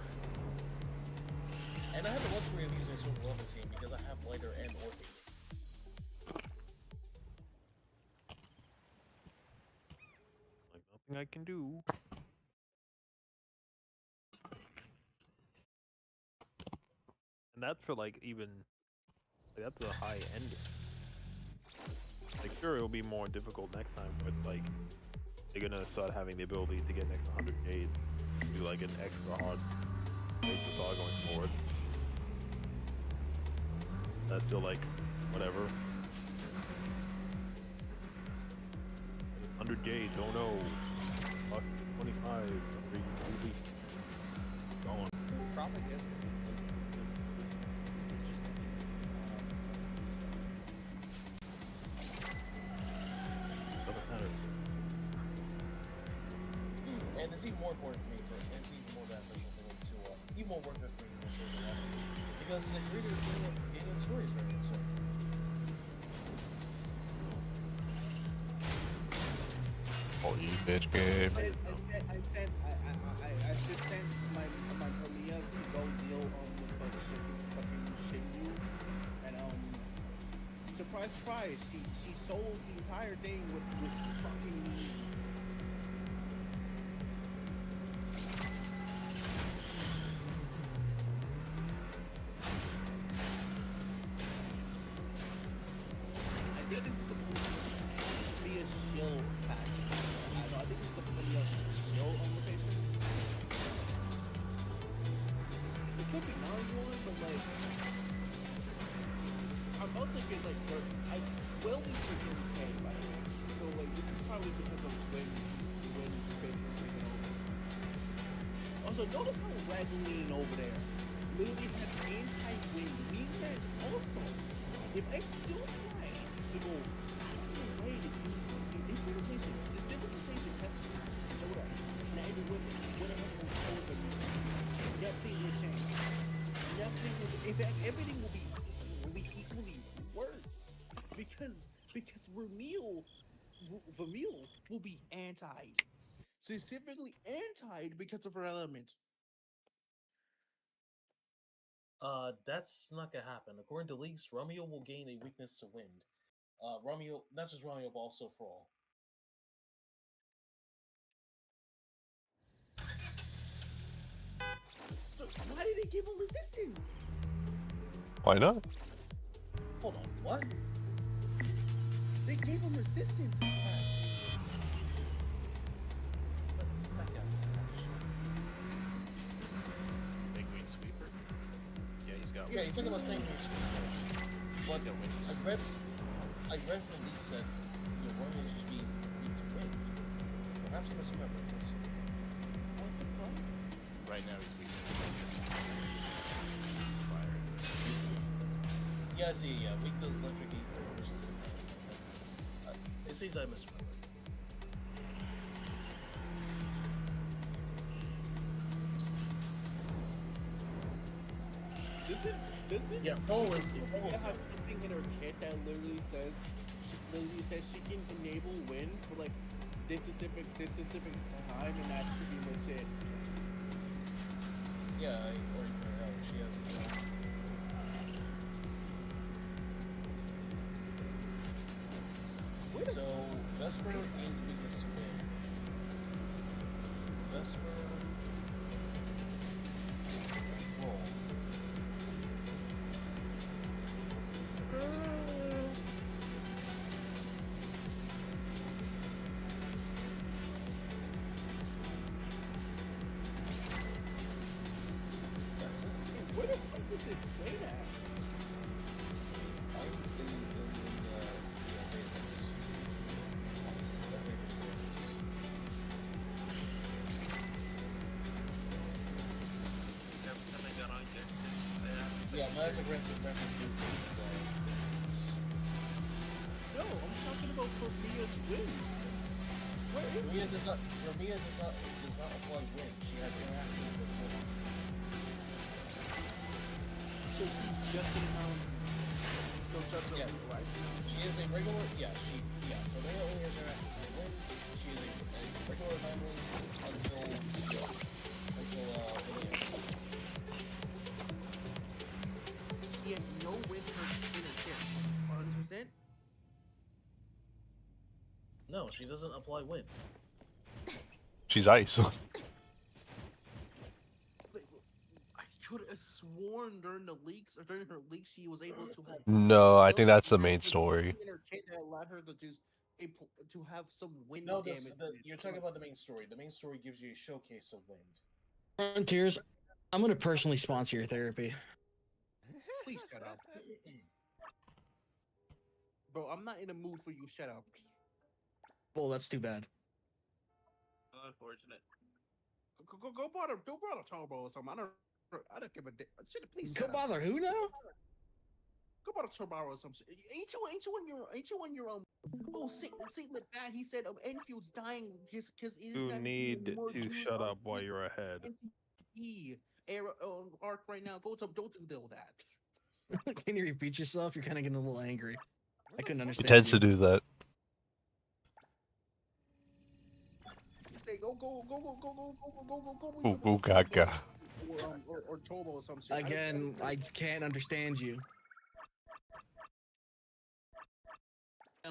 And I have the luxury of using Social 11 team because I have Lighter and Orphe. Like, nothing I can do. And that's for, like, even, like, that's a high end. Like, sure, it'll be more difficult next time, but, like, they're gonna start having the ability to get an extra 100 days, do, like, an extra hard race to saw going forward. That's still, like, whatever. 100 J's, oh no. Fuck, 25, really gone. Probably is. Doesn't matter. And it's even more important for me to, and it's even more beneficial for me to, even more worth it for me to show the one. Because the creator of game stories very insane. Oh, you bitch game. I just sent my Premiere to go deal with fucking Shinju, and surprise, surprise, she sold the entire thing with fucking. I think this is supposed to be a shield patch. I think it's supposed to be a shield on rotation. It could be non-one, but like, I'm about to get like, I will be freaking paid by the way. So like, this is probably because of when space is taking over. Also, notice how Raglan over there literally has anti-wing. Means that also, if I still try to go way to do this rotation, this rotation has soda, and I would whatever will over nothing will change. Nothing will, in fact, everything will be equally worse because Vermeil will be anti, specifically anti because of her element. That's not gonna happen. According to leaks, Romeo will gain a weakness to wind. Romeo, not just Romeo, but also Thrall. So why did they give him resistance? Why not? Hold on, what? They gave him resistance. Big Wing Sweeper? Yeah, he's got Yeah, he's talking about saying he's what? I read from leaks that Romeo's just being weak to wind. Perhaps I'm misremembering this. What the fuck? Right now he's weak to fire. Yeah, I see. Yeah, weak to electric ether, which is. It seems I misremembered. Does it? Yeah, Paul is. Paul have something in her kit that literally says she can enable wind for like this specific time, and that's pretty much it. Yeah, or she has. So Vesper gains weakness to wind. Vesper. Roll. That's it. Where the fuck does it say that? I'm in the database. Yeah, Mass Aggressive reference. No, I'm talking about Promea's win? Where is Romia does not apply win. She has interactions with win. So she's just in so just Yeah. right? She is a regular. Romia only has interactions with win. She is a regular family until She has no win in her character. 100%. No, she doesn't apply win. She's ice. I could have sworn during the leaks or during her leaks she was able to have. No, I some think that's the win main in story. her kit that allowed her to just to have some wind No, damage. you're talking about the main story. The main story gives you a showcase of wind. Frontiers, I'm gonna personally sponsor your therapy. Please shut up. Bro, I'm not in the mood for you. Shut up. Well, that's too bad. Unfortunate. Go bother Turbo or something. I don't give a damn. Please Go shut up. bother who now? Go bother Turbo or something. Ain't you on your Oh, Saint bad. He said Enfield's dying because You need to shut up while you're ahead. Arc right now. Don't do that. Can you repeat yourself? You're kind of getting a little angry. I couldn't He understand. tends you. to do that. Say go. Ooh, gaga. Or Turbo or some shit. Again, I can't understand you.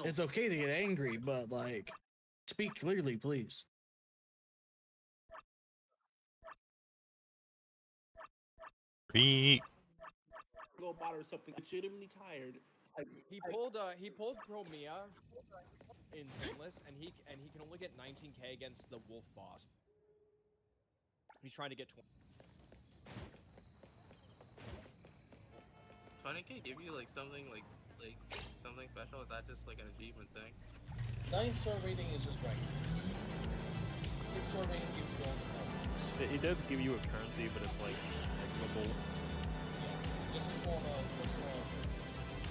It's okay to get angry, but like, speak clearly, please. Go bother something. Legitimately tired. He pulled Promia in Sinless, and he can only get 19k against the Wolf boss. He's trying to get 20. 20k give you like something like something special? Is that just like an achievement thing? 9-star rating is just rank. 6-star rating gives you all the powers. It does give you a currency, but it's like equitable. Just a small amount.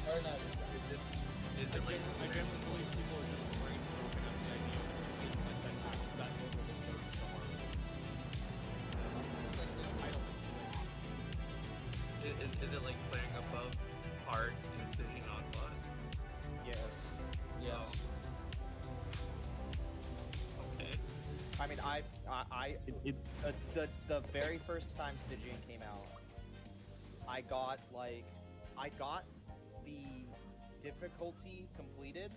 Or not. Is it like I genuinely believe people are just brain broken at the idea of that over the 3rd star. Is it like playing above part in Stygian Onslaught? Yes. Yes. Okay. I mean, the very first time Stygian came out, I got the difficulty completed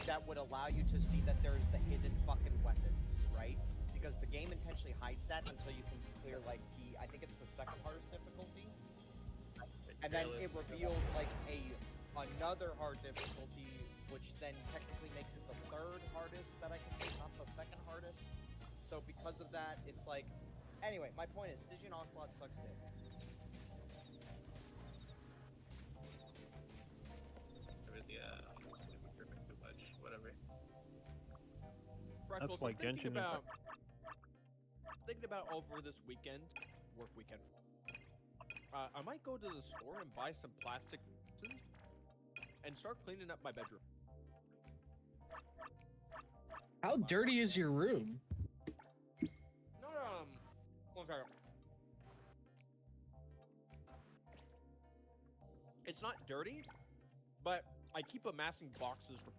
that would allow you to see that there's the hidden fucking weapons, right? Because the game intentionally hides that until you can clear like I think it's the 2nd hardest difficulty. And then it reveals like another hard difficulty, which then technically makes it the 3rd hardest that I can do, not the 2nd hardest. So because of that, it's like, anyway, my point is, Stygian Onslaught sucks dick. Too much. Whatever. Freckles, That's why I'm thinking Genshin about over this weekend, work weekend. I might go to the store and buy some plastic boxes and start cleaning up my bedroom. How dirty is your room? No, one second. It's not dirty, but I keep amassing boxes for.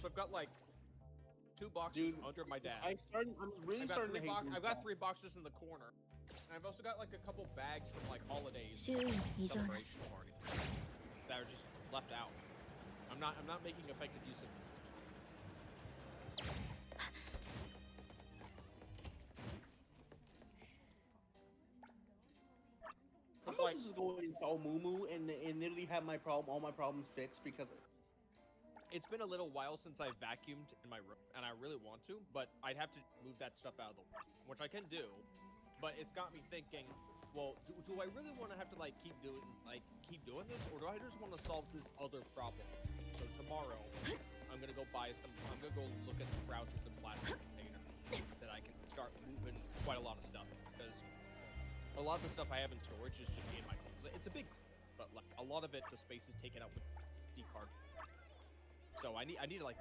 So I've got like 2 boxes under my desk. I'm really starting to hate you. I've got 3 boxes in the corner, and I've also got like a couple bags from like holidays, 周囲に異常なし celebration parties that are just left out. I'm not making effective use of. I'm about to just go install Mumu and literally have all my problems fixed because It's been a little while since I vacuumed in my room, and I really want to, but I'd have to move that stuff out of the way, which I can do. But it's got me thinking, well, do I really want to have to keep doing this, or do I just want to solve this other problem? So tomorrow, I'm gonna go look at sprouts and some plastic container that I can start moving quite a lot of stuff, because a lot of the stuff I have in storage is just in my closet. It's a big, but like a lot of it, the space is taken up with D card. So I need to like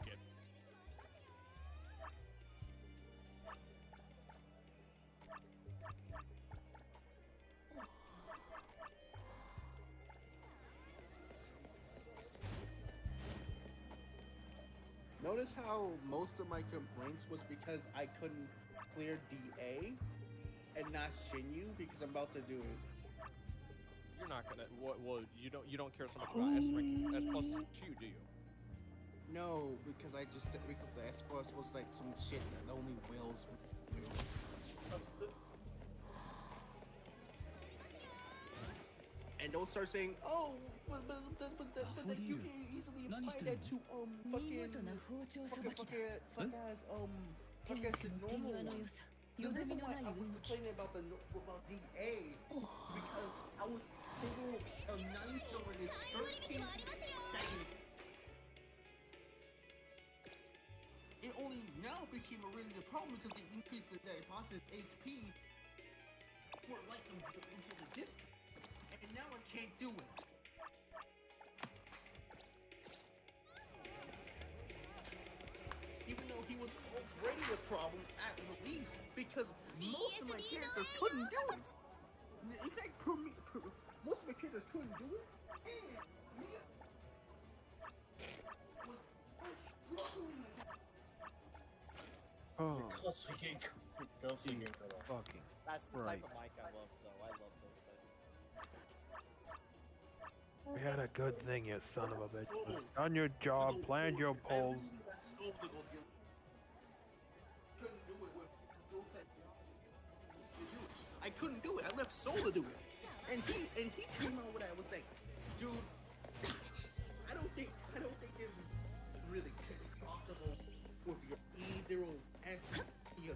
get. Notice how most of my complaints was because I couldn't clear DA and not Shinyu because I'm about to do it. You're not gonna. Well, you don't care so much about S rank S plus Q, do you? No, because I just said because the S plus was like some shit that only Wills do. And don't start saying, oh, but you can easily apply that to fucking normal. The reason why I was complaining about DA because I was total of 9 over this 13 seconds. It only now became a really good problem because they increased the boss's HP for like into the distance. And now I can't do it. Even though he was already a problem at release because most of my characters couldn't do it. In fact, most of my characters couldn't do it. And Mia was struggling. Oh. Fucking. That's the Right. type of mic I love, though. I love those types. We had a good thing, you son of a bitch. Done your job, planned your polls. I couldn't do it. I left Soul to do it, and he came out with that. Was like, dude, I don't think it's really possible with your E0 answer. He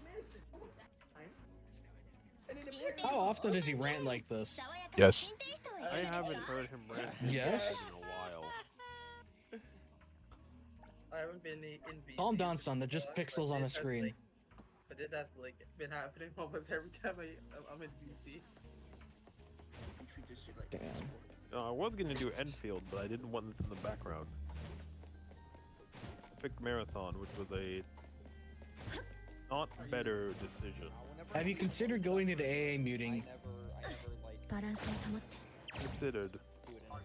managed to do it that time. And then apparently- How often does he rant like this? Yes. I haven't heard him rant Yes? in a while. I haven't been in VC. Calm down, son. They're just pixels on a screen. But this has like been happening almost every time I'm in VC. You treat this shit like Damn. No, I was gonna do Enfield, but I didn't want this in the background. I picked Marathon, which was a not better decision. Have you considered going into AA muting? Considered. I'm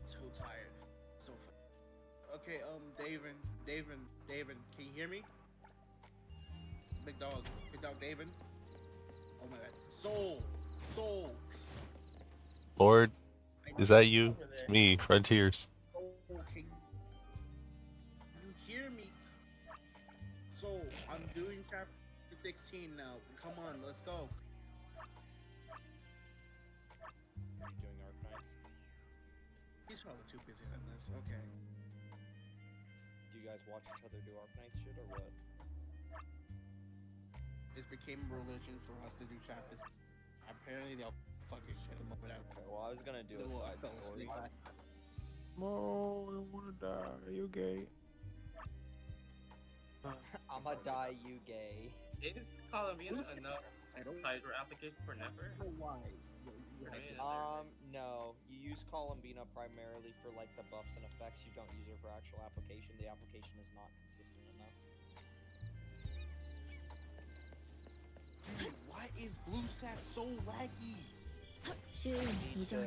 so tired. So okay, David, can you hear me? Big dog, David. Oh my god, Soul. Lord, is that you? It's me, Frontiers. Okay. You hear me? Soul, I'm doing chapter 16 now. Come on, let's go. Are you doing Arknights? He's probably too busy than this. Okay. Do you guys watch each other do Arknights shit or what? It became a religion for us to do chapters. Apparently they'll fucking shit him up without. Okay, well, I was gonna do a side story. Oh, I wanna die. Are you gay? I'ma die, you gay. Is Columbina enough Hydra application for Nefer? Why? No. You use Columbina primarily for like the buffs and effects. You don't use her for actual application. The application is not consistent enough. Dude, why is BlueStacks so laggy? You need to do some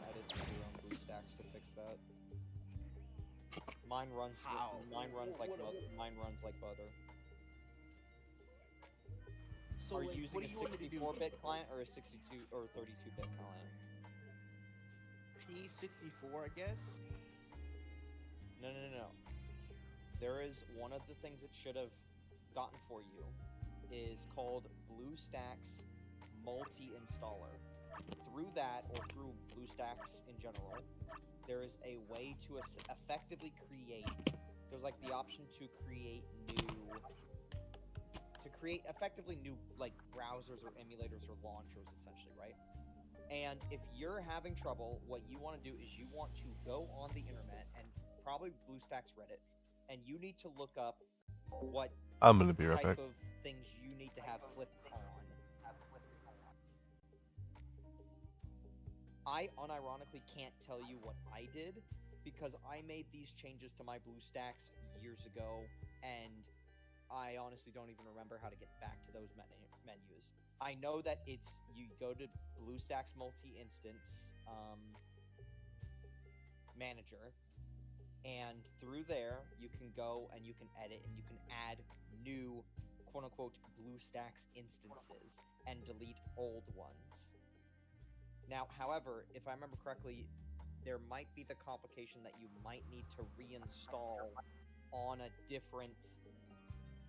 edits with your own BlueStacks to fix that. Mine runs like butter. So are like, you using what a do you want me to do? 64-bit client or a 62 or 32-bit client? P64, I guess. No. There is one of the things it should have gotten for you is called BlueStacks Multi-Installer. Through that, or through BlueStacks in general, there is a way to effectively create. There's like the option to create effectively new like browsers or emulators or launchers, essentially, right? And if you're having trouble, what you want to do is you want to go on the internet and probably BlueStacks Reddit, and you need to look up what I'm gonna be right type back. of things you need to have flipped on. I unironically can't tell you what I did because I made these changes to my BlueStacks years ago, and I honestly don't even remember how to get back to those menus. I know that it's you go to BlueStacks multi-instance manager, and through there you can go and you can edit and you can add new quote-unquote BlueStacks instances and delete old ones. Now, however, if I remember correctly, there might be the complication that you might need to reinstall on a different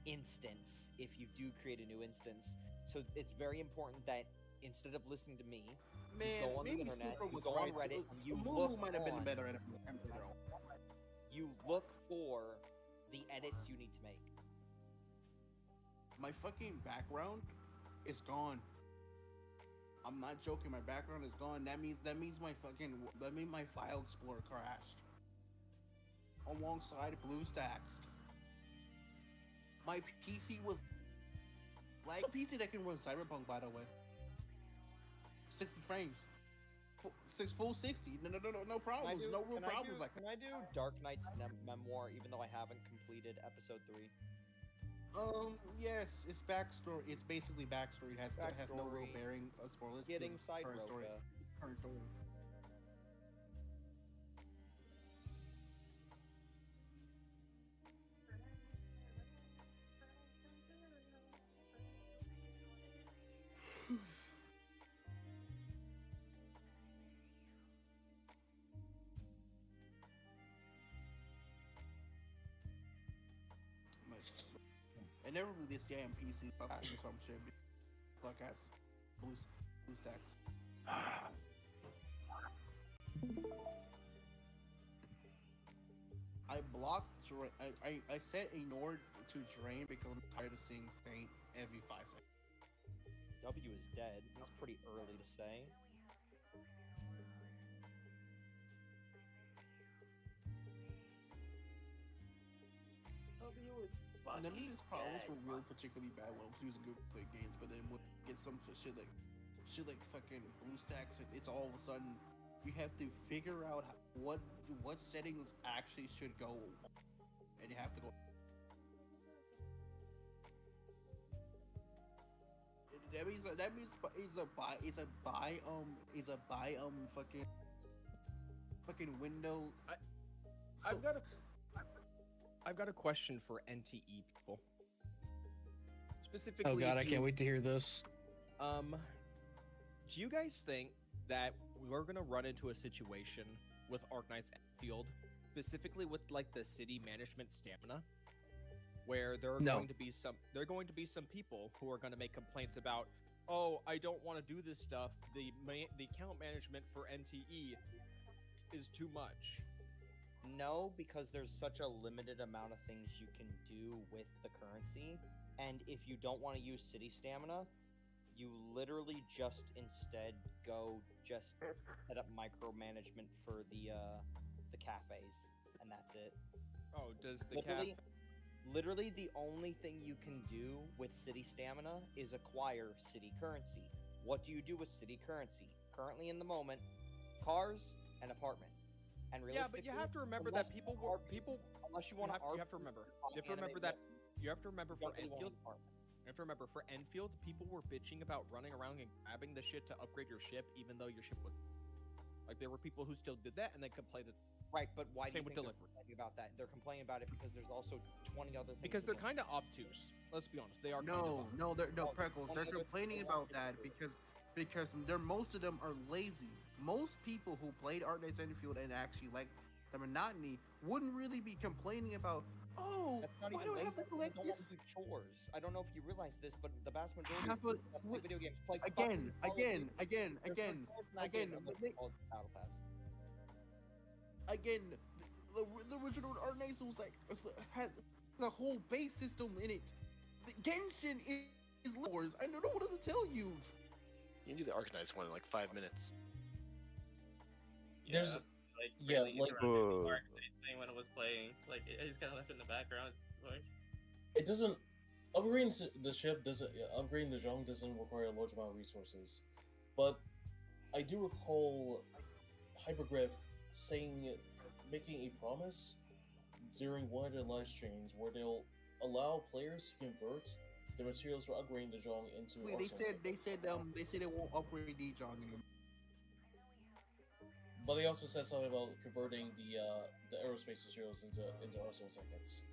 instance if you do create a new instance. So it's very important that instead of listening to me, you go on the internet, you go on Reddit, and you look might have been on, better at you look for the edits you need to make. My fucking background is gone. I'm not joking. My background is gone. That means my file explorer crashed. Alongside BlueStacks. My PC was like a PC that can run Cyberpunk, by the way. 60 frames. Full 60. No problems. No real problems like that. Can I do Dark Knight's memoir even though I haven't completed episode 3? Yes, it's backstory. It's basically backstory. It has no real bearing on spoilers. Getting side current story. Current story. And never really this damn PC or some shit. Like as BlueStacks. I blocked. I set ignore to drain because I'm tired of seeing Saint every 5 seconds. W is dead. That's pretty early to say. W is None of his problems were real particularly bad when he was a good play games, but then when you get some shit like fucking BlueStacks, and it's all of a sudden you have to figure out what settings actually should go, and you have to go. That means fucking window. I've got a question for NTE people. Specifically, Oh god, I can't wait to hear this. Do you guys think that we're gonna run into a situation with Arknights Enfield, specifically with like the city management stamina, where there are going to be some people who are going to make complaints about, oh, I don't want to do this stuff. The account management for NTE is too much. No, because there's such a limited amount of things you can do with the currency, and if you don't want to use city stamina, you literally just instead set up micromanagement for the cafes, and that's it. Oh, does the literally the only thing you can do with city stamina is acquire city currency. What do you do with city currency? Currently in the moment, cars and apartments. And yeah, but you have to remember that people unless you want to you have to remember for Enfield, people were bitching about running around and grabbing the shit to upgrade your ship, even though your ship was like, there were people who still did that and they complained. Right, but why do same you with think delivery. they're complaining about that? They're complaining about it because there's also 20 other things. Because they're kind of obtuse. Let's be honest, they are. Preckles. They're complaining about that because most of them are lazy. Most people who played Arknights Enfield and actually like the monotony wouldn't really be complaining about, oh, that's not why even do I have to collect don't this? want to do chores. I don't know if you realize this, but the vast majority of video games play again. Again, the original Arknights was like had the whole base system in it. The Genshin is lores. I don't know what to tell you. You can do the Arknights one in like 5 minutes. There's thing when it was playing, like it just kind of left in the background. Like it doesn't upgrading the ship doesn't upgrading the drone doesn't require a large amount of resources, but I do recall Hypergriff making a promise during one of their live streams where they'll allow players to convert the materials for upgrading the Zhong into. Wait, they said they won't upgrade the Zhong anymore. But they also said something about converting the aerospace materials into arsenal tickets.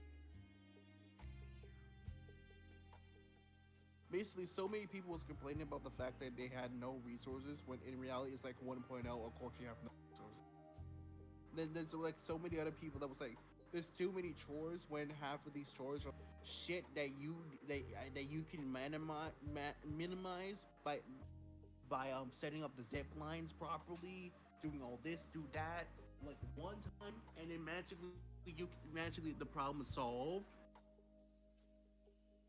Basically, so many people was complaining about the fact that they had no resources, when in reality it's like 1.0. Of course, you have no resources. Then there's like so many other people that was like, there's too many chores, when half of these chores are shit that you can minimize by setting up the zip lines properly, doing all this, do that, like one time, and then magically the problem is solved.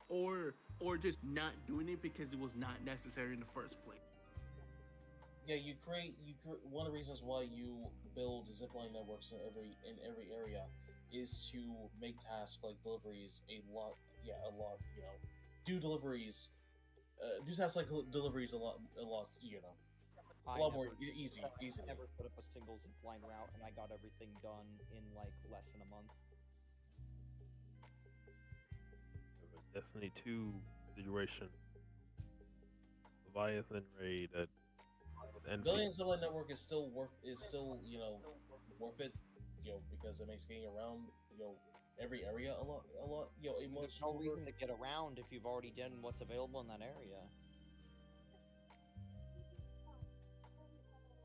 Or just not doing it because it was not necessary in the first place. Yeah, you create one of the reasons why you build zipline networks in every area is to make tasks like deliveries a lot, you know, do tasks like deliveries a lot, you know, a lot more easy. I never put up a single zipline route, and I got everything done in like less than a month. Destiny 2 situation. Leviathan raid at Building a zipline network is still you know, worth it, you know, because it makes getting around, you know, every area a lot, you know, a much. There's no reason to get around if you've already done what's available in that area.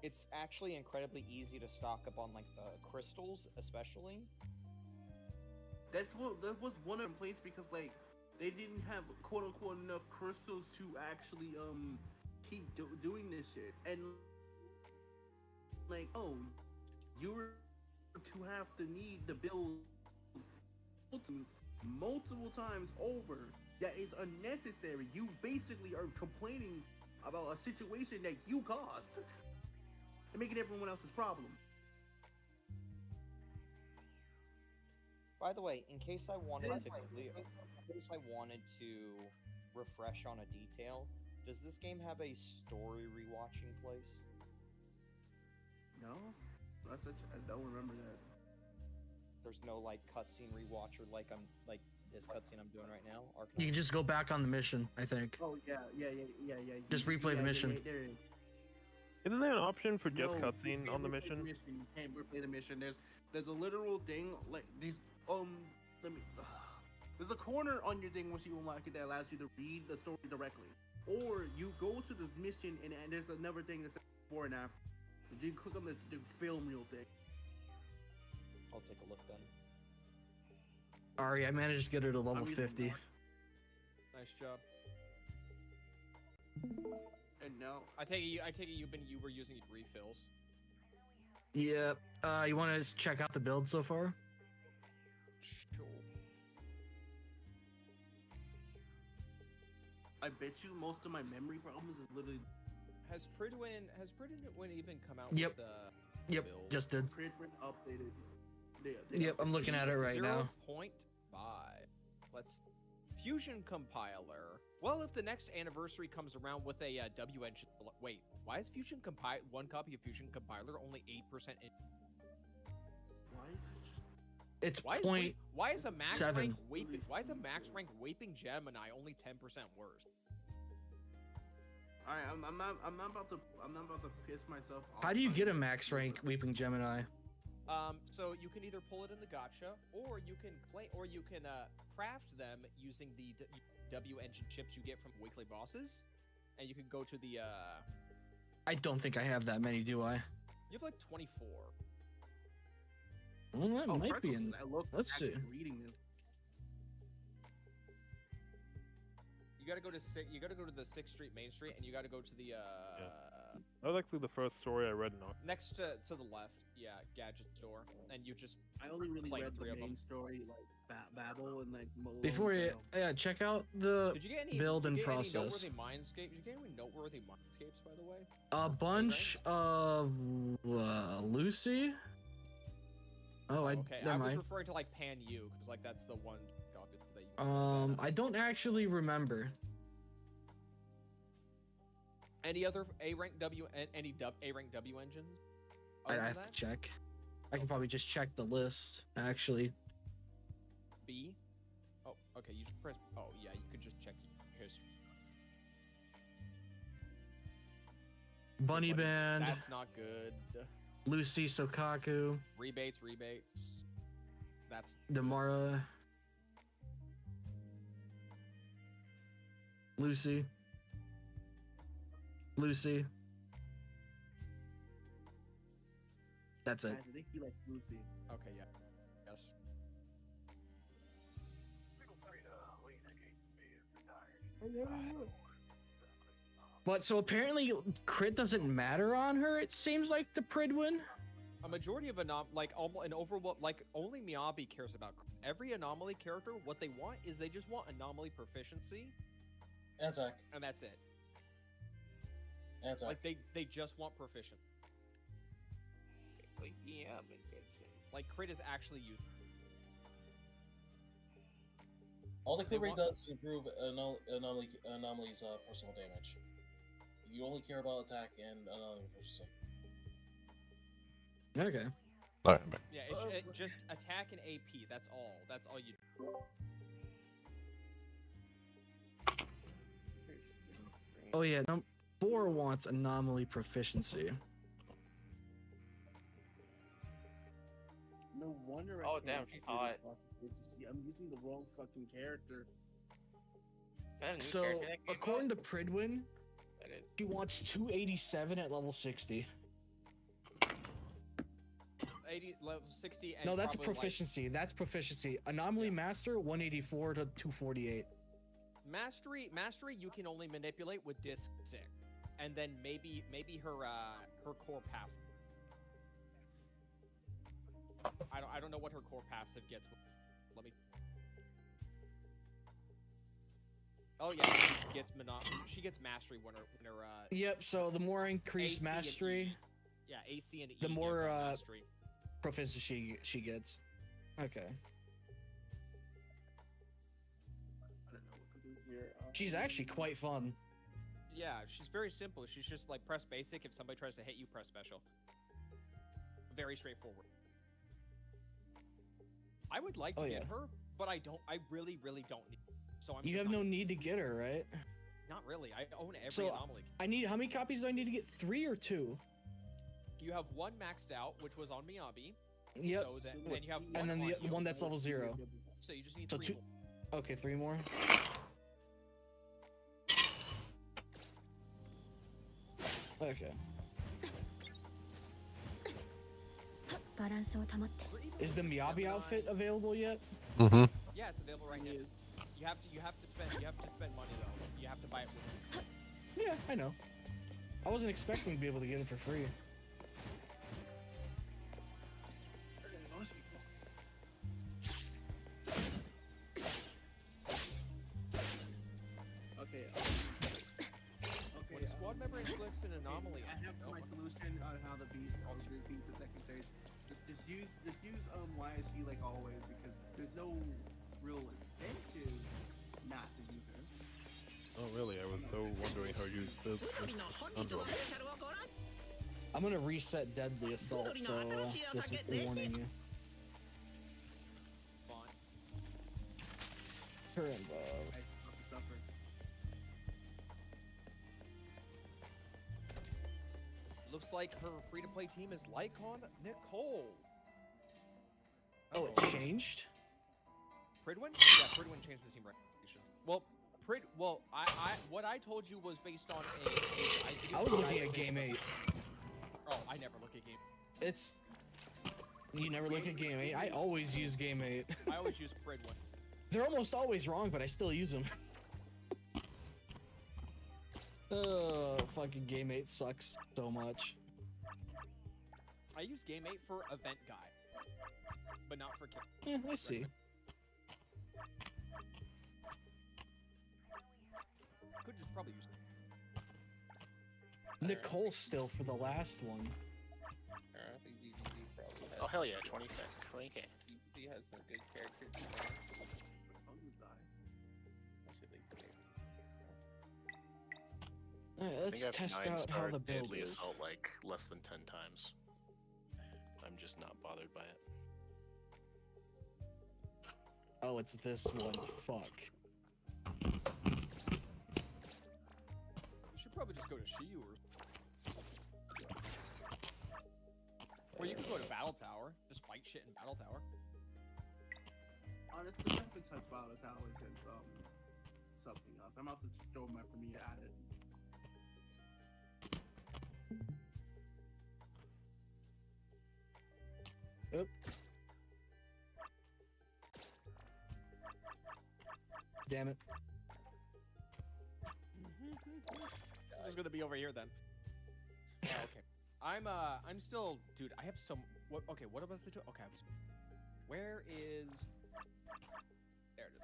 It's actually incredibly easy to stock up on like the crystals, especially. That was one of the complaints, because like they didn't have quote unquote enough crystals to actually keep doing this shit, and like, oh, you're to have to need to build multiple times over. That is unnecessary. You basically are complaining about a situation that you caused and making everyone else's problem. By the way, in case I wanted to refresh on a detail, does this game have a story rewatching place? No, I don't remember that. There's no like cutscene rewatcher like this cutscene I'm doing right now. You can just go back on the mission, I think. Oh yeah. Just replay the mission. There it is. Isn't there an option for just cutscene on the mission? You can't replay the mission. There's a literal thing like these. There's a corner on your thing once you unlock it that allows you to read the story directly, or you go to the mission and there's another thing that says before and after. You click on the film reel thing. I'll take a look then. Ari, I managed to get her to level 50. Nice job. And now I take it you were using refills. Yeah. You want to check out the build so far? Sure. I bet you most of my memory problems is literally. Has Pridwin even come out Yep. with the Yep. build? Just did. Pridwin updated. Yep. I'm looking at it right now. 0.5. Let's Fusion compiler. Well, if the next anniversary comes around with a W engine, wait, why is Fusion one copy of Fusion compiler only 8% in? Why is it just? It's why is a max 7. rank Waping? Why is a max rank Waping Gemini only 10% worse? All right, I'm not about to piss myself off. How do you get a max rank Weeping Gemini? So you can either pull it in the gacha, or you can craft them using the W engine chips you get from weekly bosses, and you can go to the. I don't think I have that many, do I? You have like 24. Well, that might be in. Let's see. Reading this. You gotta go to the 6th Street Main Street, and you gotta go to the That was actually the first story I read in October. next to the left. Yeah, gadget store, and you just. I only really play read three the of them. main story, like Babel and like. Molo, Before you, check out the Did you get any build and Any process. noteworthy mindscape? Did you get any noteworthy mindscapes, by the way? A bunch of Lucy. Oh, Okay, I never was mind. referring to like Pan U, because like that's the one copy that you. I don't actually remember. Any other A rank W and any A rank W engines? I other than have that? to check. I can probably just check the list, actually. B. Oh, okay. You just press. Oh, yeah. You could just check history. Bunny Band. That's not good. Lucy Sokaku. Rebates. That's Damara. Lucy. That's it. I think he likes Lucy. okay. Yeah. Yes. But so apparently crit doesn't matter on her, it seems like, the Pridwin. A majority of only Miyabi cares about every anomaly character. What they want is they just want anomaly proficiency, And Zach. and that's it. And Zach. Like they just want proficiency. It's like, yeah, I'm in good shape. Like crit is actually useful. All the They crit rate want- does is improve anomalies personal damage. You only care about attack and anomaly proficiency. Okay. Alright, Yeah, it just attack and AP. That's all. That's all you do. Oh yeah, 4 wants anomaly proficiency. No wonder. Oh, I can't damn, she's consider hot. proficiency. I'm using the wrong fucking character. Is that a new So character that came according out? to Pridwin, That is. she wants 287 at level 60. 80 level 60. And No, that's probably, proficiency. That's proficiency. Anomaly Master 184 to 248. Like, mastery. You can only manipulate with disc 6, and then maybe her core passive. I don't know what her core passive gets. Let me. Oh yeah, she gets mastery when her Yep. So the more increased AC and mastery, yeah, AC and E the give more her mastery. proficiency she gets. Okay. I don't know what to do here. She's actually quite fun. Yeah, she's very simple. She's just like press basic. If somebody tries to hit you, press special. Very straightforward. I would like to Oh, get yeah. her, but I don't. I really don't need. So I'm. You just have not, no need to get her, right? Not really. I own every So anomaly. I need, how many copies do I need to get? 3 or 2? You have one maxed out, which was on Miyabi. Yep. So then you have one And then on the you. one that's level 0. So you just need So 3 2. more. Okay, 3 more. Okay. バランスを保って Is the Miyabi outfit available yet? Mm-hmm. Yeah, it's available right now. You have to spend money though. You have to buy it with. Yeah, I know. I wasn't expecting to be able to get it for free. Okay. When a squad member inflicts an anomaly, I have my solution on how to beat all the beat the second stage. Just use YSG like always, because there's no real incentive not to use her. Oh really? I was so wondering how you did Sundrum. I'm gonna reset Deadly Assault, so just warning you. Her above. I have to suffer. Looks like her free-to-play team is Lycon Nicole. Oh, it changed? Pridwin? Yeah, Pridwin changed the team recommendations. Well, what I told you was based on I was looking at Game 8. Oh, I never look at Game. It's... You never look at Game 8? I always use Game 8. I always use Pridwin. They're almost always wrong, but I still use them. Oh, fucking Game 8 sucks so much. I use Game 8 for event guide, but not for kill. Yeah, I see. Could just probably use. Nicole still for the last one. Oh hell yeah, 20 cents. 20k. He has some good character design. I Let's think I have test 9 out star how the build Deadly is. Assault like less than 10 times. I'm just not bothered by it. Oh, it's this one. Fuck. You should probably just go to Shiyu or you could go to Battle Tower. Just fight shit in Battle Tower. Honestly, I haven't touched Battle Tower since something else. I'm about to just throw my Premiere at it. Oop. Damn it. I was gonna be over here then. Oh, okay. I'm still, dude. I have some. What? Okay. What about the two? Okay. Where is? There it is.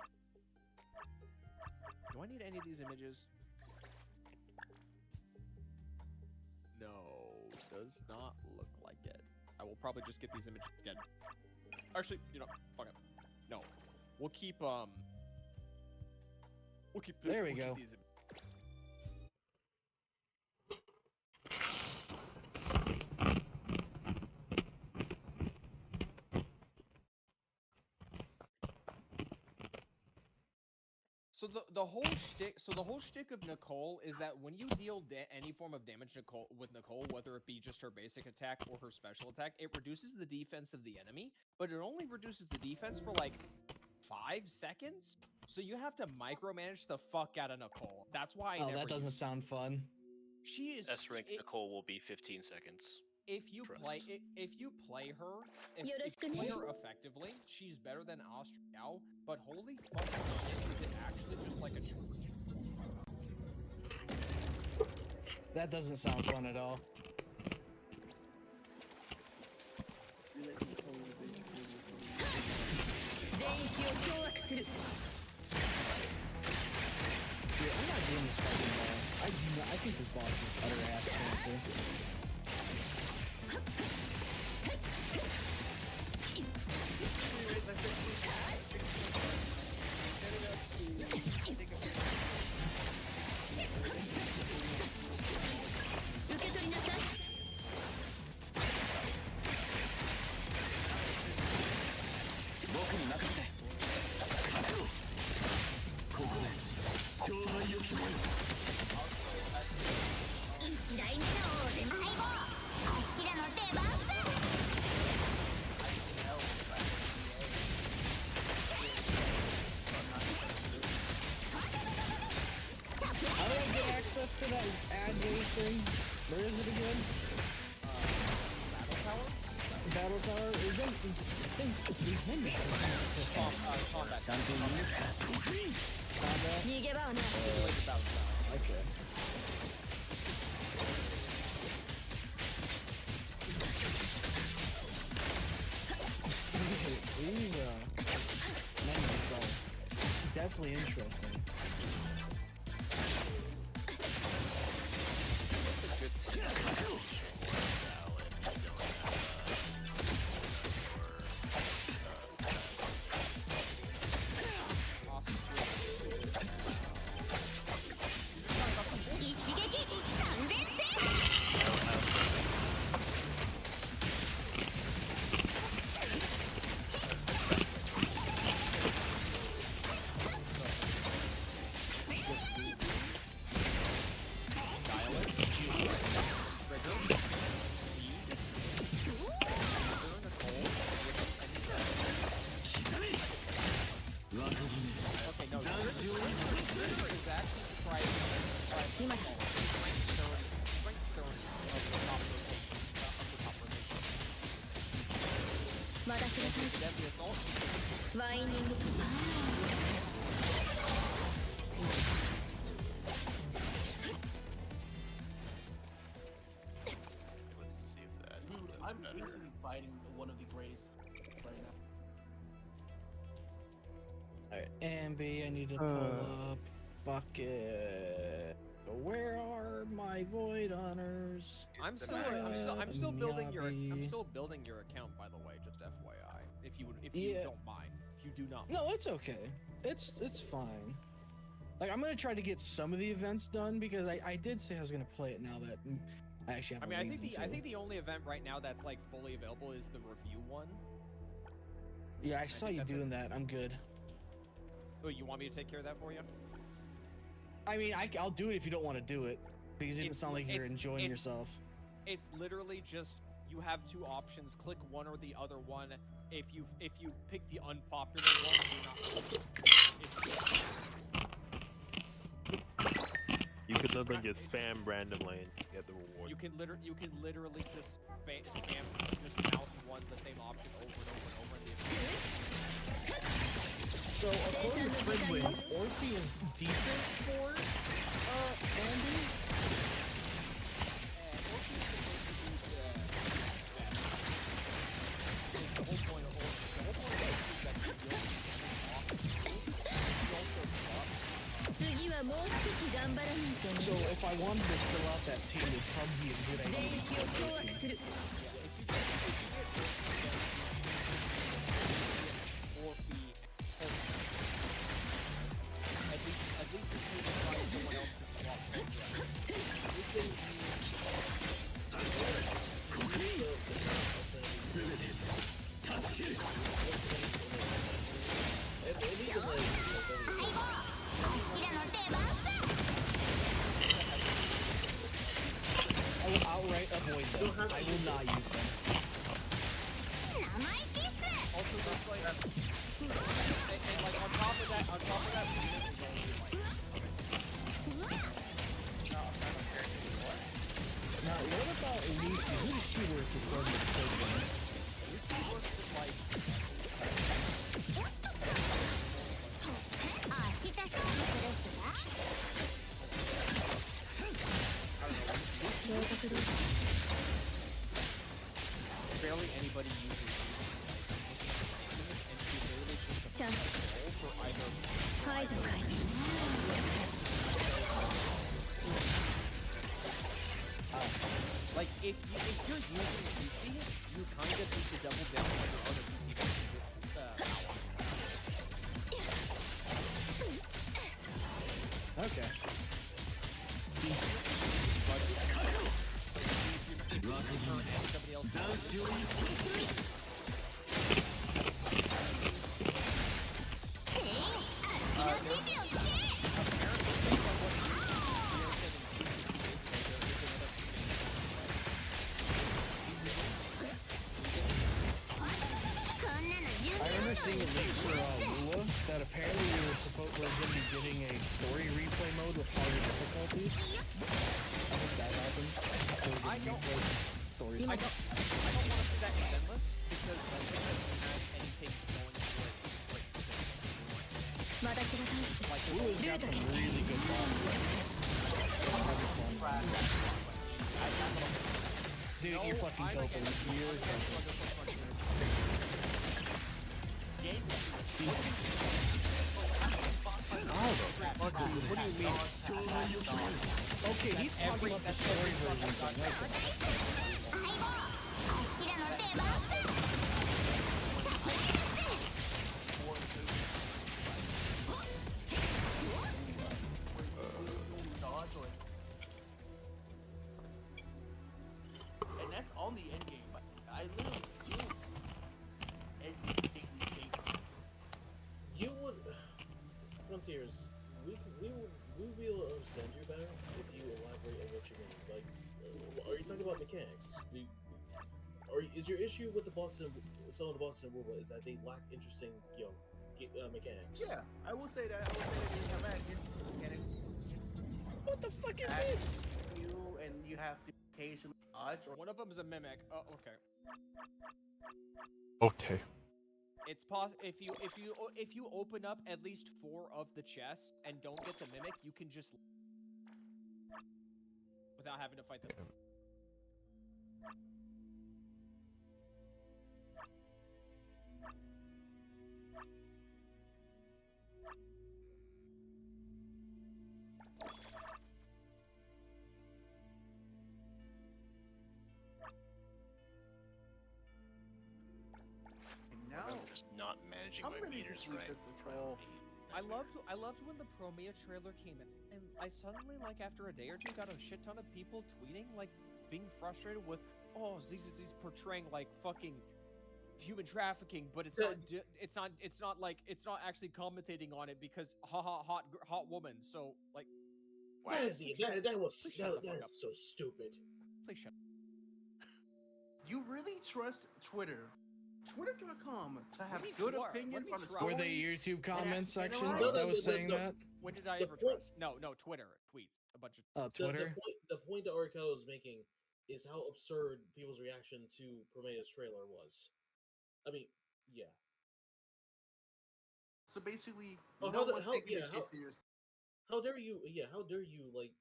Do I need any of these images? No, does not look like it. I will probably just get these images again. Actually, you know, fuck it. No, we'll keep There we go. Keep these So the whole shtick of Nicole is that when you deal any form of damage with Nicole, whether it be just her basic attack or her special attack, it reduces the defense of the enemy, but it only reduces the defense for like 5 seconds. So you have to micromanage the fuck out of Nicole. That's why. Oh, that doesn't sound fun. She is. S rank Nicole will be 15 seconds. If you play her, if you play her effectively, she's better than Austriao. But holy fuck, is it actually just like a trooper? That doesn't sound fun at all. Dude, I'm not doing this fucking boss. I think this boss is utter ass cancer. To that ad wave thing. Where is it again? Battle Tower? Battle Tower? Is that things these menus combat. Okay. These menus are definitely interesting. I'm easily fighting one of the greatest right now. Alright, Ambi, I need to pull up bucket. Where are my Void Honors? I'm still building your account, by the way, just FYI. If you don't mind. If you do not mind. No, it's okay. It's fine. Like, I'm gonna try to get some of the events done because I did say I was gonna play it now that I actually have. I mean, I think the only event right now that's like fully available is the review one. Yeah, I saw you doing that. I'm good. Oh, you want me to take care of that for you? I mean, I'll do it if you don't want to do it because it doesn't sound like you're enjoying yourself. It's literally just you have two options. Click one or the other one. If you pick the unpopular one, you're not. You can literally just spam randomly and get the reward. You can literally just spam just mouse one the same option over and over and over. So according to Fridwin, Orphe is decent for Andy. So if I wanted to fill out that team, it'd probably be a good idea. I will outright avoid them. I will not use them. Also, just like, and like on top of that, Venus is only like. Now, what about Lucy? Who does she work with according to Fridwin? Lucy works with like. Barely anybody uses it. And she literally just roll for either. Like if you're using Lucy, you kind of need to double down on your other people with Okay. I remember seeing a leak for Lua that apparently we're going to be getting a story replay mode with harder difficulties. I hope that happens. I don't want stories. to see that in Zenless because Zenless doesn't have anything going for it. Like Lua's got some really good bosses. Dude, you're fucking coping. You're coping. What do you mean? Okay, he's talking about the story version. And that's on the end game. I literally do daily basis. You would, Frontiers. We will be able to understand you better if you elaborate on what you mean. Like, are you talking about mechanics? Is your issue with the Boston selling the Boston Robot is that they lack interesting, mechanics? Yeah, I will say that. They have mechanics. What the fuck is this? And you have to occasionally dodge. Or one of them is a mimic. Oh, okay. Okay. It's if you open up at least 4 of the chests and don't get the mimic, you can just without having to fight them. I'm just not managing my meters right. loved when the Promea trailer came in, and I suddenly, like, after a day or two, got a shit ton of people tweeting, like, being frustrated with, oh, these portraying like fucking human trafficking, but it's not actually commentating on it because hot woman. So like, that is so stupid. Please shut. You really trust Twitter? Twitter.com to have What good do you- opinions what on do a you Were story? the YouTube and comment section analyze- that was saying that? When did I ever point- trust? No, Twitter tweets a bunch of. Twitter. The point that Orikawa is making is how absurd people's reaction to Promea's trailer was. I mean, yeah. So basically, Oh, no how, one's how, taking yeah, this how, shit serious. how dare you? Yeah, how dare you? Like,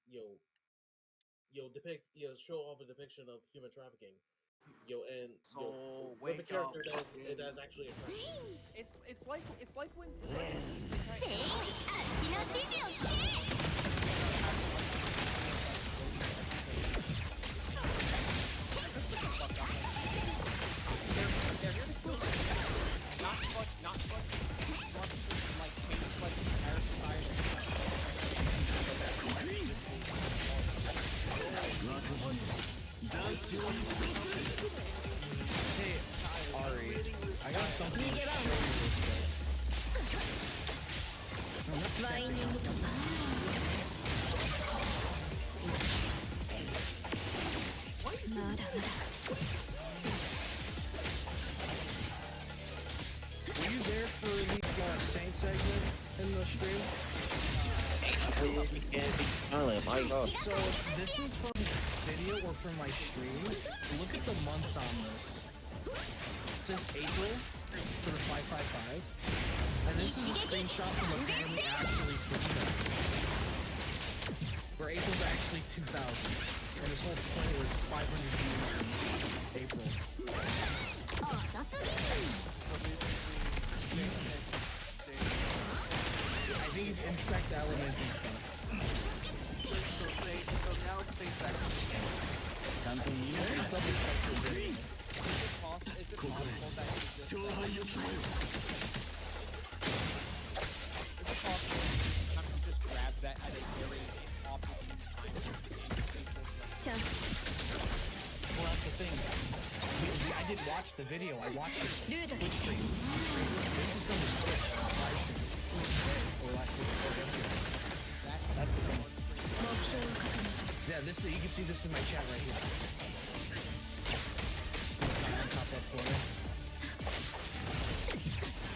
depict, show off a depiction of human trafficking, and So, with a wake character up, that's actually attractive. It's like when. 全員足の指示を聞け Hey, Ari, I got something. 逃げ場をワイニングとパ まだまだ Were you there for the Saint segment in the stream? So this is from video or from my stream. Look at the months on this. It says April for the 555, and this is a screenshot from a family actually pushed up. Where April's actually 2,000, and this whole point was 500 views in April. 遅すぎる I think it's inspect element and stuff. So now it's safe back. Something new. Double check the video. Is it possible that you just? Is it possible you just grab that at a very inopportune time? Well, that's the thing. I didn't watch the video. I watched it. Twitch stream. This is from the Twitch live stream. Or last week or yesterday. That's the thing. Yeah, this you can see this in my chat right here. Top left corner.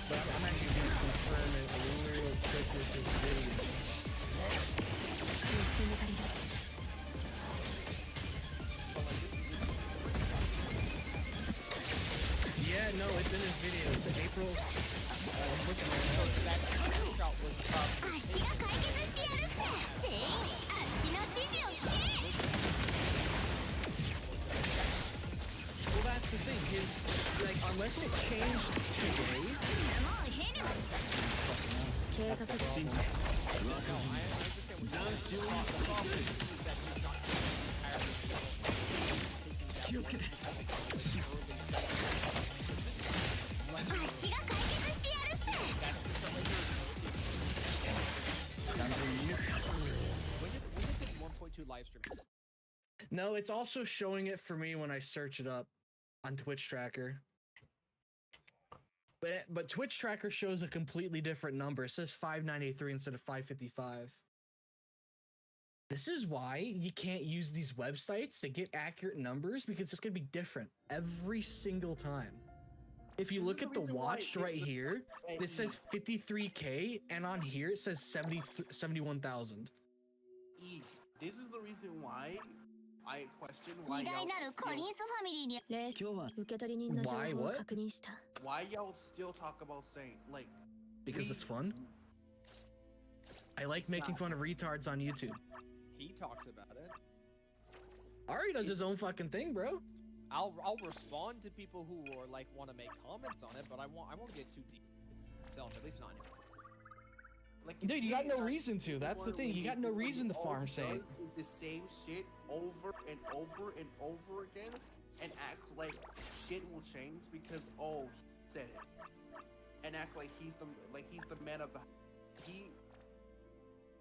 But I'm actually going to confirm it real quick with this video. Yeah, no, it's in his video. It's April. I'm looking right now. That screenshot was 足が解決してやるっす全員足の指示を聞け Well, that's the thing. His, like, unless it changed today. もう変な計画的 気をつけて 足が解決してやるっす When did 1.2 live stream? No, it's also showing it for me when I search it up on Twitch Tracker. But Twitch Tracker shows a completely different number. It says 593 instead of 555. This is why you can't use these websites to get accurate numbers, because it's going to be different every single time. If you look at the watched right here, it says 53K, and on here it says 71,000. This is the reason why I question why 偉大なるコリンスファミリーにレイ受取人の情報を確認した Why y'all still talk about Saint? Like, Because it's fun. I like making fun of retards on YouTube. He talks about it. Ari does his own fucking thing, bro. I'll respond to people who are like want to make comments on it, but I won't get too deep myself, at least not anymore. Like, Dude, you got no reason to. That's the thing. You got no reason to farm Saint. The same shit over and over and over again, and act like shit will change because he said it, and act like he's the man of the.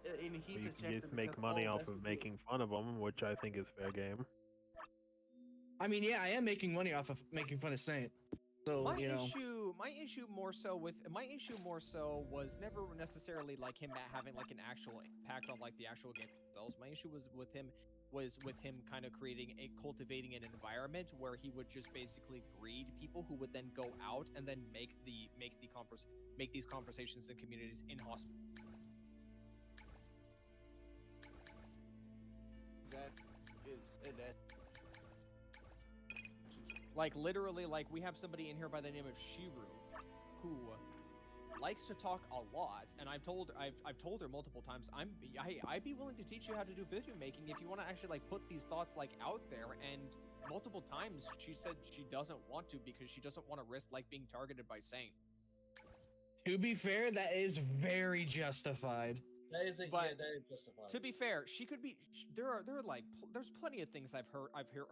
and he's You the can chance just to make become, money oh, off that's of cool. making fun of them, which I think is fair game. I mean, yeah, I am making money off of making fun of Saint. So My you know. issue more so was never necessarily like him having like an actual impact on like the actual game themselves. My issue was with him kind of cultivating an environment where he would just basically breed people who would then go out and then make these conversations and communities inhospitable. That is that. Like literally, like we have somebody in here by the name of Shiru, who likes to talk a lot, and I've told her multiple times I'd be willing to teach you how to do video making if you want to actually like put these thoughts like out there. And multiple times she said she doesn't want to because she doesn't want to risk like being targeted by Saint. To be fair, that is very justified. That is justified. To be fair, she could be. There's plenty of things I've heard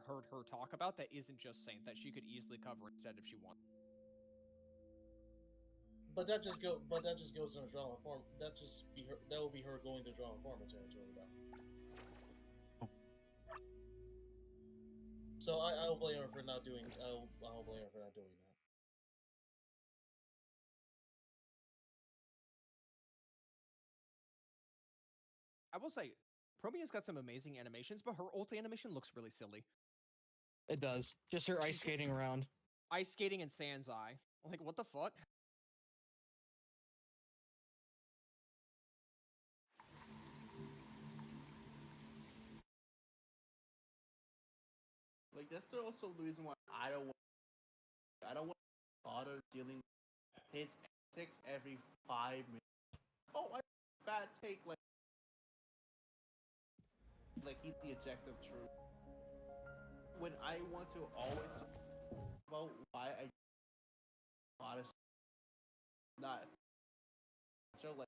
her talk about that isn't just Saint that she could easily cover instead if she wanted. But that just goes in a drama form. That will be her going to drama form territory now. So I'll blame her for not doing. I'll blame her for not doing that. I will say, Promea's got some amazing animations, but her ult animation looks really silly. It does. Just her ice skating around. Ice skating and Sans Eye. Like, what the fuck? Like that's also the reason why I don't want my daughter dealing with his antics every 5 minutes. Oh, I bad take like he's the objective truth. When I want to always talk about why I a lot of not so like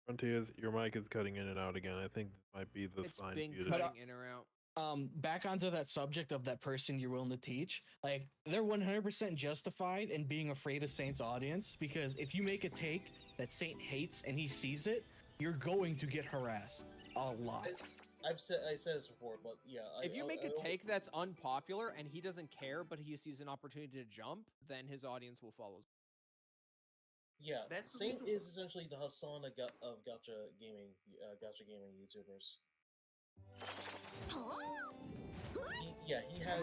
Frontiers, your mic is cutting in and out again. I think this might be the sign for you to. in or out. Back onto that subject of that person you're willing to teach, like they're 100% justified in being afraid of Saint's audience, because if you make a take that Saint hates and he sees it, you're going to get harassed a lot. I said this before, but yeah. If you make a take that's unpopular and he doesn't care, but he sees an opportunity to jump, then his audience will follow. Yeah, Saint is essentially the Hassan of gacha gaming YouTubers. He has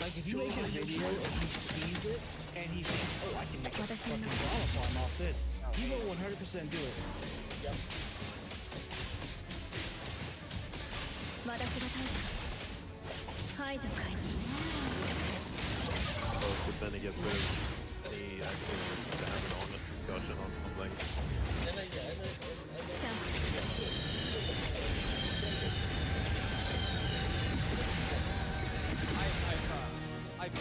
like if you make a video and he sees it and he thinks, oh, I can make a fucking drama farm off this, he will 100% do it. Yep. But then he gets rid of any actual to have an honest discussion on something. I've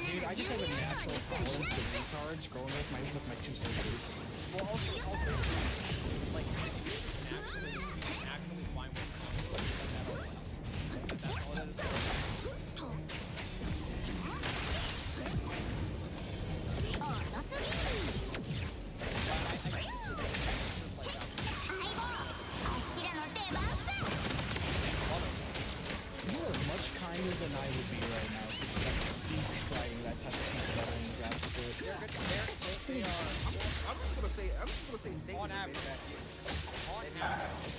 Dude, I just have a natural tolerance to retards growing with my two sisters. Well, also, like, actually fine with that's all that is. You are much kinder than I would be right now. Just like cease trying that type of thing that I'm glad to do it. they are. I'm just gonna say Saint on average. On average.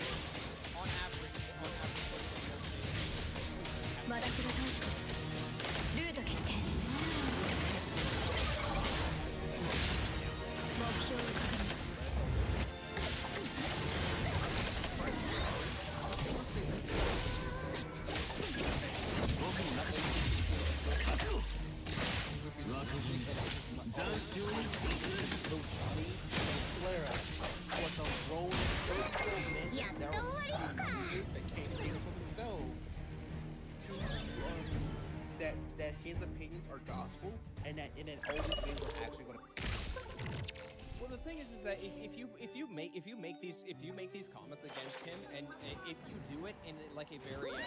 possible, and then all these games are actually going to. Well, the thing is that if you make these comments against him, and if you do it in like a very way.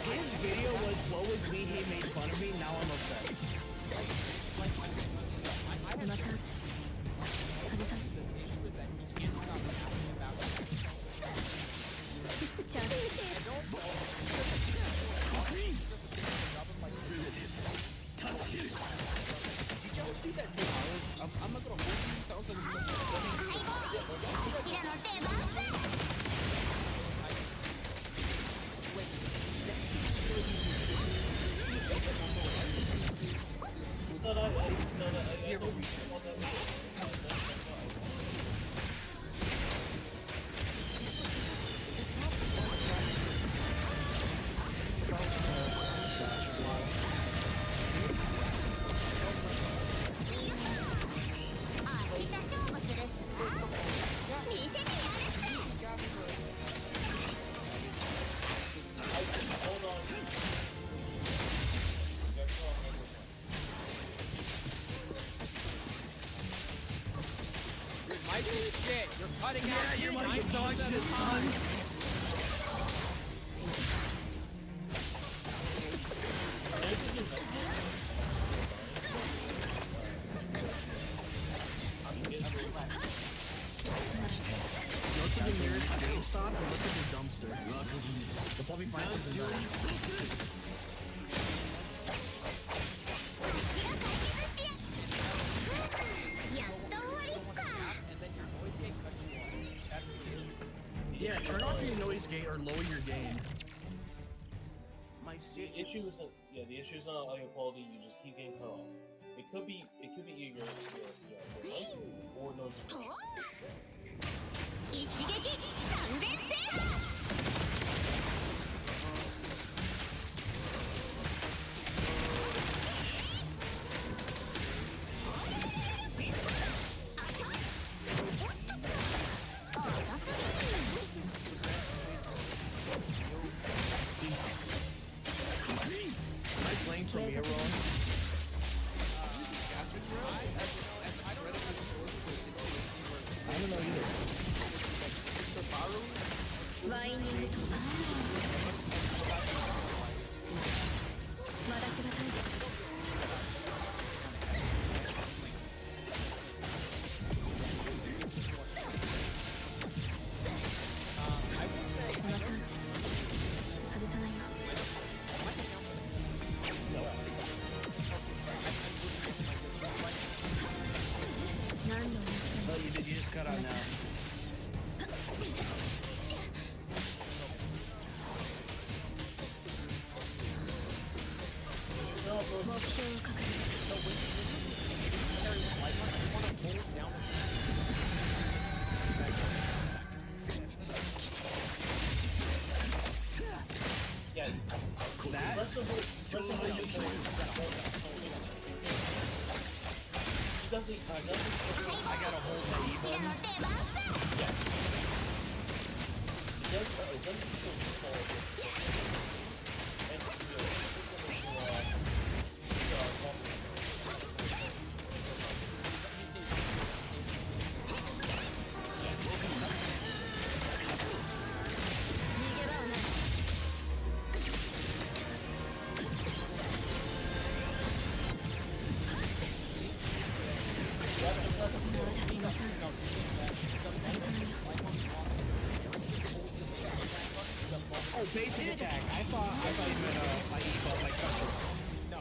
His video was, "What was me? He made fun of me." Now I'm upset. I'm not gonna hold you. Sounds shit. You're cutting out. Yeah, you're like a dog shit, son. Go to the nearest GameStop and look at the dumpster. They'll probably find something nice. Yeah, turn off your noise gate or lower your gain. My shit. The issue isn't the issue is not audio quality. You just keep getting cut off. It could be either your mic or notification. Premiere wrong. I don't know either. Oh, you did. You just cut out now. Yeah, that. Rest of it. I gotta hold my E button. Oh, basic attack. I thought you meant my default, my special. No.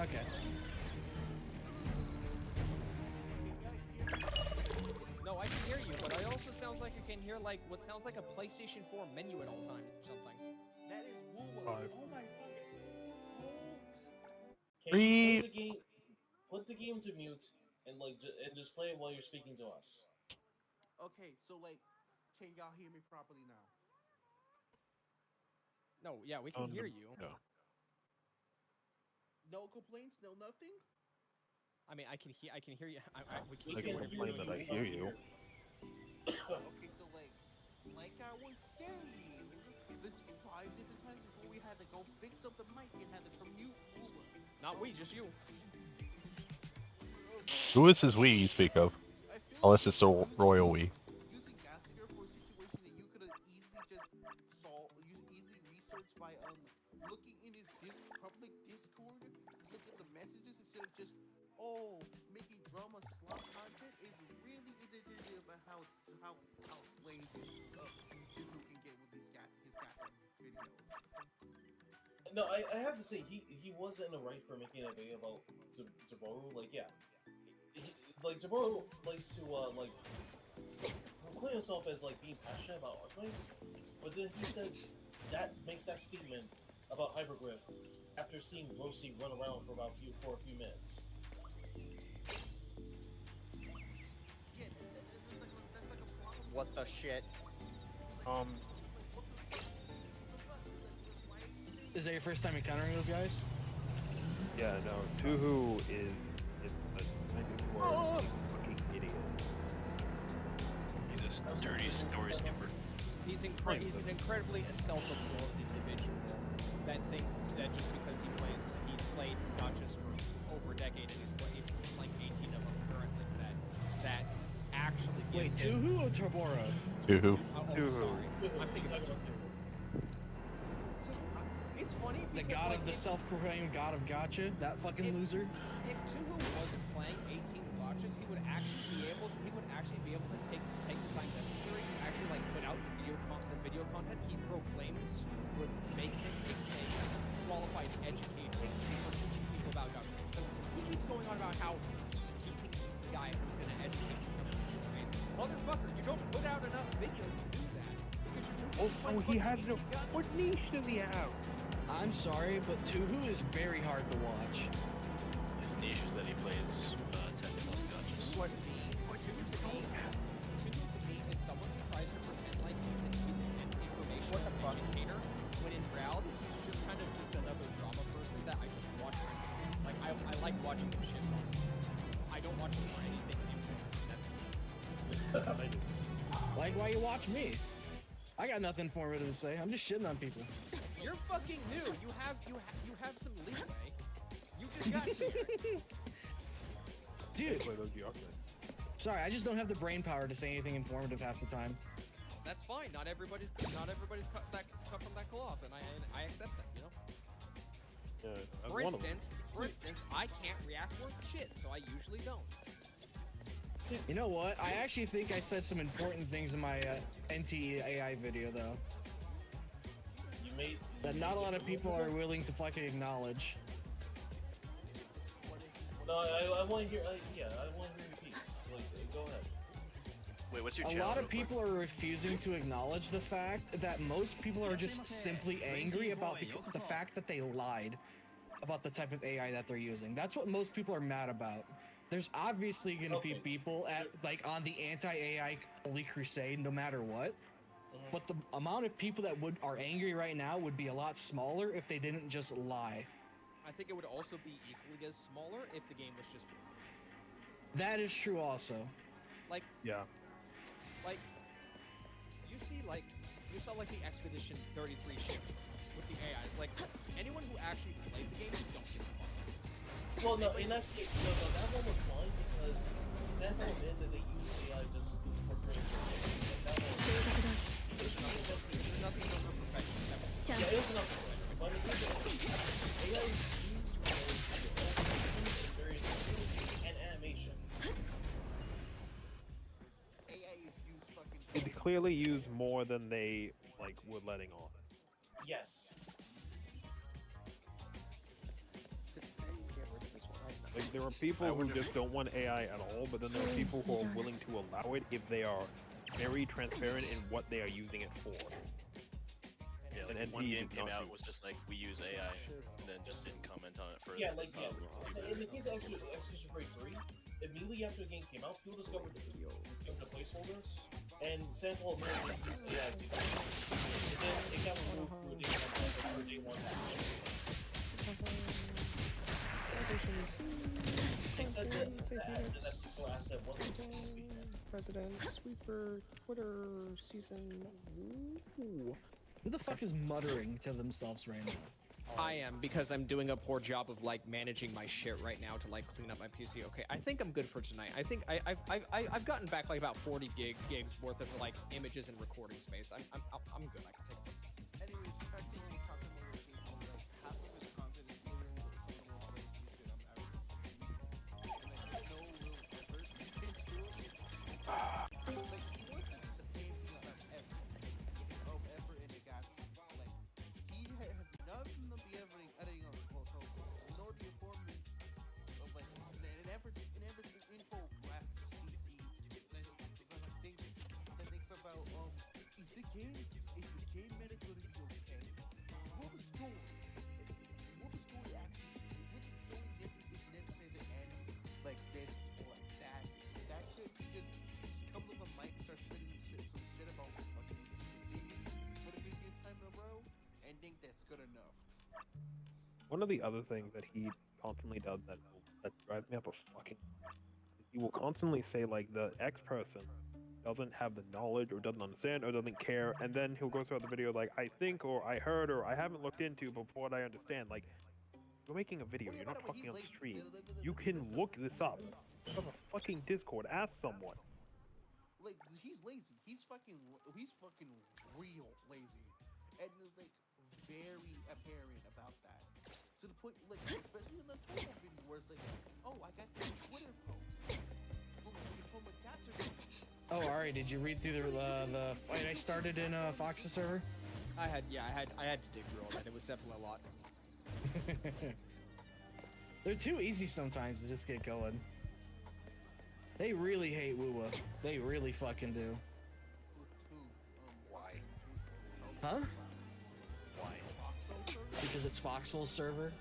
Okay. No, I can hear you, but I also sounds like I can hear like what sounds like a PlayStation 4 menu at all times or something. That is woo. Five. Oh my fucking. Can you put the game to mute and like and just play it while you're speaking to us? Okay, so like, can y'all hear me properly now? No, yeah, we can hear you. No. No complaints, no nothing. I mean, I can hear you. We can I hear can whatever complain you're that I doing. hear you. Okay, so like I was saying, there's 5 different times before we had to go fix up the mic and had to commute over. Not we, just you. Who is this we you speak of? Unless it's a royal we. Using Gassinger for a situation that you could have easily just solved, easily researched by looking in his public Discord, look at the messages instead of just making drama slot content is really indicative of how lazy Juhu can get with his videos. No, I have to say he was in the right for making a video about Zaboru. Like, yeah, like Zaboru likes to like proclaim himself as like being passionate about Arclights, but then he says makes that statement about Hypergriff after seeing Rossi run around for a few minutes. What the shit? Is that your first time encountering those guys? Yeah, no. Tuhu is a fucking idiot. He's a dirty story skipper. He's an incredibly self-absorbed individual that thinks that just because he's played gachas for over a decade and he's playing 18 of them currently, that actually Wait, gives him... Tuhu or Tabora? Tuhu. Sorry. I'm thinking of Tuhu. It's funny The because, god like, of the self-proclaimed god of gacha? That fucking loser? If Tuhu wasn't playing 18 gachas, he would actually be able to take the time necessary to actually like put out the video content he proclaims would make him a qualified educator for teaching people about gacha. So he keeps going on about how he thinks he's the guy who's gonna educate people in different ways. Motherfucker, you don't put out enough videos to do that. Because you're He has no. What niche does he have? I'm sorry, but Tuhu is very hard to watch. His niche is that he plays 10 plus gachas. What to me is someone who tries to pretend like he's an information educator, when in reality he's just kind of just another drama person that I just watch. Like I like watching him shit on. I don't watch him for anything informative. Like why you watch me? I got nothing informative to say. I'm just shitting on people. You're fucking new. You have some leeway. You just got here. Dude. Sorry, I just don't have the brain power to say anything informative half the time. That's fine. Not everybody's cut from that cloth, and I accept that. You know. Yeah, For instance, I can't react worth shit, so I usually don't. You know what? I actually think I said some important things in my NTE AI video, though. That not a lot of people are willing to fucking acknowledge. No, I want to hear. I want to hear your piece. Like, go ahead. Wait, what's your A channel? lot of people are refusing to acknowledge the fact that most people are just simply angry about the fact that they lied about the type of AI that they're using. That's what most people are mad about. There's obviously going to be people on the anti-AI holy crusade no matter what. But the amount of people that are angry right now would be a lot smaller if they didn't just lie. I think it would also be equally as smaller if the game was just. That is true also. Like, yeah. Like, you saw like the Expedition 33 ship with the AIs. Like, anyone who actually played the game just don't give a fuck. Well, no, in that case, no, that one was fine because Xantho admitted that they use AI just for creative. There's nothing over perfection. Yeah, it was enough perfection. But I mean, AI is used for clearly used more than they like were letting on. Yes. Like there are people who just don't want AI at all, but then there are people who are willing to allow it if they are very transparent in what they are using it for. Yeah, like And one NP game did came not out do was just like we use AI, and then just didn't comment on it further. Yeah, like So in the case of Execution Break 3, immediately after the game came out, people discovered the placeholder, and Sample immediately used AI to do it. And then it got removed for day one. They said that people asked them what was supposed to be. President Sweeper Twitter season. Ooh. Who the fuck is muttering to themselves right now? I am, because I'm doing a poor job of like managing my shit right now to like clean up my PC. Okay, I think I'm good for tonight. I think I've gotten back like about 40 gigs worth of like images and recording space. I'm good. I can take it. Anyways, back to what we talked about with Cable, like half of his content is literal game meta gonna be okay? Will the story actually, will the story is necessary to end like this or like that? That shit, he just comes on the mic, starts spitting some shit about fucking series for the 50th time in a row, and think that's good enough. One of the other things that he constantly does that drives me up a fucking. He will constantly say like the X person doesn't have the knowledge or doesn't understand or doesn't care, and then he'll go throughout the video like I think or I heard or I haven't looked into before what I understand. Like you're making a video, you're not talking on stream. You can look this up. You have a fucking Discord. Ask someone. Like he's lazy. He's fucking real lazy, and it's like very apparent about that. To the point, like especially in the Twitter video where it's like, oh, I got this Twitter post from a catcher. Oh, alright. Did you read through the fight I started in Fox's server? I had to dig through all that. It was definitely a lot. They're too easy sometimes to just get going. They really hate Wuwa. They really fucking do. Why? Huh? Why? Because it's Foxhole's server.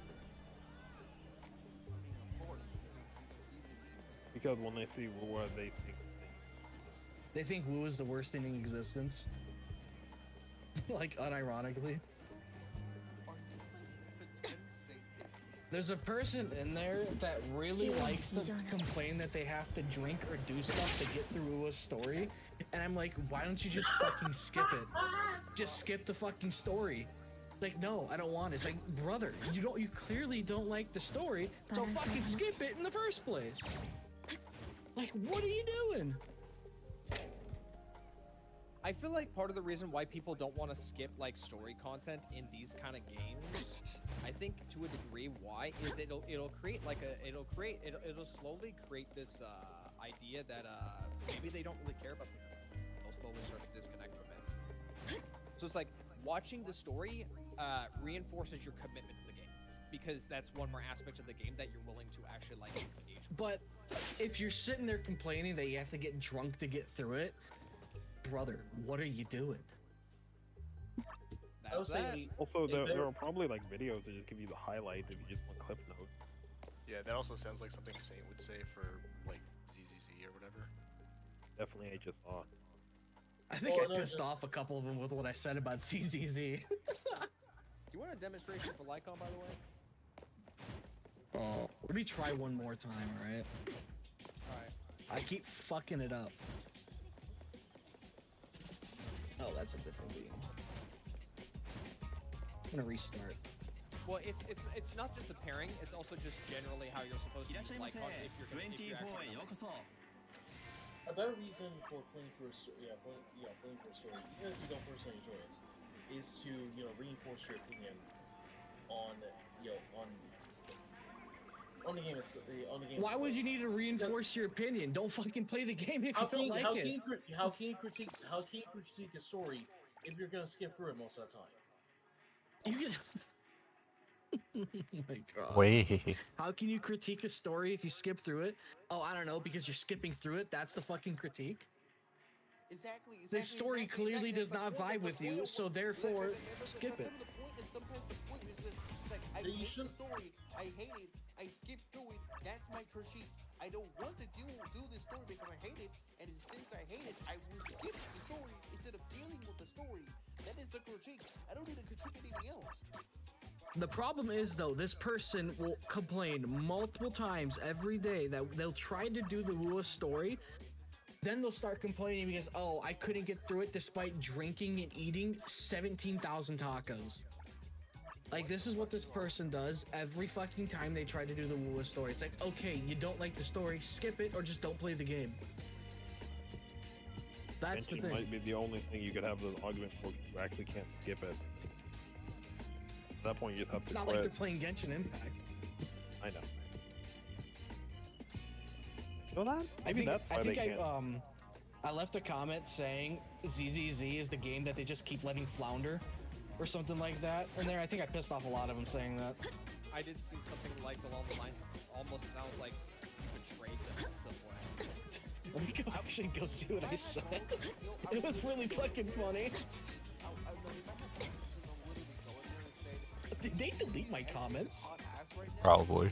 Because when they see war, they think Wu is the worst thing in existence. Like, unironically. There's a person in there that really likes to complain that they have to drink or do stuff to get through Wu's story. And I'm like, why don't you just fucking skip it? Just skip the fucking story. Like, no, I don't want it. It's like, brother, you clearly don't like the story, so fucking skip it in the first place. Like, what are you doing? I feel like part of the reason why people don't want to skip like story content in these kind of games, I think to a degree why is it'll create like it'll slowly create this idea that maybe they don't really care about the game. They'll slowly start to disconnect from it. So it's like watching the story reinforces your commitment to the game because that's one more aspect of the game that you're willing to actually like engage with. But if you're sitting there complaining that you have to get drunk to get through it, brother, what are you doing? Also, there are probably like videos that just give you the highlights if you just want clip notes. Yeah, that also sounds like something Saint would say for like ZZZ or whatever. Definitely HSR. I think I pissed off a couple of them with what I said about CZZ. Do you want a demonstration for Lycon, by the way? Oh, let me try one more time, alright? Alright. I keep fucking it up. Oh, that's a different game. I'm gonna restart. Well, it's not just the pairing; it's also just generally how you're supposed to use Lycon if you're actually A better reason for playing for a story, playing for a story, even if you don't personally enjoy it, is to Only game is the only game. Why would you need to reinforce your opinion? Don't fucking play the game if you don't like it. How can you critique a story if you're gonna skip through it most of the time? Oh my god. Wait. How can you critique a story if you skip through it? Oh, I don't know, because you're skipping through it. That's the fucking critique. Exactly. The story clearly does not vibe with you, so therefore skip it. Sometimes the point is just like I hate the story, I hate it, I skip through it. That's my critique. I don't want to do this story because I hate it, and since I hate it, I will skip the story instead of dealing with the story. That is the critique. I don't need to critique anything else. The problem is, though, this person will complain multiple times every day that they'll try to do the Wua story. Then they'll start complaining because, oh, I couldn't get through it despite drinking and eating 17,000 tacos. Like, this is what this person does every fucking time they try to do the Wua story. It's like, okay, you don't like the story, skip it, or just don't play the game. That's the Genshin thing. might be the only thing you could have the argument for. You actually can't skip it. At that point, you just have It's to not quit. like they're playing Genshin Impact. I know. So that, I maybe think, that's why they can't. I left a comment saying ZZZ is the game that they just keep letting flounder, or something like that. And there, I think I pissed off a lot of them saying that. I did see something like along the lines. Almost sounds like you betrayed them in some way. Let me go actually go see what I said. It was really fucking funny. Did they delete my comments? Probably.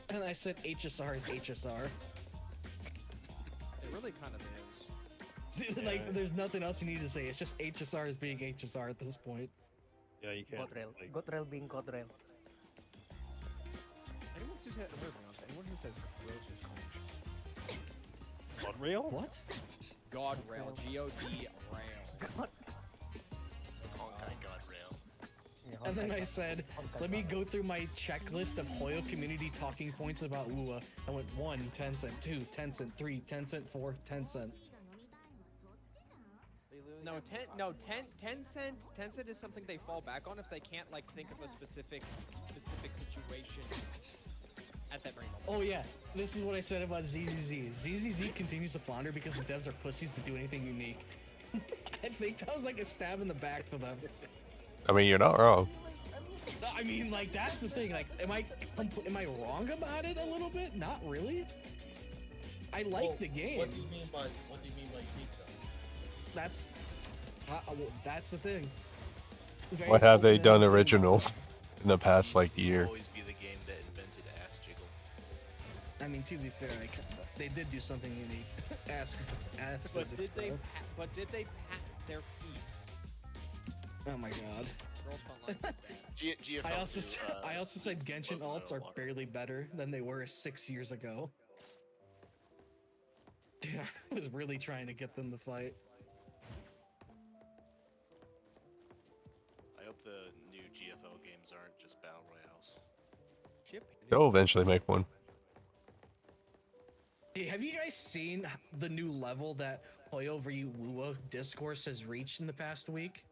And I said HSR is HSR. It really kind of is. Dude, like, there's nothing else you need to say. It's just HSR is being HSR at this point. Yeah, you can't. Gotrail being Gotrail. Anyone who says anyone who says rails just cringe. God rail? What? God rail. G-O-D rail. And then I said, let me go through my checklist of Hoyo community talking points about Wua. I went 1, 10 cent, 2, 10 cent, 3, 10 cent, 4, 10 cent. No, 10 cent is something they fall back on if they can't like think of a specific situation at that very moment. Oh yeah, this is what I said about ZZZ. ZZZ continues to flounder because the devs are pussies to do anything unique. I think that was like a stab in the back to them. I mean, you're not wrong. I mean, like, that's the thing. Like, am I wrong about it a little bit? Not really. I like the game. What do you mean by unique though? That's the thing. What have they done original in the past like year? Always be the game that invented ass jiggle. I mean, to be fair, they did do something unique. Ass But physics, did they? bro. But did they pat their feet? Oh my god. Girls Front Line. I also said Genshin ults are barely better than they were 6 years ago. Dude, I was really trying to get them to fight. I hope the new GFL games aren't just battle royales. They'll eventually make one. Hey, have you guys seen the new level that Hoyo v Wua discourse has reached in the past week?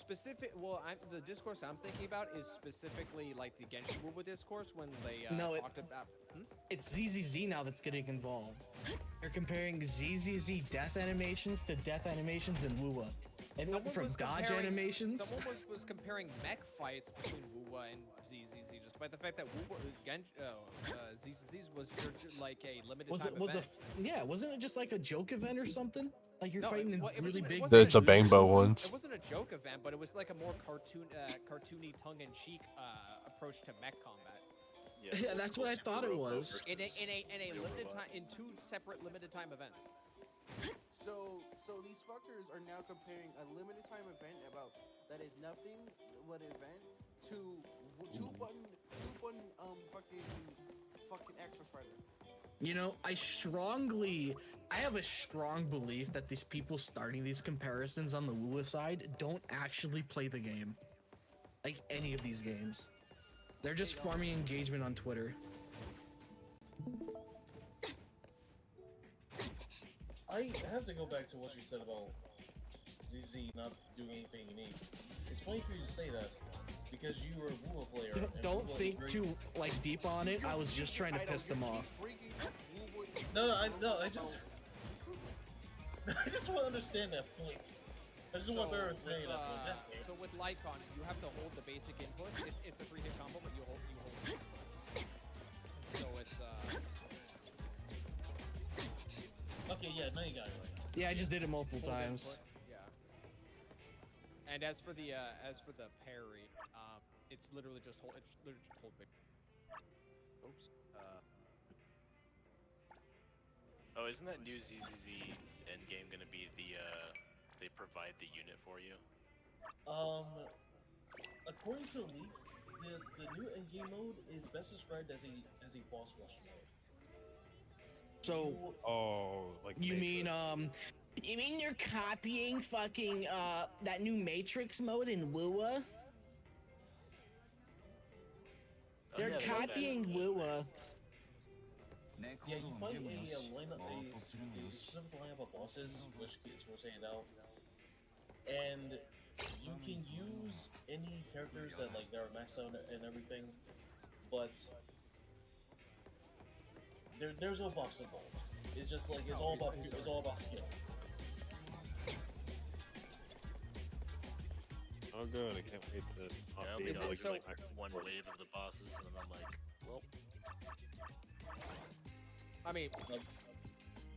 The discourse I'm thinking about is specifically like the Genshin Wua discourse when they talked about. It's ZZZ now that's getting involved. They're comparing ZZZ death animations to death animations in Wua. And Someone from was dodge comparing- animations. Someone was comparing mech fights between Wua and ZZZ, despite the fact that ZZZ was like a limited time event. Wasn't it just like a joke event or something? Like you're No, fighting in it really wasn't- big. It's a Bangbo ones. It wasn't a joke event, but it was like a more cartoony, tongue-in-cheek approach to mech combat. Yeah, that's what I thought it was. In a limited time, in 2 separate limited time events. So these fuckers are now comparing a limited time event that is nothing but an event to two button fucking extra fighter. You know, I have a strong belief that these people starting these comparisons on the Wua side don't actually play the game. Like any of these games. They're just farming engagement on Twitter. I have to go back to what you said about ZZ not doing anything unique. It's funny for you to say that because you were a Wuwa player. and Don't Wuwa is think very- too like deep on it. I was just trying to piss them off. No, I just I just want to understand that point. I just want better understanding that point. That's it. So with Lycon, you have to hold the basic input. It's a 3-hit combo, but you hold it. So it's Okay, yeah, now you got it right. Yeah, I just did it multiple hold times. input, yeah. And as for the parry, it's literally just hold. It's literally just hold big. Oops. Oh, isn't that new ZZZ endgame gonna be the they provide the unit for you? According to the leak, the new endgame mode is best described as a boss rush mode. So, like you Matrix. mean you mean you're copying fucking that new Matrix mode in Wuwa? They're yeah, they copying Wuwa. Yeah, you find a specific lineup of bosses, which gets rotated out, and you can use any characters that like they're maxed out and everything, but there's no buffs involved. It's just like it's all about skill. Oh good, I can't wait to Yeah, be we able got to like, like one wave of the bosses, and then I'm like, well. I mean,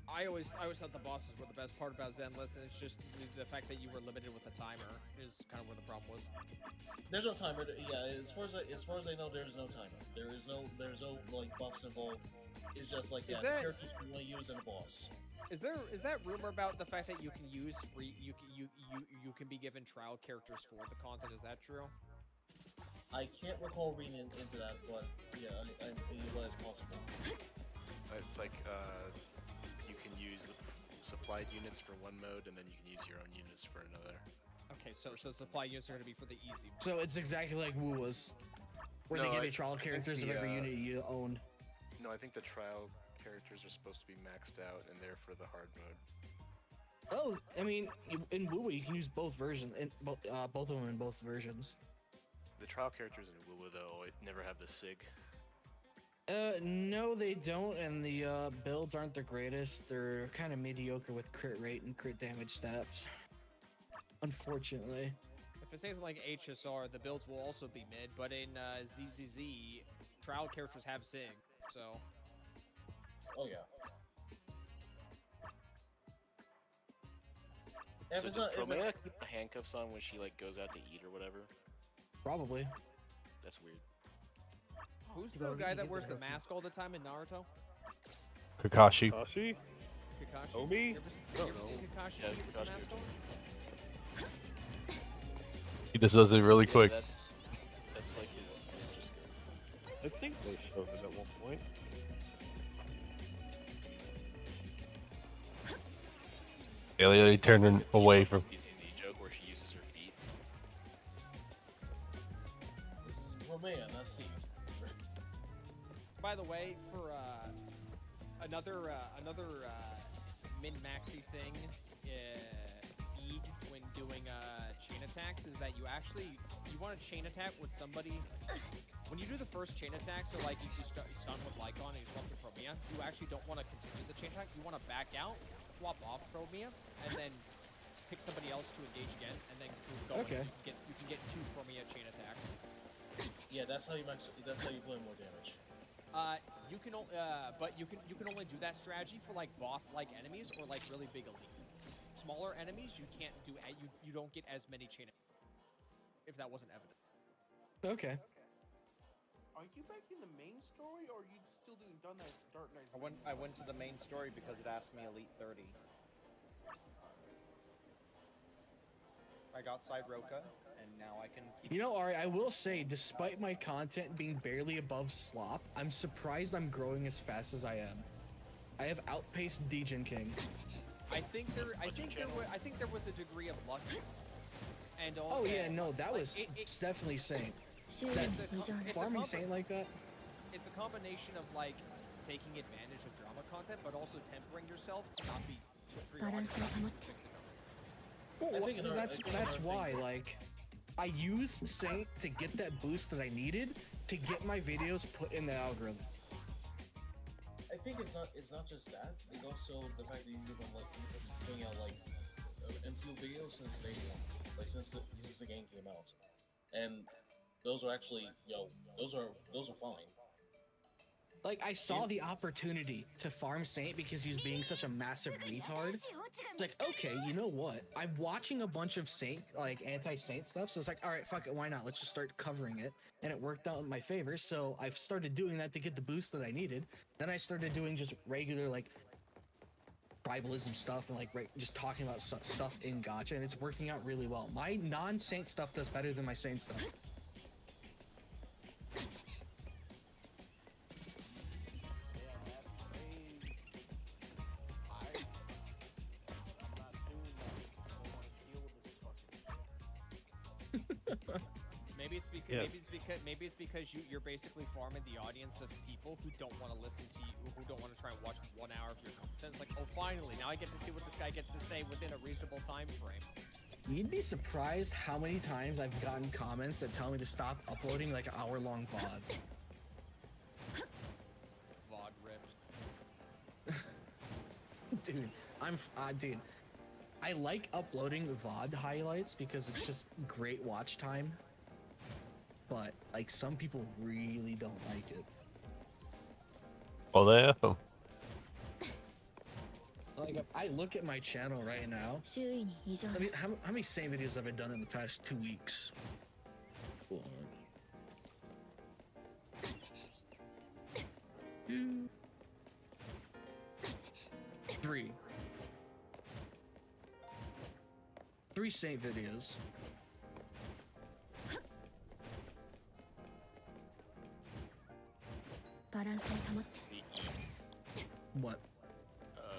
I always thought the bosses were the best part about Zenless, and it's just the fact that you were limited with the timer is kind of where the problem was. There's no timer. Yeah, as far as I know, there's no timer. There's no like buffs involved. It's just like the characters you want to use in a boss. Is that rumor about the fact that you can use free you can be given trial characters for the content? Is that true? I can't recall reading into that, but yeah, I believe that is possible. It's like you can use the supplied units for one mode, and then you can use your own units for another. Okay, so supply units are going to be for the easy. So it's exactly like Wuwa's, where they No, give I you trial think characters of the, every unit you own. No, I think the trial characters are supposed to be maxed out, and they're for the hard mode. Oh, I mean, in Wuwa you can use both versions, both of them in both versions. The trial characters in Wuwa though never have the SIG. No, they don't, and the builds aren't the greatest. They're kind of mediocre with crit rate and crit damage stats. Unfortunately. If it's anything like HSR, the builds will also be mid, but in ZZZ, trial characters have SIG, so. Oh yeah. So does Promea keep the handcuffs on when she like goes out to eat or whatever? Probably. That's weird. Who's the guy that wears the mask all the time in Naruto? Kakashi. Kakashi? Kakashi? Omi? You ever seen Kakashi with the mask on? He just does it really quick. That's like his ninja skill. I think they showed it at one point. Yeah, they turned away from. ZZZ joke where she uses her feet. This is Romea, not C. By the way, for another min-maxy thing, feed when doing chain attacks is that you want to chain attack with somebody. When you do the first chain attack, so like if you stun with Lycon and you swap to Promea, you actually don't want to continue the chain attack. You want to back out, swap off Promea, and then pick somebody else to engage again, and then go. Okay. You can get 2 Promea chain attacks. Yeah, that's how you play more damage. But you can only do that strategy for like boss-like enemies or like really big elite. Smaller enemies, you can't do. You don't get as many chain. If that wasn't evident. Okay. Are you back in the main story, or are you still doing Dark Knight? I went to the main story because it asked me Elite 30. I got side Roka, and now I can keep... You know, Ari, I will say, despite my content being barely above slop, I'm surprised I'm growing as fast as I am. I have outpaced Degen King. I think there was a degree of luck. And also, Oh yeah, no, that was definitely Saint. Farming Saint like that? It's a combination of like taking advantage of drama content, but also tempering yourself to not be Well, I think another- that's I think another that's thing- why, like, I use Saint to get that boost that I needed to get my videos put in the algorithm. I think it's not just that. It's also the fact that you've been like putting out like influ videos since day one, like since the game came out, and those are actually those are fine. Like, I saw the opportunity to farm Saint because he's being such a massive retard. It's like, okay, you know what? I'm watching a bunch of Saint, like, anti-Saint stuff, so it's like, alright, fuck it, why not? Let's just start covering it. And it worked out in my favor, so I've started doing that to get the boost that I needed. Then I started doing just regular, like, tribalism stuff and, like, just talking about stuff in gacha, and it's working out really well. My non-Saint stuff does better than my Saint stuff. Maybe it's because you're basically farming the audience of people who don't want to listen to you, who don't want to try and watch 1 hour of your content. It's like, oh, finally, now I get to see what this guy gets to say within a reasonable time frame. You'd be surprised how many times I've gotten comments that tell me to stop uploading like an hour-long VOD. VOD ripped. Dude, dude, I like uploading VOD highlights because it's just great watch time. But, like, some people really don't like it. Well, they have them. Like, if I look at my channel right now, I mean, how many Saint videos have I done in the past 2 weeks? 1, 2, 3. 3 Saint videos. What?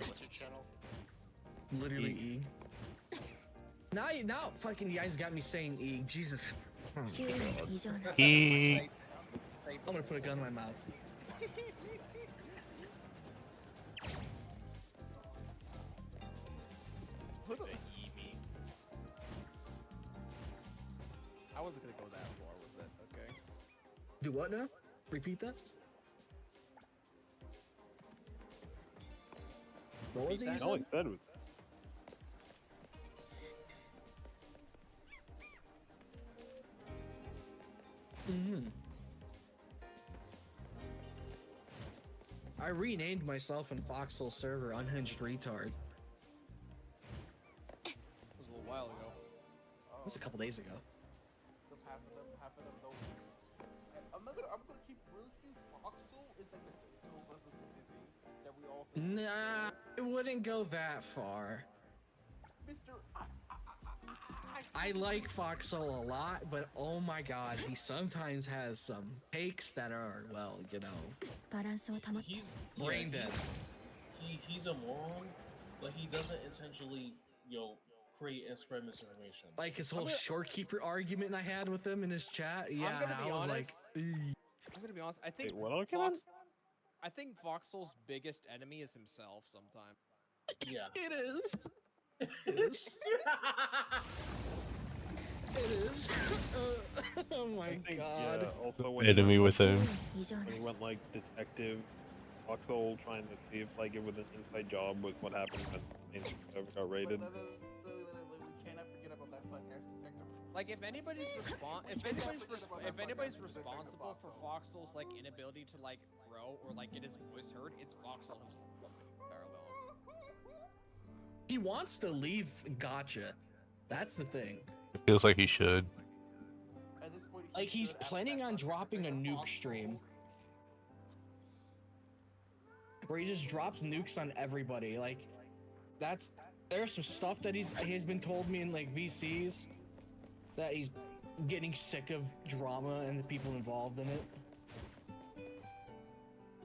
What's your channel? Literally E. Now fucking you guys got me saying E. Jesus. Oh, God. E. I'm gonna put a gun in my mouth. What the E-me? I wasn't gonna go that far with it, okay? Do what now? Repeat that? What was he All I saying? said was I renamed myself in Foxhole server Unhinged Retard. It was a little while ago. It was a couple days ago. Because half of them don't. I'm gonna keep real with you. Foxhole is like the tool as a CCC that we all. Nah, it wouldn't go that far. Mr. I like Foxhole a lot, but oh my god, he sometimes has some takes that are, well, you know, brain dead. He's a moron, but he doesn't intentionally, create and spread misinformation. Like his whole shorekeeper argument I had with him in his chat. Yeah, I'm gonna be I was honest. like, I'm gonna be honest. I think I think Voxel's biggest enemy is himself sometimes. Yeah. It is. It is. It is. Oh my god. Yeah, also when Enemy with him. When he went like detective, Foxhole trying to see if like it was an inside job with what happened when ever got raided. We cannot forget about that fucking ass detective. Like if anybody's responsible for Foxhole's like inability to like grow or like get his voice heard, it's Foxhole himself. Parallel. He wants to leave Gacha. That's the thing. It feels like he should. At this point, Like he's planning on dropping a nuke stream. Where he just drops nukes on everybody. Like there's some stuff that he's been told me in like VCs that he's getting sick of drama and the people involved in it.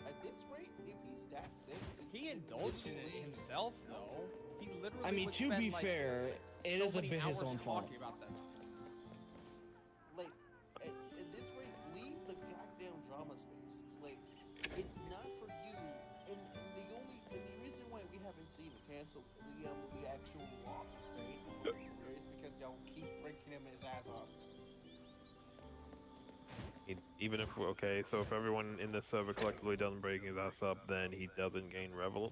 At this rate, if he's that sick, He indulged in it himself though. He literally I mean, would to spend, be like, fair, it so is a many bit his hours own fault. talking about that. like at this rate, leave the goddamn drama space. Like it's not for you. And the reason why we haven't see the cancel the actual loss of Saint for careers because y'all keep breaking him his ass up. Even if okay, so if everyone in this server collectively doesn't break his ass up, then he doesn't gain revel.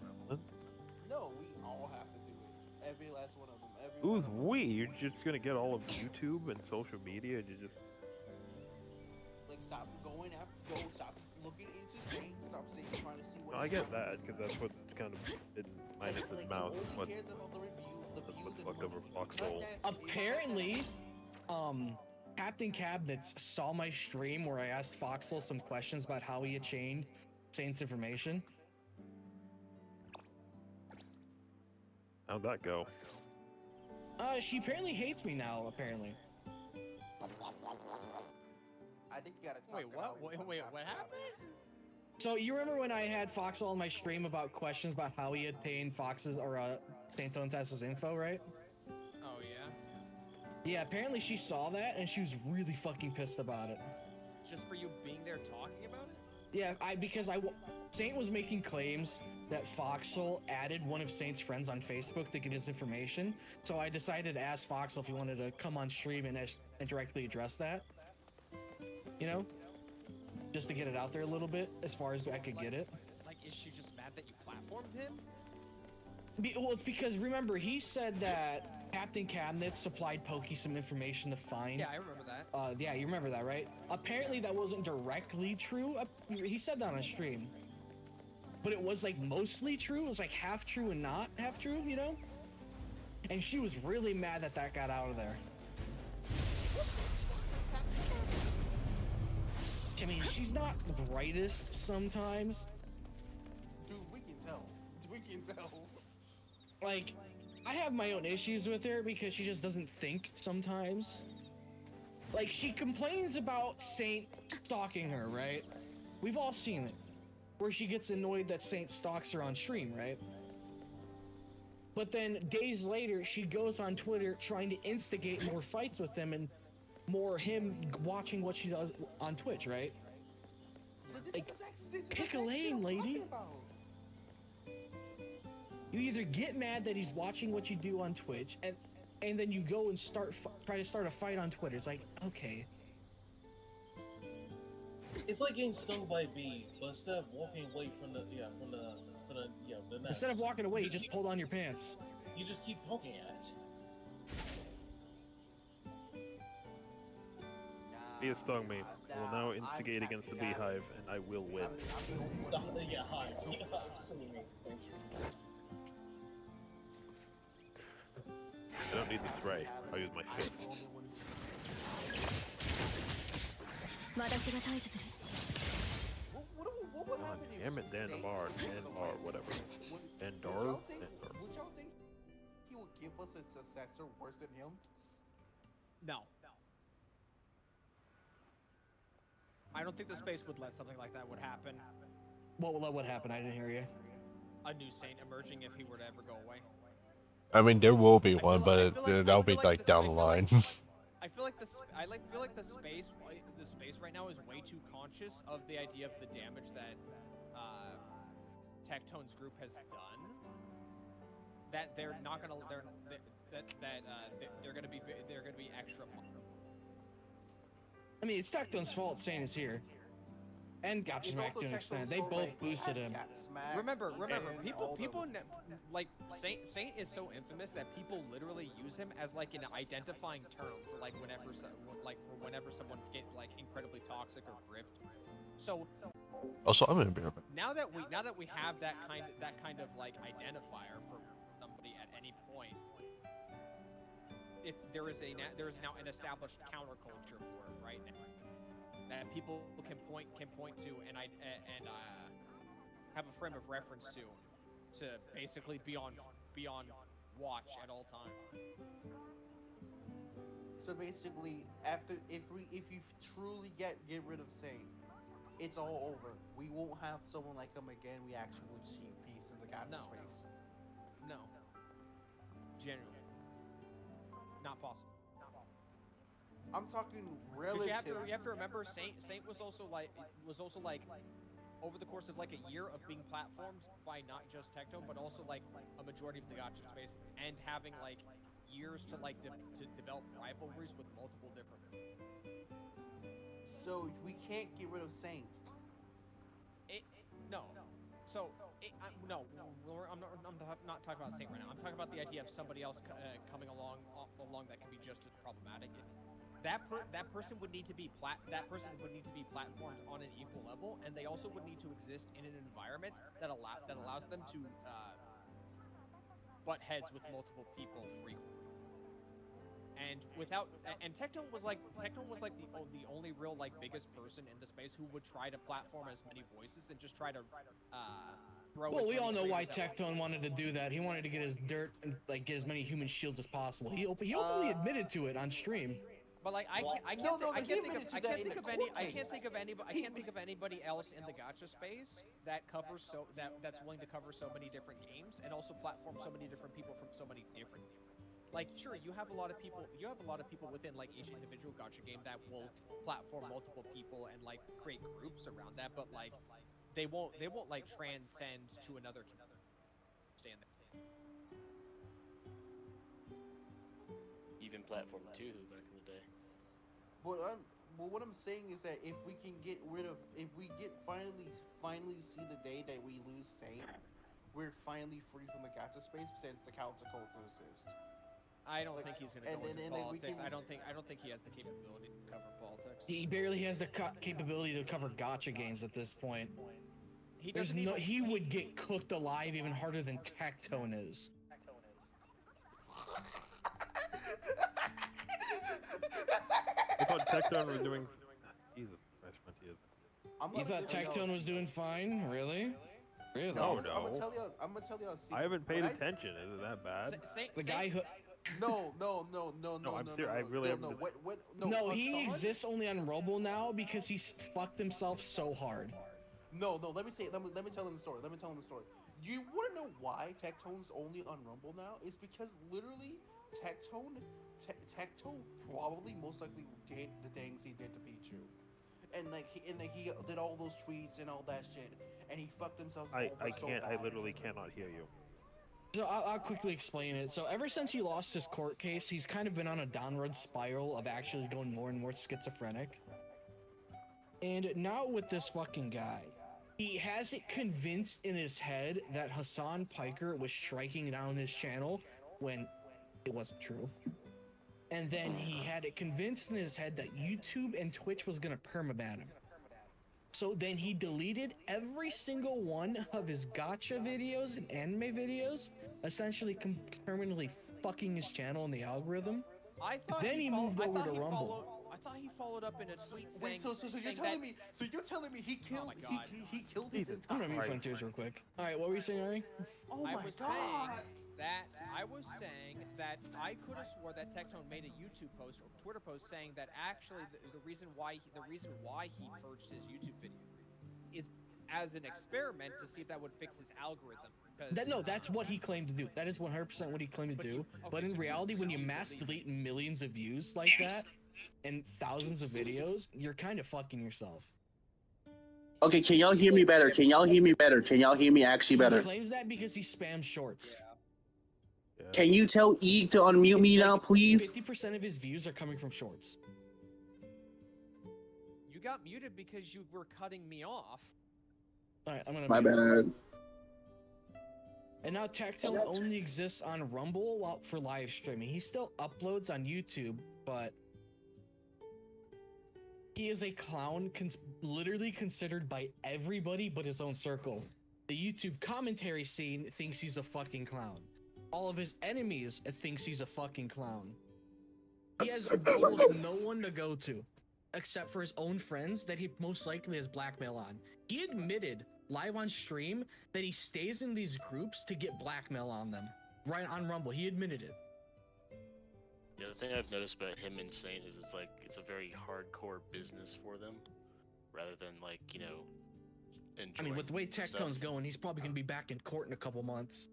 No, we all have to do it. Every last one of them. Who's we? You're just gonna get all of YouTube and social media, and you just like stop stop looking into Saint, stop saying trying to see what. No, I get that, because that's what's kind of in Minus's mouth. What, cares about the that's what's fucked over Foxhole. Apparently, Captain Cabinets saw my stream where I asked Foxhole some questions about how he had chained Saint's information. How'd that go? She apparently hates me now, apparently. I think you gotta talk. Wait, what? Wait, what happened? So you remember when I had Foxhole on my stream about questions about how he obtained Fox's or Saint Tontas's info, right? Oh yeah. Yeah, apparently she saw that and she was really fucking pissed about it. Just for you being there talking about it? Yeah, Saint was making claims that Foxhole added one of Saint's friends on Facebook to get his information, so I decided to ask Foxhole if he wanted to come on stream and directly address that. You know? Just to get it out there a little bit, as far as I could get it. Like, is she just mad that you platformed him? Well, it's because, remember, he said that Captain Cabinet supplied Pokey some information to find. Yeah, I remember that. Yeah, you remember that, right? Apparently that wasn't directly true. He said that on a stream. But it was, like, mostly true. It was, like, half true and not half true, you know? And she was really mad that that got out of there. I mean, she's not the brightest sometimes. Dude, we can tell. We can tell. Like, I have my own issues with her because she just doesn't think sometimes. Like, she complains about Saint stalking her, right? We've all seen it. Where she gets annoyed that Saint stalks her on stream, right? But then days later, she goes on Twitter trying to instigate more fights with him and more him watching what she does on Twitch, right? Like, pick a lane, lady. You either get mad that he's watching what you do on Twitch, and then you go and try to start a fight on Twitter. It's like, okay. It's like getting stung by a bee, but instead of walking away from the nest. Instead of walking away, you just pulled on your pants. You just keep poking at it. He has stung me. I will now instigate against the beehive, and I will win. Yeah, hi. Absolutely. Thank you. I don't need the spray. I'll use my fist. What would happen if Damn it, Dandamar, whatever. Dandar? Would y'all think he would give us a successor worse than him? No. I don't think the space would let something like that would happen. What would happen? I didn't hear you. A new Saint emerging if he were to ever go away. I mean, there will be one, but that'll be like down the line. I feel like the space right now is way too conscious of the idea of the damage that Tectone's group has done. That they're not gonna they're gonna be extra. I mean, it's Tectone's fault Saint is here. And got smacked to an extent. They both boosted him. Remember, people like Saint is so infamous that people literally use him as like an identifying term for like whenever someone's getting like incredibly toxic or grift. So Also, I'm gonna be right back. now that we have that kind of like identifier for somebody at any point, there is now an established counterculture for it right now that people can point to and have a frame of reference to basically be on watch at all times. So basically, if you truly get rid of Saint, it's all over. We won't have someone like him again. We actually will see peace in the Captain space. No. Genuinely. Not possible. I'm talking relative. You have to remember, Saint was also like over the course of like a year of being platformed by not just Tectone, but also like a majority of the gacha space, and having like years to like to develop rivalries with multiple different. So we can't get rid of Saint. No. So no, I'm not talking about Saint right now. I'm talking about the idea of somebody else coming along that can be just as problematic. That person would need to be platformed on an equal level, and they also would need to exist in an environment that allows them to butt heads with multiple people frequently. And Tectone was like the only real like biggest person in the space who would try to platform as many voices and just try to throw. Well, we all know why Tectone wanted to do that. He wanted to get his dirt and like get as many human shields as possible. He openly admitted to it on stream. But like I can't think of anybody else in the gacha space that covers that's willing to cover so many different games and also platform so many different people from so many different games. Like, sure, you have a lot of people within like each individual gacha game that will platform multiple people and like create groups around that, but like they won't like transcend to another stand there. Even Platform 2 back in the day. What I'm saying is that if we finally see the day that we lose Saint, we're finally free from the gacha space since the Council exist. I don't think he's going to go into politics. I don't think he has the capability to cover politics. He barely has the capability to cover gacha games at this point. He would get cooked alive even harder than Tectone is. I thought Tectone was doing. Jesus Christ, Frontier. You thought Tectone was doing fine? Really? Really? No. I'm gonna tell you. I haven't paid attention. Is it that bad? The guy who. No. I'm serious. I really haven't. No, he exists only on Robo now because he's fucked himself so hard. No. Let me tell him the story. You want to know why Tectone's only on Rumble now? It's because literally Tectone probably most likely did the things he did to Pichu, and he did all those tweets and all that shit, and he fucked himself. I literally cannot hear you. So I'll quickly explain it. So ever since he lost his court case, he's kind of been on a downward spiral of actually going more and more schizophrenic. And now with this fucking guy, he has it convinced in his head that Hassan Piker was striking down his channel when it wasn't true. And then he had it convinced in his head that YouTube and Twitch was gonna permaban him. So then he deleted every single one of his gacha videos and anime videos, essentially permanently fucking his channel and the algorithm. Then he moved over to Rumble. I thought he followed up in a tweet saying. Wait, so you're telling me he killed he killed his entire. I'm gonna mute Frontiers real quick. All right, what were you saying, Ari? Oh my god! I was saying that I could have swore that Tectone made a YouTube post or Twitter post saying that actually the reason why he purged his YouTube video is as an experiment to see if that would fix his algorithm. That's what he claimed to do. That is 100% what he claimed to do. But in reality, when you mass delete millions of views like that and thousands of videos, you're kind of fucking yourself. Okay, can y'all hear me better? Can y'all hear me actually better? He claims that because he spams shorts. Can you tell Eeg to unmute me now, please? 50% of his views are coming from shorts. You got muted because you were cutting me off. Alright, I'm gonna. My bad. And now Tectone only exists on Rumble for live streaming. He still uploads on YouTube, but he is a clown, literally considered by everybody but his own circle. The YouTube commentary scene thinks he's a fucking clown. All of his enemies thinks he's a fucking clown. He has almost no one to go to, except for his own friends that he most likely has blackmail on. He admitted live on stream that he stays in these groups to get blackmail on them. Right on Rumble, he admitted it. Yeah, the thing I've noticed about him and Saint is it's a very hardcore business for them, rather than like, you know, enjoying. I mean, with the way Tectone's going, he's probably gonna be back in court in a couple months.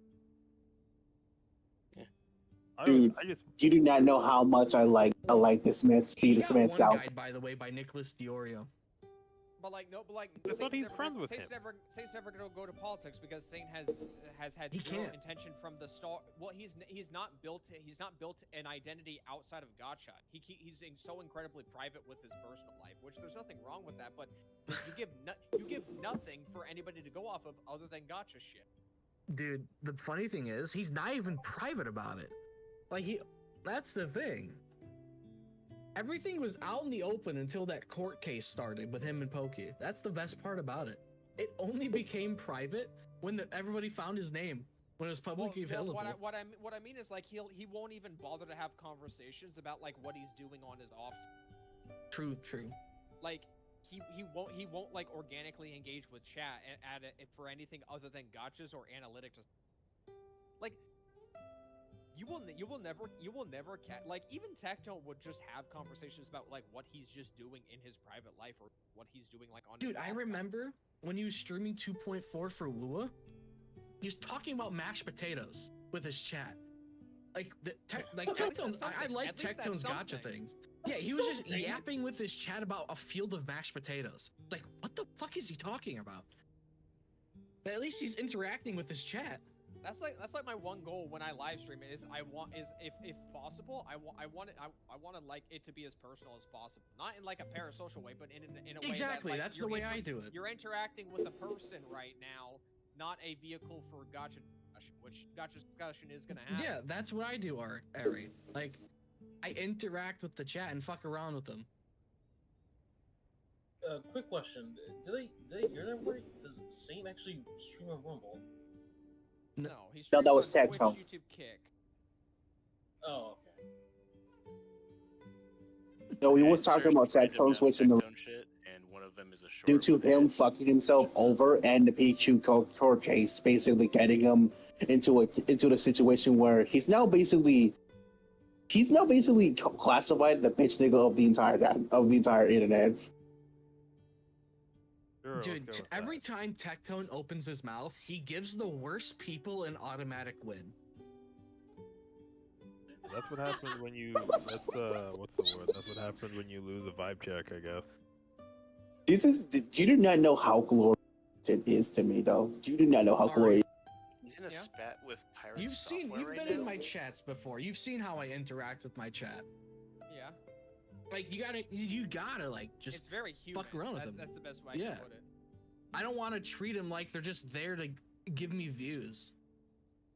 Dude, you do not know how much I like the Smiths, Steve Smiths out. Guide, by the way, by Nicholas Diorio. But like no, but like I thought he's friends with him. Saint's never gonna go to politics because Saint has had He zero can't. intention from the start. Well, he's not built an identity outside of Gacha. He's so incredibly private with his personal life, which there's nothing wrong with that. But you give nothing for anybody to go off of other than Gacha shit. Dude, the funny thing is, he's not even private about it. Like that's the thing. Everything was out in the open until that court case started with him and Pokey. That's the best part about it. It only became private when everybody found his name, when it was publicly available. What I mean is like he won't even bother to have conversations about like what he's doing on his off. True. Like he won't like organically engage with chat and add it for anything other than gotchas or analytics. Like you will never like even Tectone would just have conversations about like what he's just doing in his private life or what he's doing like on. Dude, I remember when he was streaming 2.4 for Lua, he was talking about mashed potatoes with his chat. Like Tectone, I like Tectone's gotcha things. Yeah, he was just yapping with his chat about a field of mashed potatoes. Like, what the fuck is he talking about? But at least he's interacting with his chat. That's like my one goal when I live stream is if possible I want to like it to be as personal as possible, not in like a parasocial way, but in a way exactly that, like, that's the way I do it. You're interacting with a person right now, not a vehicle for gotcha discussion, which gotcha discussion is gonna happen. Yeah, that's what I do, Ari. Like, I interact with the chat and fuck around with them. Quick question: Did I hear that right? Does Saint actually stream on Rumble? No, No, that was Tectone. YouTube Kick. Oh, okay. No, we was talking about Tectone switching the shit, and one of them is a short. due to him fucking himself over and the PQ court case, basically getting him into the situation where he's now basically classified the bitch nigga of the entire internet. Sure, Dude, okay with every time Tectone opens his mouth, he gives the worst people an automatic win. That's what happens when you. That's what's the word? That's what happens when you lose a vibe check, I guess. You do not know how glorious it is to me, though. You do not know how glorious. He's in a spat with Pirate You've Software been in my chats before. You've seen how I interact with my chat. Yeah. Like you gotta like just It's very human. fuck around with them. That's the best way I can put it. I don't want to treat them like they're just there to give me views.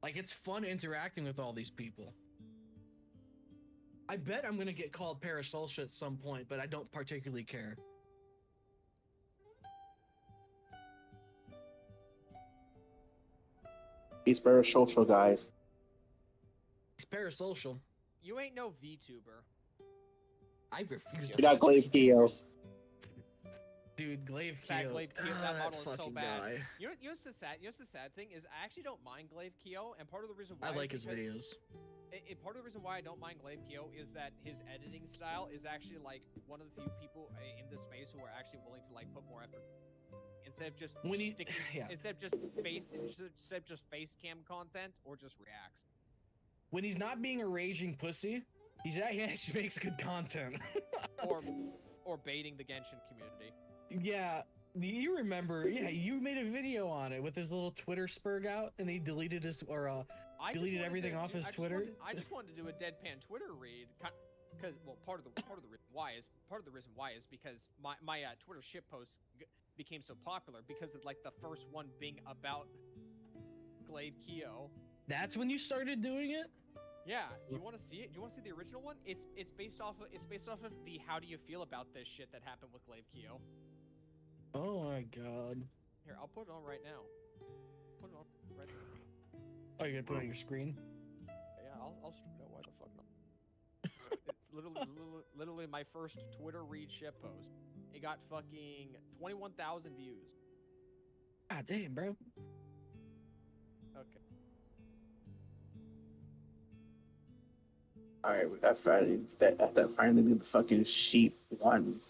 Like, it's fun interacting with all these people. I bet I'm gonna get called parasocial at some point, but I don't particularly care. He's parasocial, guys. He's parasocial. You ain't no VTuber. I refuse to. You're not Glaive Keo. Dude, Glaive Keo. Glaive Keo, that model is so fucking bad. guy. You know what's the sad thing is I actually don't mind Glaive Keo, and part of the reason why I like his videos. Part of the reason why I don't mind Glaive Keo is that his editing style is actually like one of the few people in the space who are actually willing to like put more effort instead of just instead of just face cam content or just reacts. When he's not being a raging pussy, he actually makes good content. or baiting the Genshin community. Yeah, you remember? Yeah, you made a video on it with his little Twitter spurg out, and he deleted his deleted everything off his Twitter. I just wanted to do a deadpan Twitter read, because part of the reason why is because my Twitter shitpost became so popular because of like the first one being about Glaive Keo. That's when you started doing it? Yeah. Do you want to see it? Do you want to see the original one? It's based off of the how do you feel about this shit that happened with Glaive Keo. Oh my god. Here, I'll put it on right now. Put it on right there. Oh, you're gonna put it on your screen? Yeah, I'll stream it. Why the fuck not? It's literally my first Twitter read shitpost. It got fucking 21,000 views. Ah, damn, bro. Okay. Alright, we got finally did the fucking sheep one.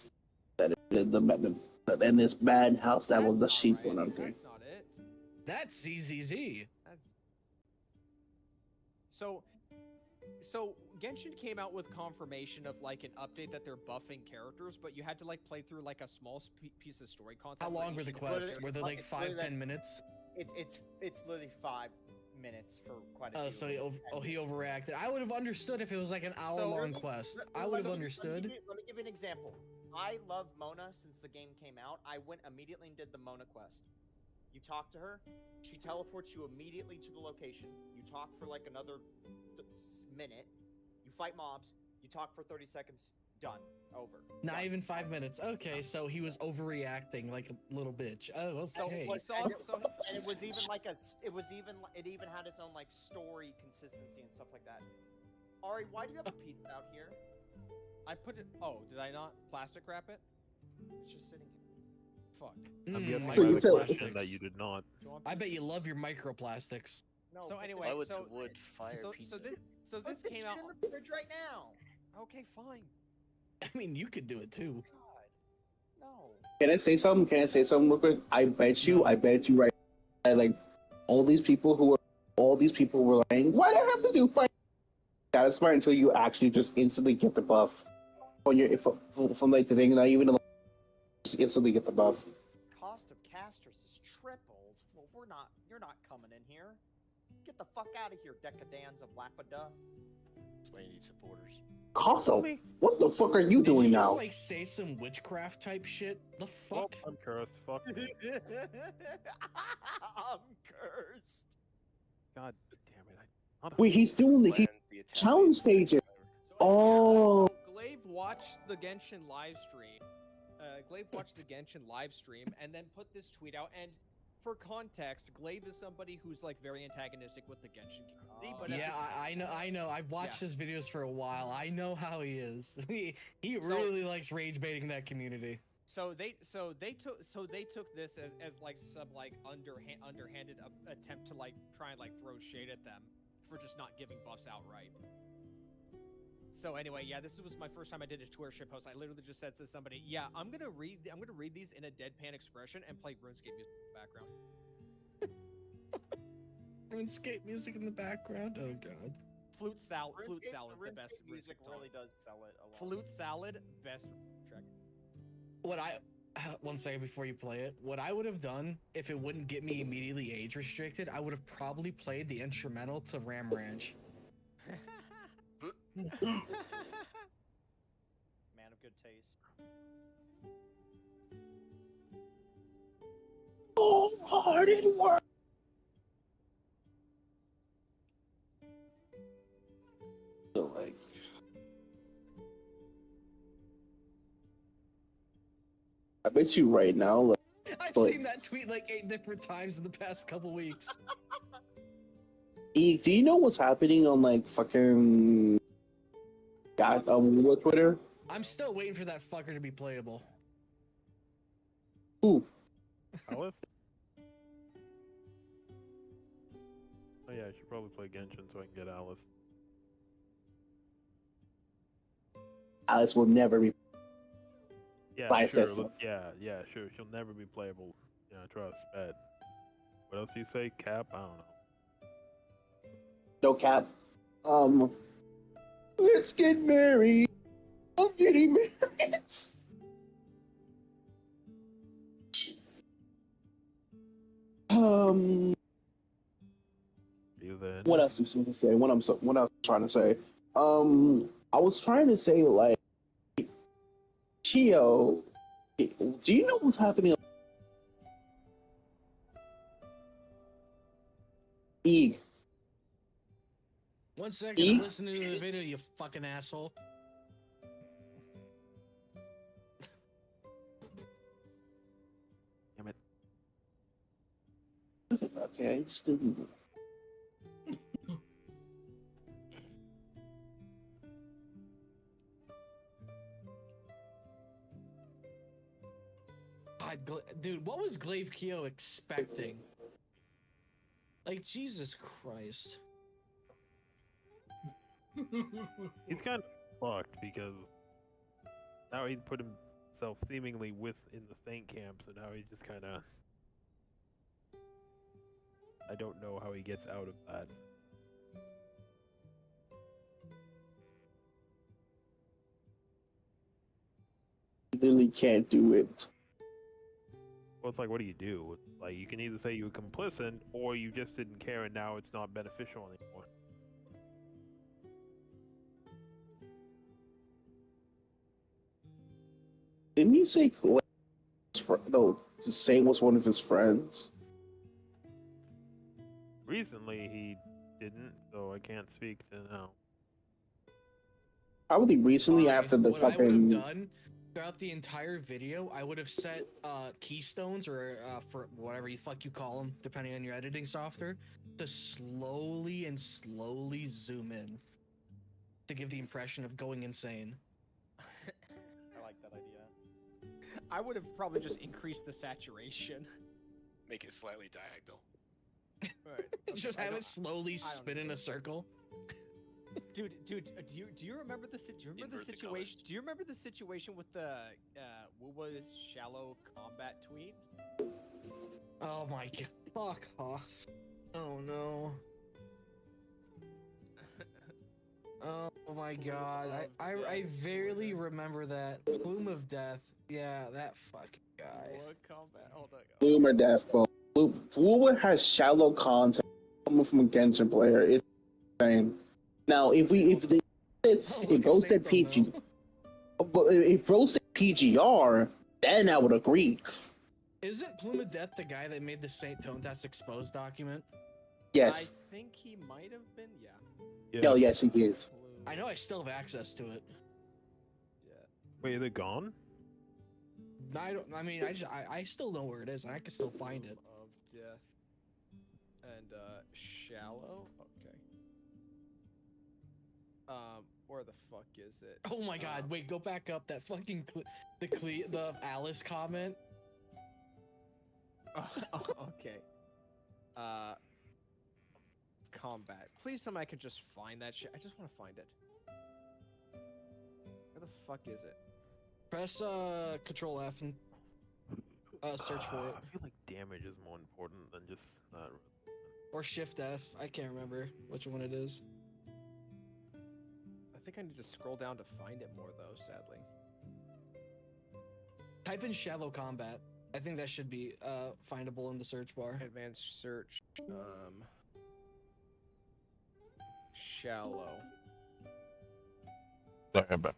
In this bad house, that was the sheep one, okay. That's not it. That's ZZZ. So, So Genshin came out with confirmation of like an update that they're buffing characters, but you had to like play through like a small piece of story content. How for long each were the individual quests? Were they like character. 5-10 minutes? It's literally 5 minutes for quite a few. Oh, so he overreacted. I would have understood if it was like an hour-long quest. I would have understood. Let me give you an example. I love Mona since the game came out. I went immediately and did the Mona quest. You talk to her, she teleports you immediately to the location. You talk for like another minute. You fight mobs. You talk for 30 seconds. Done. Over. Not even 5 minutes. Okay, so he was overreacting like a little bitch. Oh, okay. And it was even like it even had its own like story consistency and stuff like that. Ari, why do you have a pizza out here? I put it. Oh, did I not plastic wrap it? It's just sitting here. Fuck. I'm guessing by Microplastics. the question that you did not. I bet you love your microplastics. No. So anyway, Why would so the wood fire so, pizza? so this Put came shit out. in the fridge right now. Okay, fine. I mean, you could do it too. No. Can I say something? Can I say something real quick? I bet you right like all these people were like, why do I have to do fight? That is smart until you actually just instantly get the buff on your from like the thing, not even just instantly get the buff. Cost of casters is tripled. Well, you're not coming in here. Get the fuck out of here, Decadans of Laputa. That's why you need supporters. Costa, what the fuck are you doing Did you now? just, like say some witchcraft type shit? The fuck? I'm cursed. Fuck. I'm cursed. God damn it! Wait, he's doing the challenge stages. Oh. Glaive watched the Genshin live stream. Glaive watched the Genshin live stream and then put this tweet out. And for context, Glaive is somebody who's like very antagonistic with the Genshin community. But Yeah, I know. I've watched his videos for a while. I know how he is. he really likes rage baiting that community. So they took this as like some like underhanded attempt to like try and like throw shade at them for just not giving buffs outright. So anyway, yeah, this was my first time I did a Twitter shit post. I literally just said to somebody, "Yeah, I'm gonna read these in a deadpan expression and play RuneScape music in the background." RuneScape music in the background. Oh god. Flute salad, the RuneScape best music really does sell it a lot. Flute salad, best track. What I 1 second before you play it, what I would have done if it wouldn't get me immediately age restricted, I would have probably played the instrumental to Ram Ranch. Man of good taste. Hard work. So like, I bet you right now. Like, I've seen that tweet like 8 different times in the past couple weeks. E, do you know what's happening on like fucking Twitter? I'm still waiting for that fucker to be playable. Ooh. Alice? Oh yeah, I should probably play Genshin so I can get Alice. Alice will never be. Yeah, I sure. said so. Yeah, sure. She'll never be playable. Yeah, trust. Bet. What else do you say? Cap? I don't know. No cap. Let's get married. I'm getting married. What else was I supposed to say? What else was I trying to say? I was trying to say like, Chio, do you know what's happening? Eeg. 1 second, I'm listening to the video, you fucking asshole. Damn it. Okay, I just didn't. God, dude, what was Glaive Kyo expecting? Like, Jesus Christ. He's kind of fucked because now he put himself seemingly in the Saint camp, so now he's just kind of. I don't know how he gets out of that. literally can't do it. Well, it's like, what do you do? Like, you can either say you were complicit, or you just didn't care and now it's not beneficial anymore. Didn't he say no? Saint was one of his friends. Recently, he didn't, so I can't speak to now. Probably recently after the What I would fucking. have done throughout the entire video, I would have set keystones or for whatever you call them, depending on your editing software, to slowly zoom in to give the impression of going insane. I like that idea. I would have probably just increased the saturation. Make it slightly diagonal. Right. Just have it slowly spin in a circle. Dude, do you remember the situation? Do you remember the situation with the Wuwa's shallow combat tweet? Oh my god! Fuck off! Oh no! Oh my god! I barely remember that. Plume of Death. Yeah, that fucking guy. What combat? Hold on. Bloomer Death, bro. Wuwa has shallow content coming from a Genshin player. It's insane. Now, if bro said PG, but if bro said PGR, then I would agree. Isn't Plume of Death the guy that made the Saint Tontas Exposed document? Yes. I think he might have been. Yeah. Hell yes, he is. I know I still have access to it. Wait, is it gone? I mean, I still know where it is, and I can still find it. Of Death and shallow. Okay. Where the fuck is it? Oh my god! Wait, go back up. That fucking the Alice comment. Oh, okay. Combat. Please, somebody could just find that shit. I just want to find it. Where the fuck is it? Press Control F and search for it. I feel like damage is more important than just that. Or Shift F. I can't remember which one it is. I think I need to scroll down to find it more, though, sadly. Type in shallow combat. I think that should be findable in the search bar. Advanced search. Shallow. Sorry, I'm back.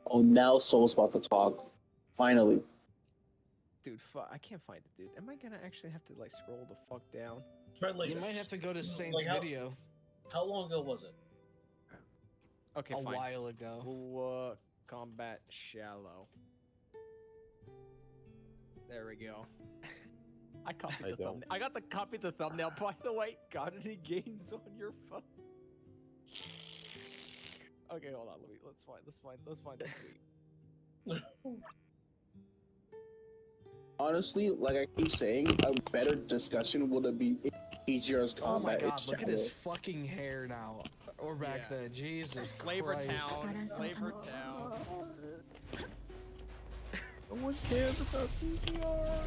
Oh, now Soul's about to talk. Finally. Dude, I can't find it, dude. Am I gonna actually have to, like, scroll the fuck down? Try later. You might have to go to Saint's video. How long ago was it? Okay, a fine. while ago. Combat shallow. There we go. I copied the thumbnail. I got the copy of the thumbnail. By the way, got any games on your phone? Okay, hold on. Let's find that tweet. Honestly, like I keep saying, a better discussion would have been PGR's combat. Oh my god, it's look at shallow. his fucking hair now. Or back then. Jesus Flavor Christ. Town. Flavor Town. No one cares about PGR.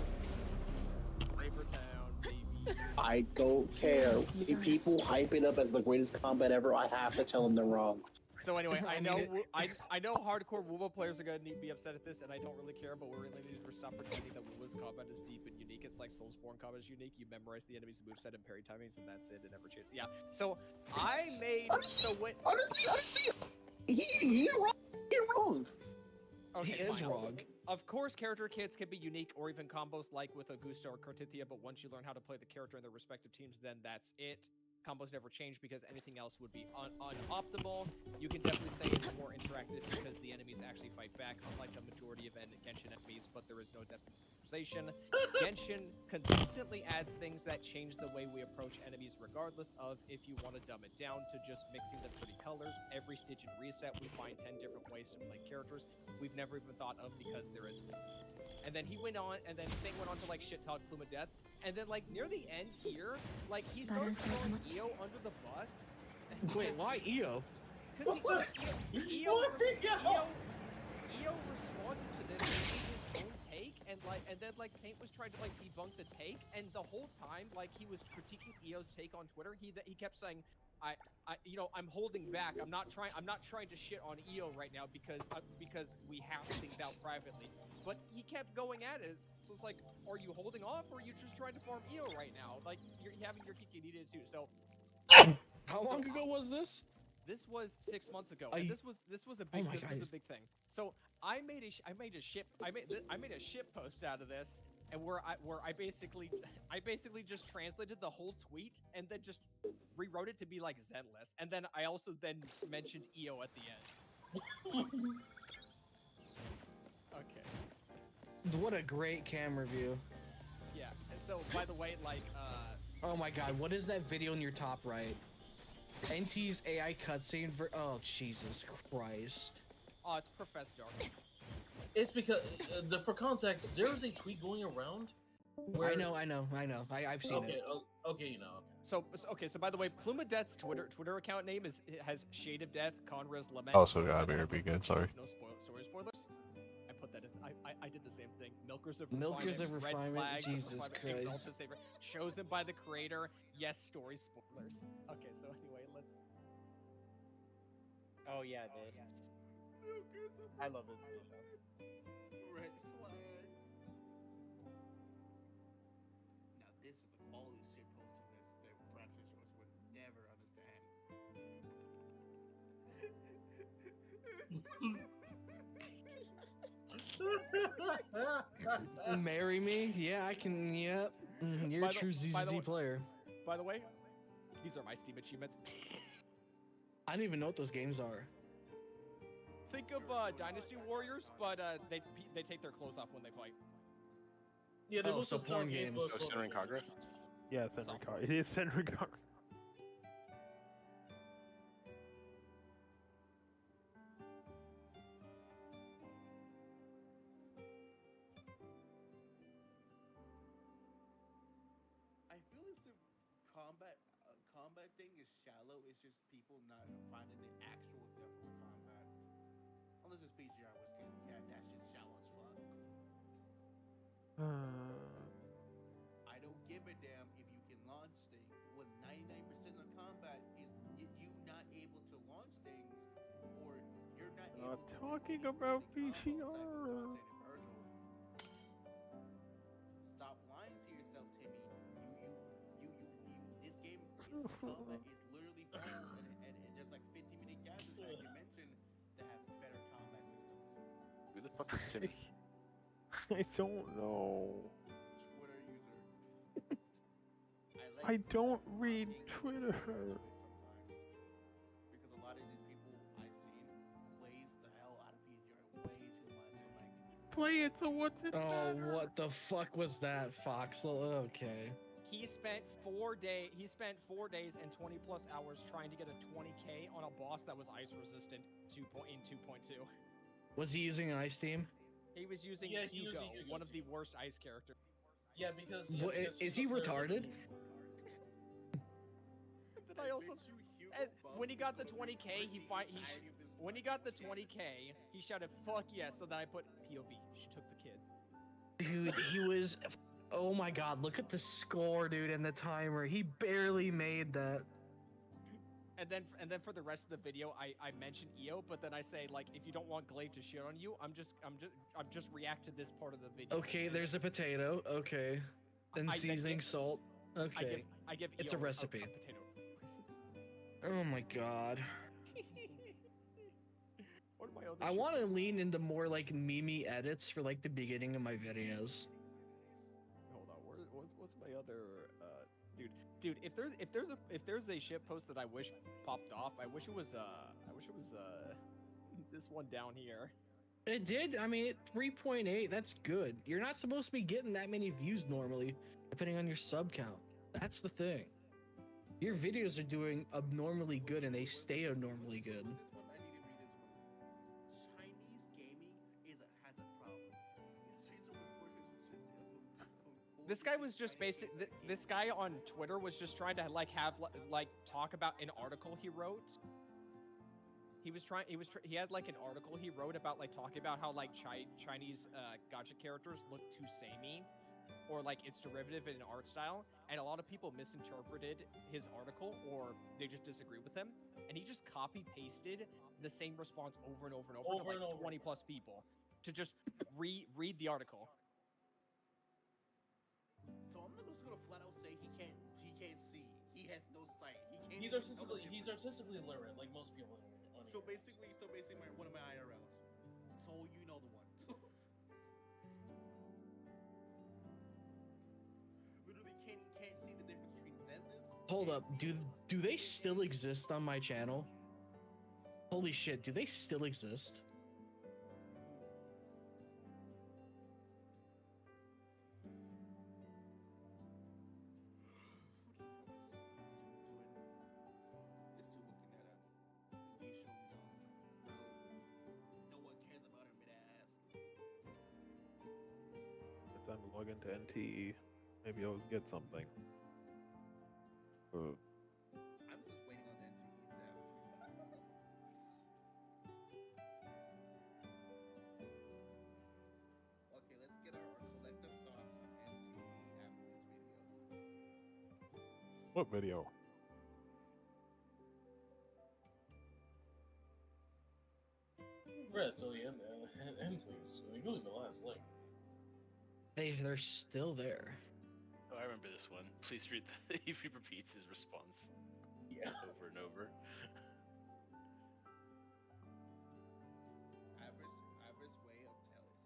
Flavor Town, baby. I don't care. If people hype it up as the greatest combat ever, I have to tell them they're wrong. So anyway, I know hardcore Wuwa players are gonna be upset at this, and I don't really care, but we're really need to stop pretending that Wuwa's combat is deep and unique. It's like Soulsborne combat is unique. You memorize the enemy's moveset and parry timings, and that's it. It never changes. Yeah. So I made the win. Honestly, he's wrong. He's wrong. Okay, He is fine. wrong. Of course, character kits can be unique or even combos like with Augusta or Cortithia, but once you learn how to play the character in their respective teams, then that's it. Combos never change because anything else would be unoptimal. You can definitely say it's more interactive because the enemies actually fight back, unlike a majority of Genshin enemies, but there is no depth of conversation. Genshin consistently adds things that change the way we approach enemies, regardless of if you want to dumb it down to just mixing the pretty colors. Every stitch and reset, we find 10 different ways to play characters we've never even thought of because there is. And then he went on, and then Saint went on to like shit talk Plume of Death, and then like near the end here, like he started throwing EO under the bus. Wait, why EO? Because EO responded to this in his own take, and then like Saint was trying to like debunk the take, and the whole time like he was critiquing EO's take on Twitter, he kept saying, I'm holding back. I'm not trying to shit on EO right now because we have things out privately. But he kept going at it. So it's like, are you holding off, or are you just trying to farm EO right now? Like you're having your cake and eat it too. So how long ago was this? This was 6 months ago. And this was a big was a big thing. So I made a shit post out of this, and where I basically just translated the whole tweet and then just rewrote it to be like Zenless, and then I also mentioned EO at the end. Okay. What a great camera view. Yeah. And so by the way, like oh my god, what is that video in your top right? NT's AI cutscene oh Jesus Christ. Oh, it's Professor Dark. It's because for context, there was a tweet going around. Where... I know. I've seen it. Okay, you know. So by the way, Plumadet's Twitter account name has Shade of Death, Conra's Lament. Also, God, better be good. Sorry. No spoilers. I put that in. I did the same thing. Milkers of Refinement. Flags, Jesus Christ. Exalted Savior, chosen by the creator. Yes, story spoilers. Okay, so anyway, let's. Oh yeah, this. I love this video. Red flags. Now this is the quality shit posting that Fraction Shorts would never understand. Marry me? Yeah, I can. Yep. You're a true ZZ player. By the way, these are my Steam achievements. I don't even know what those games are. Think of Dynasty Warriors, but they take their clothes off when they fight. Yeah, they so porn games. So Senran Kagura? Yeah, Senran Kagura. It is Senran Kagura. I feel as if combat thing is shallow. It's just people not finding the actual depth of combat. Unless it's PGR, which case, yeah, that shit's shallow as fuck. I don't give a damn if you can launch things when 99% of combat is you not able to launch things, or you're not able to talking about PGR. Stop lying to yourself, Timmy. This game, this combat is literally balls, and there's like 50-minute gaps that you mentioned that have better combat systems. Who the fuck is Timmy? I don't know. Twitter user. I don't read Twitter. Sometimes, because a lot of these people I've seen glaze the hell out of PGR way too much. And like, play it, so what's it Oh, what the fuck was that, Foxel? Okay. He spent 4 days. He spent 4 days and 20+ hours trying to get a 20k on a boss that was ice resistant in 2.2. Was he using an ice team? He was using Hugo, one of the worst ice characters. Yeah, because is he retarded? Then I also, when he got the 20k, when he got the 20k, he shouted "fuck yes!" So then I put POV. She took the kid. Dude, he was. Oh my god! Look at the score, dude, and the timer. He barely made that. And then for the rest of the video, I mention EO, but then I say like, if you don't want Glaive to shit on you, I'm just react to this part of the video. Okay, there's a potato. Okay, and seasoning salt. Okay, I give it's EO a recipe. A potato recipe. Oh my god. What are my other I want to lean into more like meme edits for like the beginning of my videos. Hold on, what's my other dude? If there's a shit post that I wish popped off, I wish it was this one down here. It did. I mean, 3.8. That's good. You're not supposed to be getting that many views normally, depending on your sub count. That's the thing. Your videos are doing abnormally good, and they stay abnormally good. Chinese gaming has a problem. This guy was just this guy on Twitter was just trying to like talk about an article he wrote. He had like an article he wrote about like talking about how like Chinese gacha characters look too samey, or like its derivative in art style, and a lot of people misinterpreted his article or they just disagree with him, and he just copy pasted the same response over and over and over, to like 20 plus people to just read the article. So I'm just gonna flat out say he can't see. He has no sight. He can't. He's artistically illiterate, like most people on So basically, one of my IRLs. So you know the one. Literally can't see the difference between Zenless. Hold up, do they still exist on my channel? Holy shit, do they still exist? It's time to log into NTE. Maybe I'll get something. I'm just waiting on the NTE dev. Okay, let's get our collective thoughts on NTE after this video. What video? Read till the end, please. Including the last link. They're still there. Oh, I remember this one. Please read he repeats his response. Yeah. Over and over. Average way of saying,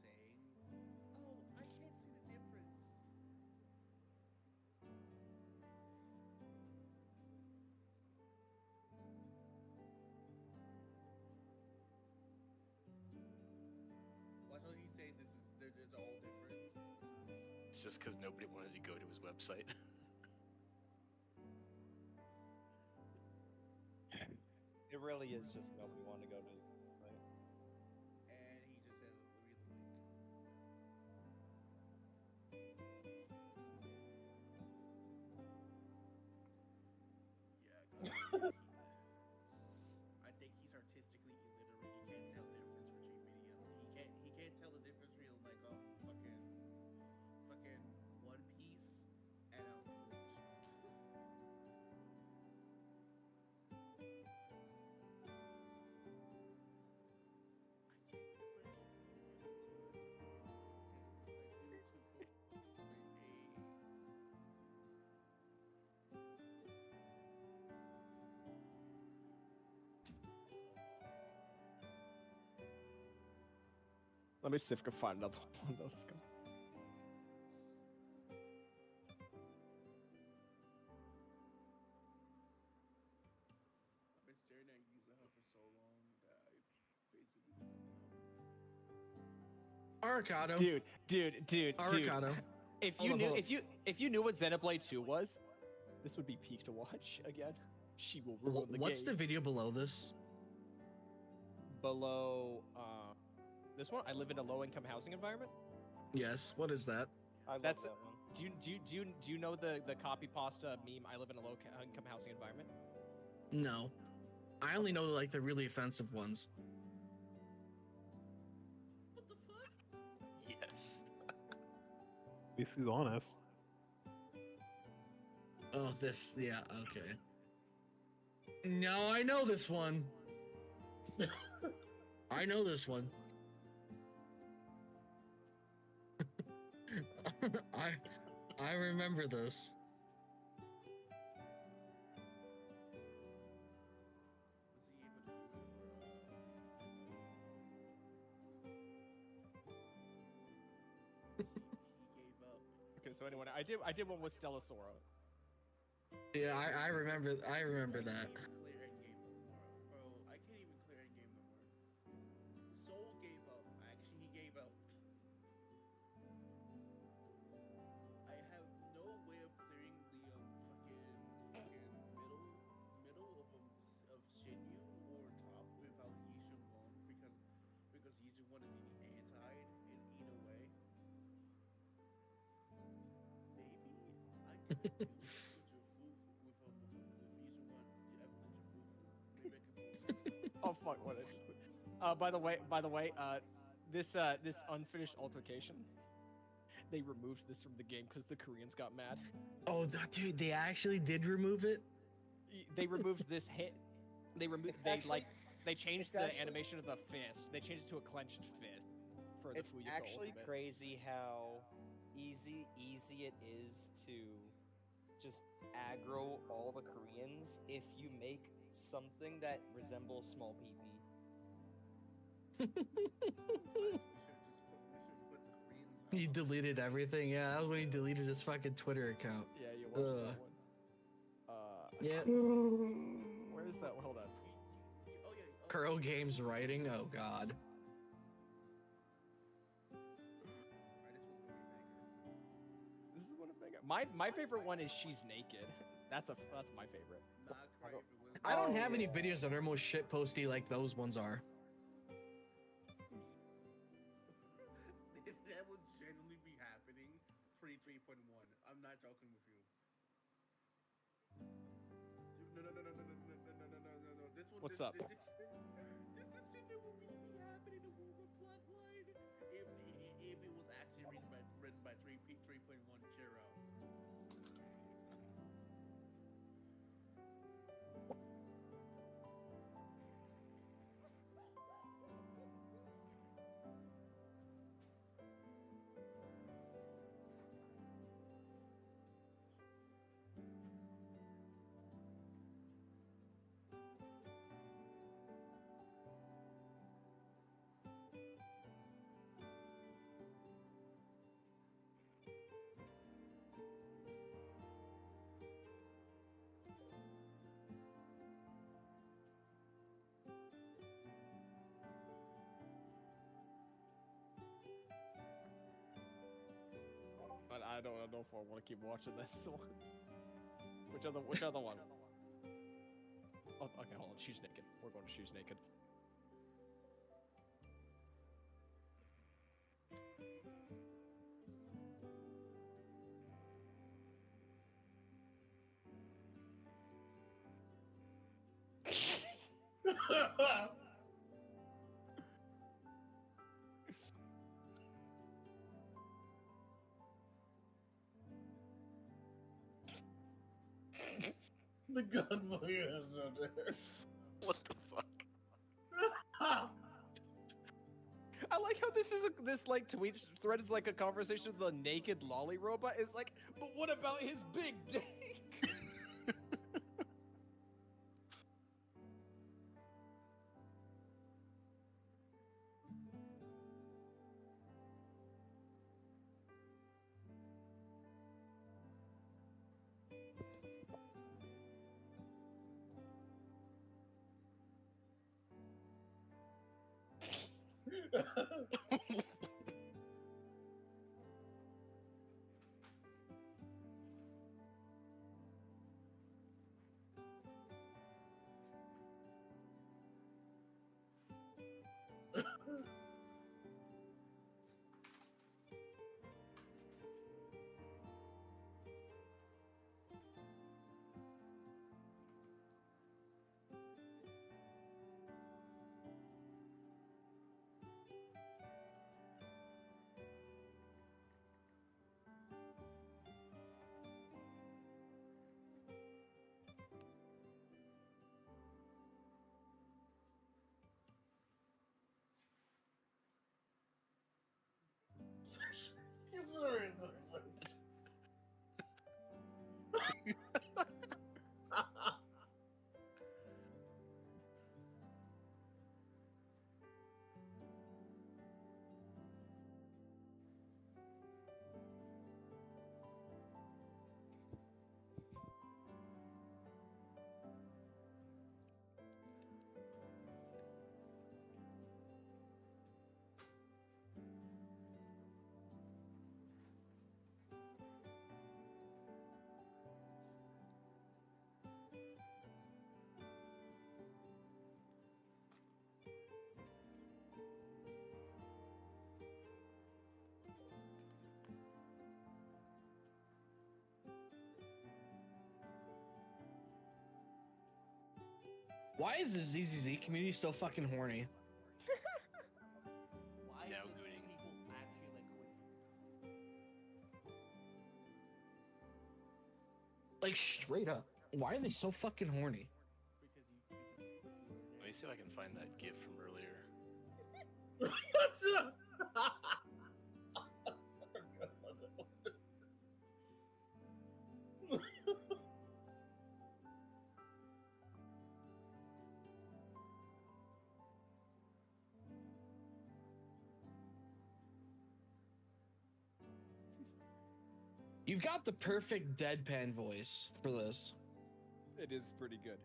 oh, I can't see the difference. Why don't he say there's all difference? It's just because nobody wanted to go to his website. It really is just nobody wanted to go to his website. And he just says, read the link. Yeah, I think he's artistically illiterate. He can't tell the difference between medium. He can't tell the difference between like a fucking One Piece and a Bleach. Let me see if I can find another one of those. I've been staring at using her for so long that I basically Arcado. Dude. Arcado. If you knew what Xenoblade 2 was, this would be peak to watch again. She will ruin the What's game. the video below this? Below this one? I live in a low-income housing environment. Yes. What is that? I love That's that one. Do you know the copy pasta meme? I live in a low-income housing environment. No. I only know like the really offensive ones. Yes. At least he's honest. Oh, this. Yeah. Okay. No, I know this one. I know this one. I remember this. Okay, so anyway, I did one with Stella Sora. Yeah, I remember that. clear endgame no more. Bro, I can't even clear endgame no more. Soul gave up. Actually, he gave up. I have no way of clearing the fucking middle of Shinyu or top without Yishun Wong because Yishun Wong is eating anti and eat away. Maybe I could do Oh fuck! What I just. By the way, this unfinished altercation, they removed this from the game because the Koreans got mad. Oh, dude, they actually did remove it. They removed this hit. They removed. They changed the animation of the fist. They changed it to a clenched fist. For the It's Fuyuko actually ultimate. crazy how easy it is to just aggro all the Koreans if you make something that resembles small PP. He deleted everything. Yeah, that was when he deleted his fucking Twitter account. Yeah, you watched that one. Yeah. Where is that? Hold on. Kuro Games writing. Oh god. This is one of my favorite one is She's Naked. That's my favorite. I don't have any videos that are most shit posty like those ones are. That would genuinely be happening pre 3.1. I'm not joking with you. No. This one. What's up? This is shit that would be happening in the Woowa plotline if it was actually written by 3.1 Kiro. But I don't know if I want to keep watching this one. Which other one? Oh, okay, hold on. She's Naked. We're going to She's Naked. The gunboy is on there. What the fuck? I like how this like tweet thread is like a conversation with the naked lolly robot. It's like, but what about his big dick? Why is the ZZZ community so fucking horny? Why Yeah, does Goody. people actually like Goody? Like straight up. Why are they so fucking horny? Let me see if I can find that GIF from earlier. You've got the perfect deadpan voice for this. It is pretty good.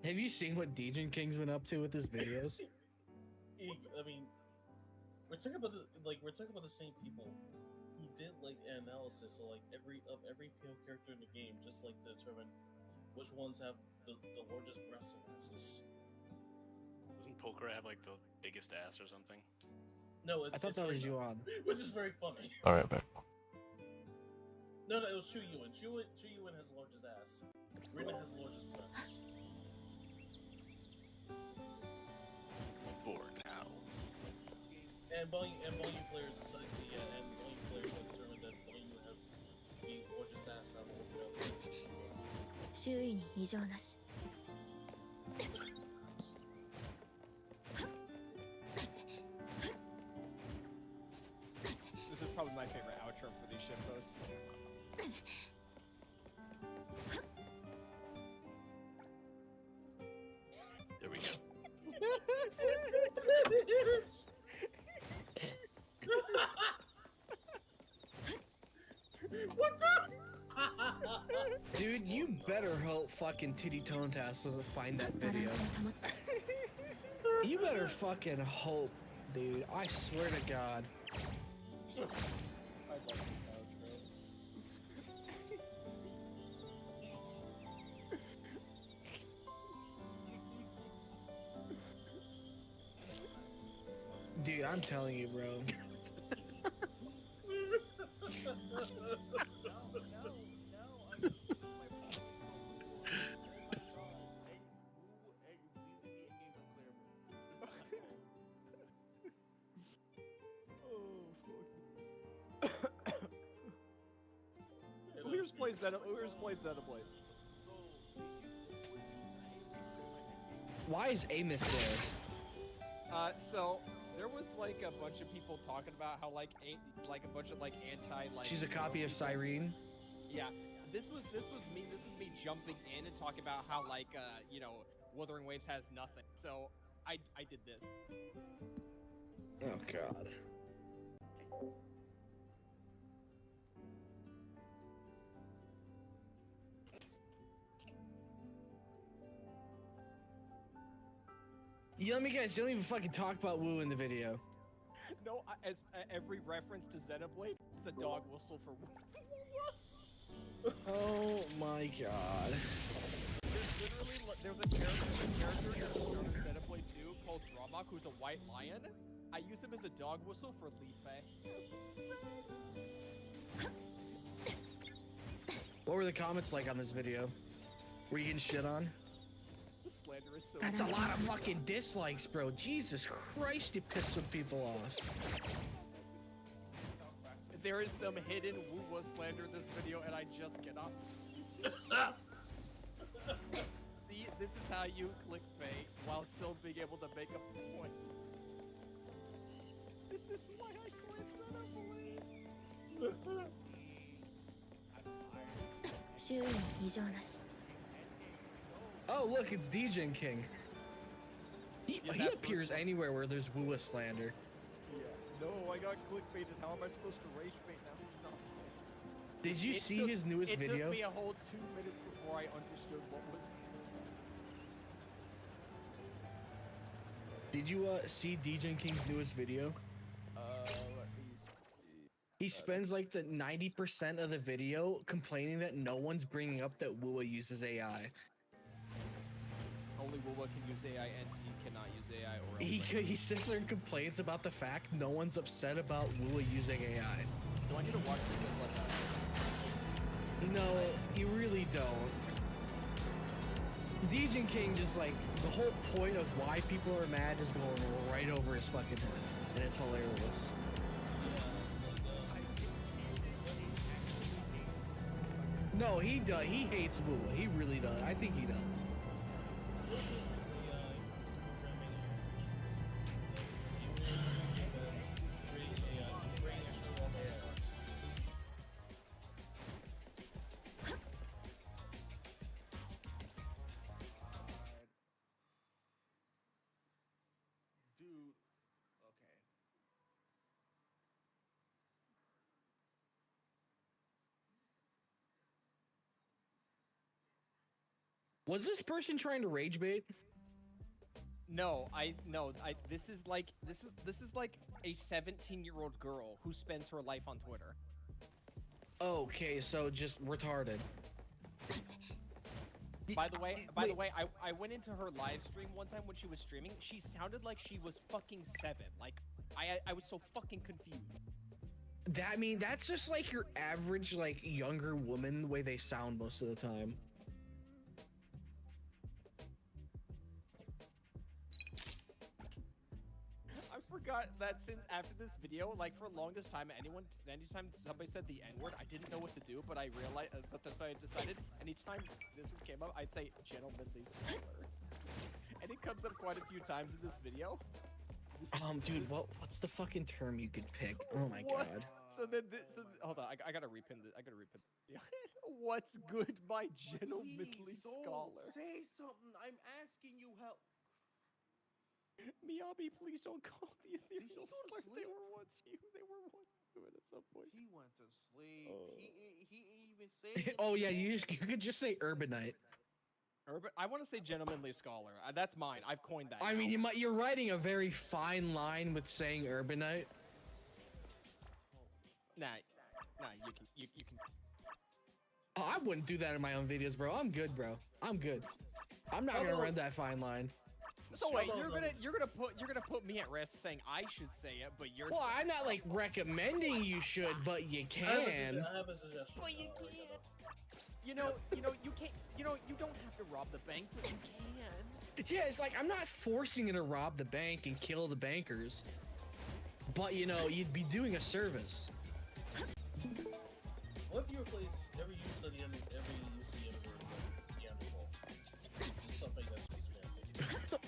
Have you seen what Dejin King's been up to with his videos? I mean, we're talking about the same people who did like an analysis of like every female character in the game, just like to determine which ones have the largest breasts and asses. Doesn't Pokra have like the biggest ass or something? No, I thought that was Yuan. Which is very funny. All right, back. No, it was Shu Yuan. Shu Yuan has the largest ass. Rina has the largest breasts. For now. And volume players decide and volume players have determined that volume has the largest ass out of all the other. 周囲に異常なし This is probably my favorite outro for these shippos. There we go. What the? Dude, you better hope fucking Titty Tone Task doesn't find that video. You better fucking hope, dude. I swear to God. I love this outro. Dude, I'm telling you, bro. Who's played Xenoblade? Why is Amith there? So there was like a bunch of people talking about how like a bunch of like anti like. She's a copy of Cyrene. Yeah, this was me. This is me jumping in and talking about how like you know Wuthering Waves has nothing. So I did this. Oh God. You know me, guys. Don't even fucking talk about Woo in the video. No, as every reference to Xenoblade, it's a dog whistle for. Oh my God. There's a character in Xenoblade 2 called Dramak who's a white lion. I use him as a dog whistle for Leaf. What were the comments like on this video? Were you getting shit on? The slander is so. That's a lot of fucking dislikes, bro. Jesus Christ, you pissed some people off. There is some hidden woo slander in this video, and I just cannot. See, this is how you clickbait while still being able to make a point. This is why I quit Xenoblade. 周囲に異常なし Oh, look, it's Dejin King. He appears anywhere where there's Woo slander. Yeah. No, I got clickbaited. How am I supposed to rage bait now? It's not. Did you see his newest video? It took me a whole 2 minutes before I understood what was. Did you see Dejin King's newest video? He spends like the 90% of the video complaining that no one's bringing up that Woo uses AI. Oh only Woowa can use AI and he cannot use AI or He sits there and complains about the fact no one's upset about Woowa using AI. Do I need to watch videos like that? No, you really don't. Degen King just like the whole point of why people are mad is going right over his fucking head, and it's hilarious. No, he does. He hates Woowa. He really does. I think he does. Dude, okay. Was this person trying to rage bait? No, this is like a 17-year-old girl who spends her life on Twitter. Okay, so just retarded. By the way, I went into her live stream one time when she was streaming. She sounded like she was fucking 7. Like, I was so fucking confused. I mean, that's just like your average, like, younger woman, the way they sound most of the time. I forgot that since after this video, like for the longest time, anytime somebody said the N-word, I didn't know what to do, but I realized, so I decided anytime this one came up, I'd say gentlemanly scholar. And it comes up quite a few times in this video. Dude, what's the fucking term you could pick? Oh my What? god. So then, hold on, I gotta repin this. I gotta repin. What's good, my gentlemanly scholar? Say something. I'm asking you help. Miyabi, please don't call the ethereal slur. They were once you at some point. He went to sleep. He even said. Oh yeah, you could just say urbanite. I want to say gentlemanly scholar. That's mine. I've coined that. I mean, you're writing a very fine line with saying urbanite. Nah, you can. Oh, I wouldn't do that in my own videos, bro. I'm good, bro. I'm good. I'm not gonna run that fine line. So wait, you're gonna put me at risk saying I should say it, but you're. Well, I'm not like recommending you should, but you can. I have a suggestion. But you can't. You can't. You don't have to rob the bank, but you can. Yeah, it's like I'm not forcing you to rob the bank and kill the bankers, but you'd be doing a service. What if you replace every use of the end word with Neanderthal? Just something that's fancy.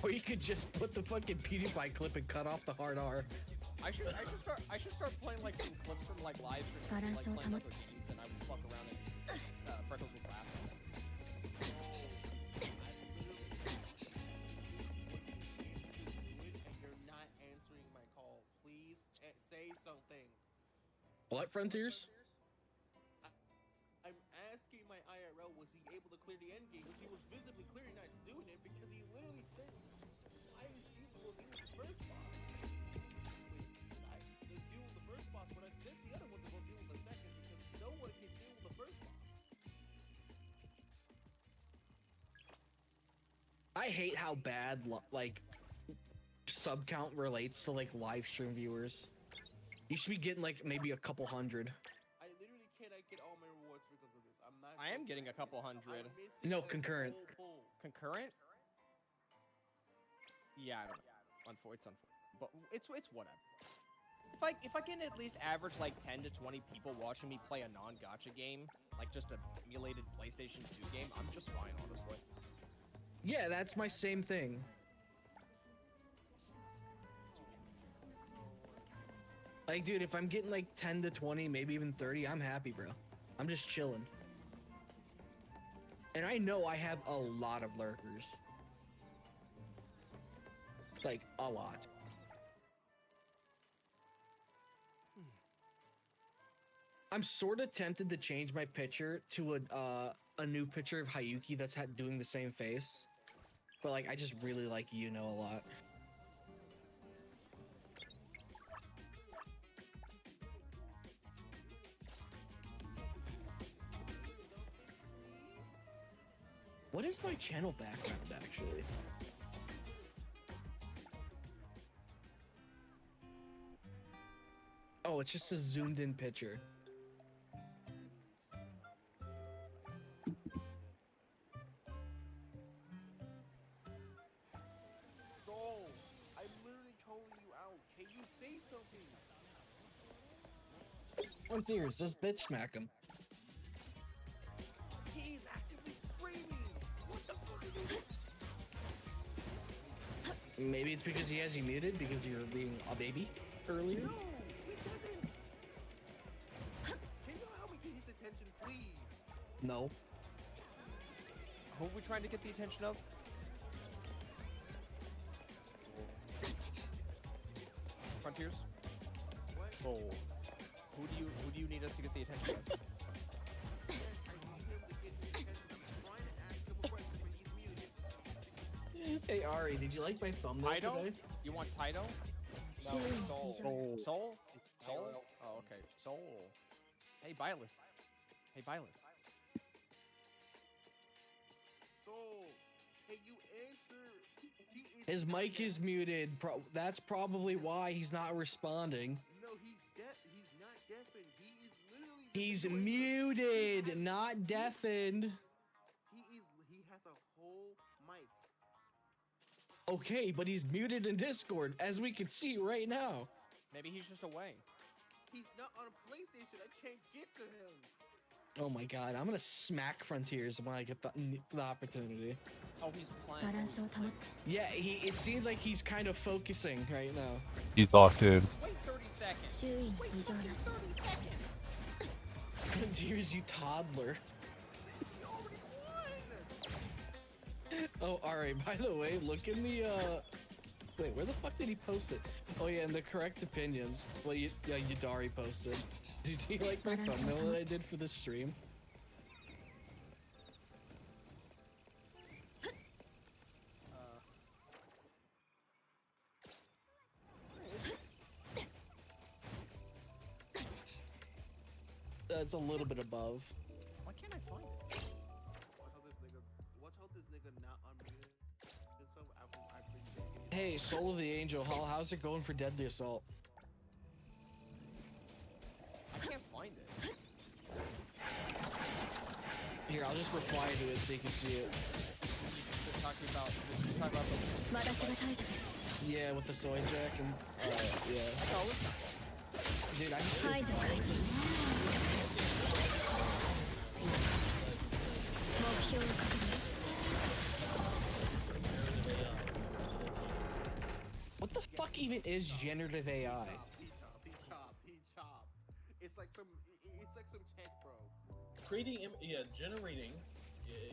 Or you could just put the fucking PewDiePie clip and cut off the hard R. I should start playing like some clips from like live streams, like playing other games, and I would fuck around and Freckles would laugh. And you're not answering my call. Please say something. What, Frontiers? I'm asking my IRL, was he able to clear the end game? Because he was visibly clearly not doing it because he literally said, I was dealing with the first boss. I was dealing with the first boss, but I sent the other one to go deal with the second because no one can deal with the first boss. I hate how bad like sub count relates to like live stream viewers. You should be getting like maybe a couple hundred. I literally cannot get all my rewards because of this. I'm not. I am getting a couple hundred. No, concurrent. Concurrent? Yeah, I don't know. It's unfortunate, but it's whatever. If I can at least average like 10 to 20 people watching me play a non-gacha game, like just a emulated PlayStation 2 game, I'm just fine, honestly. Yeah, that's my same thing. Like, dude, if I'm getting like 10 to 20, maybe even 30, I'm happy, bro. I'm just chilling. And I know I have a lot of lurkers. Like, a lot. I'm sort of tempted to change my picture to a new picture of Hayuki that's doing the same face. But, like, I just really like Yuno a lot. What is my channel background actually? Oh, it's just a zoomed in picture. Soul, I'm literally calling you out. Can you say something? Frontiers, just bitch smack him. He's actively screaming. What the fuck are you doing? Maybe it's because he has you muted because you were being a baby earlier. No, he doesn't. Can you help me get his attention, please? No. Who are we trying to get the attention of? Frontiers? What? Oh. Who do you need us to get the attention of? Hey Ari, did you like my thumbnail Taito? today? You want Taito? No, Soul. Soul. Soul? Soul? Oh, okay. Soul. Hey, Byleth. Hey, Byleth. Soul, can you answer? He is His mic is muted. That's probably why he's not responding. No, he's deaf. He's not deafened. He is literally. He's muted, not deafened. He has a whole mic. Okay, but he's muted in Discord, as we can see right now. Maybe he's just away. He's not on a PlayStation. I can't get to him. Oh my god, I'm gonna smack Frontiers when I get the opportunity. Oh, he's playing. Yeah, it seems like he's kind of focusing right now. He's locked in. Wait 30 seconds. Wait 30 seconds. Frontiers, you toddler. Oh, alright, by the way, look in the, wait, where the fuck did he post it? Oh yeah, in the correct opinions. Well, Yudari posted. Did you like my thumbnail that I did for the stream? That's a little bit above. Why can't I find it? Watch how this nigga not unmuted himself after I bring Hey, Soul of the Angel, how's it going for Deadly Assault? I can't find it. Here, I'll just reply to it so you can see it. You're talking about the... Yeah, with the soy jack and, yeah. Oh, dude, I What the fuck even is generative AI? He chopped. It's like some tech, bro. Creating, generating,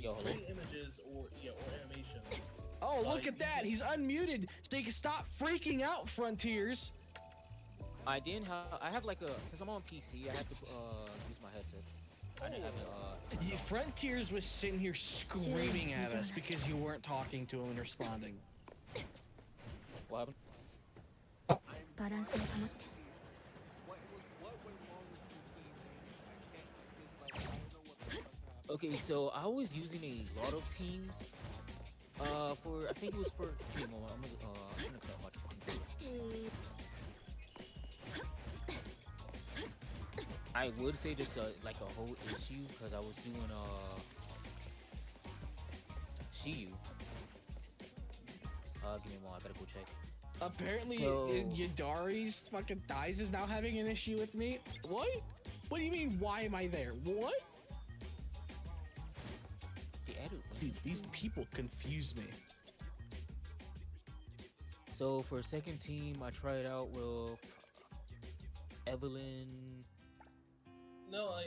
creating images or animations. Oh, look at that! He's unmuted, so you can stop freaking out, Frontiers. I didn't have. I have like since I'm on PC, I have to use my headset. I didn't have it. Frontiers was sitting here screaming at us because you weren't talking to him and responding. What happened? Okay, so I was using a lot of teams. For I think it was for. Give me a moment. I'm gonna cut my fucking controller. I would say this like a whole issue because I was doing Shiyu. Give me a moment. I gotta go check. Apparently, So- Yadari's fucking thighs is now having an issue with me. What? What do you mean? Why am I there? What? Dude, these people confuse me. So for second team, I tried out with Evelyn, No, I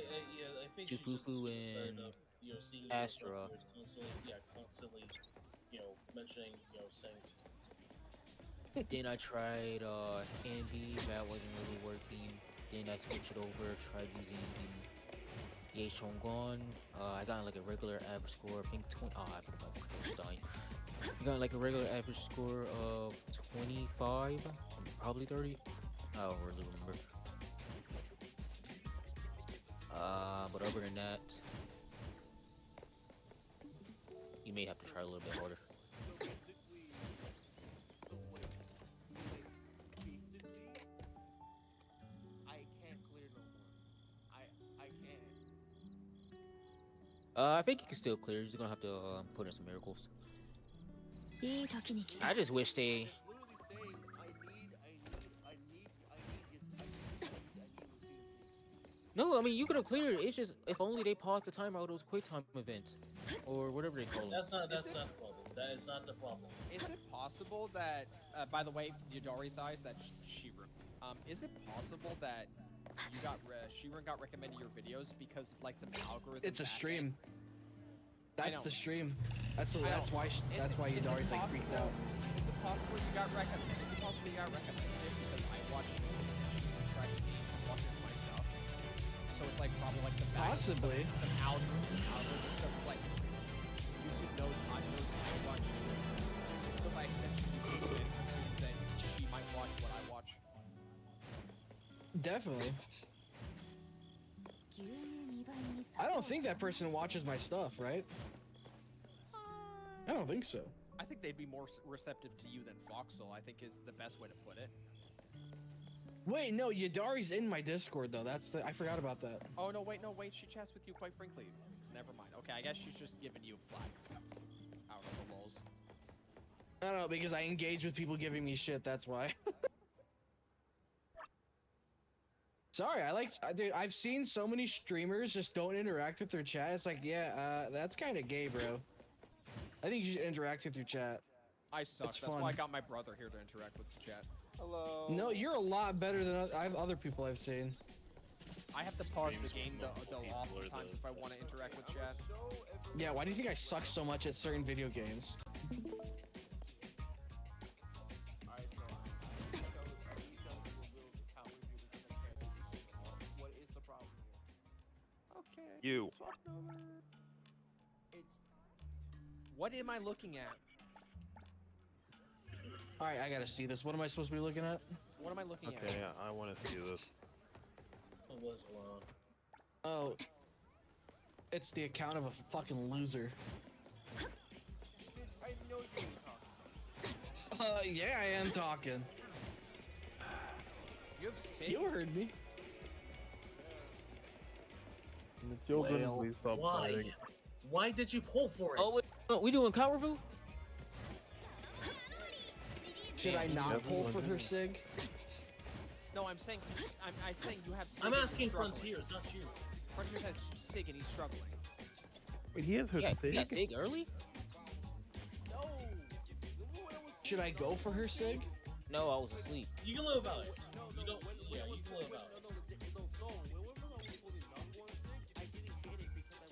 think she's just Jufufu, started and up, seeing Astra. constantly, mentioning, Saints. Then I tried Andy, that wasn't really working. Then I switched it over, tried using the Ye Shongon. I got like a regular average score, I think 20. Oh, I forgot my controller's dying. I got like a regular average score of 25, probably 30. I don't really remember. But other than that, may have to try a little bit harder. I can't clear no more. I can't. I think you can still clear. You're just gonna have to put in some miracles. I just wish they. No, I mean you could have cleared. It's just if only they paused the timer out those quick time events, or whatever they call them. That's not the problem. That is not the problem. Is it possible that, by the way, Yadari thighs, that's Shirun. Is it possible that you got Shirun got recommended your videos because of like some algorithm? It's a stream. I That's know. the stream. That's why Is it Yadari's like freaked out. Is it possible you got recommended? Is it possible you got recommended because I watched track me watching my stuff? So it's like probably like some Possibly. some algorithm stuff like YouTube knows I watch. So if I essentially then she might watch what I watch. Definitely. I don't think that person watches my stuff, right? I don't think so. I think they'd be more receptive to you than Foxel, I think is the best way to put it. Wait, no, Yadari's in my Discord though. I forgot about that. Oh no, wait, she chats with you quite frankly. Never mind. Okay, I guess she's just giving you a flag. Out of the lulz. I don't know, because I engage with people giving me shit, that's why. Sorry, dude, I've seen so many streamers just don't interact with their chat. It's like, yeah, that's kind of gay, bro. I think you should interact with your chat. I suck. It's That's fun. why I got my brother here to interact with the chat. Hello. No, you're a lot better than other people I've seen. I have to pause the game oftentimes if I want to interact with chat. Yeah, why do you think I suck so much at certain video games? What is the problem here? Okay. You. What am I looking at? Alright, I gotta see this. What am I supposed to be looking at? What am I looking at? Okay, I want to see this. It was long. Oh. It's the account of a fucking loser. I know you ain't talking. Yeah, I am talking. You heard me. The children, Well, please stop Why? fighting. Why did you pull for it? Oh, wait, no, we doing count review? Should I not pull for her sig? No, I'm saying you have. Sig I'm and asking he's struggling. Frontiers, not you. Frontiers has Sig and he's struggling. Wait, he has her Yeah, sig? you got sig early? Should I go for her sig? No, I was asleep. You can live out it. You don't. Yeah, you can live out it.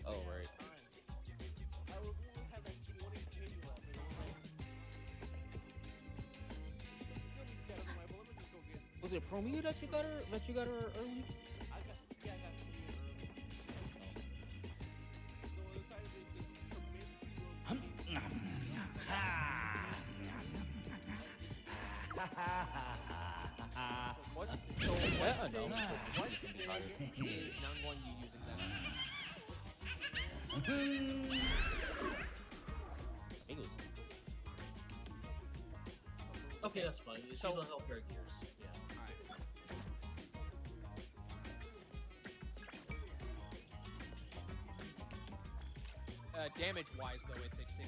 Oh, right. Was it from you that you got her early? What's so Yeah, what? no. What is Nangwon you using that? I think it was. Okay, that's fine. She's on healthcare gears. Yeah. Damage-wise, though, it's a 60%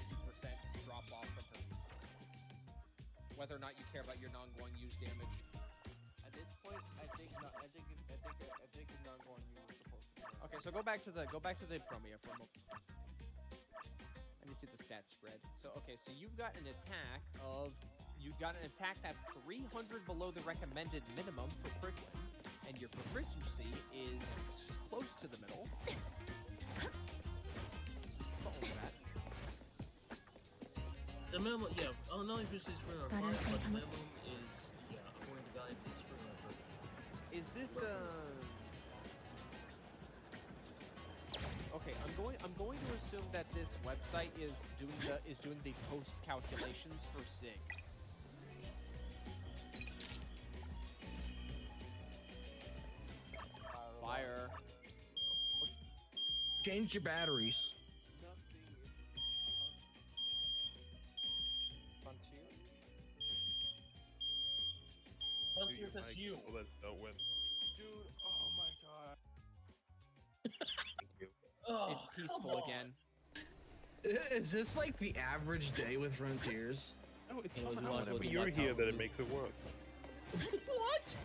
drop off from her. Whether or not you care about your non-going use damage. At this point, I think Nangwon you were supposed to. Okay, so go back to the Promia for a moment. Let me see the stats spread. So okay, so you've got an attack that's 300 below the recommended minimum for Prickling, and your proficiency is close to the middle. What was that? The minimum, yeah. Oh, no, efficiency is for our but the minimum is, yeah, according to guidance, is for our purpose. Is this Okay, I'm going to assume that this website is doing the post calculations for SIG. Fire. Change your batteries. Chris, that's you. Well, that's dealt with. Dude, oh my god. Oh, It's peaceful again. Is this like the average day with Frontiers? No, it's Those not. ones Whenever with you're the here, that it laptop. makes it work. What?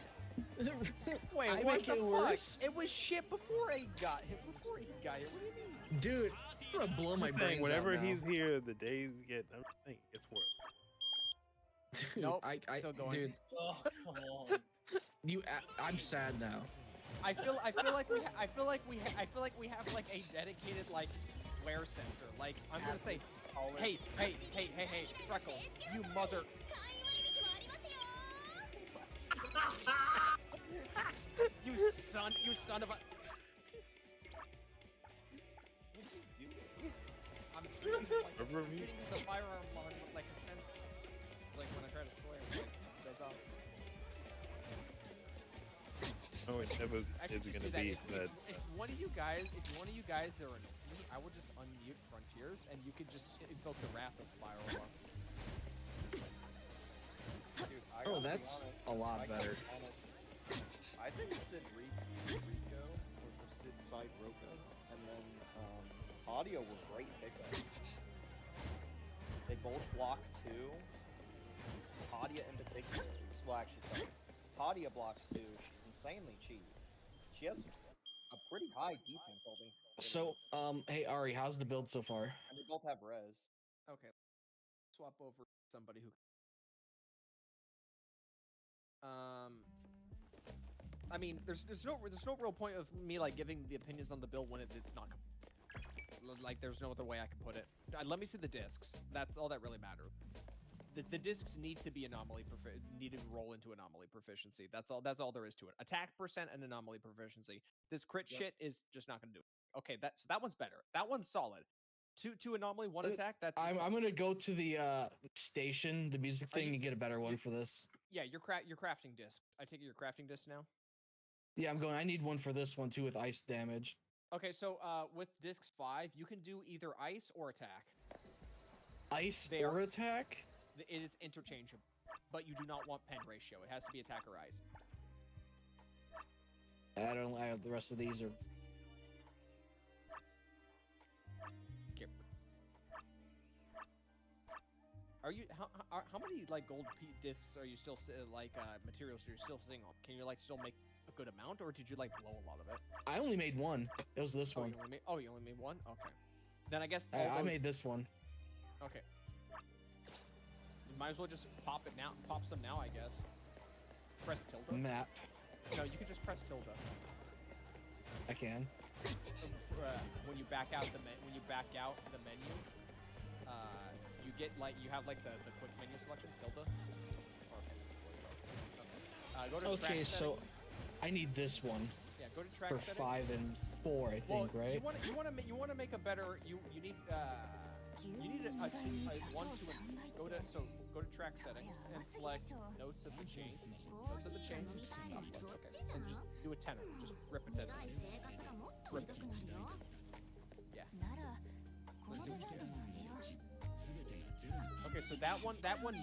Wait, I what make the it fuck? worse? It was shit before he got here. Before he got here. What do you mean? Dude, I'm gonna blow my I'm saying, brains whenever out now. he's here, the days get. I'm saying it gets worse. Dude, Nope, I still going. dude, Oh, come on. I'm sad now. I feel like we have like a dedicated like glare sensor. Like I'm gonna say, hey, Freckles, you mother. you son of a. What'd you do? I'm treating the firearm like a sense. Like when I try to swear, it goes off. No, it never Actually, is just gonna do be that. that. If one of you guys are annoying me, I would just unmute Frontiers, and you could just invoke the wrath of Firearm. Dude, I Oh, gotta be that's honest, a lot I gotta better. be honest. I think Sid Rico or Sid Side Roko and then Audio were great pickups. They both block 2. Hadia in particular is, well, actually, sorry. Hadia blocks 2. She's insanely cheap. She has a pretty high defense, all things considered. So, hey Ari, how's the build so far? And they both have res. Okay, swap over somebody who. I mean, there's no real point of me like giving the opinions on the build when it's not. Like, there's no other way I can put it. Let me see the discs. That's all that really matters. The discs need to be need to roll into anomaly proficiency. That's all there is to it. Attack percent and anomaly proficiency. This crit shit is just not gonna do it. Okay, so that one's better. That one's solid. Two anomaly, one attack. That's I'm gonna go to the station, the music thing, and get a better one for this. yeah. Your crafting disc. I take it your crafting disc now. Yeah, I'm going. I need one for this one too with ice damage. Okay, so with discs 5, you can do either ice or attack. Ice or attack? It is interchangeable, but you do not want pen ratio. It has to be attack or ice. I don't. The rest of these are. Are you how many like gold discs are you still materials are you still seeing on? Can you like still make a good amount, or did you like blow a lot of it? I only made one. It was this one. You only made one. Okay. Then I guess I made this one. Okay. You might as well just pop it now. Pop some now, I guess. Press tilde. Map. No, you can just press tilde. I can. When you back out the menu, you get like you have like the quick menu selection tilde. Go to track Okay, so settings. I need this one. Yeah, go to track for settings. 5 and 4, I think, right? You want to make a better. You need a 1, 2, and go to track settings and select notes of the chain. Notes of the chain. Okay, and just do a tenor. Just rip a tenor. Rip it. Yeah. Okay, so that one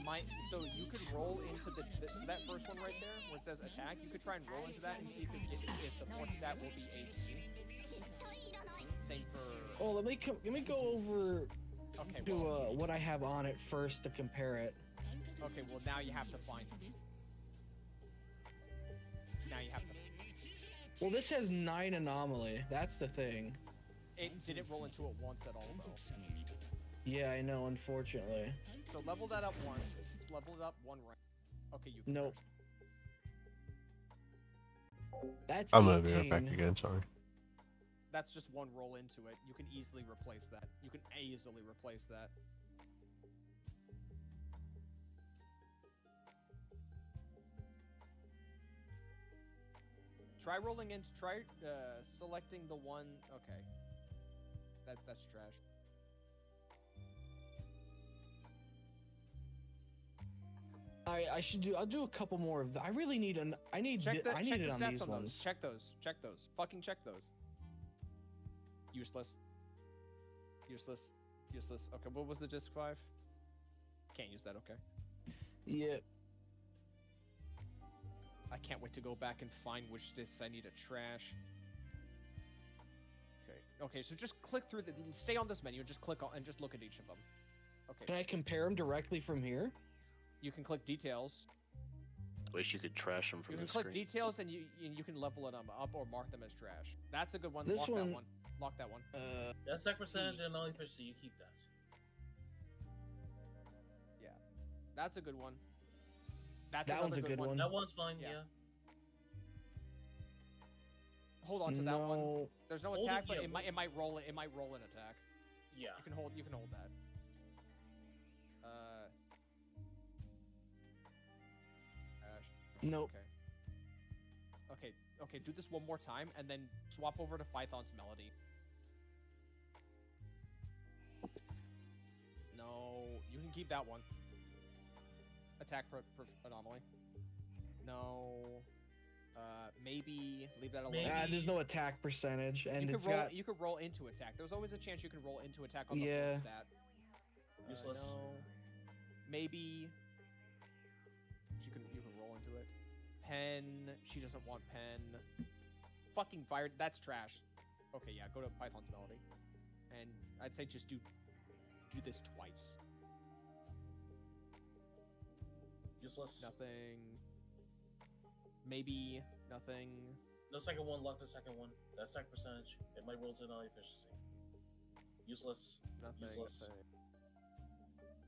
might. So you could roll into that first one right there where it says attack. You could try and roll into that and see if the fourth stat will be AC. Same for. Oh, let me go over Okay, to what I have on it first to compare it. Okay, well now you have to find it. Now you have to. Well, this has 9 anomaly. That's the thing. It didn't roll into it once at all, though. Yeah, I know. Unfortunately. So level that up once. Level it up 1 rank. Okay, you. Can Nope. That's I'm gonna be 18. right back again. Sorry. That's just 1 roll into it. You can easily replace that. You can easily replace that. Try rolling into. Try selecting the one. Okay. That's trash. I should do. I'll do a couple more of. I really need an. I need. Check I need check it the on stats these on ones. those. Check those. Check those. Fucking check those. Useless. Useless. Useless. Okay, what was the disc 5? Can't use that. Okay. Yeah. I can't wait to go back and find which discs I need to trash. Okay, so just click through the... Stay on this menu and just click on and just look at each of them. Okay. Can I compare them directly from here? You can click details. Wish you could trash them from You the can click screen. details and you can level it up or mark them as trash. That's a good one. This Lock one- that one. Lock that one. That sec percentage and all efficiency, you keep that. Yeah, that's a good one. That's That one's another a good one. That one's fine, yeah. Hold on to that one. No. There's no Hold attack, it, but yeah, it might roll it. It might roll an attack. Yeah. You can hold that. Nope. Okay, do this one more time, and then swap over to Python's Melody. No, you can keep that one. Attack anomaly. No. Maybe leave that alone. There's no attack percentage, and you it's could roll. got You could roll into attack. There's always a chance you can roll into attack on the Yeah. full stat. Useless. No. Maybe. You can roll into it. Pen. She doesn't want pen. Fucking fire. That's trash. Okay, yeah. Go to Python's Melody, and I'd say just do this twice. Useless. Nothing. Maybe nothing. The second one, lock the second one. That sec percentage. It might roll to non efficiency. Useless. Nothing. Useless. Nothing.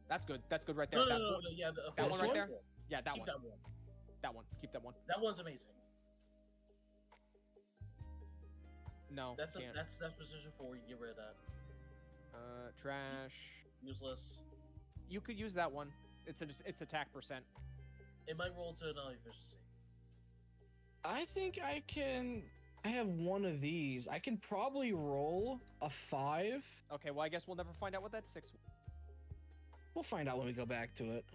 That's good. That's good right there. No, that no, one, yeah, that one right there. one? Yeah, that Keep one. that one. That one. Keep that one. That one's amazing. No. That's can't. that's position 4. You get rid of that. Trash. Useless. You could use that one. It's attack percent. It might roll to non efficiency. I think I have one of these. I can probably roll a 5. Okay, well I guess we'll never find out what that 6. We'll find out when we go back to it.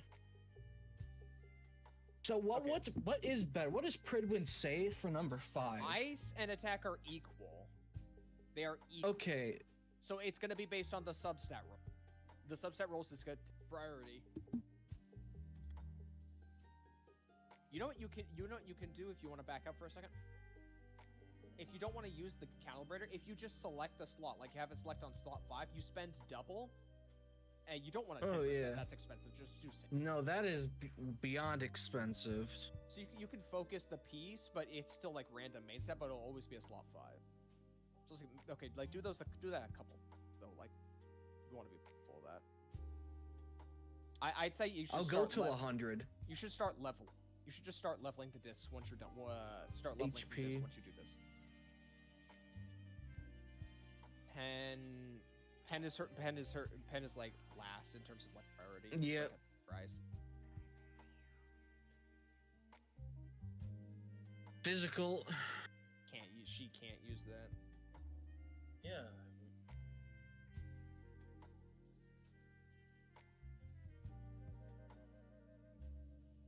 So what is better? What does Pridwin say for number 5? Ice and attack are equal. They are equal. Okay. So it's gonna be based on the substat roll. The substat rolls is good priority. You know what you can do if you want to back up for a second? If you don't want to use the calibrator, if you just select the slot, like you have it select on slot 5, you spend double, and you don't want to. Oh yeah. That's expensive. Just do same. No, that is beyond expensive. So you can focus the piece, but it's still like random main set, but it'll always be a slot 5. So it's like, okay, like do that a couple. So like, you want to be full of that. I'd say you should. I'll go to 100. You should start level. You should just start leveling the discs once you're done. Start leveling the HP. discs once you do this. Pen is like last in terms of like priority. It's Yep. like a price. Physical. She can't use that. Yeah.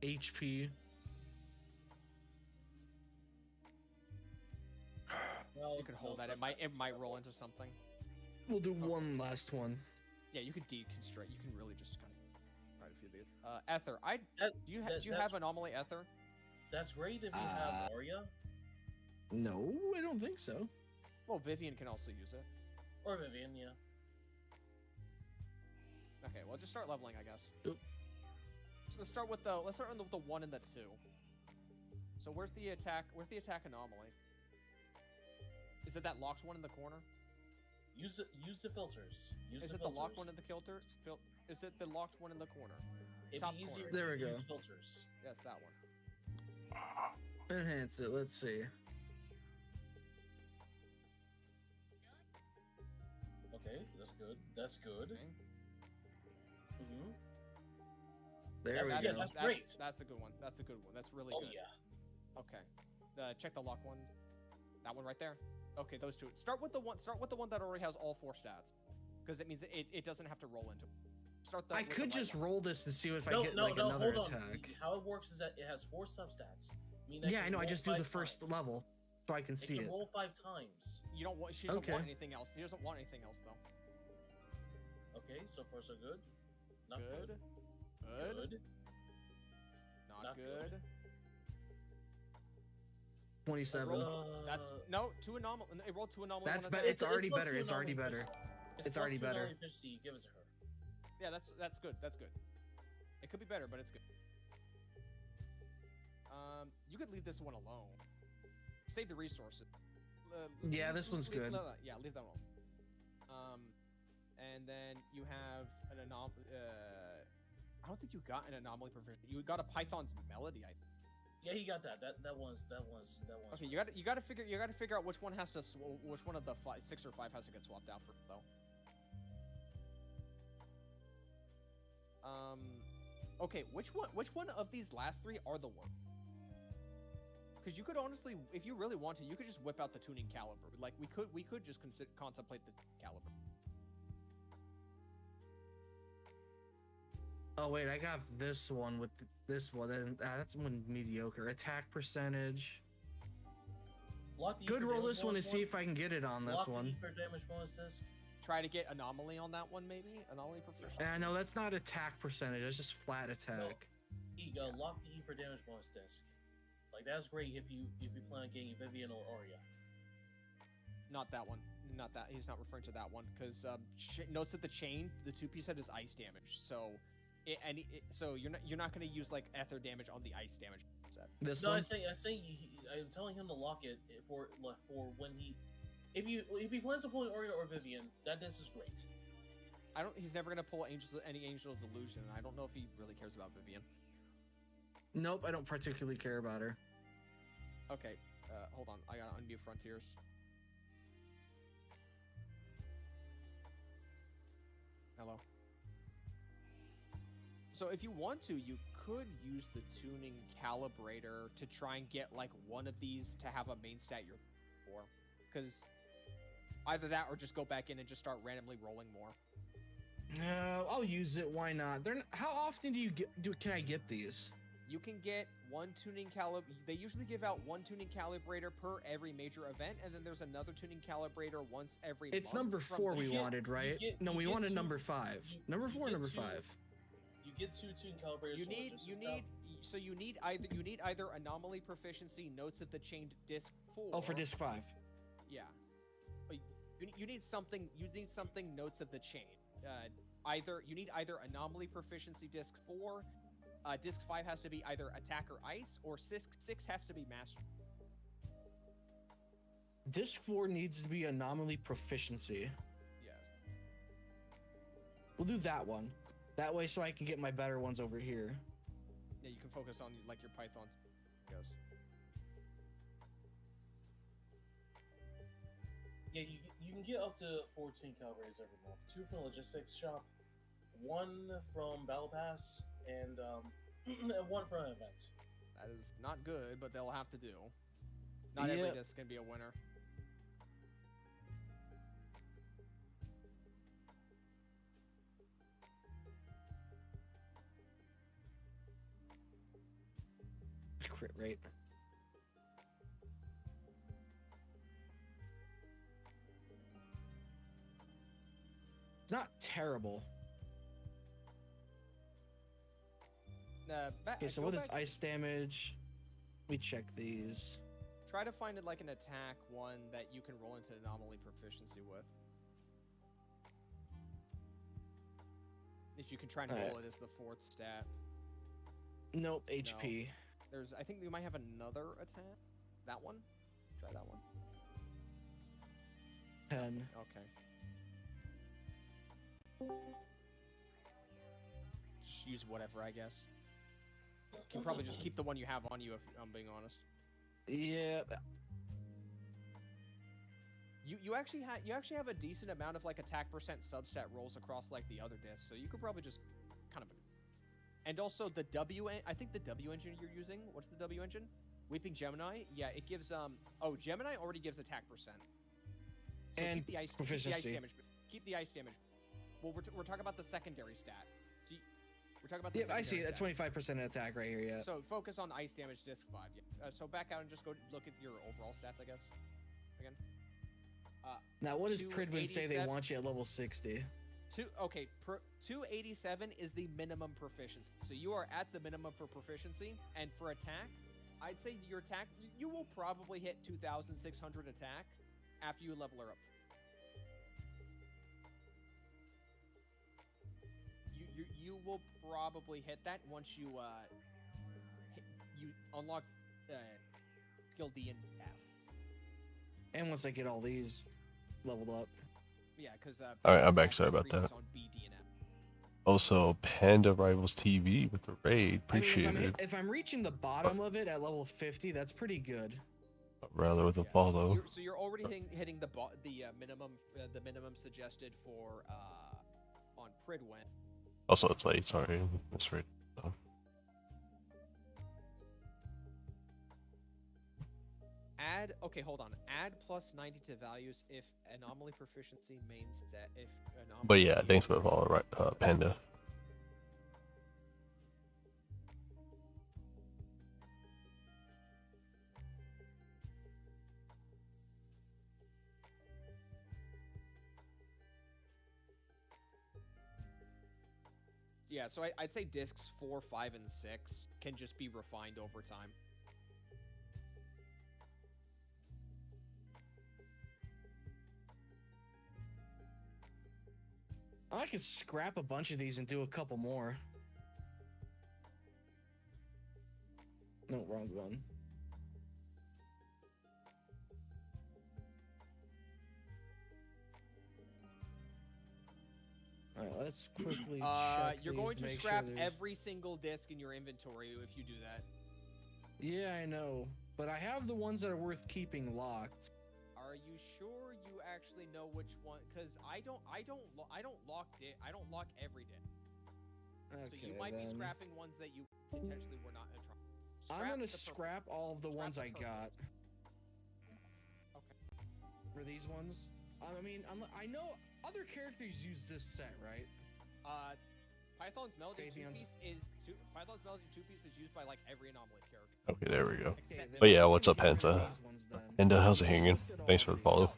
HP. Well, You can hold that. It might roll into something. We'll do one last one. Yeah, you could deconstruct. You can really just kind of try to few these. Ether. Do you that's- have anomaly Ether? That's great if you have Arya No, I don't think so. Well, Vivian can also use it. or Vivian, yeah. Okay, well, just start leveling, I guess. Yep. So let's start with the 1 and the 2. So where's the attack? Where's the attack anomaly? Is it that locked one in the corner? Use the filters. Use Is the it filters. the locked one in the kilter? Is it the locked one in the corner? It'd Top be easier corner. There we to go. use filters. Yes, that one. Enhance it. Let's see. Okay, that's good. That's good. Mm-hmm. There That's- we yeah, go. that's great. That's a good one. That's a good one. That's really Oh good. yeah. Okay. Check the lock ones. That one right there. Okay, those two. Start with the one that already has all 4 stats, because it means it doesn't have to roll into. Start that. I with the could right just one. roll this to see if I No, get no, like no. another Hold on. attack. How it works is that it has 4 substats. Yeah, I know. I just do the first times. level so I can It see can it. roll 5 times. You don't want. She doesn't Okay. want anything else. She doesn't want anything else though. Okay, so far so good. Not Good. good. Good. Not, Not good. good. 27. That's no 2 anomaly. It rolled 2 anomaly. That's one better. attack. It's already plus better. two It's already anomaly better. efficiency. It's already plus two better. anomaly efficiency, you give it to her. Yeah, that's good. That's good. It could be better, but it's good. You could leave this one alone. Save the resources. Yeah, this one's good. Yeah, leave that alone. And then you have an anomaly. I don't think you got an anomaly proficiency. You got a Python's melody, I think. Yeah, he got that. That one's. Okay, you got to figure out which one has to which one of the 6 or 5 has to get swapped out for though. Okay, which one of these last 3 are the worst? Because you could honestly, if you really want to, you could just whip out the tuning caliber. Like we could just contemplate the caliber. Oh wait, I got this one with this one, and that's one mediocre. Attack percentage. Good roll this one to see if I can get it on this one. Lock the for damage bonus disc. Try to get anomaly on that one, maybe anomaly proficiency. No, that's not attack percentage. That's just flat attack. No. Lock the E for damage bonus disc. Like that's great if you plan on getting Vivian or Arya. Not that one. Not that. He's not referring to that one because notes that the chain, the 2-piece set is ice damage. So. So you're not going to use like ether damage on the ice damage set. This no, one? I'm telling him to lock it for when he, if he plans on pulling Arya or Vivian, this is great. He's never going to pull any Angel of Delusion. I don't know if he really cares about Vivian. Nope, I don't particularly care about her. Okay, hold on. I gotta unmute Frontiers. Hello. So if you want to, you could use the tuning calibrator to try and get like one of these to have a main stat you're for, because either that or just go back in and just start randomly rolling more. No, I'll use it. Why not? How often can I get these? You can get one tuning They usually give out one tuning calibrator per every major event, and then there's another tuning calibrator once every. It's month number 4 we wanted, right? No, we wanted number 5. Number 4, number 5. You get 2 tune calibrators. You need either anomaly proficiency, notes of the chained disc 4. Oh, for disc 5. Yeah. You need something. You need something. Notes of the chain. You need either anomaly proficiency disc 4. Disc 5 has to be either attack or ice, or disc 6 has to be master. Disc 4 needs to be anomaly proficiency. Yes. We'll do that one. That way, so I can get my better ones over here. Yeah, you can focus on like your Pythons. Goes. Yeah, you can get up to 14 calibrators every month. 2 from logistics shop, 1 from Battle Pass, and 1 from an event. That is not good, but they'll have to do. Not every disc can be a winner. Crit rate. It's not terrible. Okay, so what is ice damage? We check these. Try to find it like an attack one that you can roll into anomaly proficiency with. If you can try and roll it as the 4th stat. Nope, HP. No. I think we might have another attack. That one? Try that one. 10. Okay. Just use whatever, I guess. You can probably just keep the one you have on you if I'm being honest. Yeah. You actually have a decent amount of like attack percent substat rolls across like the other discs, so you could probably just kind of. And also the I think the W engine you're using. What's the W engine? Weeping Gemini. Yeah, it gives Gemini already gives attack percent. So and keep the ice proficiency. Keep the ice damage. Well, we're talking about the secondary stat. So we're talking about the. Yeah, I see it. Stat. 25% attack right here. Yeah. So focus on ice damage disc 5. Yeah. So back out and just go look at your overall stats, I guess. Again. Now, what does Pridwin say they want you at level 60? 287 is the minimum proficiency. So you are at the minimum for proficiency, and for attack, I'd say your attack, you will probably hit 2,600 attack after you level her up. You will probably hit that once you you unlock skill D and F. And once I get all these leveled up. Yeah, because Alright, I'm back. Sorry about that. on B, D, and F. Also, Panda Rivals TV with the raid. Appreciate I mean, it. if I'm reaching the bottom of it at level 50, that's pretty good. Rather with a follow. So you're already hitting the minimum suggested for on Pridwen. Also, it's late. Sorry, that's right. So. Add, okay, hold on. Add plus 90 to values if anomaly proficiency main stat. If anomaly. But yeah, thanks for the follow, right, Panda. Yeah, so I'd say discs 4, 5, and 6 can just be refined over time. I could scrap a bunch of these and do a couple more. No, wrong one. Alright, let's quickly check you're these going to to make scrap sure there's... every single disc in your inventory if you do that. Yeah, I know. But I have the ones that are worth keeping locked. Are you sure you actually know which one? Because I don't lock every disc. Okay, so you might be then. scrapping ones that you potentially were not trying. I'm gonna scrap all of the ones I got. Okay. For these ones, I mean, I know other characters use this set, right? Python's Melody Python's- 2-piece is Python's Melody 2-piece is used by like every anomaly character. Okay, there we go. Except But yeah, what's up, Hansa? And how's it hanging? Thanks for the follow.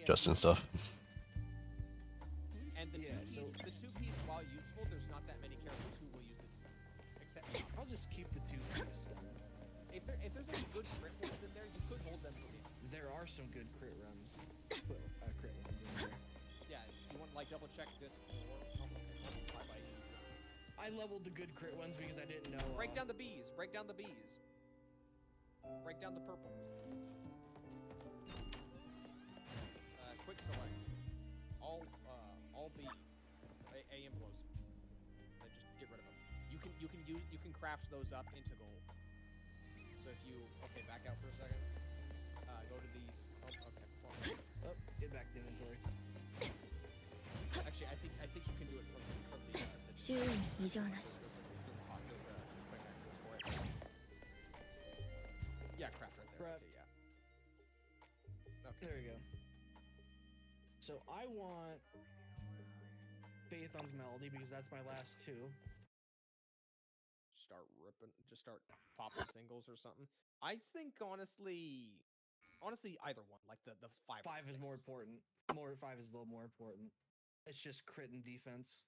Justin stuff. And the the 2-piece, while useful, there's not that many characters who will use it. Except me. I'll just keep the 2-piece. If there's any good crit ones in there, you could hold them for me. There are some good crit runs. Crit runs in there. Yeah, you want like double check this I leveled the good crit ones because I didn't know. Break down the bees. Break down the bees. Break down the purple. Quick select. All B. A implos. Just get rid of them. You can craft those up into gold. So if you back out for a second. Go to these. Oh, get back to inventory. Actually, I think you can do it from the 周囲に異常なし。 Yeah, craft right there. Craft. Okay, yeah. Okay. There we go. So I want Phaethon's Melody because that's my last two. Start ripping, just start popping singles or something. I think honestly, either one. Like the 5. Five is more important. 5 is a little more important. It's just crit and defense.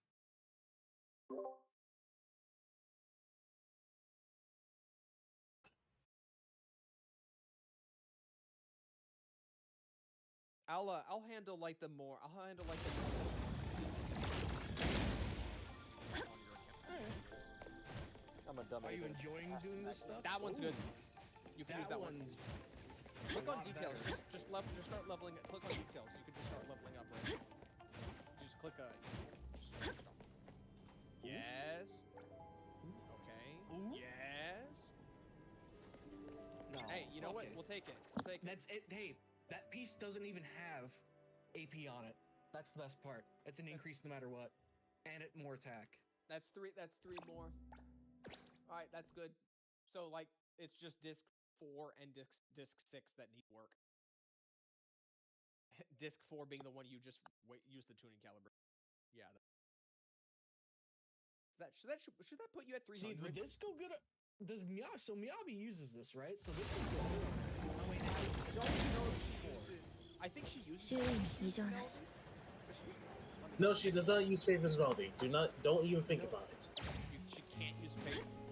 I'll handle like the more. I'll handle like the. I'm a dumb. Are you enjoying doing this stuff? That one's good. You can use that one. one's Click a on lot details. better. Just start leveling. Click on details. You can just start leveling up right now. Just click just stop. Yes. Okay. Yes. No, Hey, you know what? okay. We'll take it. We'll take it. That's it. Hey, that piece doesn't even have AP on it. That's the best part. It's an increase no matter what, and more attack. That's three more. All right, that's good. So like, it's just disc 4 and disc 6 that need work. Disc 4 being the one you just use the tuning caliber. Yeah. Should that put you at 300? See, would this go good? Does Miyabi? So Miyabi uses this, right? So this will go good. Oh wait, I don't know if she uses. I think she uses. 周囲に異常なし。 No, she does not use Favor's Melody. Don't even think about it. She can't use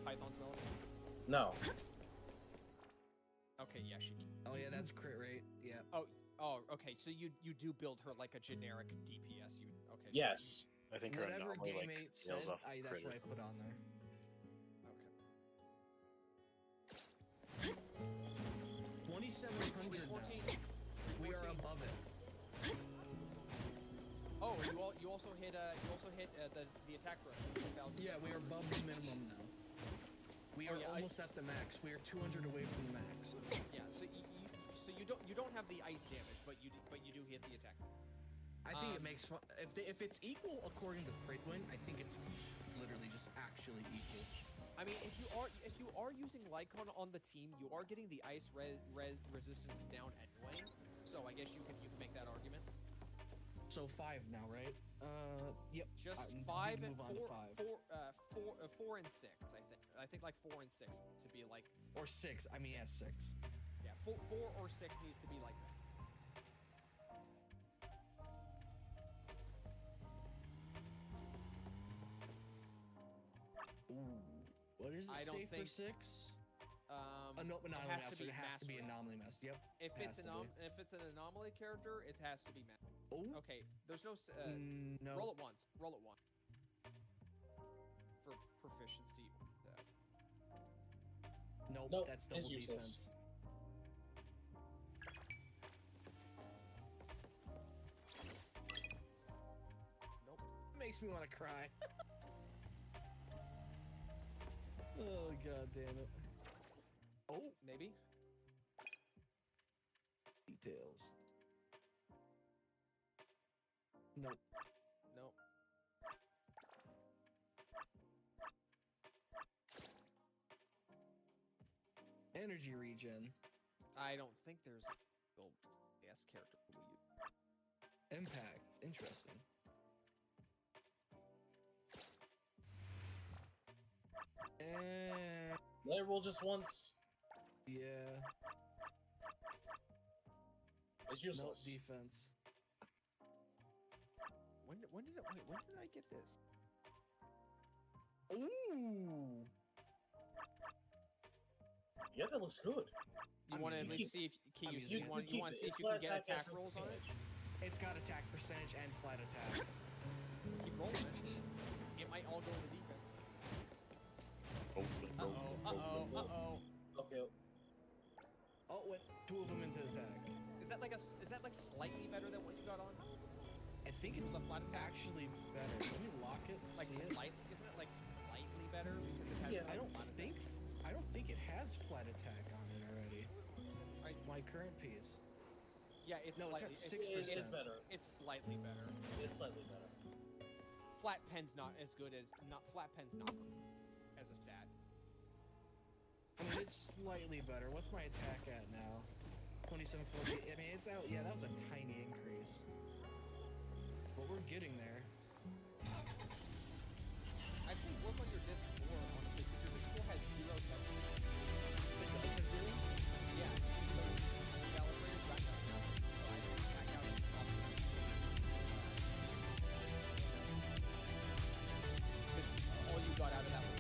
Python's Melody. No. Okay, so you do build her like a generic DPS. Okay. Yes. I think her Whatever anomaly Game like 8 scales said, off that's what I crit. put on there. Okay. 2,700 now. We are above it. Oh, you also hit the attack throw. Yeah, we are above the minimum now. We are almost at the max. We are 200 away from the max. Yeah, so you don't have the ice damage, but you do hit the attack. I think it makes fun. If it's equal according to Pridwin, I think it's literally just actually equal. I mean, if you are using Lycon on the team, you are getting the ice resistance down anyway. So I guess you can make that argument. So 5 now, right? Yep. Just we 5 can and move on to 4 and 6. I think like 4 and 6 to be like. Or 6. I mean, yeah, 6. Yeah, 4 or 6 needs to be like that. Ooh. What is it I don't say think- for 6? Anomaly master. It has to be anomaly master. Yep. If it's an anomaly character, it has to be master. Oh. Okay. There's no. No. Roll it once. Roll it once. For proficiency. Nope. That's double it's useless. defense. Nope. Makes me want to cry. Oh god damn it. Oh, maybe. Details. Nope. Nope. Energy regen. I don't think there's a S character who will use. Impact. Interesting. Let it roll just once. Yeah. It's useless. Nope, defense. When did I get this? Ooh. Yeah, that looks good. You want to at least see if can you want to see if you can get attack rolls on it? It's got attack percentage and flat attack. Keep rolling it. It might all go into defense. Uh-oh. Okay. Oh, wait, 2 of them into attack. Is that like slightly better than what you got on? I think it's the flat attack. actually better. Let me lock it. Like see it. slightly, isn't it like slightly better because it has? Yeah, I don't think it has flat attack on it already. My current piece. Yeah, it's no, slightly. it's at 6%. It's better. It's slightly better. It's slightly better. Flat pen's not as good as flat pen's not as a stat. I mean, it's slightly better. What's my attack at now? 2740. I mean, it's out. Yeah, that was a tiny increase. But we're getting there. I'd say work on your disc more, honestly, because your disc more has 0 seconds. It does have 0? Yeah. Calibrators back up. So I can back out and stop. All you got out of that was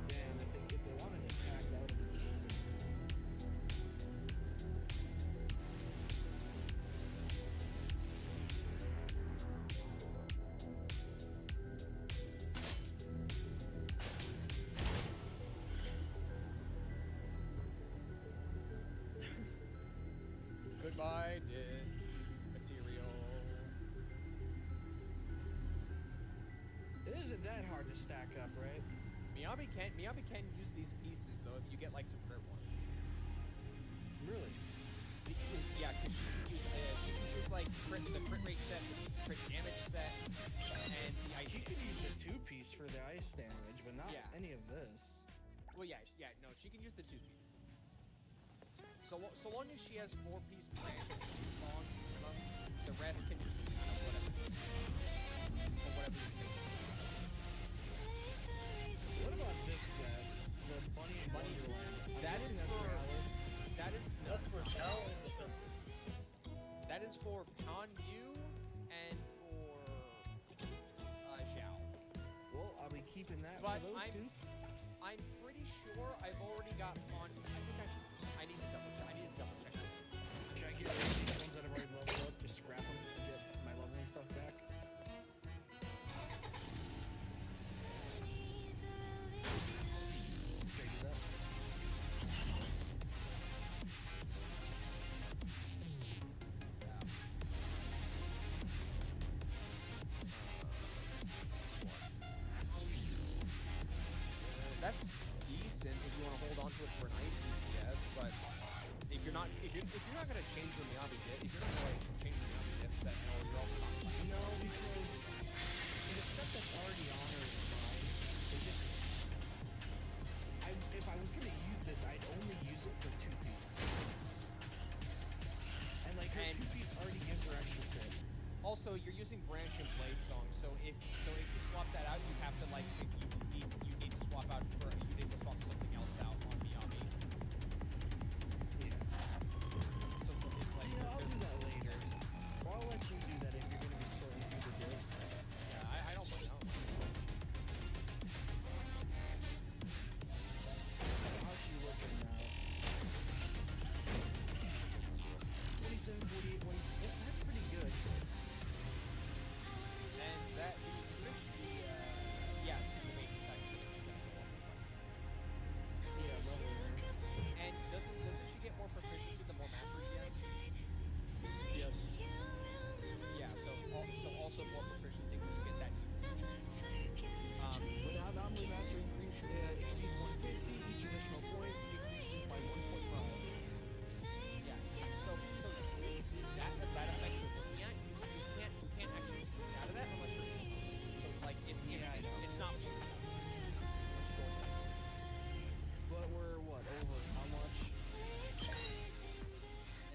Damn, I think if they wanted to attack, that would have been decent. goodbye, disc material. It isn't that hard to stack up, right? Miyabi can use these pieces though if you get like some crit one. Really? Yeah, because she can use like the crit rate set, the crit damage set, and the ice. She could damage. use the 2-piece for the ice damage, but not Yeah. any of this. Well, yeah, no, she can use the 2-piece. So long as she has 4-piece branch, long, the rest can just whatever. keeping that But for those two? I'm pretty sure I've already got on. I need to double check. I need to double check. Should I get rid of these ones that have already leveled up? Just scrap them and get my leveling stuff back? Should I do that? That's decent if you want to hold on to it for an ice DPS, but if you're not gonna change the Miyabi gift, if you're not gonna like change the Miyabi gift, then no, you're also not playing. No, because the stuff that's already on her is fine. It's just, if I was gonna use this, I'd only use it for 2-piece. And like her 2-piece already gives her extra crit. Also, you're using Branch and Blade Song, so if you swap that out, you have to like you need to swap out for you need to swap something else out on Miyabi. Yeah. So it's like I'll do that later. Or I'll let you do that if you're gonna be sorting through the disc. Yeah, I don't mind. How's she looking now? 27, 48, 1. That's pretty good. And that yeah, the base attack Yeah, and doesn't she get more proficiency the more mastery she has? Yes. Yeah, so also more proficiency when you get that. When anomaly master increase exceeds 150, each additional point increases by 1.5. Yeah. So that effect you're looking at, you can't actually get out of that unless you're so like it's not. But we're what over how much?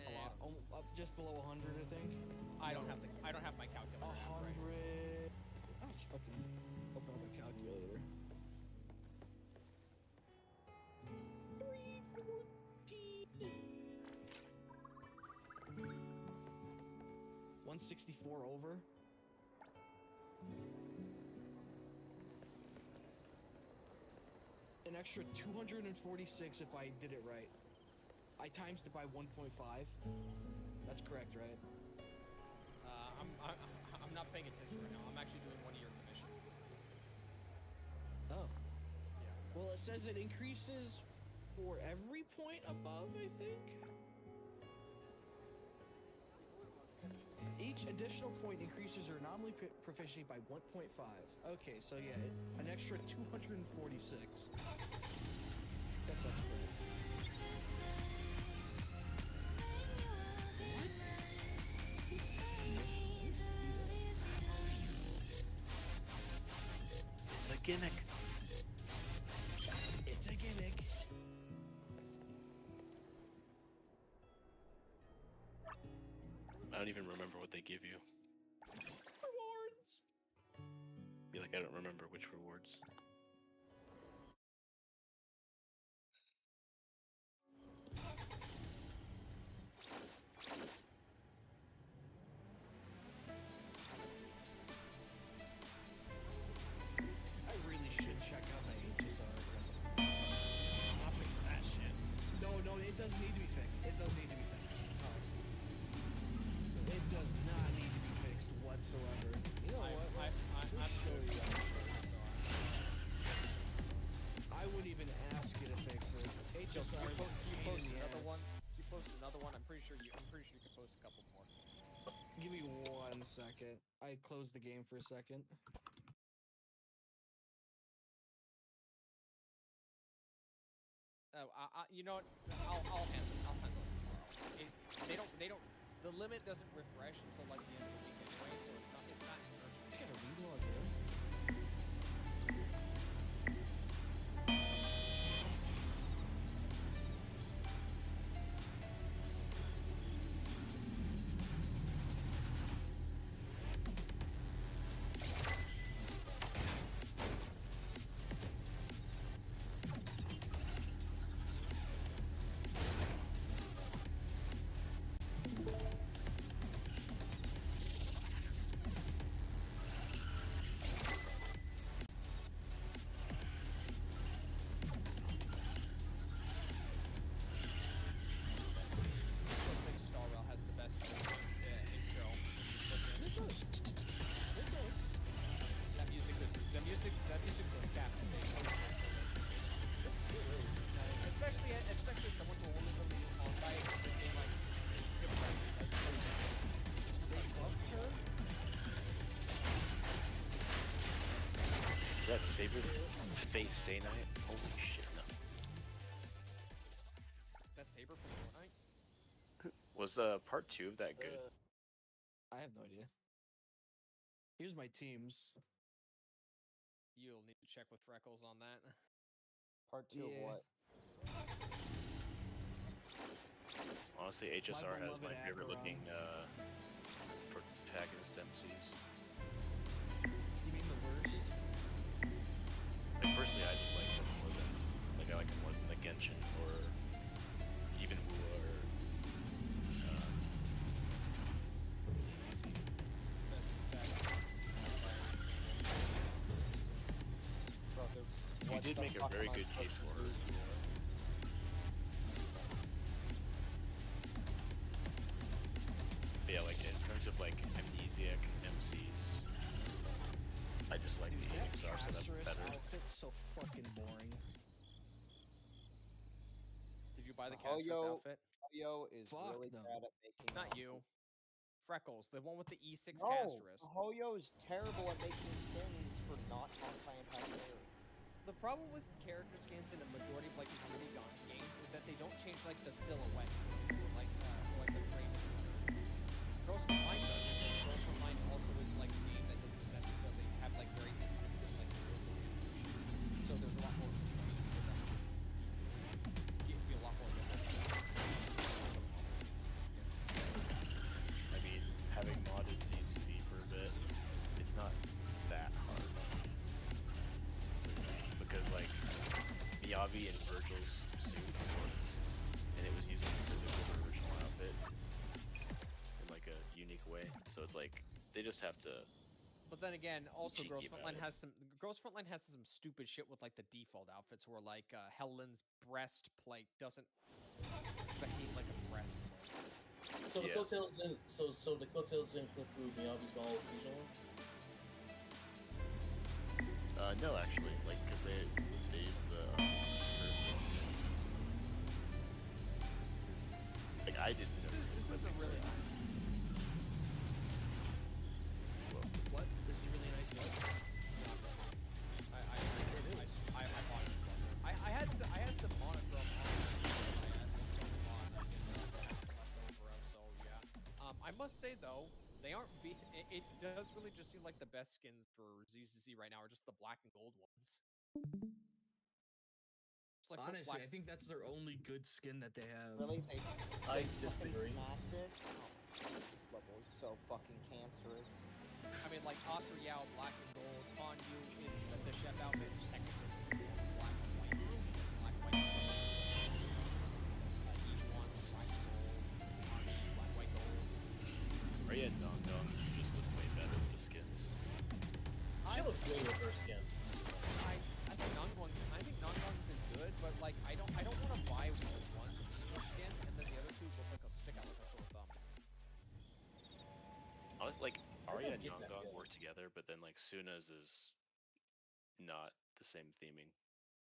A lot, up just below 100, I think. I don't have my calculator. 100. I'll just fucking open up a calculator. 164 over. An extra 246 if I did it right. I times it by 1.5. That's correct, right? I'm not paying attention right now. I'm actually doing one of your commissions. Oh. Yeah. Well, it says it increases for every point above, I think. Each additional point increases your anomaly proficiency by 1.5. Okay, so yeah, an extra 246. That's correct. It's a gimmick. It's a gimmick. I don't even remember what they give you. Rewards. Feel like I don't remember which rewards. I really should check out my H's are. I'm not fixing that shit. No, it does need to be fixed. It does need to be fixed. It does not need to be fixed whatsoever. You know what? I'm show you guys. I would even ask you to fix it. Joe, HSR. you post another one. You post another one. I'm pretty sure you can post a couple more. Give me 1 second. I closed the game for a second. Oh, you know what? I'll handle it. I'll handle it tomorrow. They don't. The limit doesn't refresh until like the end of the week anyway, so it's not urgent. I gotta relog in. that Saber Fate Stay Night? Holy shit, no. Is that Saber from Fortnite? Was part 2 of that good? I have no idea. Here's my teams. You'll need to check with Freckles on that. Part 2 of Yeah. what? Honestly, HSR has my beloved favorite Acheron. looking protagonist MCs. You mean the worst? Like, personally, I just like them more than, like, I like them more than the Genshin or even Wu or CTC. You did make a very good case for her. But yeah, like in terms of like amnesiac MCs, I just like the XR setup better. Outfit's so fucking boring. Did you buy the Hoyo- Castrus outfit? Hoyo is Fuck really no. bad at making. Not you. Freckles, the one with the E6 No, Castrus. Hoyo's terrible at making skins for not anti-player. The problem with character skins in a majority of like these really gone games is that they don't change like the silhouette or like the frame. Girls From Mine does it. And Girls From Mine also is like a game that doesn't necessarily have like very intensive like visual animation. So there's a lot more. Be a lot more. I mean, having modded ZZZ for a bit, it's not that hard. Because like, Miyavi and Virgil's suit worked, and it was using the physics of her original outfit in like a unique way. So it's like, they just have to. But then again, also cheeky Girls about Frontline it. has some stupid shit with like the default outfits where like Helen's breastplate doesn't behave like a breastplate. So the Yeah. coattails didn't. So the coattails didn't clip through Miyavi's model occasionally. No, actually, like, cause they use the like I didn't notice it. This is a really what? This is really nice. What? I bought it. I had some monochrome so yeah. I must say though, they aren't it does really just seem like the best skins for ZZZ right now are just the black and gold ones. It's like Honestly, black. I think that's their only good skin that they have. Really? I fucking disagree. smacked it? Oh, this level is so fucking cancerous. I mean, like Oscar Yao, black and gold. Ponyu is the chef outfit, which technically is black and white. Black and white. E1, black and gold. Ponyu, black, white, gold. Rhea and Dong just look way better with the skins. She looks great with her skin. I think Nongguang is good, but like I don't want to buy one skin and then the other two look like a stick out like a sore thumb. I was like, Arya and get that Dong feeling. work together, but then like Suna's is not the same theming.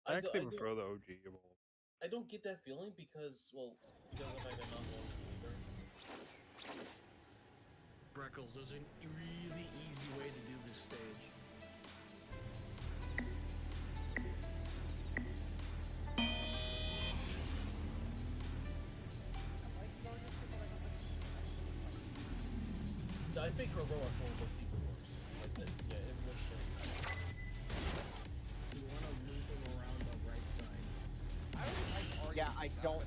I do- actually do- prefer the OG Evolve. I don't get that feeling because, well, because of the fact that Nongguang is the leader. Breckles, there's a really easy way to do this stage. I think her roll forward looks even worse. Like that, yeah, it looks very bad. You want to move them around the right side. Yeah, I don't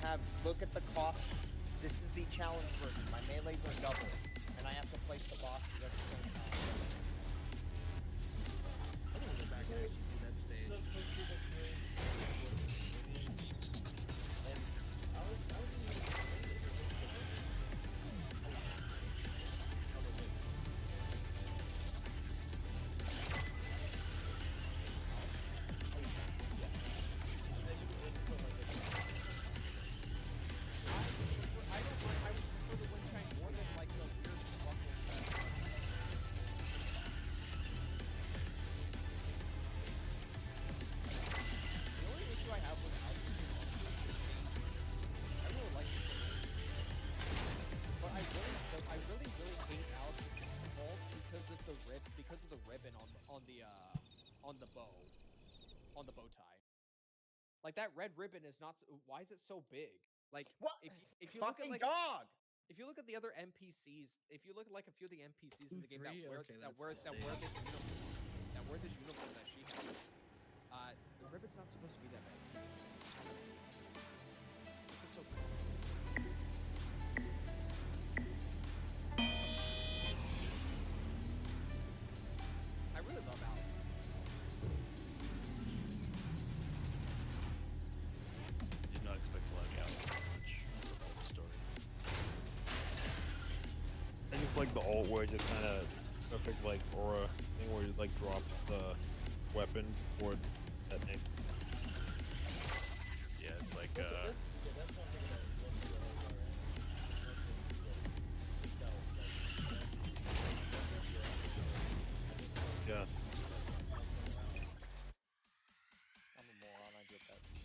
have. Look at the cost. This is the challenge version. My melees are double, and I have to place the bosses at the same time. I want to go back and see that stage. So it's supposed to be the and I was I would prefer the Wind Chime more than like the Like that red ribbon is not. Why is it so big? Like what? If you look at Fucking like dog. If you look at the other NPCs, if you look at like a few of the NPCs in the game that Three? wear Okay, that wear this uniform that she has, the ribbon's not supposed to be that big. It's just so cool. I really love Alice. Did not expect to like Alice that much of the story. I just like the alt where it just kind of perfect like aura thing where you like drops the weapon or that thing. Yeah, it's like That's one thing that Yeah. I'm a moron. I get that way.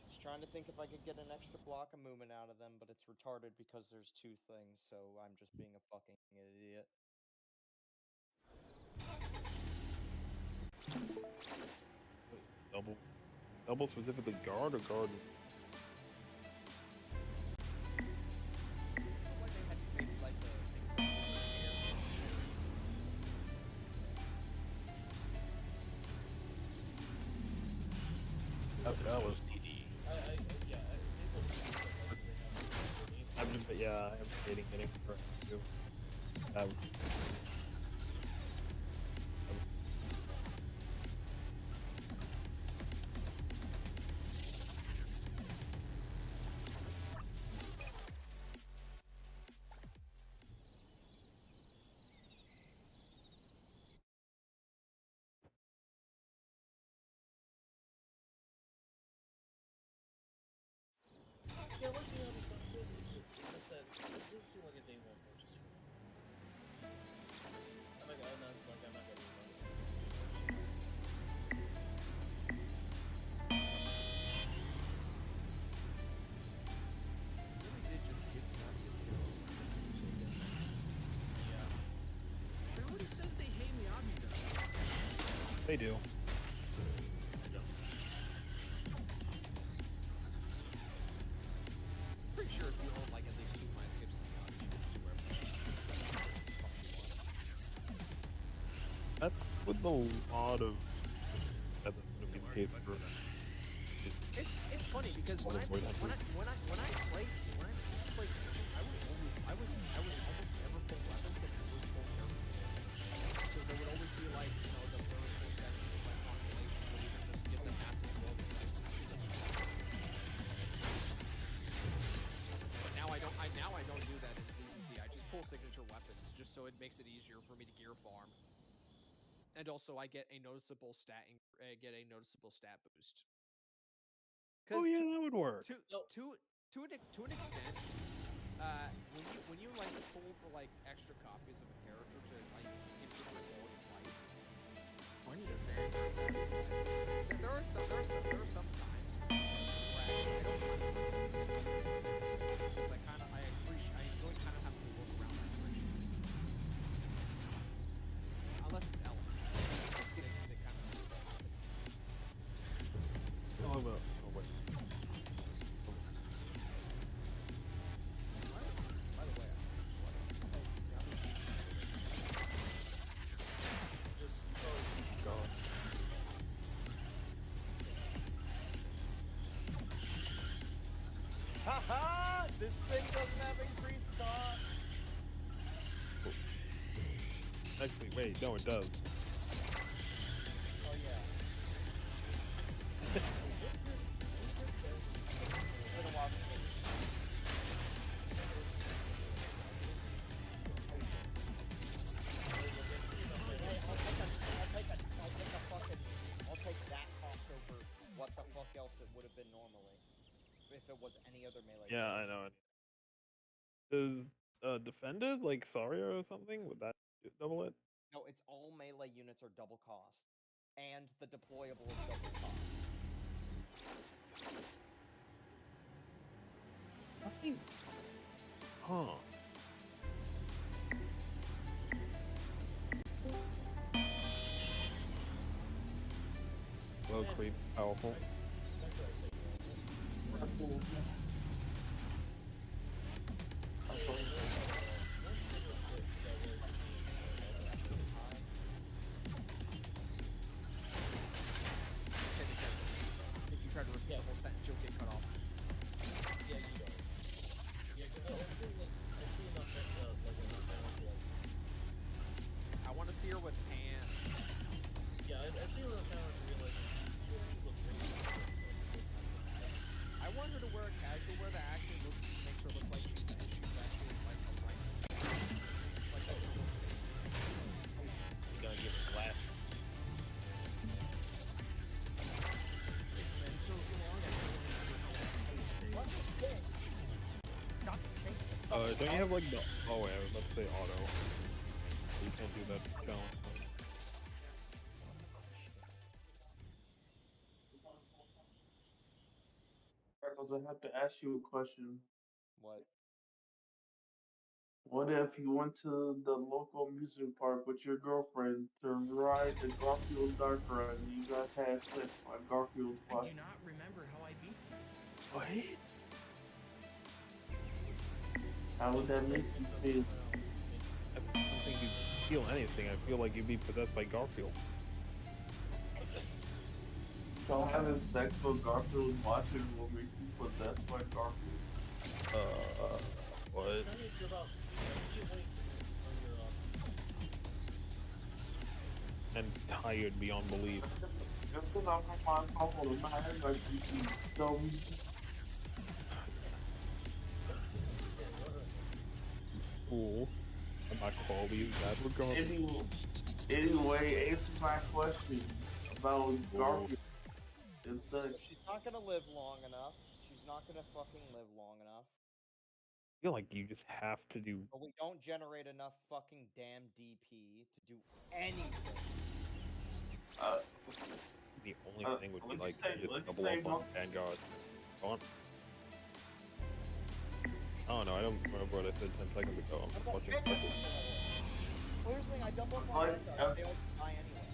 Just trying to think if I could get an extra block of movement out of them, but it's retarded because there's two things, so I'm just being a fucking idiot. Double specifically guard or garden? That was TD. I'm debating getting for you. Yeah, let's be honest. I said it doesn't seem like a day one purchase for me. I'm not gonna be Really did just give Morbius Yeah. Everybody says they hate Miyabi though. They do. Pretty sure if you own like at least 2 mind skips in the audience, you can do whatever That's with a lot of that's gonna be the case for. It's funny because when I play, I would almost never pick weapons that was full character. So there would always be like, you know, the burst or section of like population would even just give them massive blow. But now I don't do that in ZZZ. I just pull signature weapons just so it makes it easier for me to gear farm. And also I get a noticeable stat boost. Oh yeah, that would work. To an extent, when you like pull for like extra copies of a character to like improve your quality of life, there are some times where I don't mind because I enjoy kind of having to work around that friction. Unless it's Ellen. Just kidding, they kind of. Oh, well. By the way, Haha! This thing doesn't have increased cost. Actually, wait, no, it does. Oh yeah. Little while to finish. I'll take that cost over what the fuck else it would have been normally if it was any other melee. Yeah, I know it. Does defended like Saria or something? Would that double it? No, it's all melee units are double cost, and the deployable is double cost. Huh. Low creep, powerful. If you try to repeat the whole sentence, you'll get cut off. Yeah, you know. Yeah, because I've seen enough I want to see her with pants. Yeah, I've seen enough to realize she actually looks pretty good. I want her to wear a casual wear that actually makes her look like she's actually like a right. Like a You gotta give her glasses. Don't you have like the? Oh wait, I was about to say auto. You can't do that challenge. Freckles, I have to ask you a question. What? What if you went to the local amusement park with your girlfriend to ride the Garfield Dark Ride and you got half hit by Garfield I Flash? do not remember how I beat that. What? How would that make you feel? I don't think you feel anything. I feel like you'd be possessed by Garfield. So having sex with Garfield watching will make you possessed by Garfield. What? And tired beyond belief. Just because I'm from my couple of mine, like you can tell me. Cool. I'm not calling you that regardless. Anyway, answer my question about Garfield. She's not gonna live long enough. She's not gonna fucking live long enough. I feel like you just have to do. But we don't generate enough fucking damn DP to do anything. The only thing would be like just double up on Vanguard. Go on. Oh no, I don't remember what I said 10 seconds ago. I'm watching. Here's the thing, I double up on Vanguard. They all die anyway.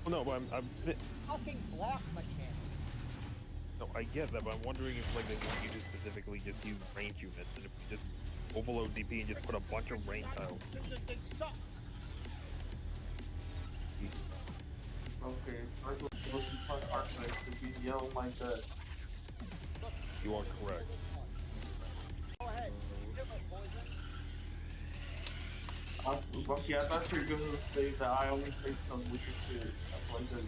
Oh, no, but I'm fucking block mechanic. No, I get that, but I'm wondering if like they want you to specifically just use range units, and if you just overload DP and just put a bunch of range tiles. They suck. Okay, first of all, you put Arclight to be yelling like that. You are correct. Go ahead. Do it, poison. Bucky, I thought you were gonna say that I only say some wicked shit. That's why I said it.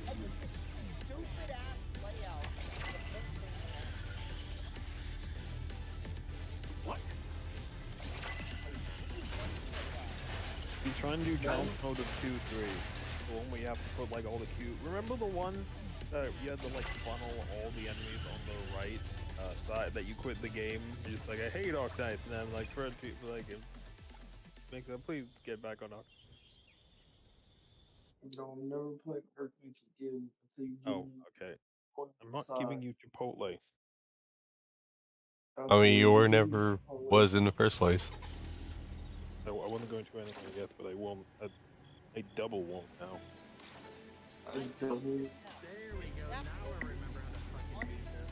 Stupid ass layout. What? He's trying to do challenge mode of 2-3. The one where you have to put like all the cute. Remember the one that you had to like funnel all the enemies on the right side that you quit the game? You're just like, I hate Arc Knights, and then like for people like it makes them please get back on Arc. Don't never play Arc Knights again until you give Oh, me okay. I'm not giving you Chipotle. I mean, you were never was in the first place. I wasn't going to anything yet, but I won't. I double won't now. I double. There we go. Now I remember how to fucking beat this.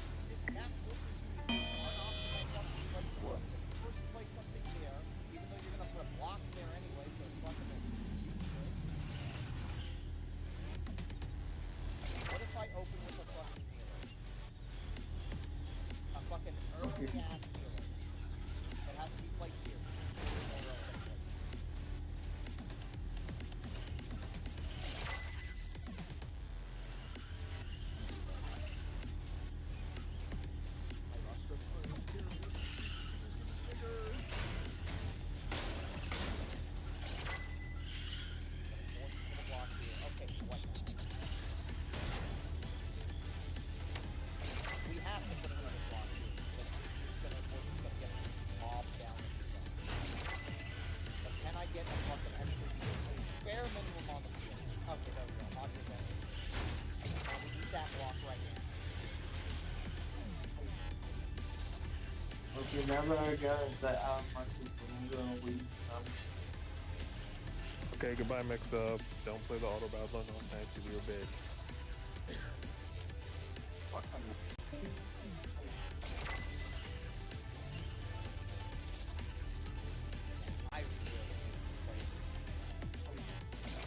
First place something there, even though you're gonna put a block there anyway, so it's fucking useless. What if I open with a fucking healer? A fucking early ass healer. It has to be placed here. Nowhere else I place. We have to put another block here. We're gonna get mobbed down in the zone. But can I get a fucking extra bare minimum on the field? Okay, there we go. Mob your zone. Now we need that block right now. Okay, now that I got that out of my system, I'm gonna leave. Okay, goodbye, mix up. Don't play the auto battle on thanks to your bitch.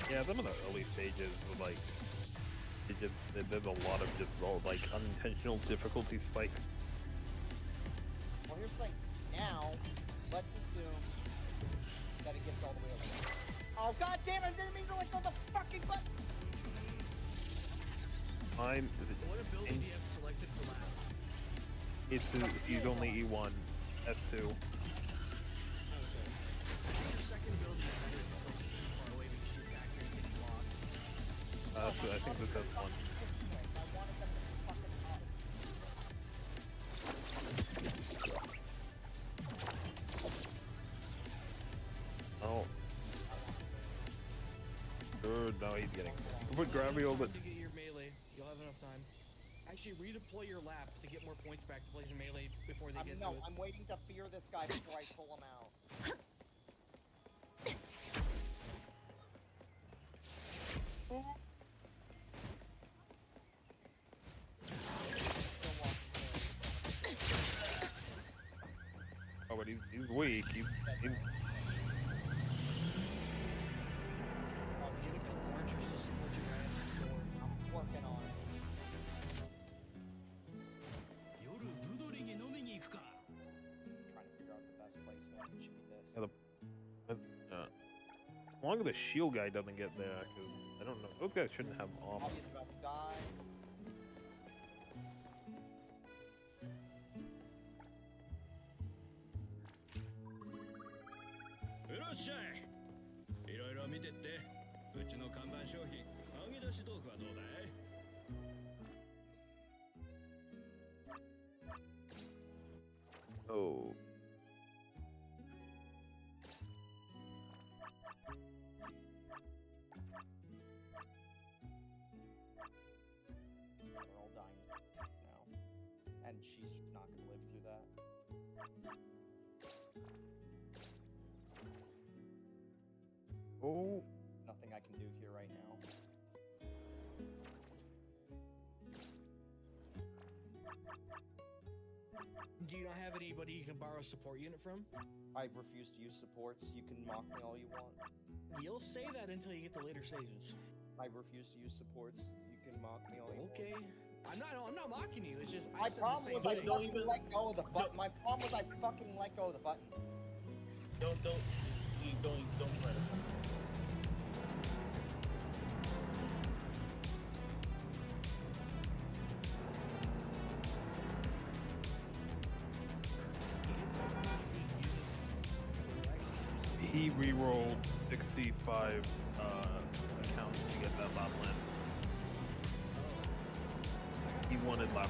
Yeah, some of the early stages were like, there's a lot of just like unintentional difficulty spikes. Well, here's the thing. Now, let's assume that it gets all the way over. Oh, god damn it! I didn't mean to let go of the fucking button! Mine, What ability do you have selected for lab? it's he's only E1, F2. Your second ability is better if it's so far away because she attacks her and gets blocked. So I think this has one. Oh. Good, now he's getting. Put gravity over. To get your melee, you'll have enough time. Actually, redeploy your lap to get more points back to place your melee before they get to it. I'm waiting to fear this guy before I pull him out. Oh, but he's weak. He's I'm working on it. Trying to figure out the best placement. It should be this. as long as the shield guy doesn't get there, because I don't know. Those guys shouldn't have armor. Obvious about to die. Oh. They're all dying now. And she's not gonna live through that. Oh. Nothing I can do here right now. Do you not have anybody you can borrow a support unit from? I refuse to use supports. You can mock me all you want. You'll say that until you get to later stages. I refuse to use supports. You can mock me all you want. Okay. I'm not mocking you. It's just My problem was I fucking let go of the button. My problem was I fucking let go of the button. Don't try to. He re-rolled 65 accounts to get that lap land. He wanted lap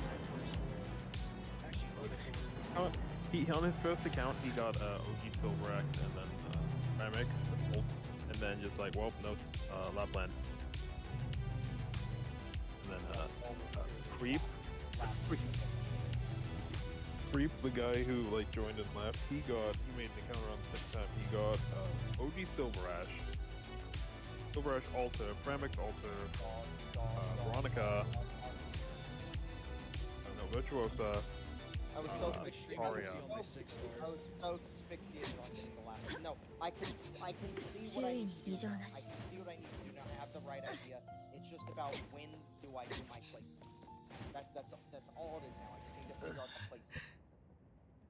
land. He on his first account he got OG Silverax and then Ramic, and then just like, well, no lap land. And then Creep, the guy who like joined and left, he made an account around the same time. He got OG Silverash, Alter, Pramix Alter, Veronica, Virtuosa, I was so asphyxiated. Aria. I was so asphyxiated on getting the last. No, I can see what I need to do. Now. I can see what I need to do now. I have the right idea. It's just about when do I do my placement. That's all it is now. I just need to figure out the placement.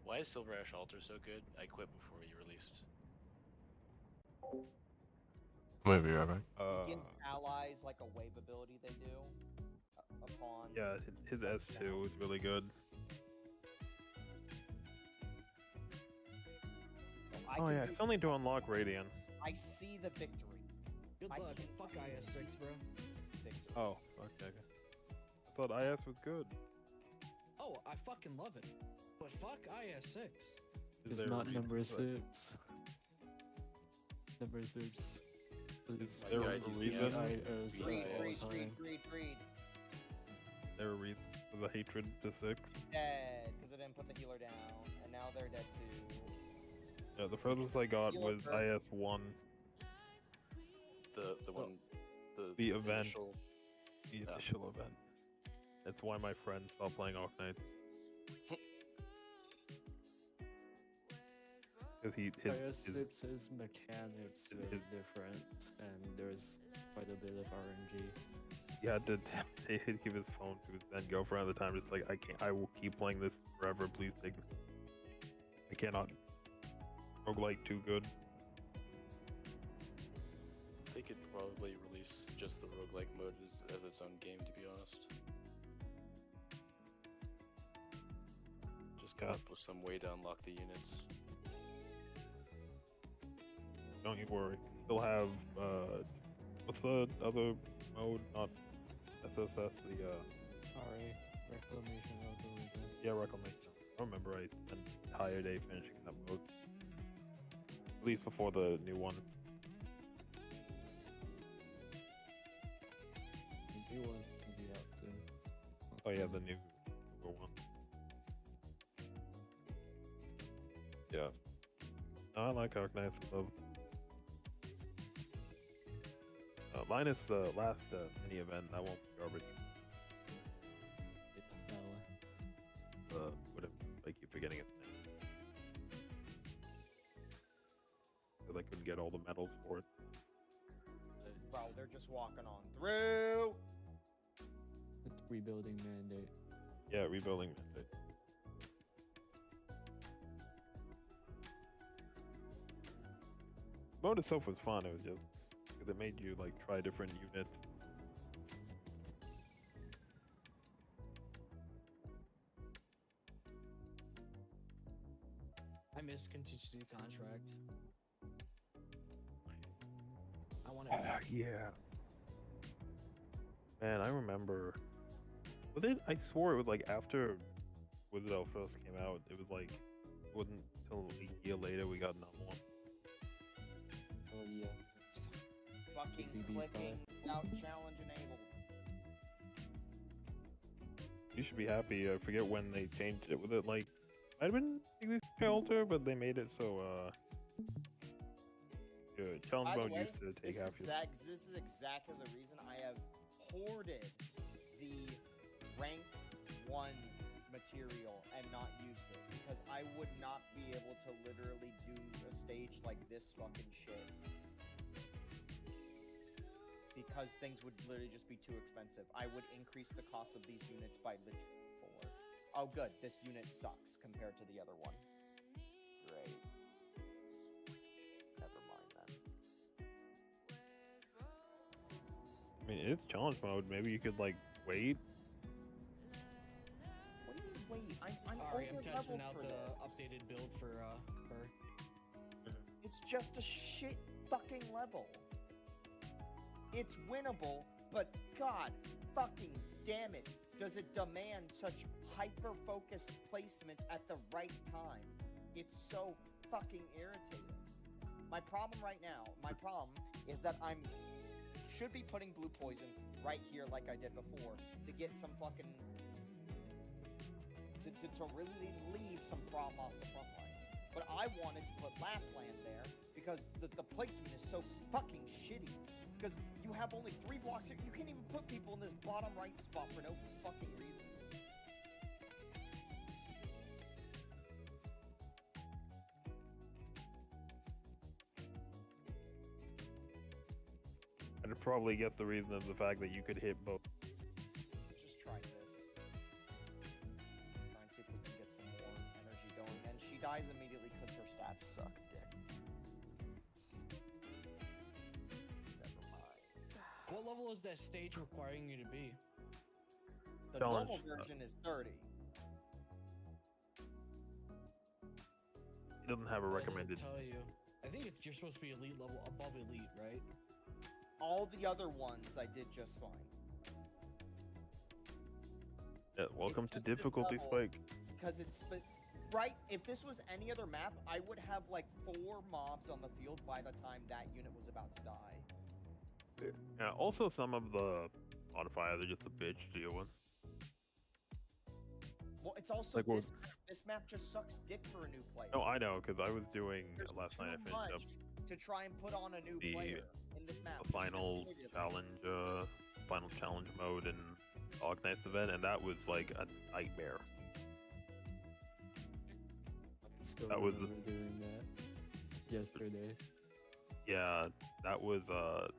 Why is Silverash Alter so good? I quit before you released. Maybe right back. It gives allies like a wave ability they do upon. Yeah, his S2 is really good. Oh yeah, it's only to unlock Radiant. I see the victory. Good luck. Fuck IS6, bro. Victory. Oh, okay. I thought IS was good. Oh, I fucking love it. But fuck IS6. Is It's there a not reason number for that? 6. Number 6 is there a reason? Read. There a reason for the hatred to 6? Dead, because I didn't put the healer down, and now they're dead too. Yeah, the furthest I got was IS1. The one, The event. initial- The initial event. That's why my friend stopped playing Arknights. Because his mechanics are different, and there's quite a bit of RNG. He had to give his phone to his then girlfriend at the time. Just like, I can't. I will keep playing this forever. Please take me. I cannot. Roguelike too good. They could probably release just the roguelike mode as its own game, to be honest. Just come up with some way to unlock the units. Don't you worry. Still have what's the other mode? Not SSS. The RA, Reclamation of the Region. yeah, Reclamation. I remember I spent an entire day finishing that mode. At least before the new one. The new one's gonna be out soon. Oh yeah, the new one. Yeah. No, I like Arknights Above. Minus the last mini event, that won't be garbage. Wouldn't like you forgetting its name. Because I couldn't get all the medals for it. Bro, they're just walking on through. It's Rebuilding Mandate. Yeah, Rebuilding Mandate. The mode itself was fun. It was just because it made you like try different units. I miss contingency contract. I want it back. Yeah. Man, I remember. Was it? I swore it was like after Wizardell first came out. It was like it wasn't until a year later we got another one. Oh yeah. Fucking clicking without challenge enabled. You should be happy. I forget when they changed it. Was it like might have been Alter, but they made it so challenge By the mode way, used to take half your. This is exactly the reason I have hoarded the rank 1 material and not used it, because I would not be able to literally do a stage like this fucking shit. Because things would literally just be too expensive. I would increase the cost of these units by literally 4. Oh good, this unit sucks compared to the other one. Great. Never mind then. I mean, it's challenge mode. Maybe you could like wait. What do you mean wait? I'm Sorry, I'm over testing leveled out for the this. updated build for her. It's just a shit fucking level. It's winnable, but god fucking damn it, does it demand such hyper-focused placements at the right time. It's so fucking irritating. My problem right now, is that should be putting blue poison right here like I did before to get some fucking to really leave some problem off the front line. But I wanted to put Lapland there because the placement is so fucking shitty. Because you have only 3 blocks here. You can't even put people in this bottom right spot for no fucking reason. I'd probably get the reason of the fact that you could hit both. Just try this. Try and see if we can get some more energy going. And she dies immediately because her stats suck dick. Never mind. What level is that stage requiring you to be? The Challenge. normal version is 30. It doesn't have a What does it recommended. tell you? I think you're supposed to be elite level, above elite, right? All the other ones I did just fine. Yeah, welcome to just this difficulty level. spike. Because it's right. If this was any other map, I would have like 4 mobs on the field by the time that unit was about to die. Yeah, also some of the modifiers are just a bitch to deal with. Well, it's also Like, well- this map just sucks dick for a new player. No, I know, because I was doing There's last night. I too finished up much to try and put on a new the player in this map. the final challenge mode in Arknights event, and that was like a nightmare. Still That was remember doing that. yesterday. Yeah, that was a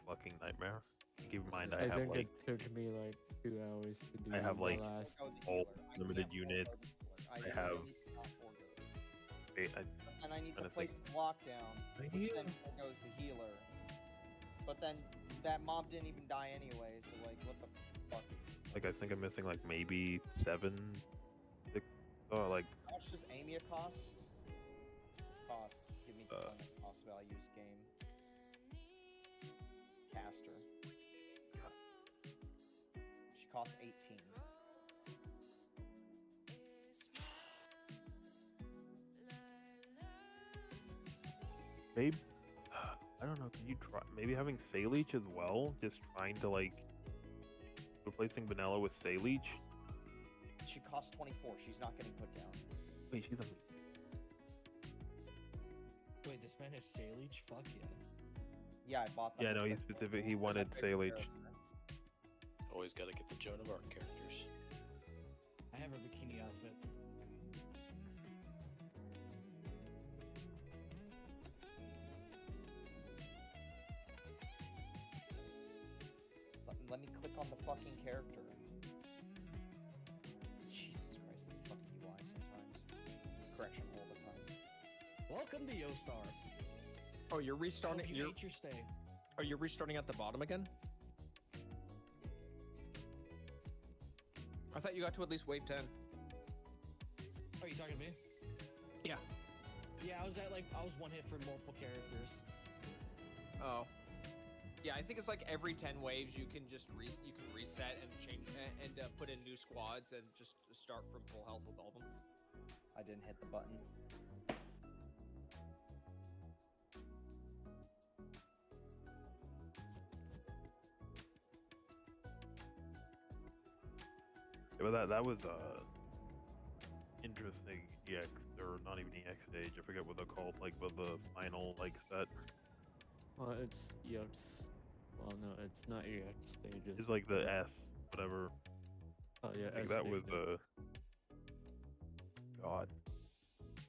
fucking nightmare. Keep in mind, I have think like it took me like 2 hours to do I have the like last. all limited units. I have. And I need to trying to place think. the lockdown, which then goes the healer. But then that mob didn't even die anyway, so like, what the fuck is this? Like I think I'm missing like maybe 7, 6. Oh, like How much does Amia cost? Give me the cost values game. Caster. She costs 18. maybe I don't know. Can you try maybe having Sayleech as well? Just trying to like replacing Vanilla with Sayleech. She costs 24. She's not getting put down. Wait, she's a. Wait, this man has Sayleech? Fuck yeah. Yeah, I bought that. Yeah, no, he wanted Sayleech. Always gotta get the Joan of Arc characters. I have her bikini outfit. Let me click on the fucking character. Jesus Christ, these fucking UI sometimes. Correction all the time. Welcome to Yostar. Oh, you're restarting. You ate your stay. Are you restarting at the bottom again? I thought you got to at least wave 10. Oh, you talking to me? Yeah. Yeah, I was one hit for multiple characters. Oh. Yeah, I think it's like every 10 waves you can just reset and change and put in new squads and just start from full health with all of them. I didn't hit the button. Yeah, but that was interesting EX or not even EX stage. I forget what they're called. Like, but the final like set. Well, it's EX. Well, no, it's not EX stages. It's like the S, whatever. Oh yeah, like S that was God.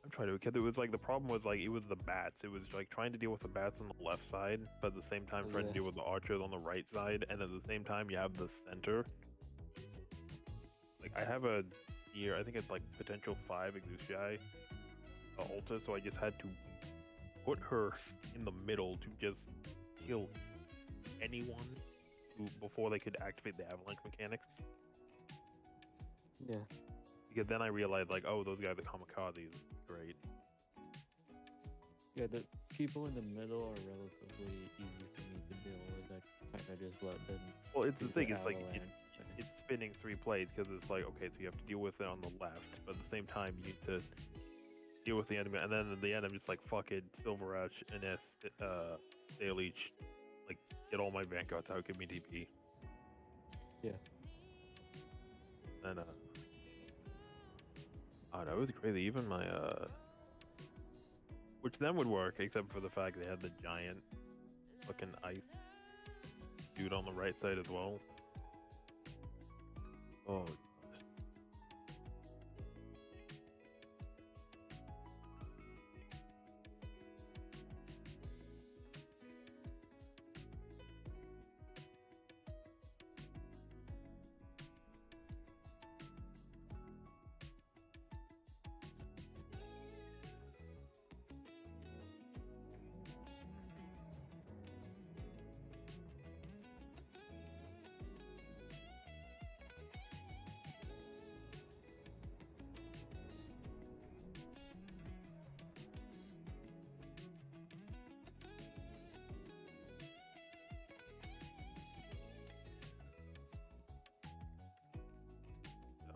I'm trying to. Because it was like the problem was like it was the bats. It was like trying to deal with the bats on the left side, but at the same time trying to deal with the archers on the right side, and at the same time you have the center. Like I have a I think it's like potential 5 Exucii Ulta, so I just had to put her in the middle to just kill anyone before they could activate the avalanche mechanics. Yeah. Because then I realized like, oh, those guys are kamikazes. Great. Yeah, the people in the middle are relatively easy for me to deal with. I kind of just let them. Well, it's the do thing. It's like avalanche. it's spinning 3 plates because it's like, okay, so you have to deal with it on the left, but at the same time you need to deal with the enemy, and then at the end I'm just like, fuck it, Silver Ash, Ines, Sayleech, like get all my Vanguards out, give me DP. Yeah. And oh, that was crazy. Even my which then would work, except for the fact they had the giant fucking ice dude on the right side as well. Oh.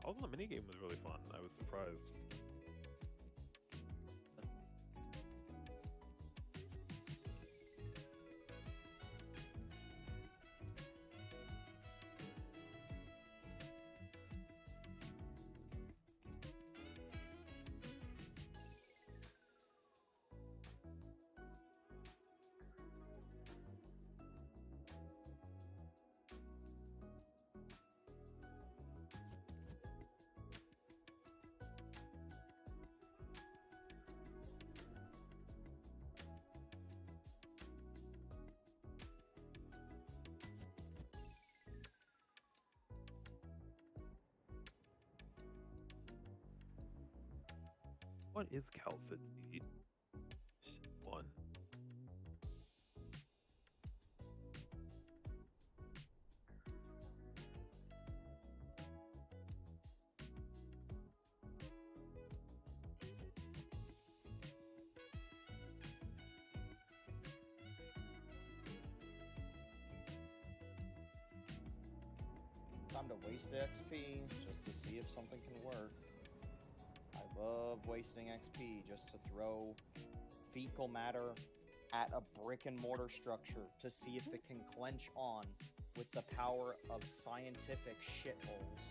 Also, the minigame was really fun. I was surprised. What is Calcid Seed? 1. Time to waste XP just to see if something can work. I love wasting XP just to throw fecal matter at a brick and mortar structure to see if it can clench on with the power of scientific shitholes.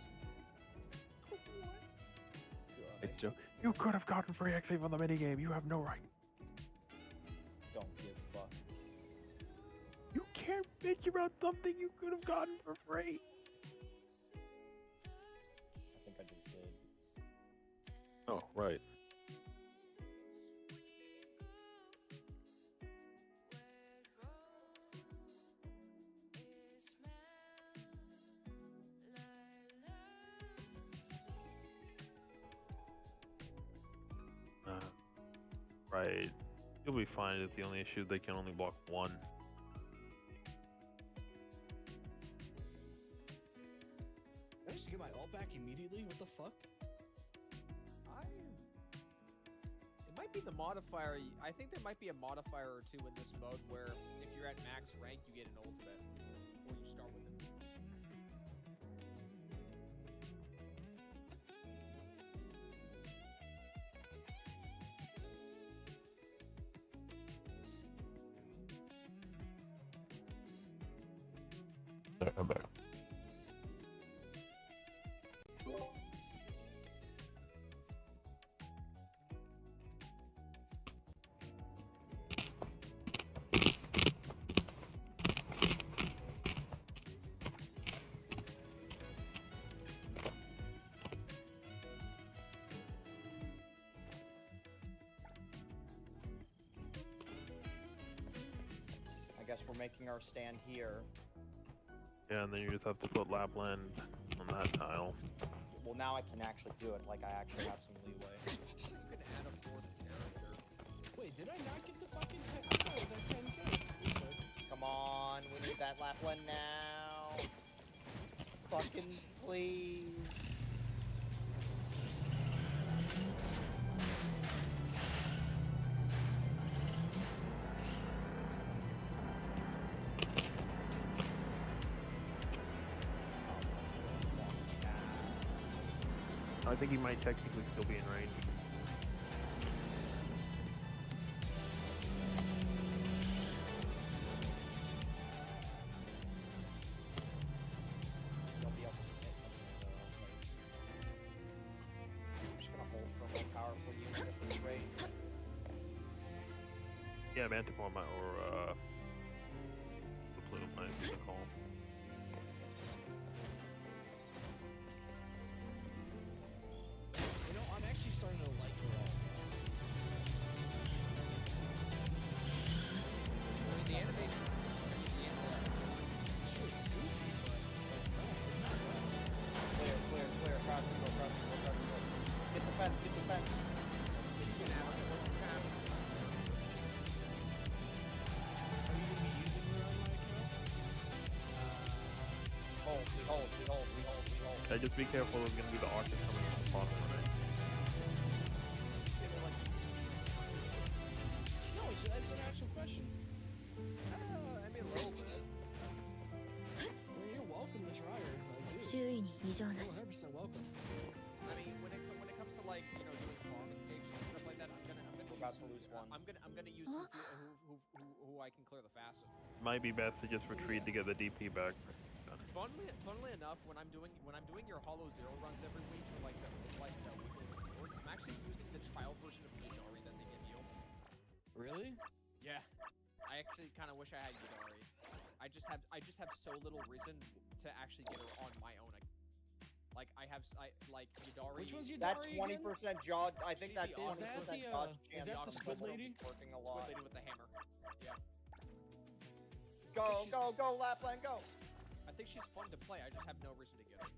Hey, Joe, you could have gotten free XP on the minigame. You have no right. Don't give fuck. You can't bitch about something you could have gotten for free. I think I just did. Oh, right. Right. You'll be fine. It's the only issue they can only block one. Did I just get my ult back immediately? What the fuck? It might be the modifier. I think there might be a modifier or two in this mode where if you're at max rank, you get an ultimate, or you start with it. Alright, I'm back. I guess we're making our stand here. Yeah, and then you just have to put Lapland on that tile. Well, now I can actually do it. Like, I actually have some leeway. You can add a fourth character. Wait, did I not get the fucking 10? Oh, that 10K. Come on, we need that Lapland now. Fucking please. I think he might technically still be in range. Don't be able to hit something though. I'm just gonna hold for a more powerful unit at this rate. Yeah, Manticore might, or Pluto might be the call. You know, I'm actually starting to like her all. I mean, the animation. Clear, crouch and go, crouch and go, crouch and go. Get the fence, get the fence. Hold, we hold. Yeah, just be careful, there's gonna be the Arctic coming in the bottom right. No, it's an actual question. I mean, a little bit. Well, you're welcome to try her. Like, 周囲に異常な you're し 100% welcome. I mean, when it comes to like doing farming stages and stuff like that, We're about to lose one. I'm gonna use who I can clear the fastest. Might be best to just retreat to get the DP back. Funnily enough, when I'm doing your Hollow Zero runs every week for like the weekly reports, I'm actually using the trial version of Yidari that they give you. Really? Yeah. I actually kind of wish I had Yidari. I just have so little reason to actually get her on my own. Like Yidari. Which one's That Yidari 20% jaw, I think that Is 20% that dodge is chance that the squid lady? working a lot. Squid lady with the hammer. Yeah. Go, Lapland, go! I think she's fun to play. I just have no reason to get her.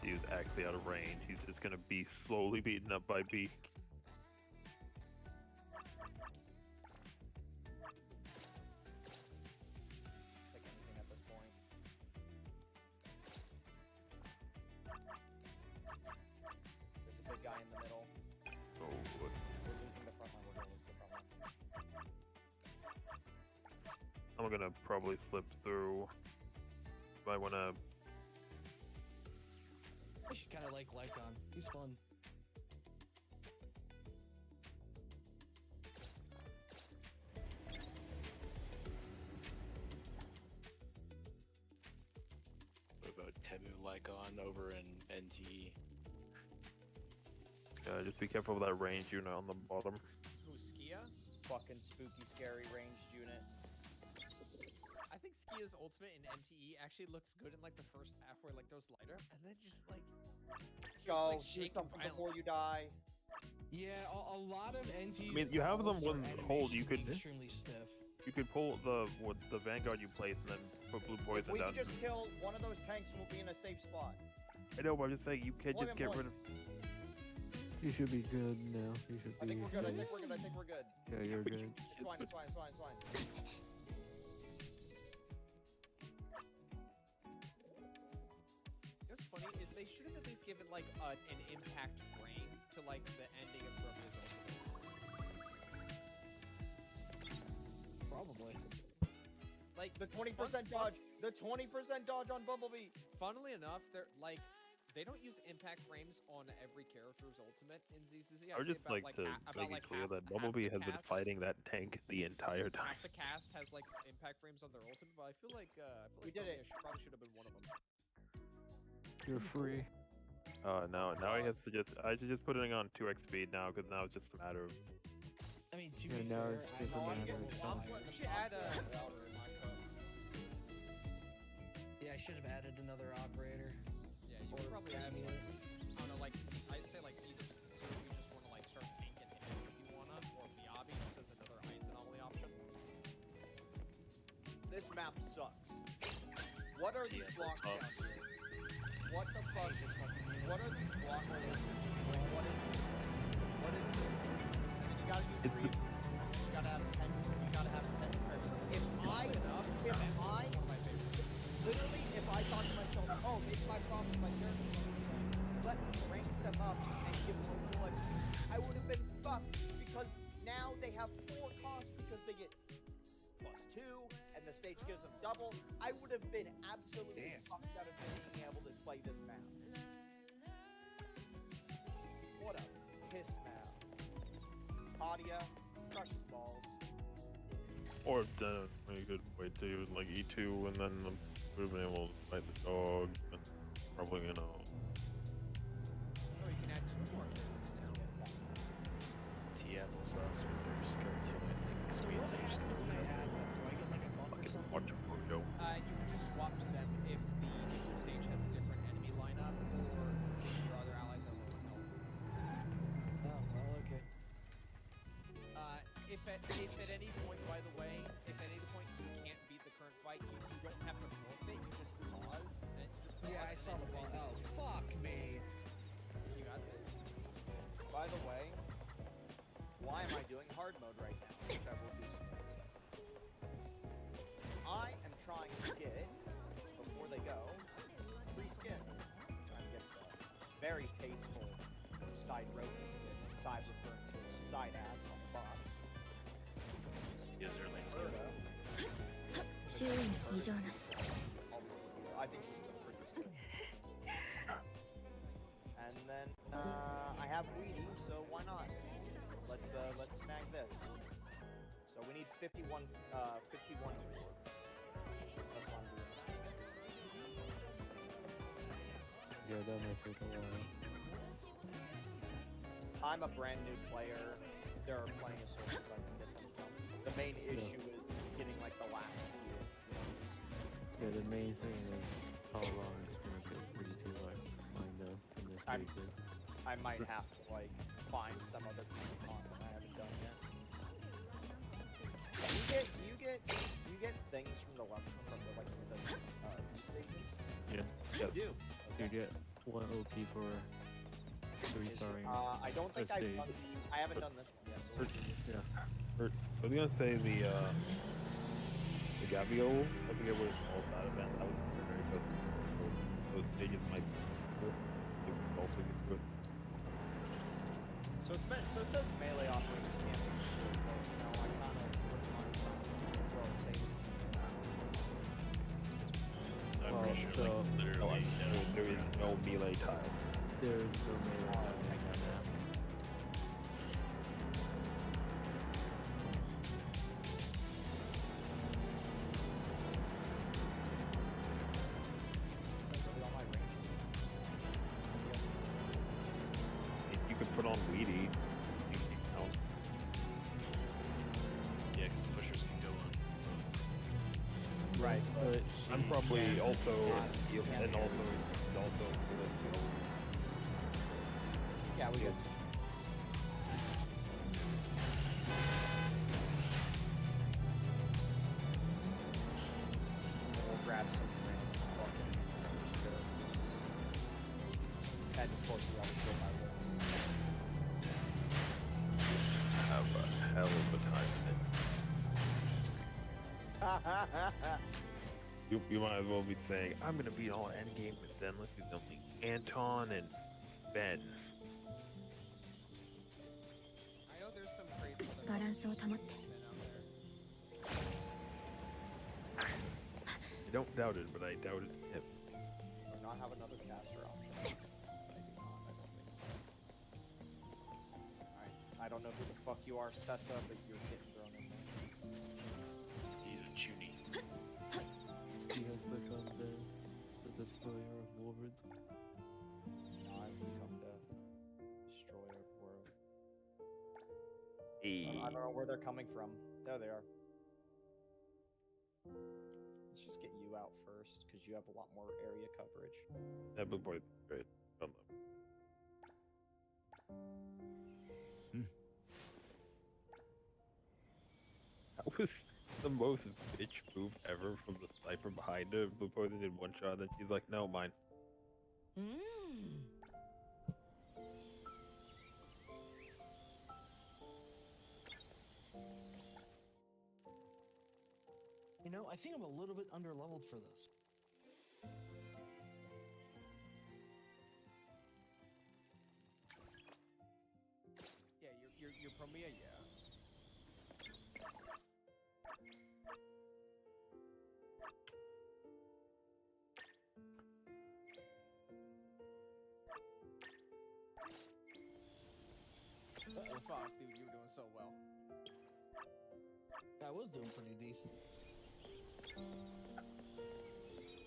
dude's actually out of range. He's just gonna be slowly beaten up by Beak. Take anything at this point. There's a big guy in the middle. Oh, We're losing the front line. We're gonna lose the front line. I'm gonna probably slip through. Might wanna. I should kind of like Lycon. He's fun. What about Temu Lycon over in NTE? Just be careful of that range unit on the bottom. Who's Skia? Fucking spooky, scary ranged unit. I think Skia's ultimate in NTE actually looks good in like the first half where like those light up, and then just like Go, like, do shaking something before violently. you die. Yeah, a lot of NT's. I mean, you have them walls or when hold. You animations could extremely stiff. you could pull the Vanguard you place and then put blue If poison we down. can just kill one of those tanks, we'll be in a safe spot. I know, but I'm just saying you can't Point just and get point. rid of. You should be good now. You should I be. think we're good. I safe. think we're good. I think we're good. Yeah, you're good. It's fine. It's fine. It's fine. It's fine. What's funny is they should have at least given like an impact frame to like the ending of Brothers Ultimate. Probably. Like The 20% dodge. The 20% dodge on Bumblebee. Funnily enough, they're like they don't use impact frames on every character's ultimate in ZZZ. I would just like to make it clear that Bumblebee has been fighting that tank the entire time. Half the cast has like impact frames on their ultimate, but I feel like We did it. Probably should have been one of them. You're free. Now I have to just I should just put it on 2x speed now because now it's just a matter of. I mean, to Yeah, be now fair, it's just a matter of time. We should add Yeah, I should have added another operator. Yeah, you could probably add like, I don't know, like I'd say like either you just want to like start tanking hits if you wanna, or Miyabi just as another ice anomaly option. This map sucks. What are these blocks down here? What the fuck? What are these blocks down here? What is this? What is this? And then you gotta do 3. You gotta have 10. You gotta have 10 spreads. If I literally, if I thought to myself, oh, maybe my problem with my characters, let me rank them up and give them full XP, I would have been fucked because now they have 4 costs because they get +2 and the stage gives them double. I would have been absolutely fucked out of being able to play this map. What a piss map. Kadia crushes balls. Or then you could wait till you like E2 and then we've been able to fight the dog and probably Or you can add 2 more characters. TF was last with their skill too, I think. Sweet Sage gonna be watch it for Joe. You can just swap to them if the stage has a different enemy lineup or if your other allies are lower health. Oh, well, okay. If at any point, by the way, if at any point you can't beat the current fight, you don't have to forfeit. You just pause. And just Yeah, I saw the ball. Oh, fuck me. You got this. By the way, why am I doing hard mode right now? Which I will do some more stuff. I am trying to get, before they go, 3 skins. Trying to get the very tasteful side Roki skin, side referring to side ass on the box. Yes, her lane's good.周囲に異常なし。 I think she's the prettiest skin. And then I have Weedy, so why not? Let's snag this. So we need 51 orbs. That's why I'm doing this. Yeah, that might take a while. I'm a brand new player. There are plenty of sources I can get them from. The main issue is getting like the last few. Yeah, the main thing is how long it's gonna take for you to like find them in this weekend. I might have to like find some other piece of content I haven't done yet. You get things from the left from the like the stages. Yeah. You do. Dude, yeah. what OP for 3-starring? I don't think Prestige? I haven't done this one yet. So we'll see. Yeah. I was gonna say the Gabio, I forget what it's called, that event. That was very good. Those stages might be good. You can also get good. So it says melee operators can't be good, but you know, I kind of wouldn't mind throw a save. I'm Well, pretty sure, so- like, literally, there is no melee tile. There's no melee on that map. You could put on Weedy. Yeah, because pushers can go on. Right. But I'm probably Yeah. also Yeah. and also Yeah, we good. We'll grab some random fucking and of course we always go by have a hell of a time in it. You might as well be saying, I'm gonna beat all endgame, but then let's do something. Anton and Ben. I know there's some crazy バランスを保って I don't doubt it, but I doubted him. or not have another caster option. Maybe not, I don't think so. Alright, I don't know who the fuck you are, Sessa, but you're getting thrown in there. He's a chuny. He has become the destroyer of worlds. No, I've become death. Destroyer of world. Hey. I don't know where they're coming from. There they are. Let's just get you out first, because you have a lot more area coverage. That blue boy, great. Fun though. That was the most bitch move ever from the sniper behind her. Blue Poison did one shot, and she's like, no, mine. You know, I think I'm a little bit underleveled for this. Yeah, you're Promia, yeah. Oh fuck, dude, you were doing so well. I was doing pretty decent.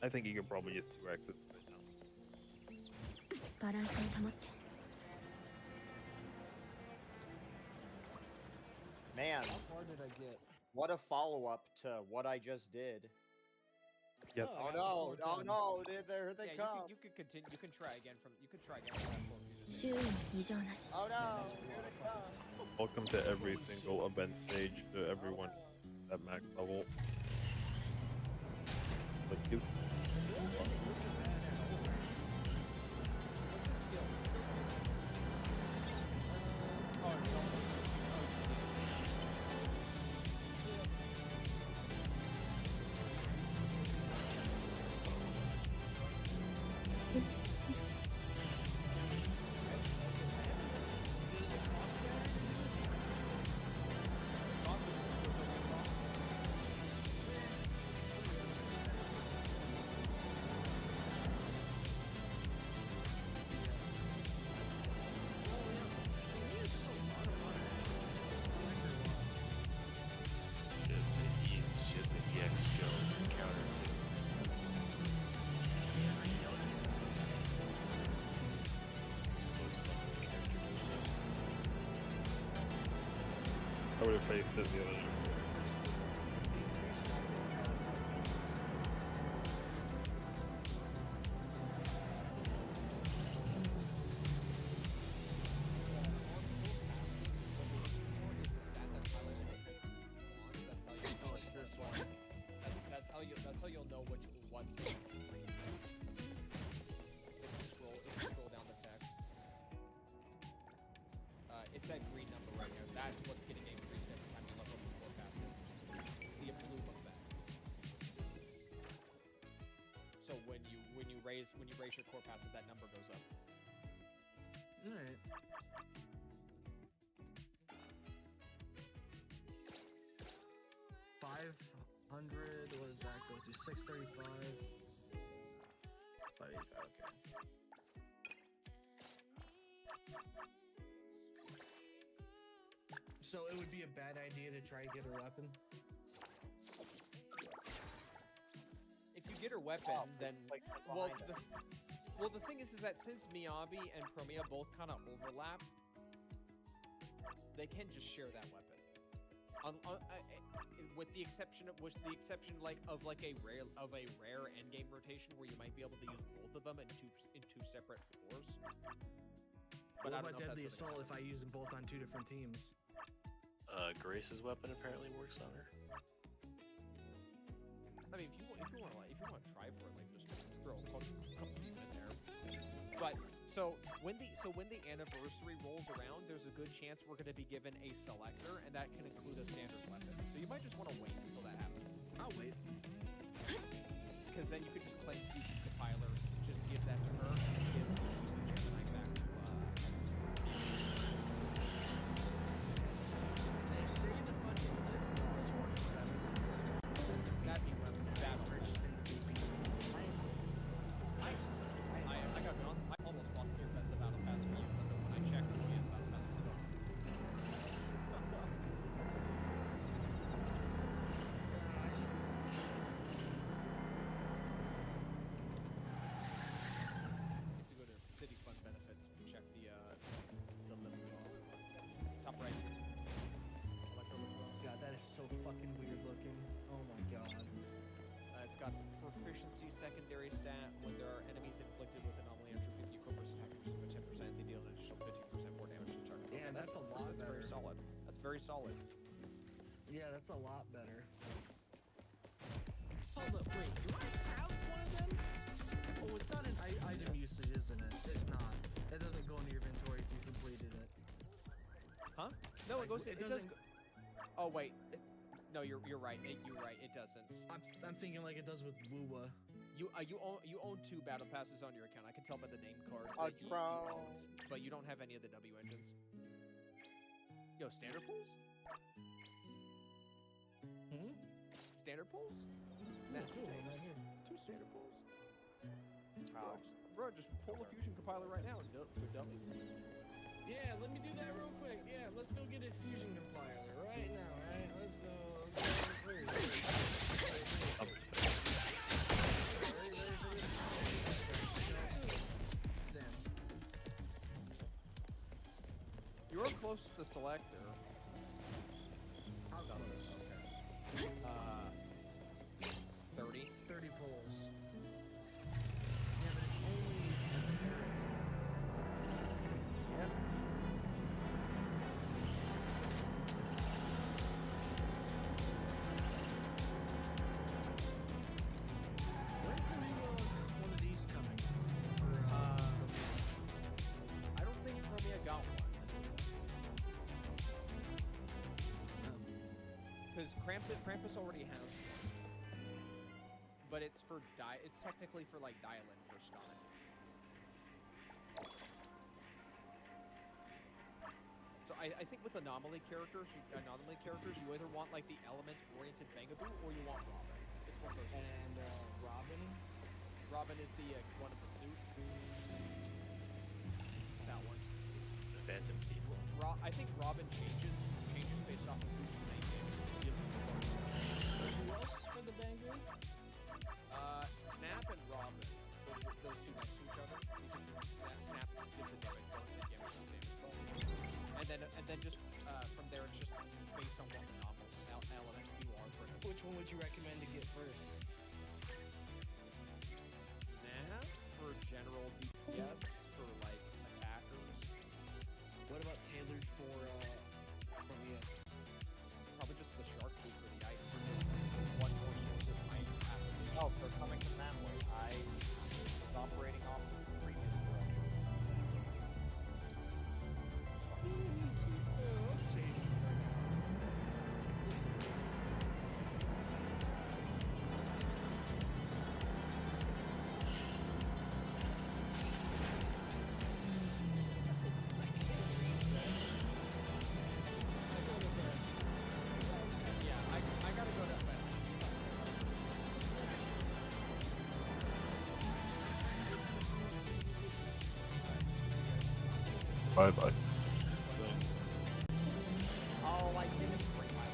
I think you can probably just 2x it right now. バランスを保って Man, How far did I get? what a follow-up to what I just did. Yep. Oh no, oh no, there they Yeah, come. you could continue. You can try again from. You could try again from that point. 周囲に異常なし Oh no, here they come. Welcome to every single event stage, to everyone at max level. Like, you. She has the EX skill counter. I would have faced it the other day. That's how you'll know what. If you scroll, if that's what's getting increased every time you level up the core passive. The bloom effect. So when you raise your core passive, that number goes up. Alright. 500, what does that go to? 635. 585, okay. So it would be a bad idea to try to get her weapon? If you get her weapon, then the thing is that since Miyabi and Chromia both kind of overlap, they can just share that weapon. With the exception of like a rare endgame rotation where you might be able to use both of them in two separate floors. But what about Deadly Assault if I use them both on 2 different teams? Grace's weapon apparently works on her. I mean, if you want to try for it, like just throw a couple people in there. But so when the anniversary rolls around, there's a good chance we're going to be given a selector, and that can include a standard weapon. So you might just want to wait until that happens. I'll wait. Because then you could just claim Fusion Compiler, just give that to her, and give the Gemini back to that'd be bad purchasing. I gotta be honest, I almost bought the Battle Pass for you, but then when I checked, the Battle Pass was gone. If you go to City Fund Benefits, check the limit cost. Top right. God, that is so fucking weird looking. Oh my god. It's got proficiency secondary stat. When there are enemies inflicted with anomaly entropy, the equivalent attack for 10%, they deal an additional 15% more damage to the target. Yeah, that's a lot better. Very solid. That's very solid. Yeah, that's a lot better. Hold up, wait, do I have one of them? Oh, it's not an item usage, isn't it? It's not. It doesn't go in your inventory if you completed it. Huh? No, it goes. It It does. doesn't- Oh wait. No, you're right. You're right. It doesn't. I'm thinking like it does with Wuwa. You own 2 battle passes on your account. I can tell by the name card. Oh, that you bro. own, but you don't have any of the W engines. Yo, standard pulls? Standard pulls? That's cool. Right here. 2 standard pulls. Bro, just pull the Fusion Compiler right now and do W. Yeah, let me do that real quick. Yeah, let's go get a Fusion Compiler right now, right? Let's go. You were close to the selector. How close? Okay. 30. 30 pulls. Yeah, but it's only at the very Yep. When's the new one of these coming? I don't think Chromia got one. Because Krampus already has one. But it's for it's technically for like Dylan for Stein. So I think with anomaly characters, you either want like the element-oriented Bangaboo or you want Robin. It's one of those. And Robin is the one of the suit. That one. The Phantom Thief one. I think Robin changes based off of who's the main game. Who else for the Bangor? Snap and Robin. Those 2 next to each other. Snap gives a damage bonus and Gambit does damage bonus. And then just from there it's just based on what element you are for him. Which one would you recommend to get first? Snap for general DPS for like attackers. What about tailored for Chromia? Probably just the shark food for the item. One more source of ice after the Oh, so coming from that way, I was operating off of the previous direction. Bye bye. Oh, I didn't bring my.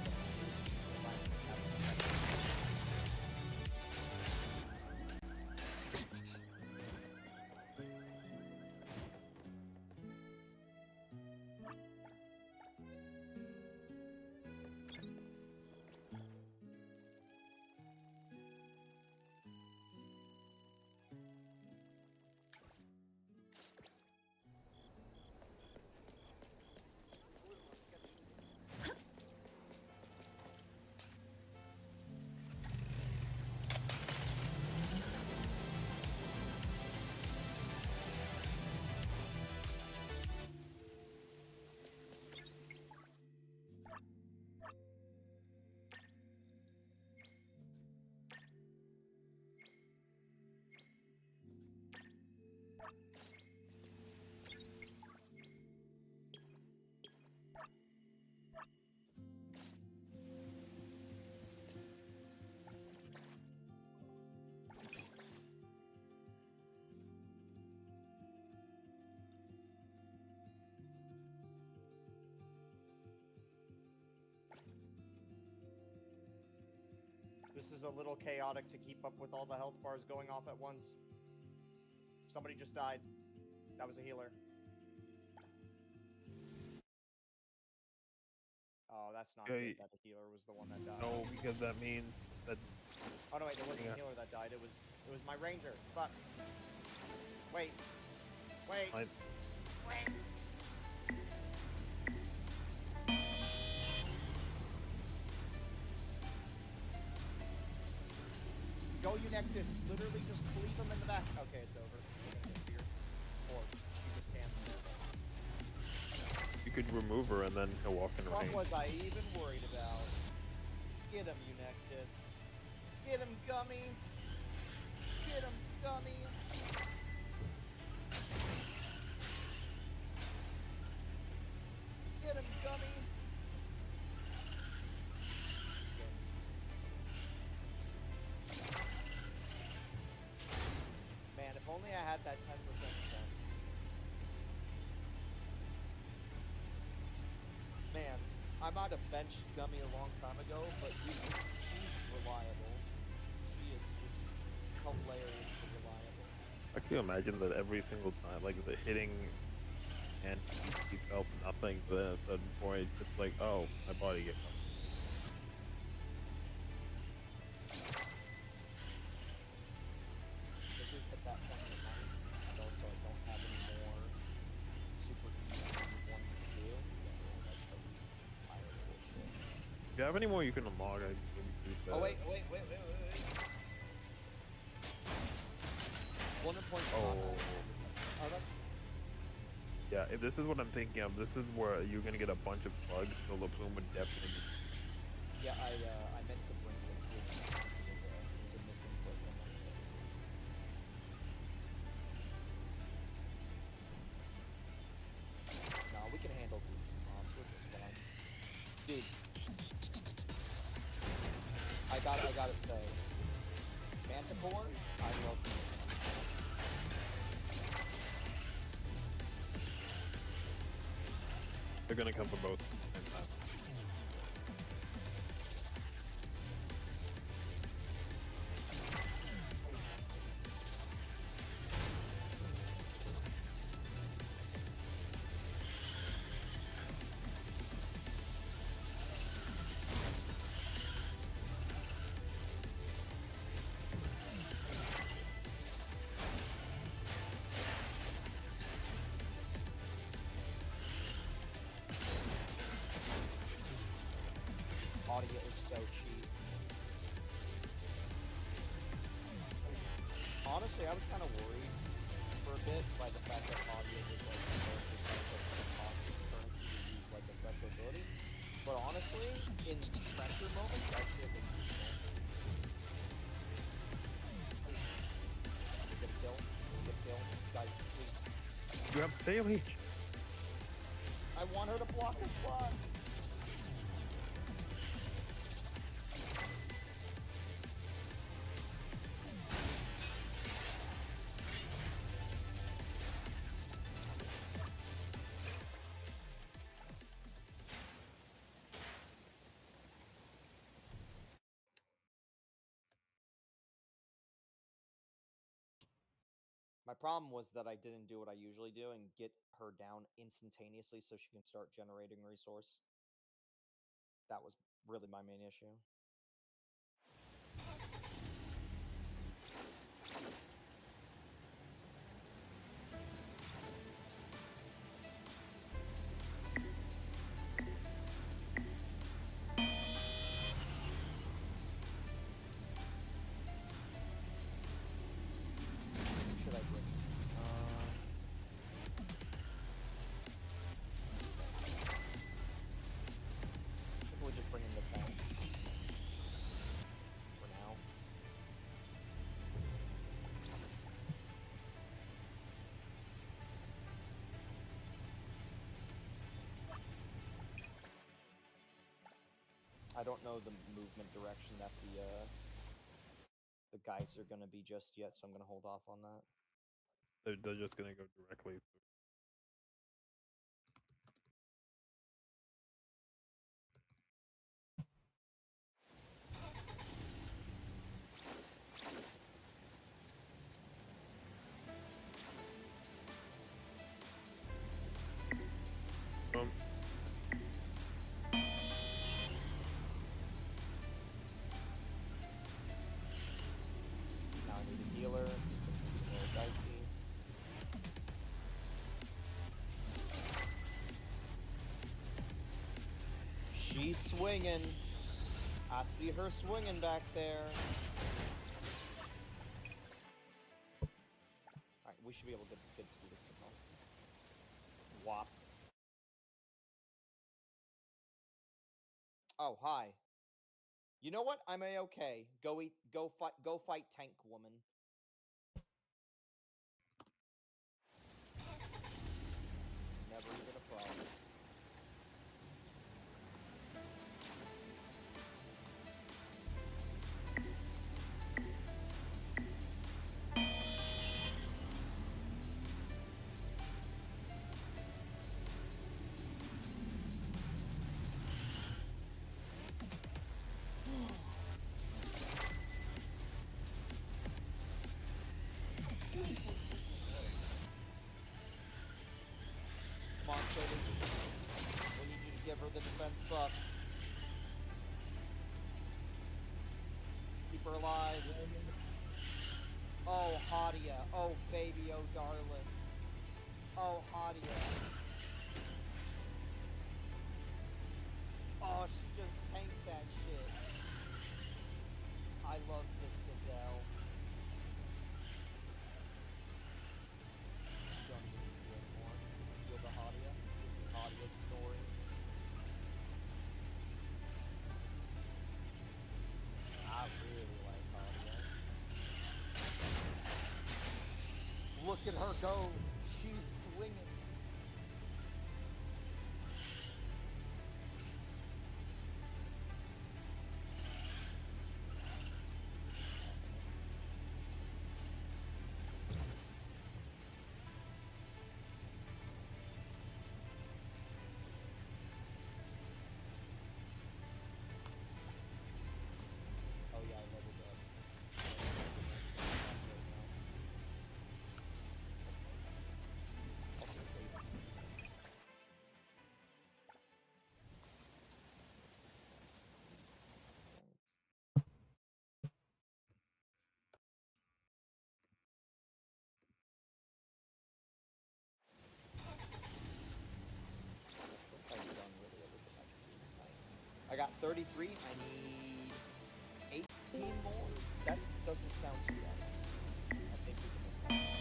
This is a little chaotic to keep up with all the health bars going off at once. Somebody just died. That was a healer. Oh, that's not Okay. good that the healer was the one that died. No, because that means that. Oh no, wait, there wasn't Yeah. a healer that died. It was my ranger. Fuck. Wait. Wait. I- Wait. Go Eunectus. Literally just leave him in the back. Okay, it's over. We're gonna get feared. Or she just stands there. You could remove her and then he'll walk in What range. was I even worried about? Get him, Eunectus. Get him, Gummy. Get him, Gummy. Get him, Gummy. Man, if only I had that 10% spent. Man, I might have benched Gummy a long time ago, but she's reliable. She is just hilariously reliable. I can imagine that every single time, like the hitting and he felt nothing, but then at a certain point, it's just like, oh, my body gets up. If we've hit that point in life, and also I don't have any more super easy ones to do, then we'll like fire bullshit. If you have any more you can unlock, I can do that. Oh wait. 100 points. Oh. Oh, that's. Yeah, if this is what I'm thinking of, this is where you're gonna get a bunch of slugs, so the plume would definitely be. Yeah, I meant to bring them through. It was a missing clip on my side. No, we can handle groups and mobs, which is fine. Dude. I gotta say. Manticore, I love you. They're gonna come from both at the same time. Audio is so cheap. Honestly, I was kind of worried for a bit by the fact that audio was like the cost of currency to use like a special ability. But honestly, in pressure moments, that shit was useful. Get a kill. Get a kill. Guys, please. You have AoH. I want her to block a slot. My problem was that I didn't do what I usually do and get her down instantaneously so she can start generating resource. That was really my main issue. Should I bring? I think we'll just bring in the tank for now. I don't know the movement direction that the guys are gonna be just yet, so I'm gonna hold off on that. They're just gonna go directly. Now I need a healer. It's a little dicey. She's swinging. I see her swinging back there. Alright, we should be able to get the kids to do this somehow. Wop. Oh, hi. You know what? I'm a-okay. Go fight Tank Woman. Never even a problem. Come on, Sadie. We need you to give her the defense buff. Keep her alive. Oh, Hadia. Oh, baby. Oh, darling. Oh, Hadia. Oh, she just tanked that shit. I love this gazelle. Don't need to do anymore. Heal the Hadia. This is Hadia's story. I really like Hadia. Look at her go. She's swinging. Oh yeah, I leveled up. Also, I got 33. I need 18 more. That doesn't sound too bad. I think we can make that.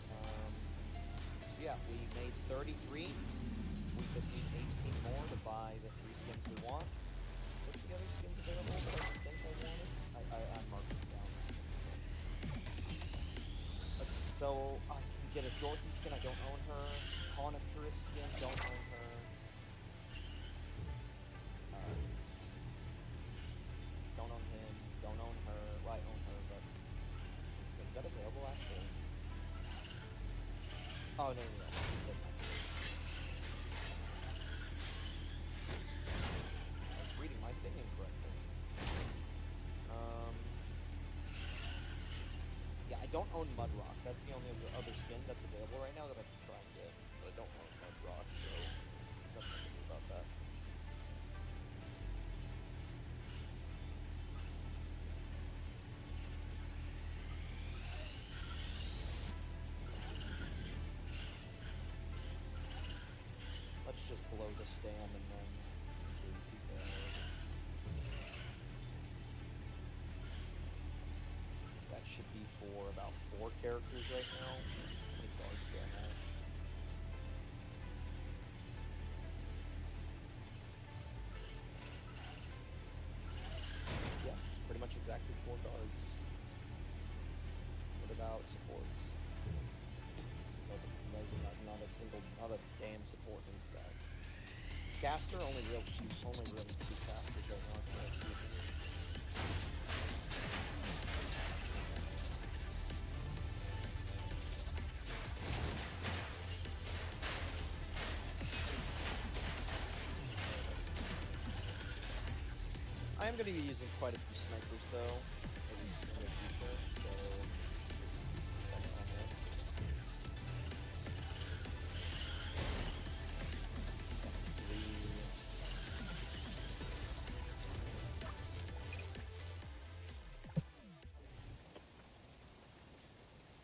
So yeah, we made 33. We just need 18 more to buy the 3 skins we want. What's the other skins available that I think I wanted? I marked them down. Okay, so I can get a Dorothy skin. I don't own her. Conakura skin. Don't own her. Don't own him, don't own her. Well, I own her, but is that available actually? Oh, no. I was reading my thing incorrectly. don't own Mudrock. That's the only other skin that's available right now that I can try and get. But I don't own Mudrock, so nothing to do about that. Let's just blow the stam and then do 2K. That should be for about 4 characters right now. How many guards do I have? Yeah, it's pretty much exactly 4 guards. What about supports? Not a single, not a damn support in stack. Caster, only really 2 casters right now. I am going to be using quite a few snipers though, at least in the future, so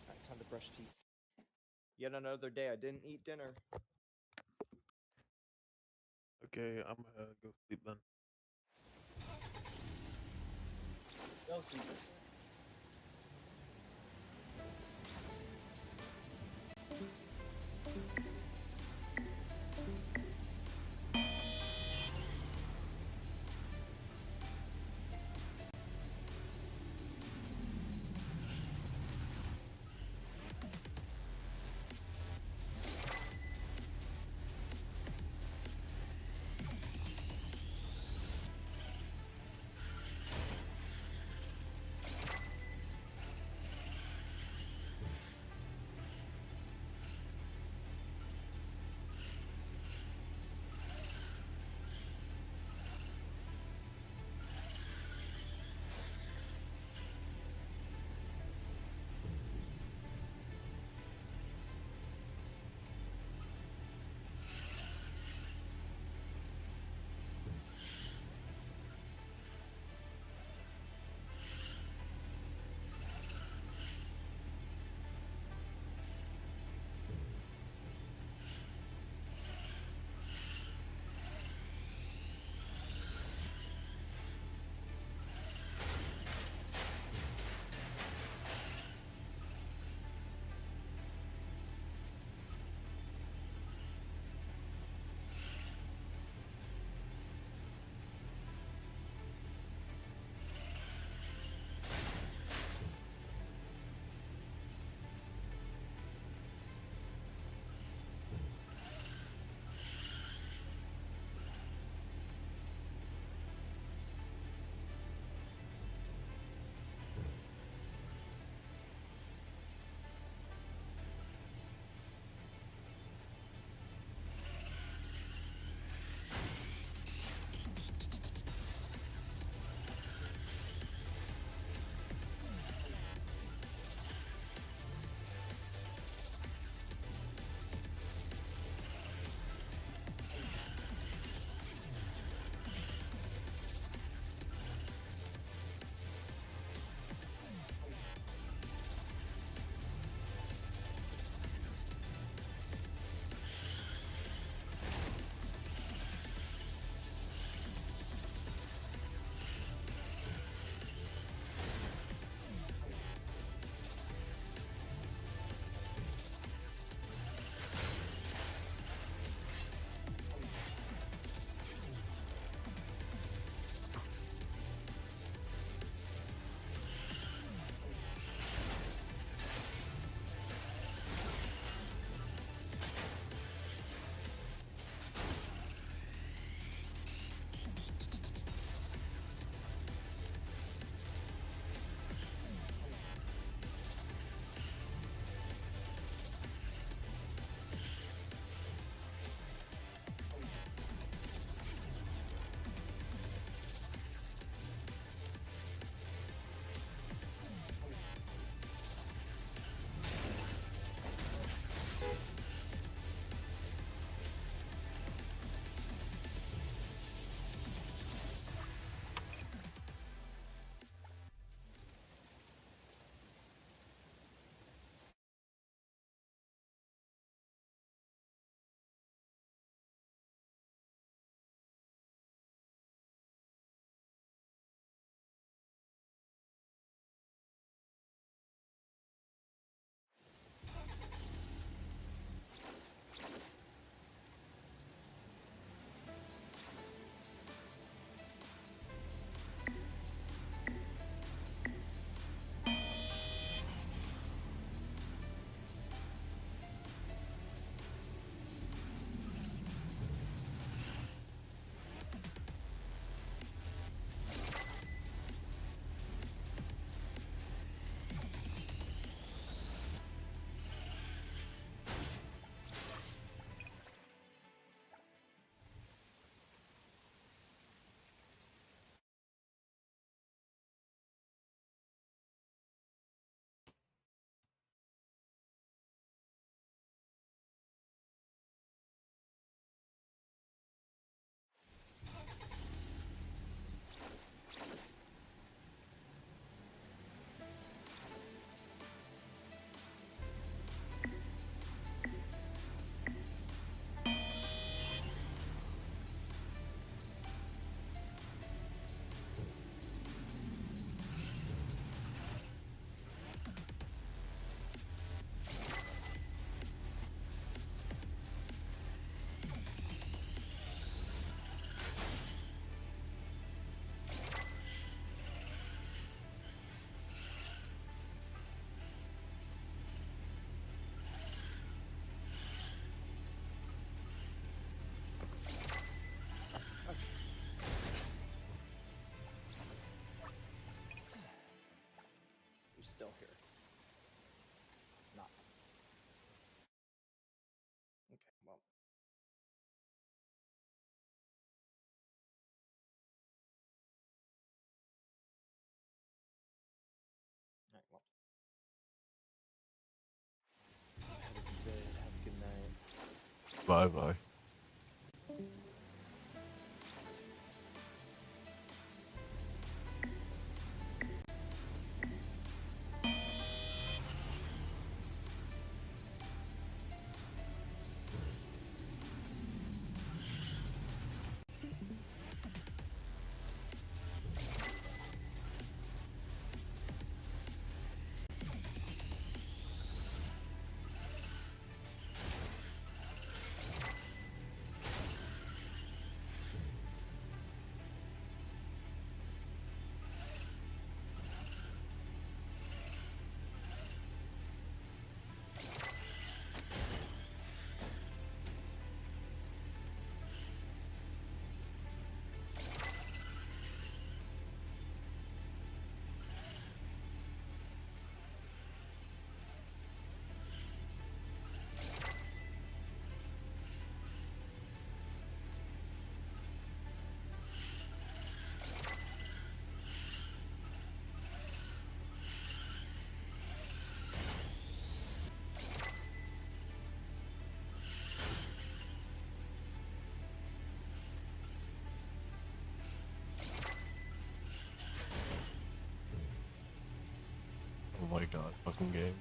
Alright, time to brush teeth. Yet another day I didn't eat dinner. Okay, I'm gonna go sleep then. Y'all see this. still here. Not. Okay, well. Alright, well. Have a good day. Have a good night. Bye bye. Oh my god, fucking game.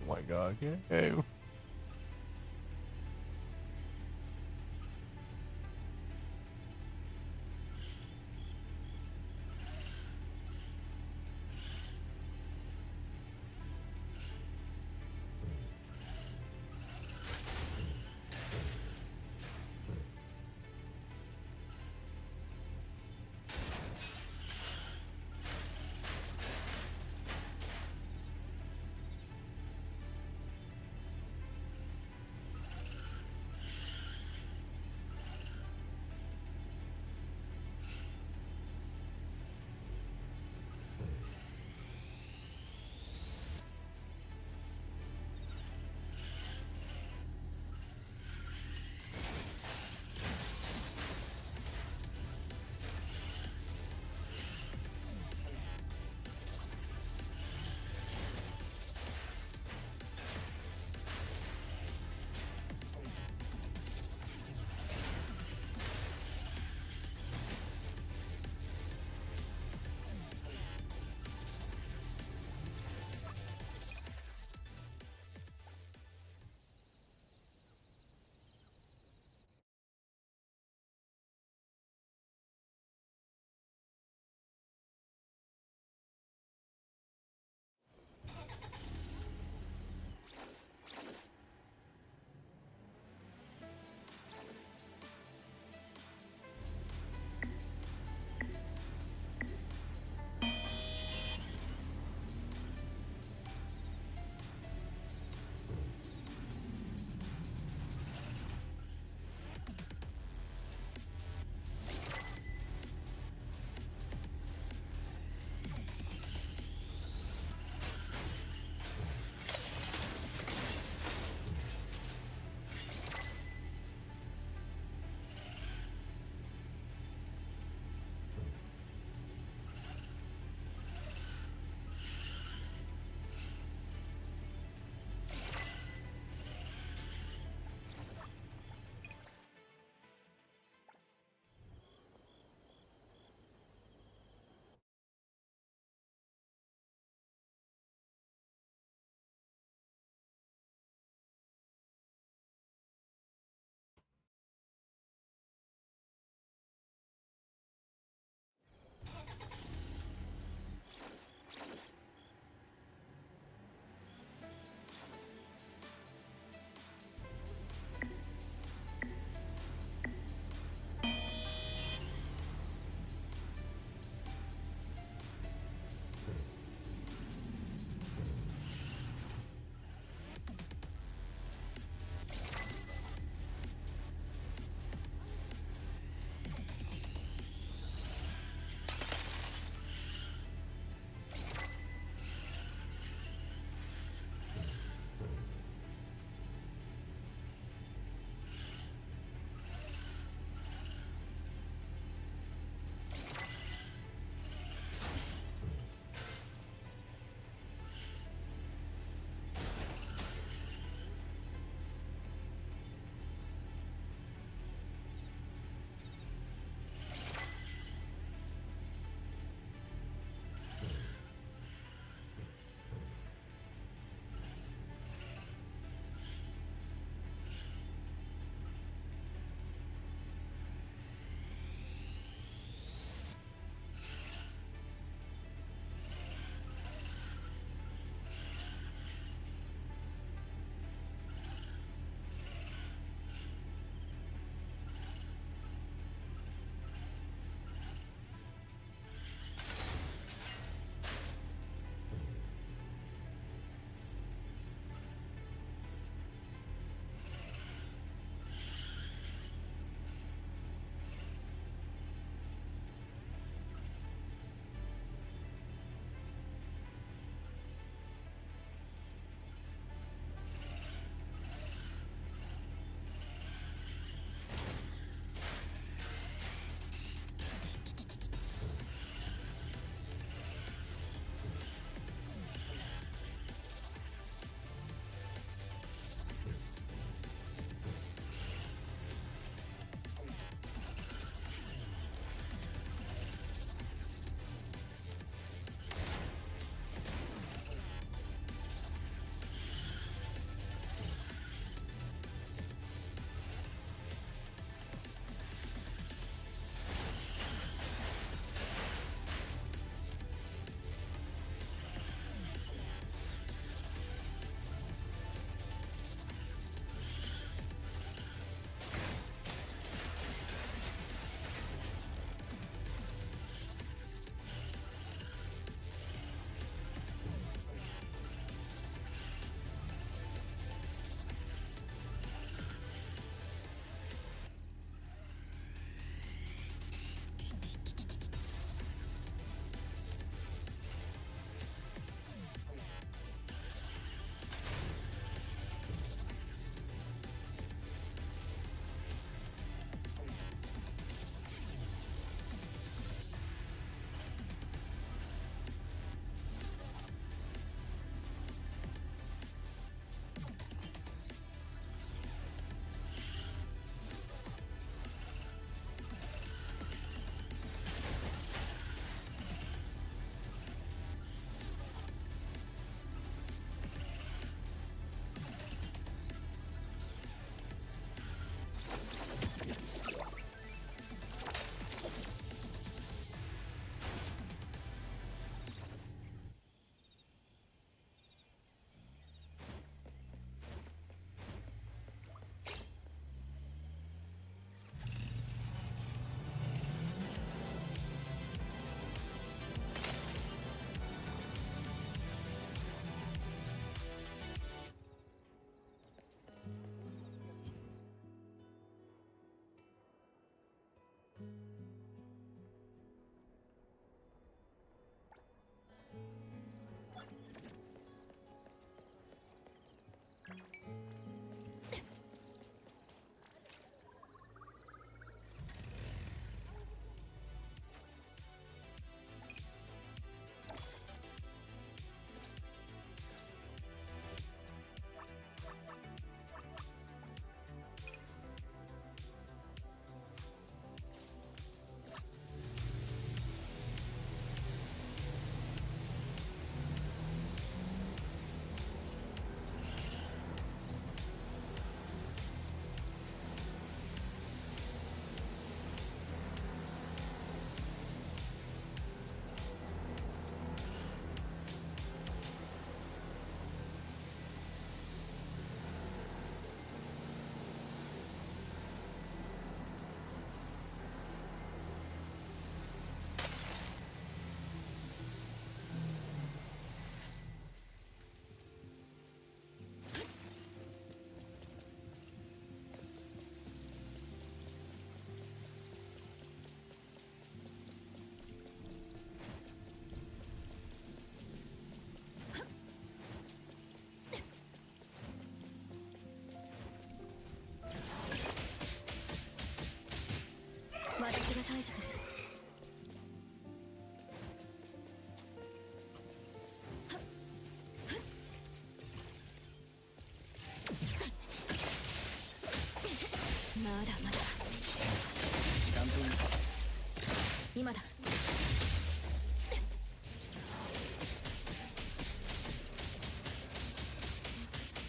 Oh my god, game.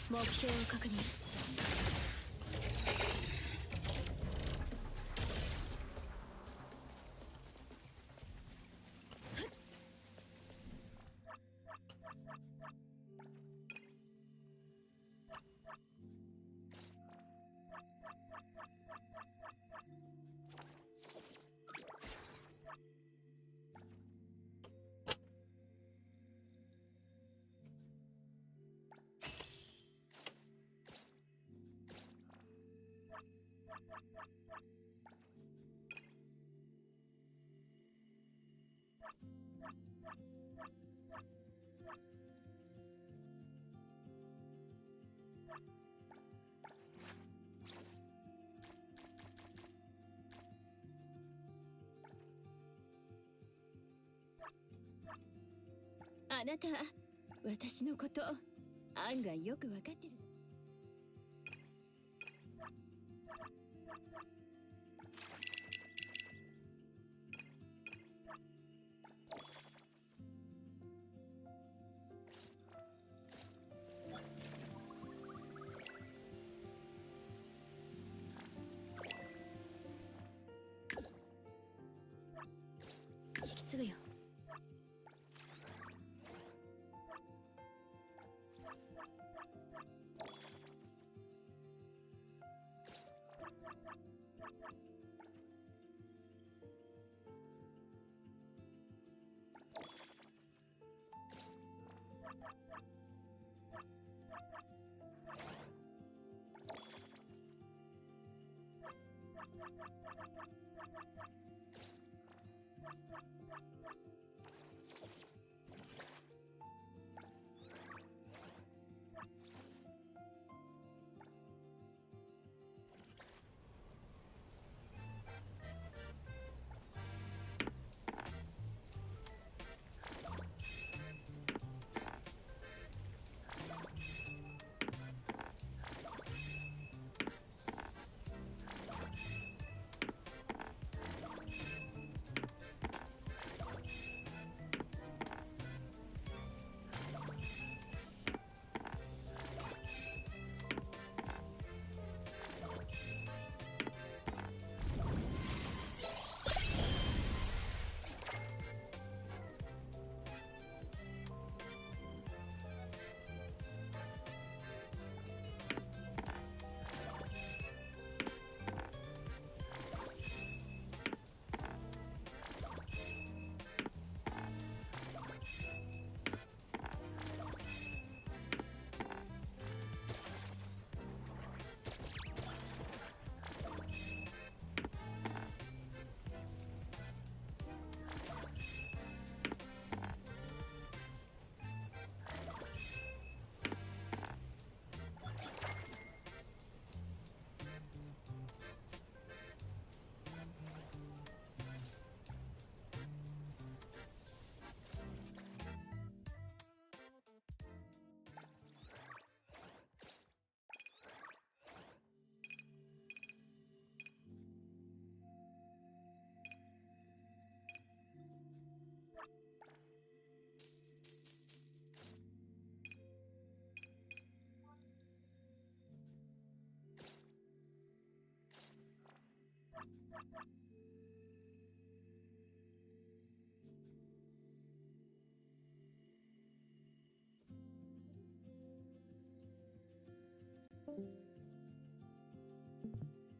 目標を確認。あなた、私のこと案外よくわかってるじゃん。引き継ぐよ。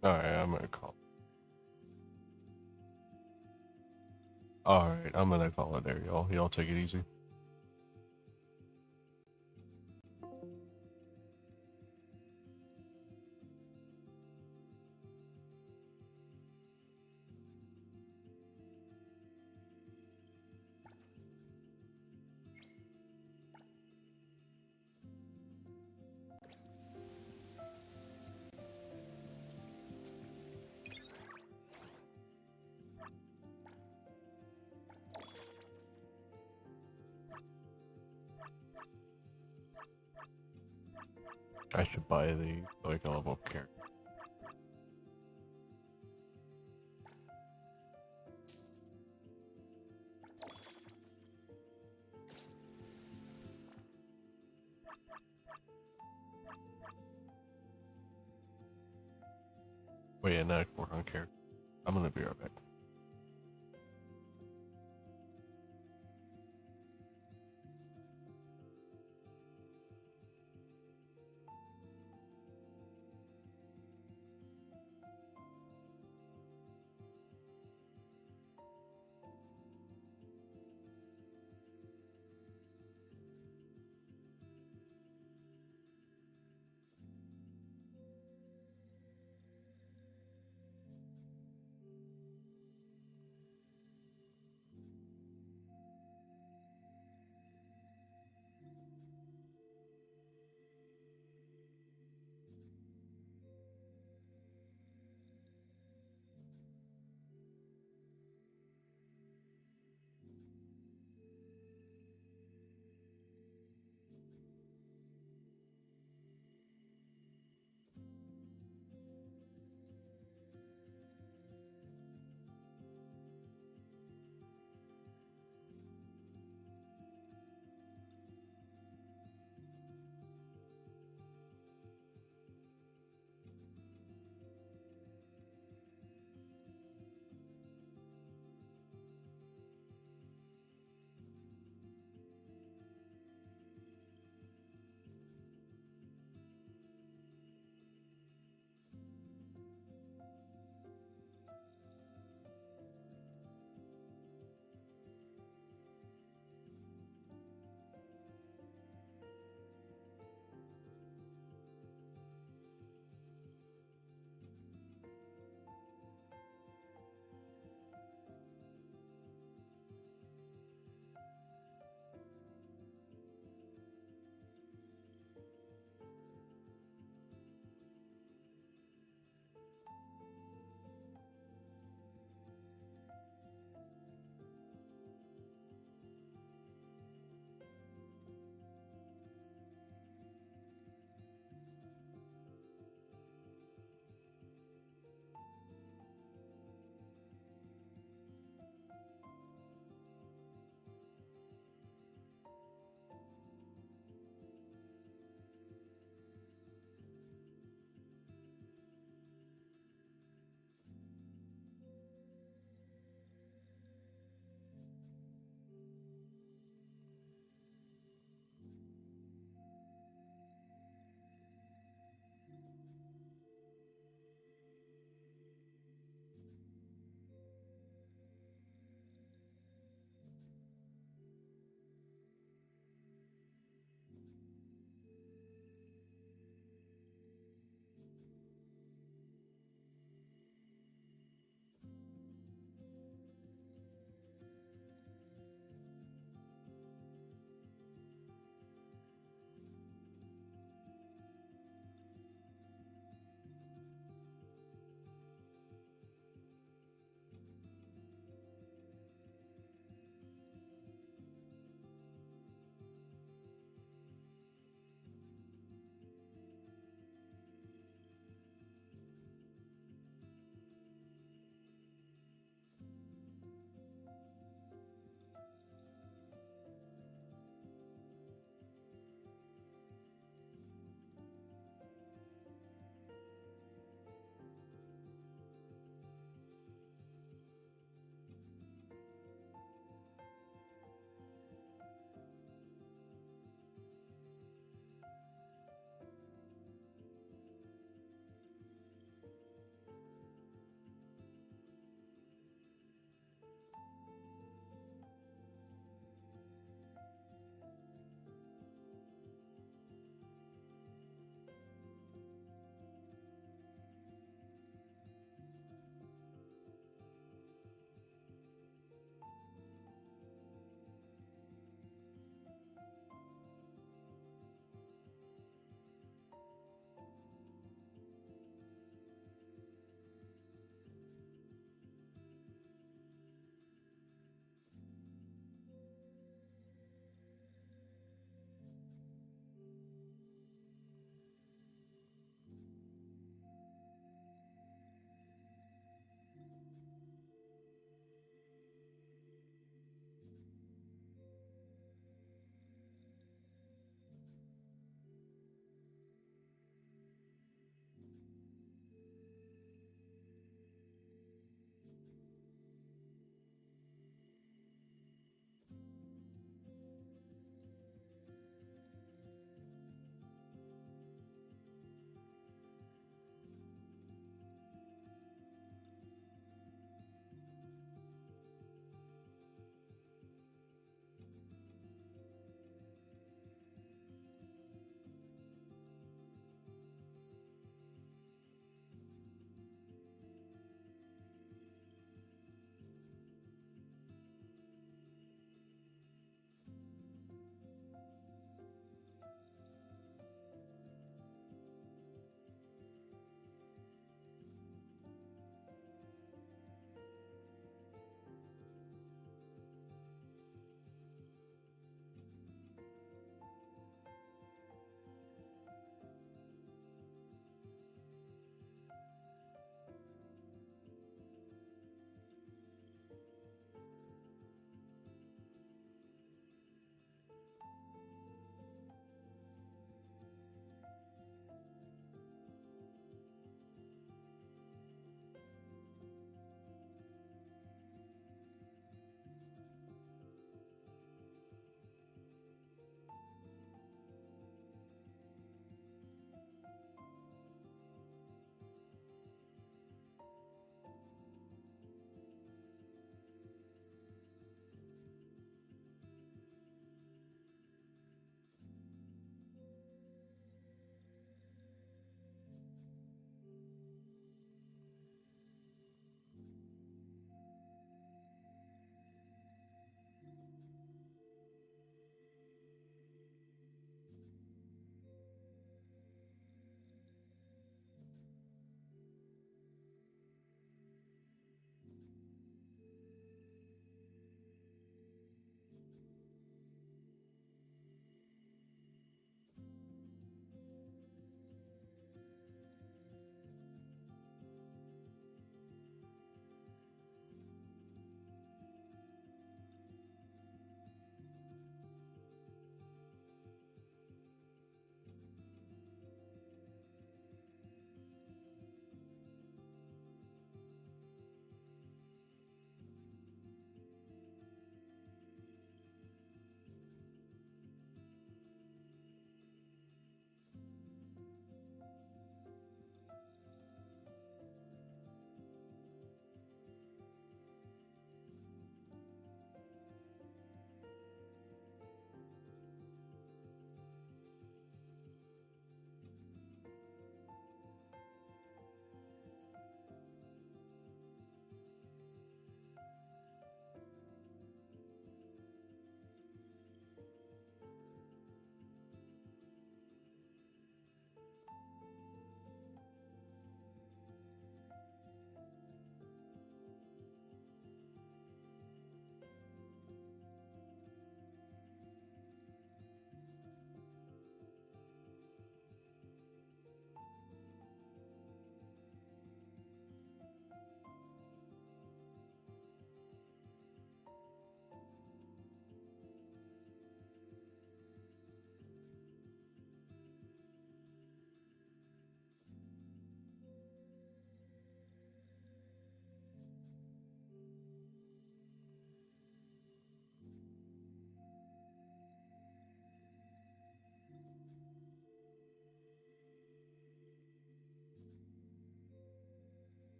Alright, I'm gonna call. Alright, I'm gonna call it there, y'all. Y'all take it easy. I should buy the like a level up character. Wait, and work on character. I'm gonna be right back.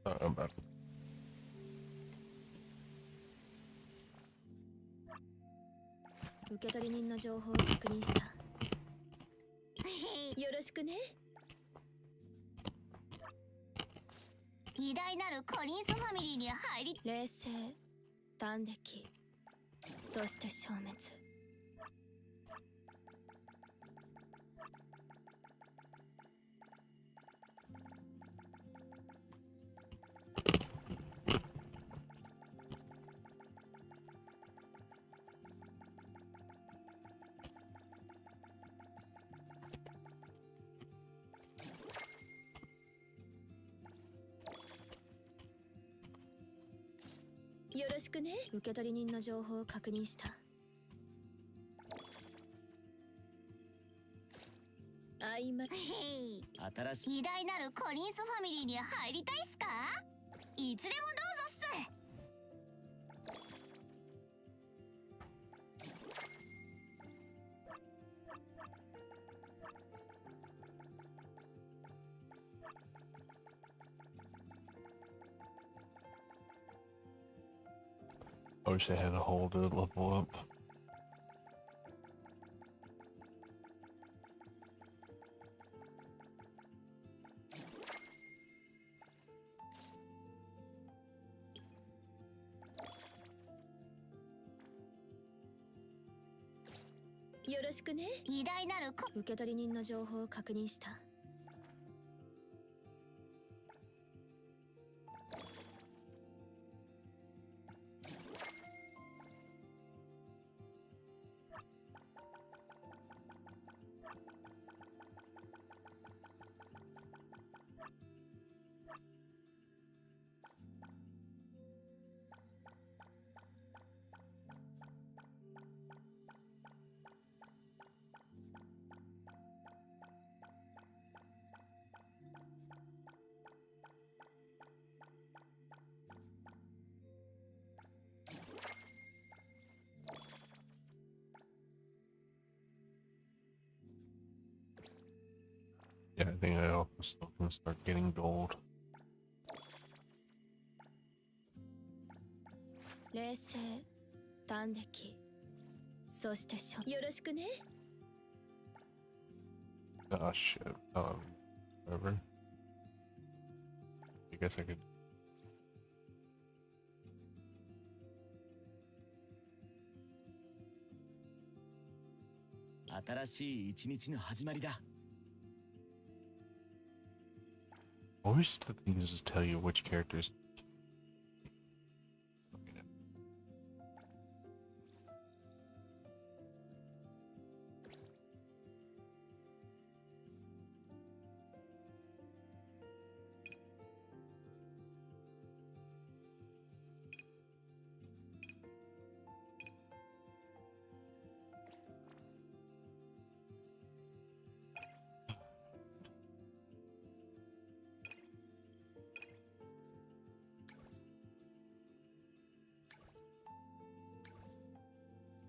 I'm back. 受取人の情報を確認した。よろしくね。偉大なるコリンスファミリーに入り、冷静、断撃、そして消滅。よろしくね。受取人の情報を確認した。新しい偉大なるコリンスファミリーに入りたいっすか？いつでもどうぞっす。I wish they had a hole to level up. Yo よろしくね。偉大なる受取人の情報を確認した。Yeah, I think I also still can start getting gold. 冷静、断撃、そしてよろしくね。Ah, shit. Whatever. I guess I could. 新しい一日の始まりだ。 I wish the thing is just tell you which characters.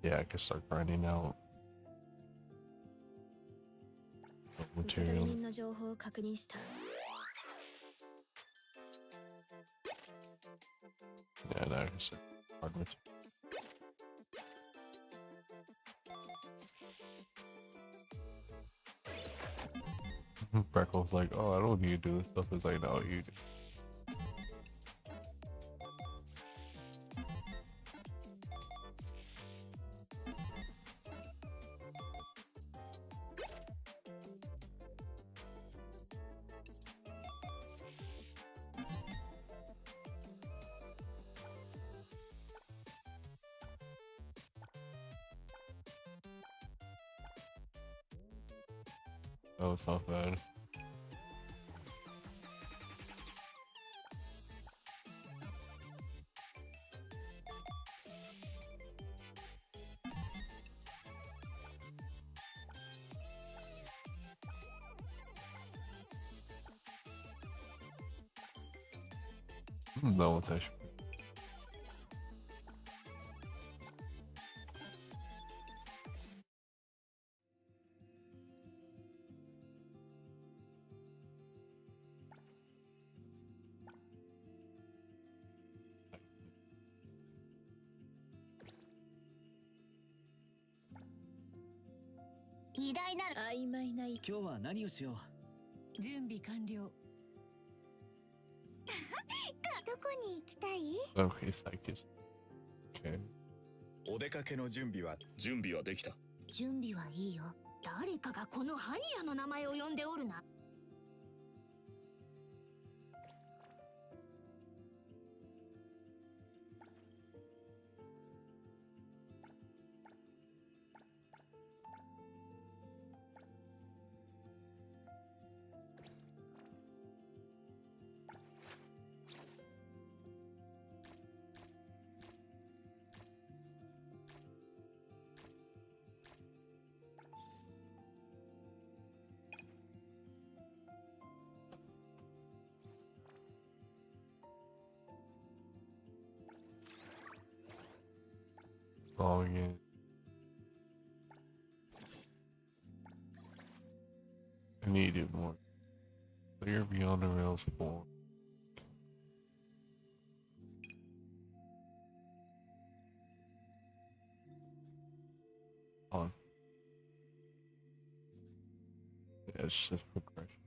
Yeah, I can start grinding out the 受取 material. 人の情報を確認した。 Yeah, now I can start hard material. Breckle's like, oh, I don't need to do this stuff. It's like, no, you do. Oh, it's not bad. No, it's actually. 偉大なる曖昧な今日は何をしよう。準備完了。どこに行きたい？ Okay, Psyche. Okay. お出かけの準備はできた。準備はいいよ。誰かがこのハニヤの名前を呼んでおるな。Log in. I need it more. Clear beyond the rails 4. On. Yeah, it's just progression.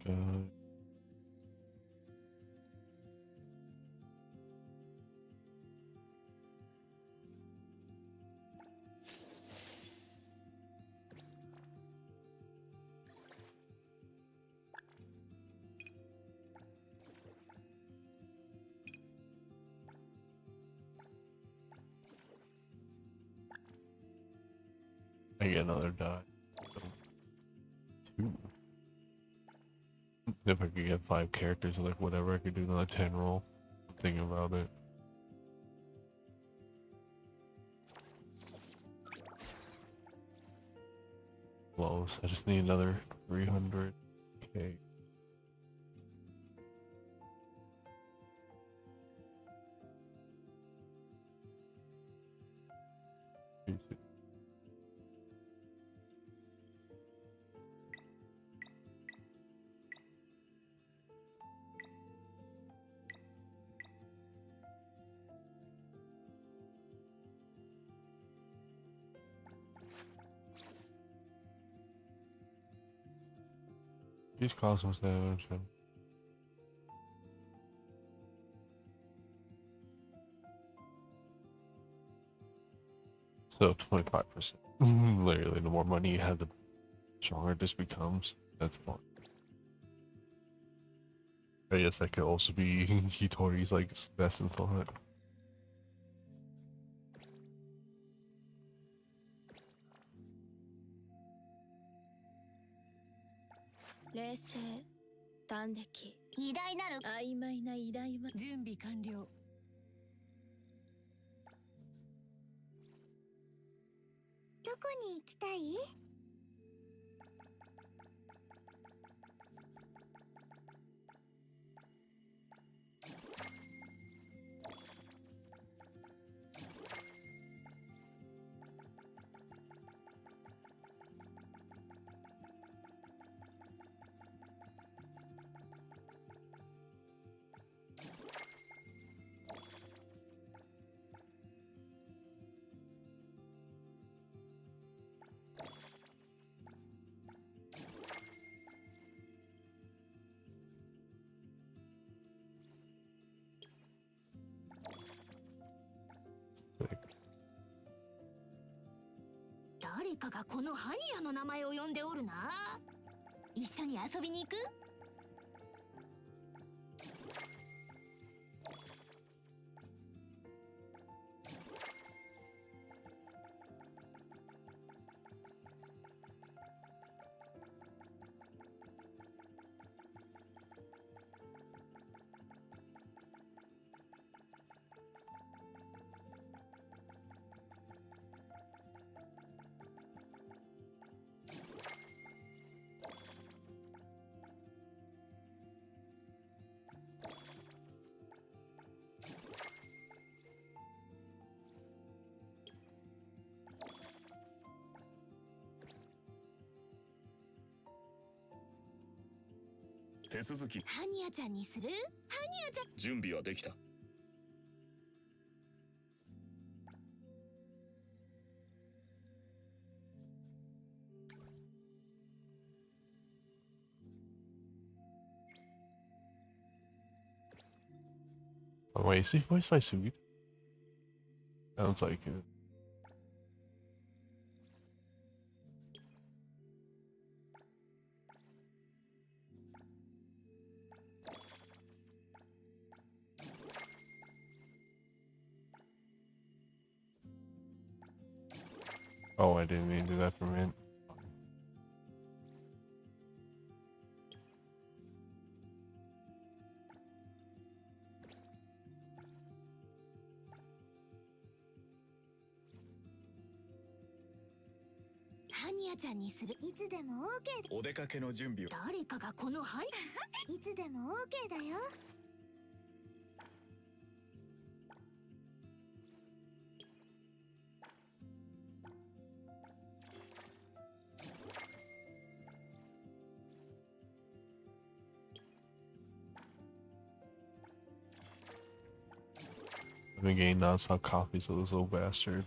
Good. I get another die. So, 2. If I could get 5 characters, like whatever, I could do another 10 roll. I'm thinking about it. Close. I just need another 300k. These cosmos damage. So 25%. Literally, the more money you have, the stronger this becomes. That's fun. I guess that could also be Hitori's like best installment. 冷静、端的、偉大なる曖昧な偉大は準備完了。どこに行きたい？誰かがこのハニヤの名前を呼んでおるな。一緒に遊びに行く？手続き。ハニヤちゃんにする？ハニヤちゃん。準備はできた。Oh, wait, is he voiced by Sui? Sounds like it. Oh, I didn't mean to do that for a minute.ハニヤちゃんにする？いつでも OK。お出かけの準備を。誰かがこのハニいつでも OK だよ。The game non-stop copies of this little bastard.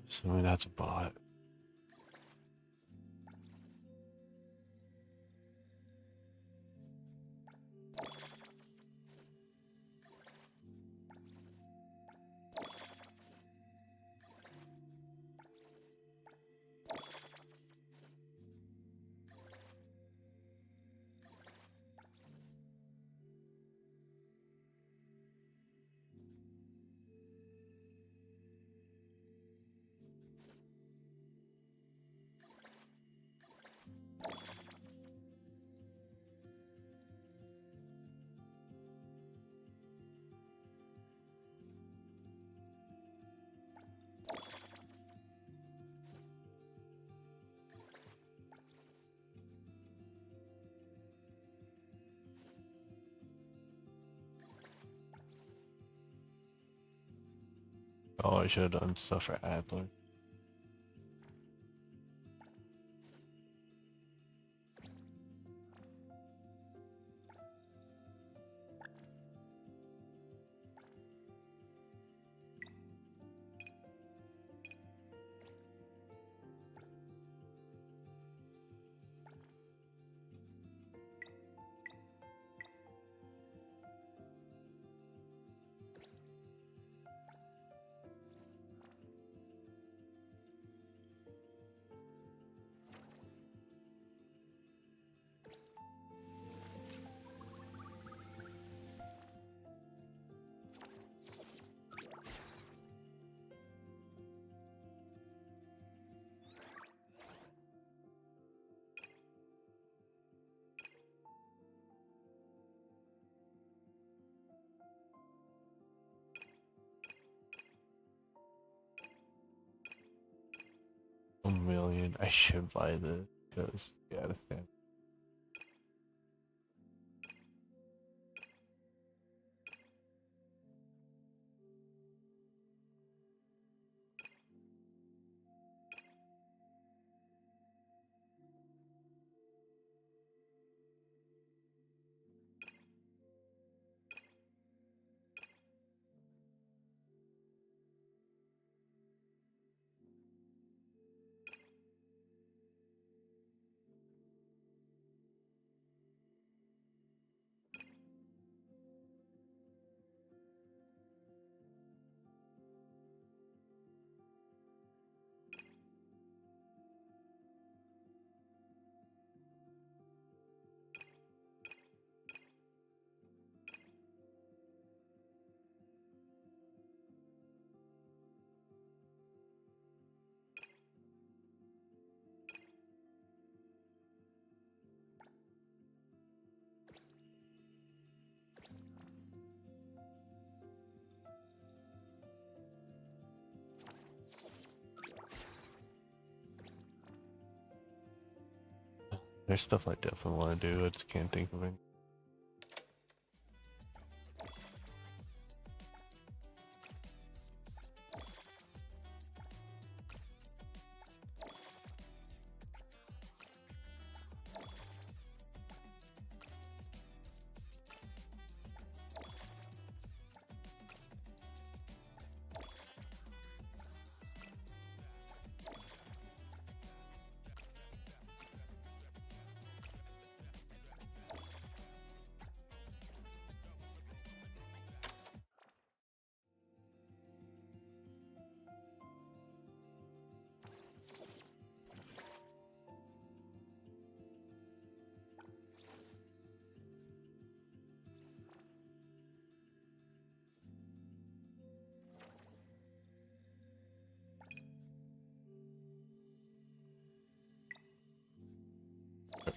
So that's a bot. Oh, I should have done stuff for Adler. $1 million. I should buy this because yeah, the fan. There's stuff I definitely want to do. I just can't think of it.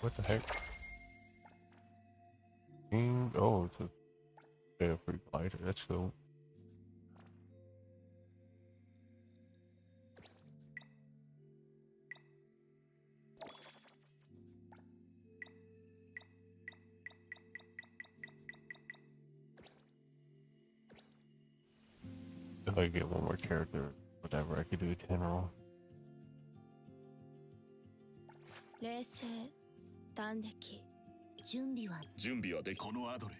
What the heck? Oh, it's a free glider. That's cool. If I get one more character, whatever, I could do a 10 roll. 冷静端的準備はでこのアドレ、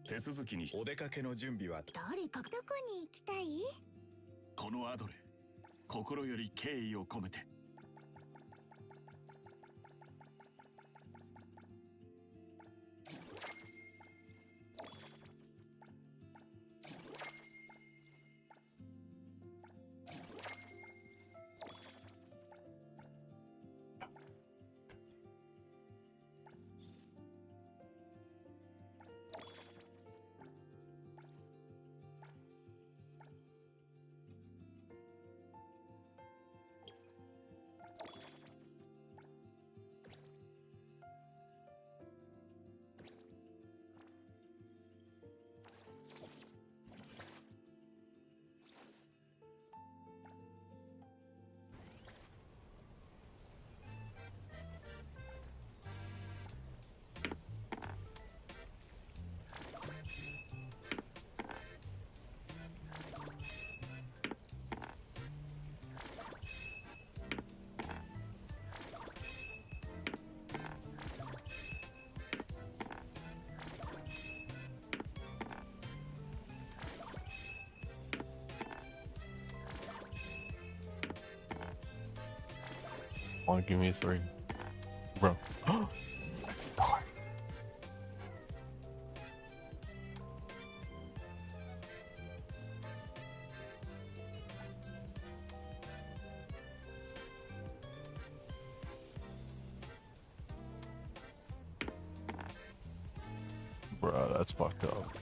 手続きにお出かけの準備は誰かどこに行きたい？このアドレ、心より敬意を込めて。Come on, give me a 3. Bro. Bro, that's fucked up.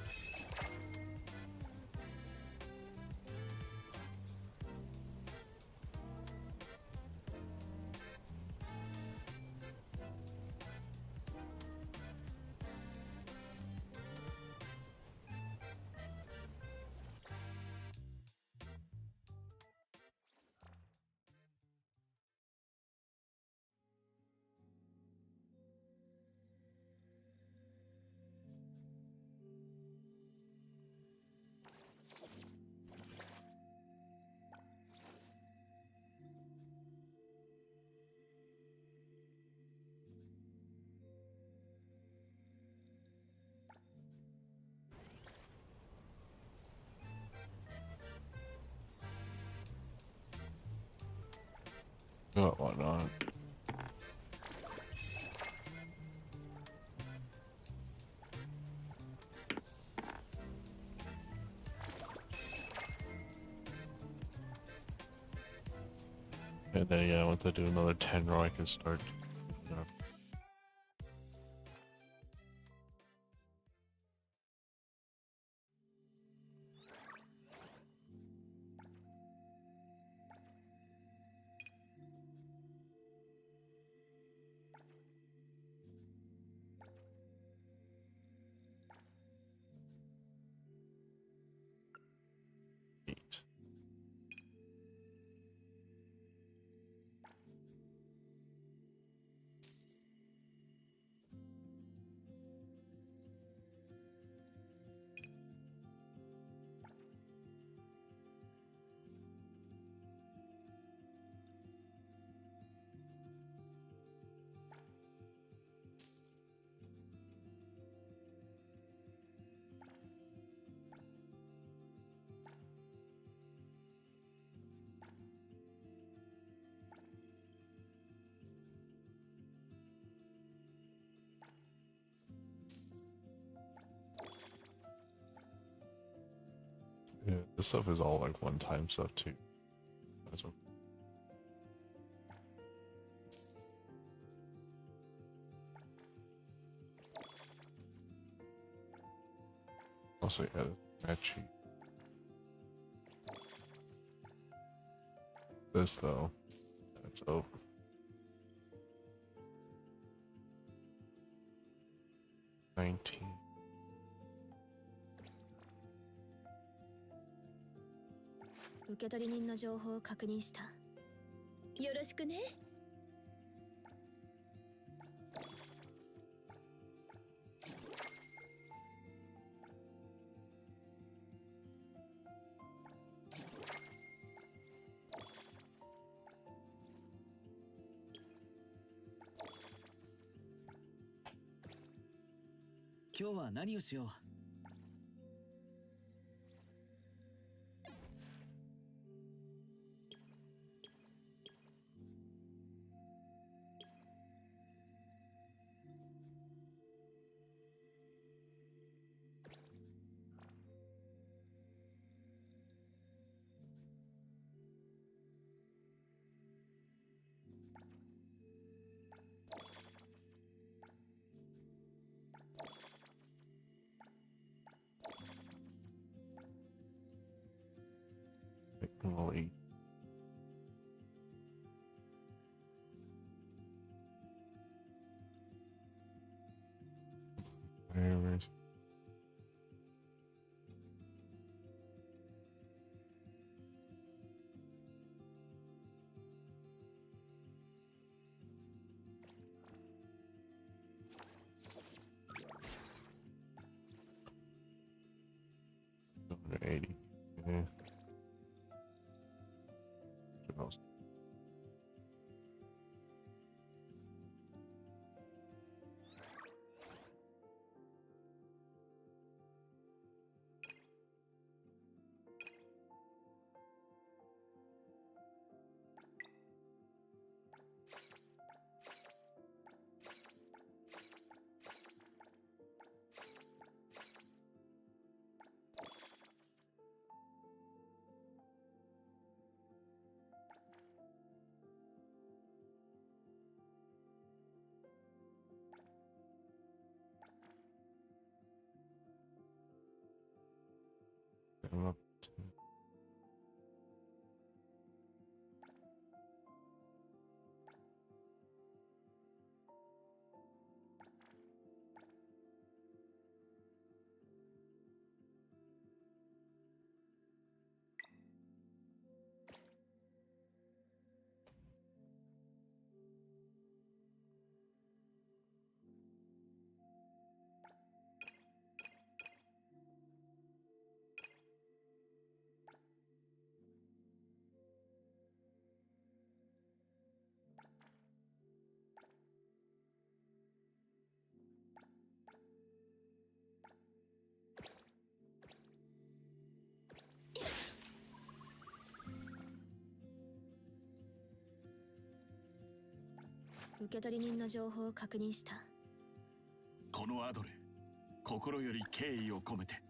Oh, why not? And then yeah, once I do another 10 roll, I can start. This stuff is all like one-time stuff too. That's okay. Also, yeah, match sheet. This though, that's over. $19. 受取人の情報を確認した。よろしくね。今日は何をしよう。I'll eat. Where's $280? Yeah. What else? I'm up to受取人の情報を確認した。このアドレ、心より敬意を込めて。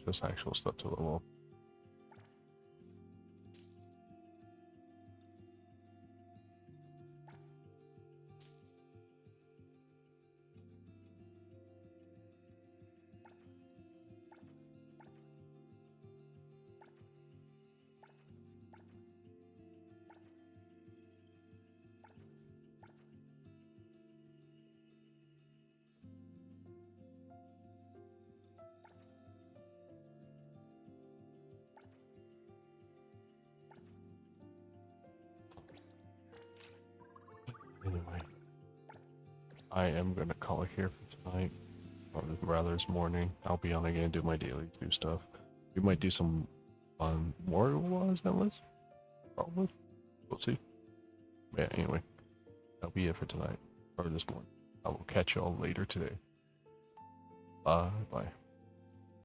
just actual stuff to level up. Anyway, I am gonna call it here for tonight, or rather this morning. I'll be on again, do my daily 2 stuff. We might do some more Zenless, probably. We'll see. Yeah, anyway, that'll be it for tonight, or this morning. I will catch y'all later today. Bye.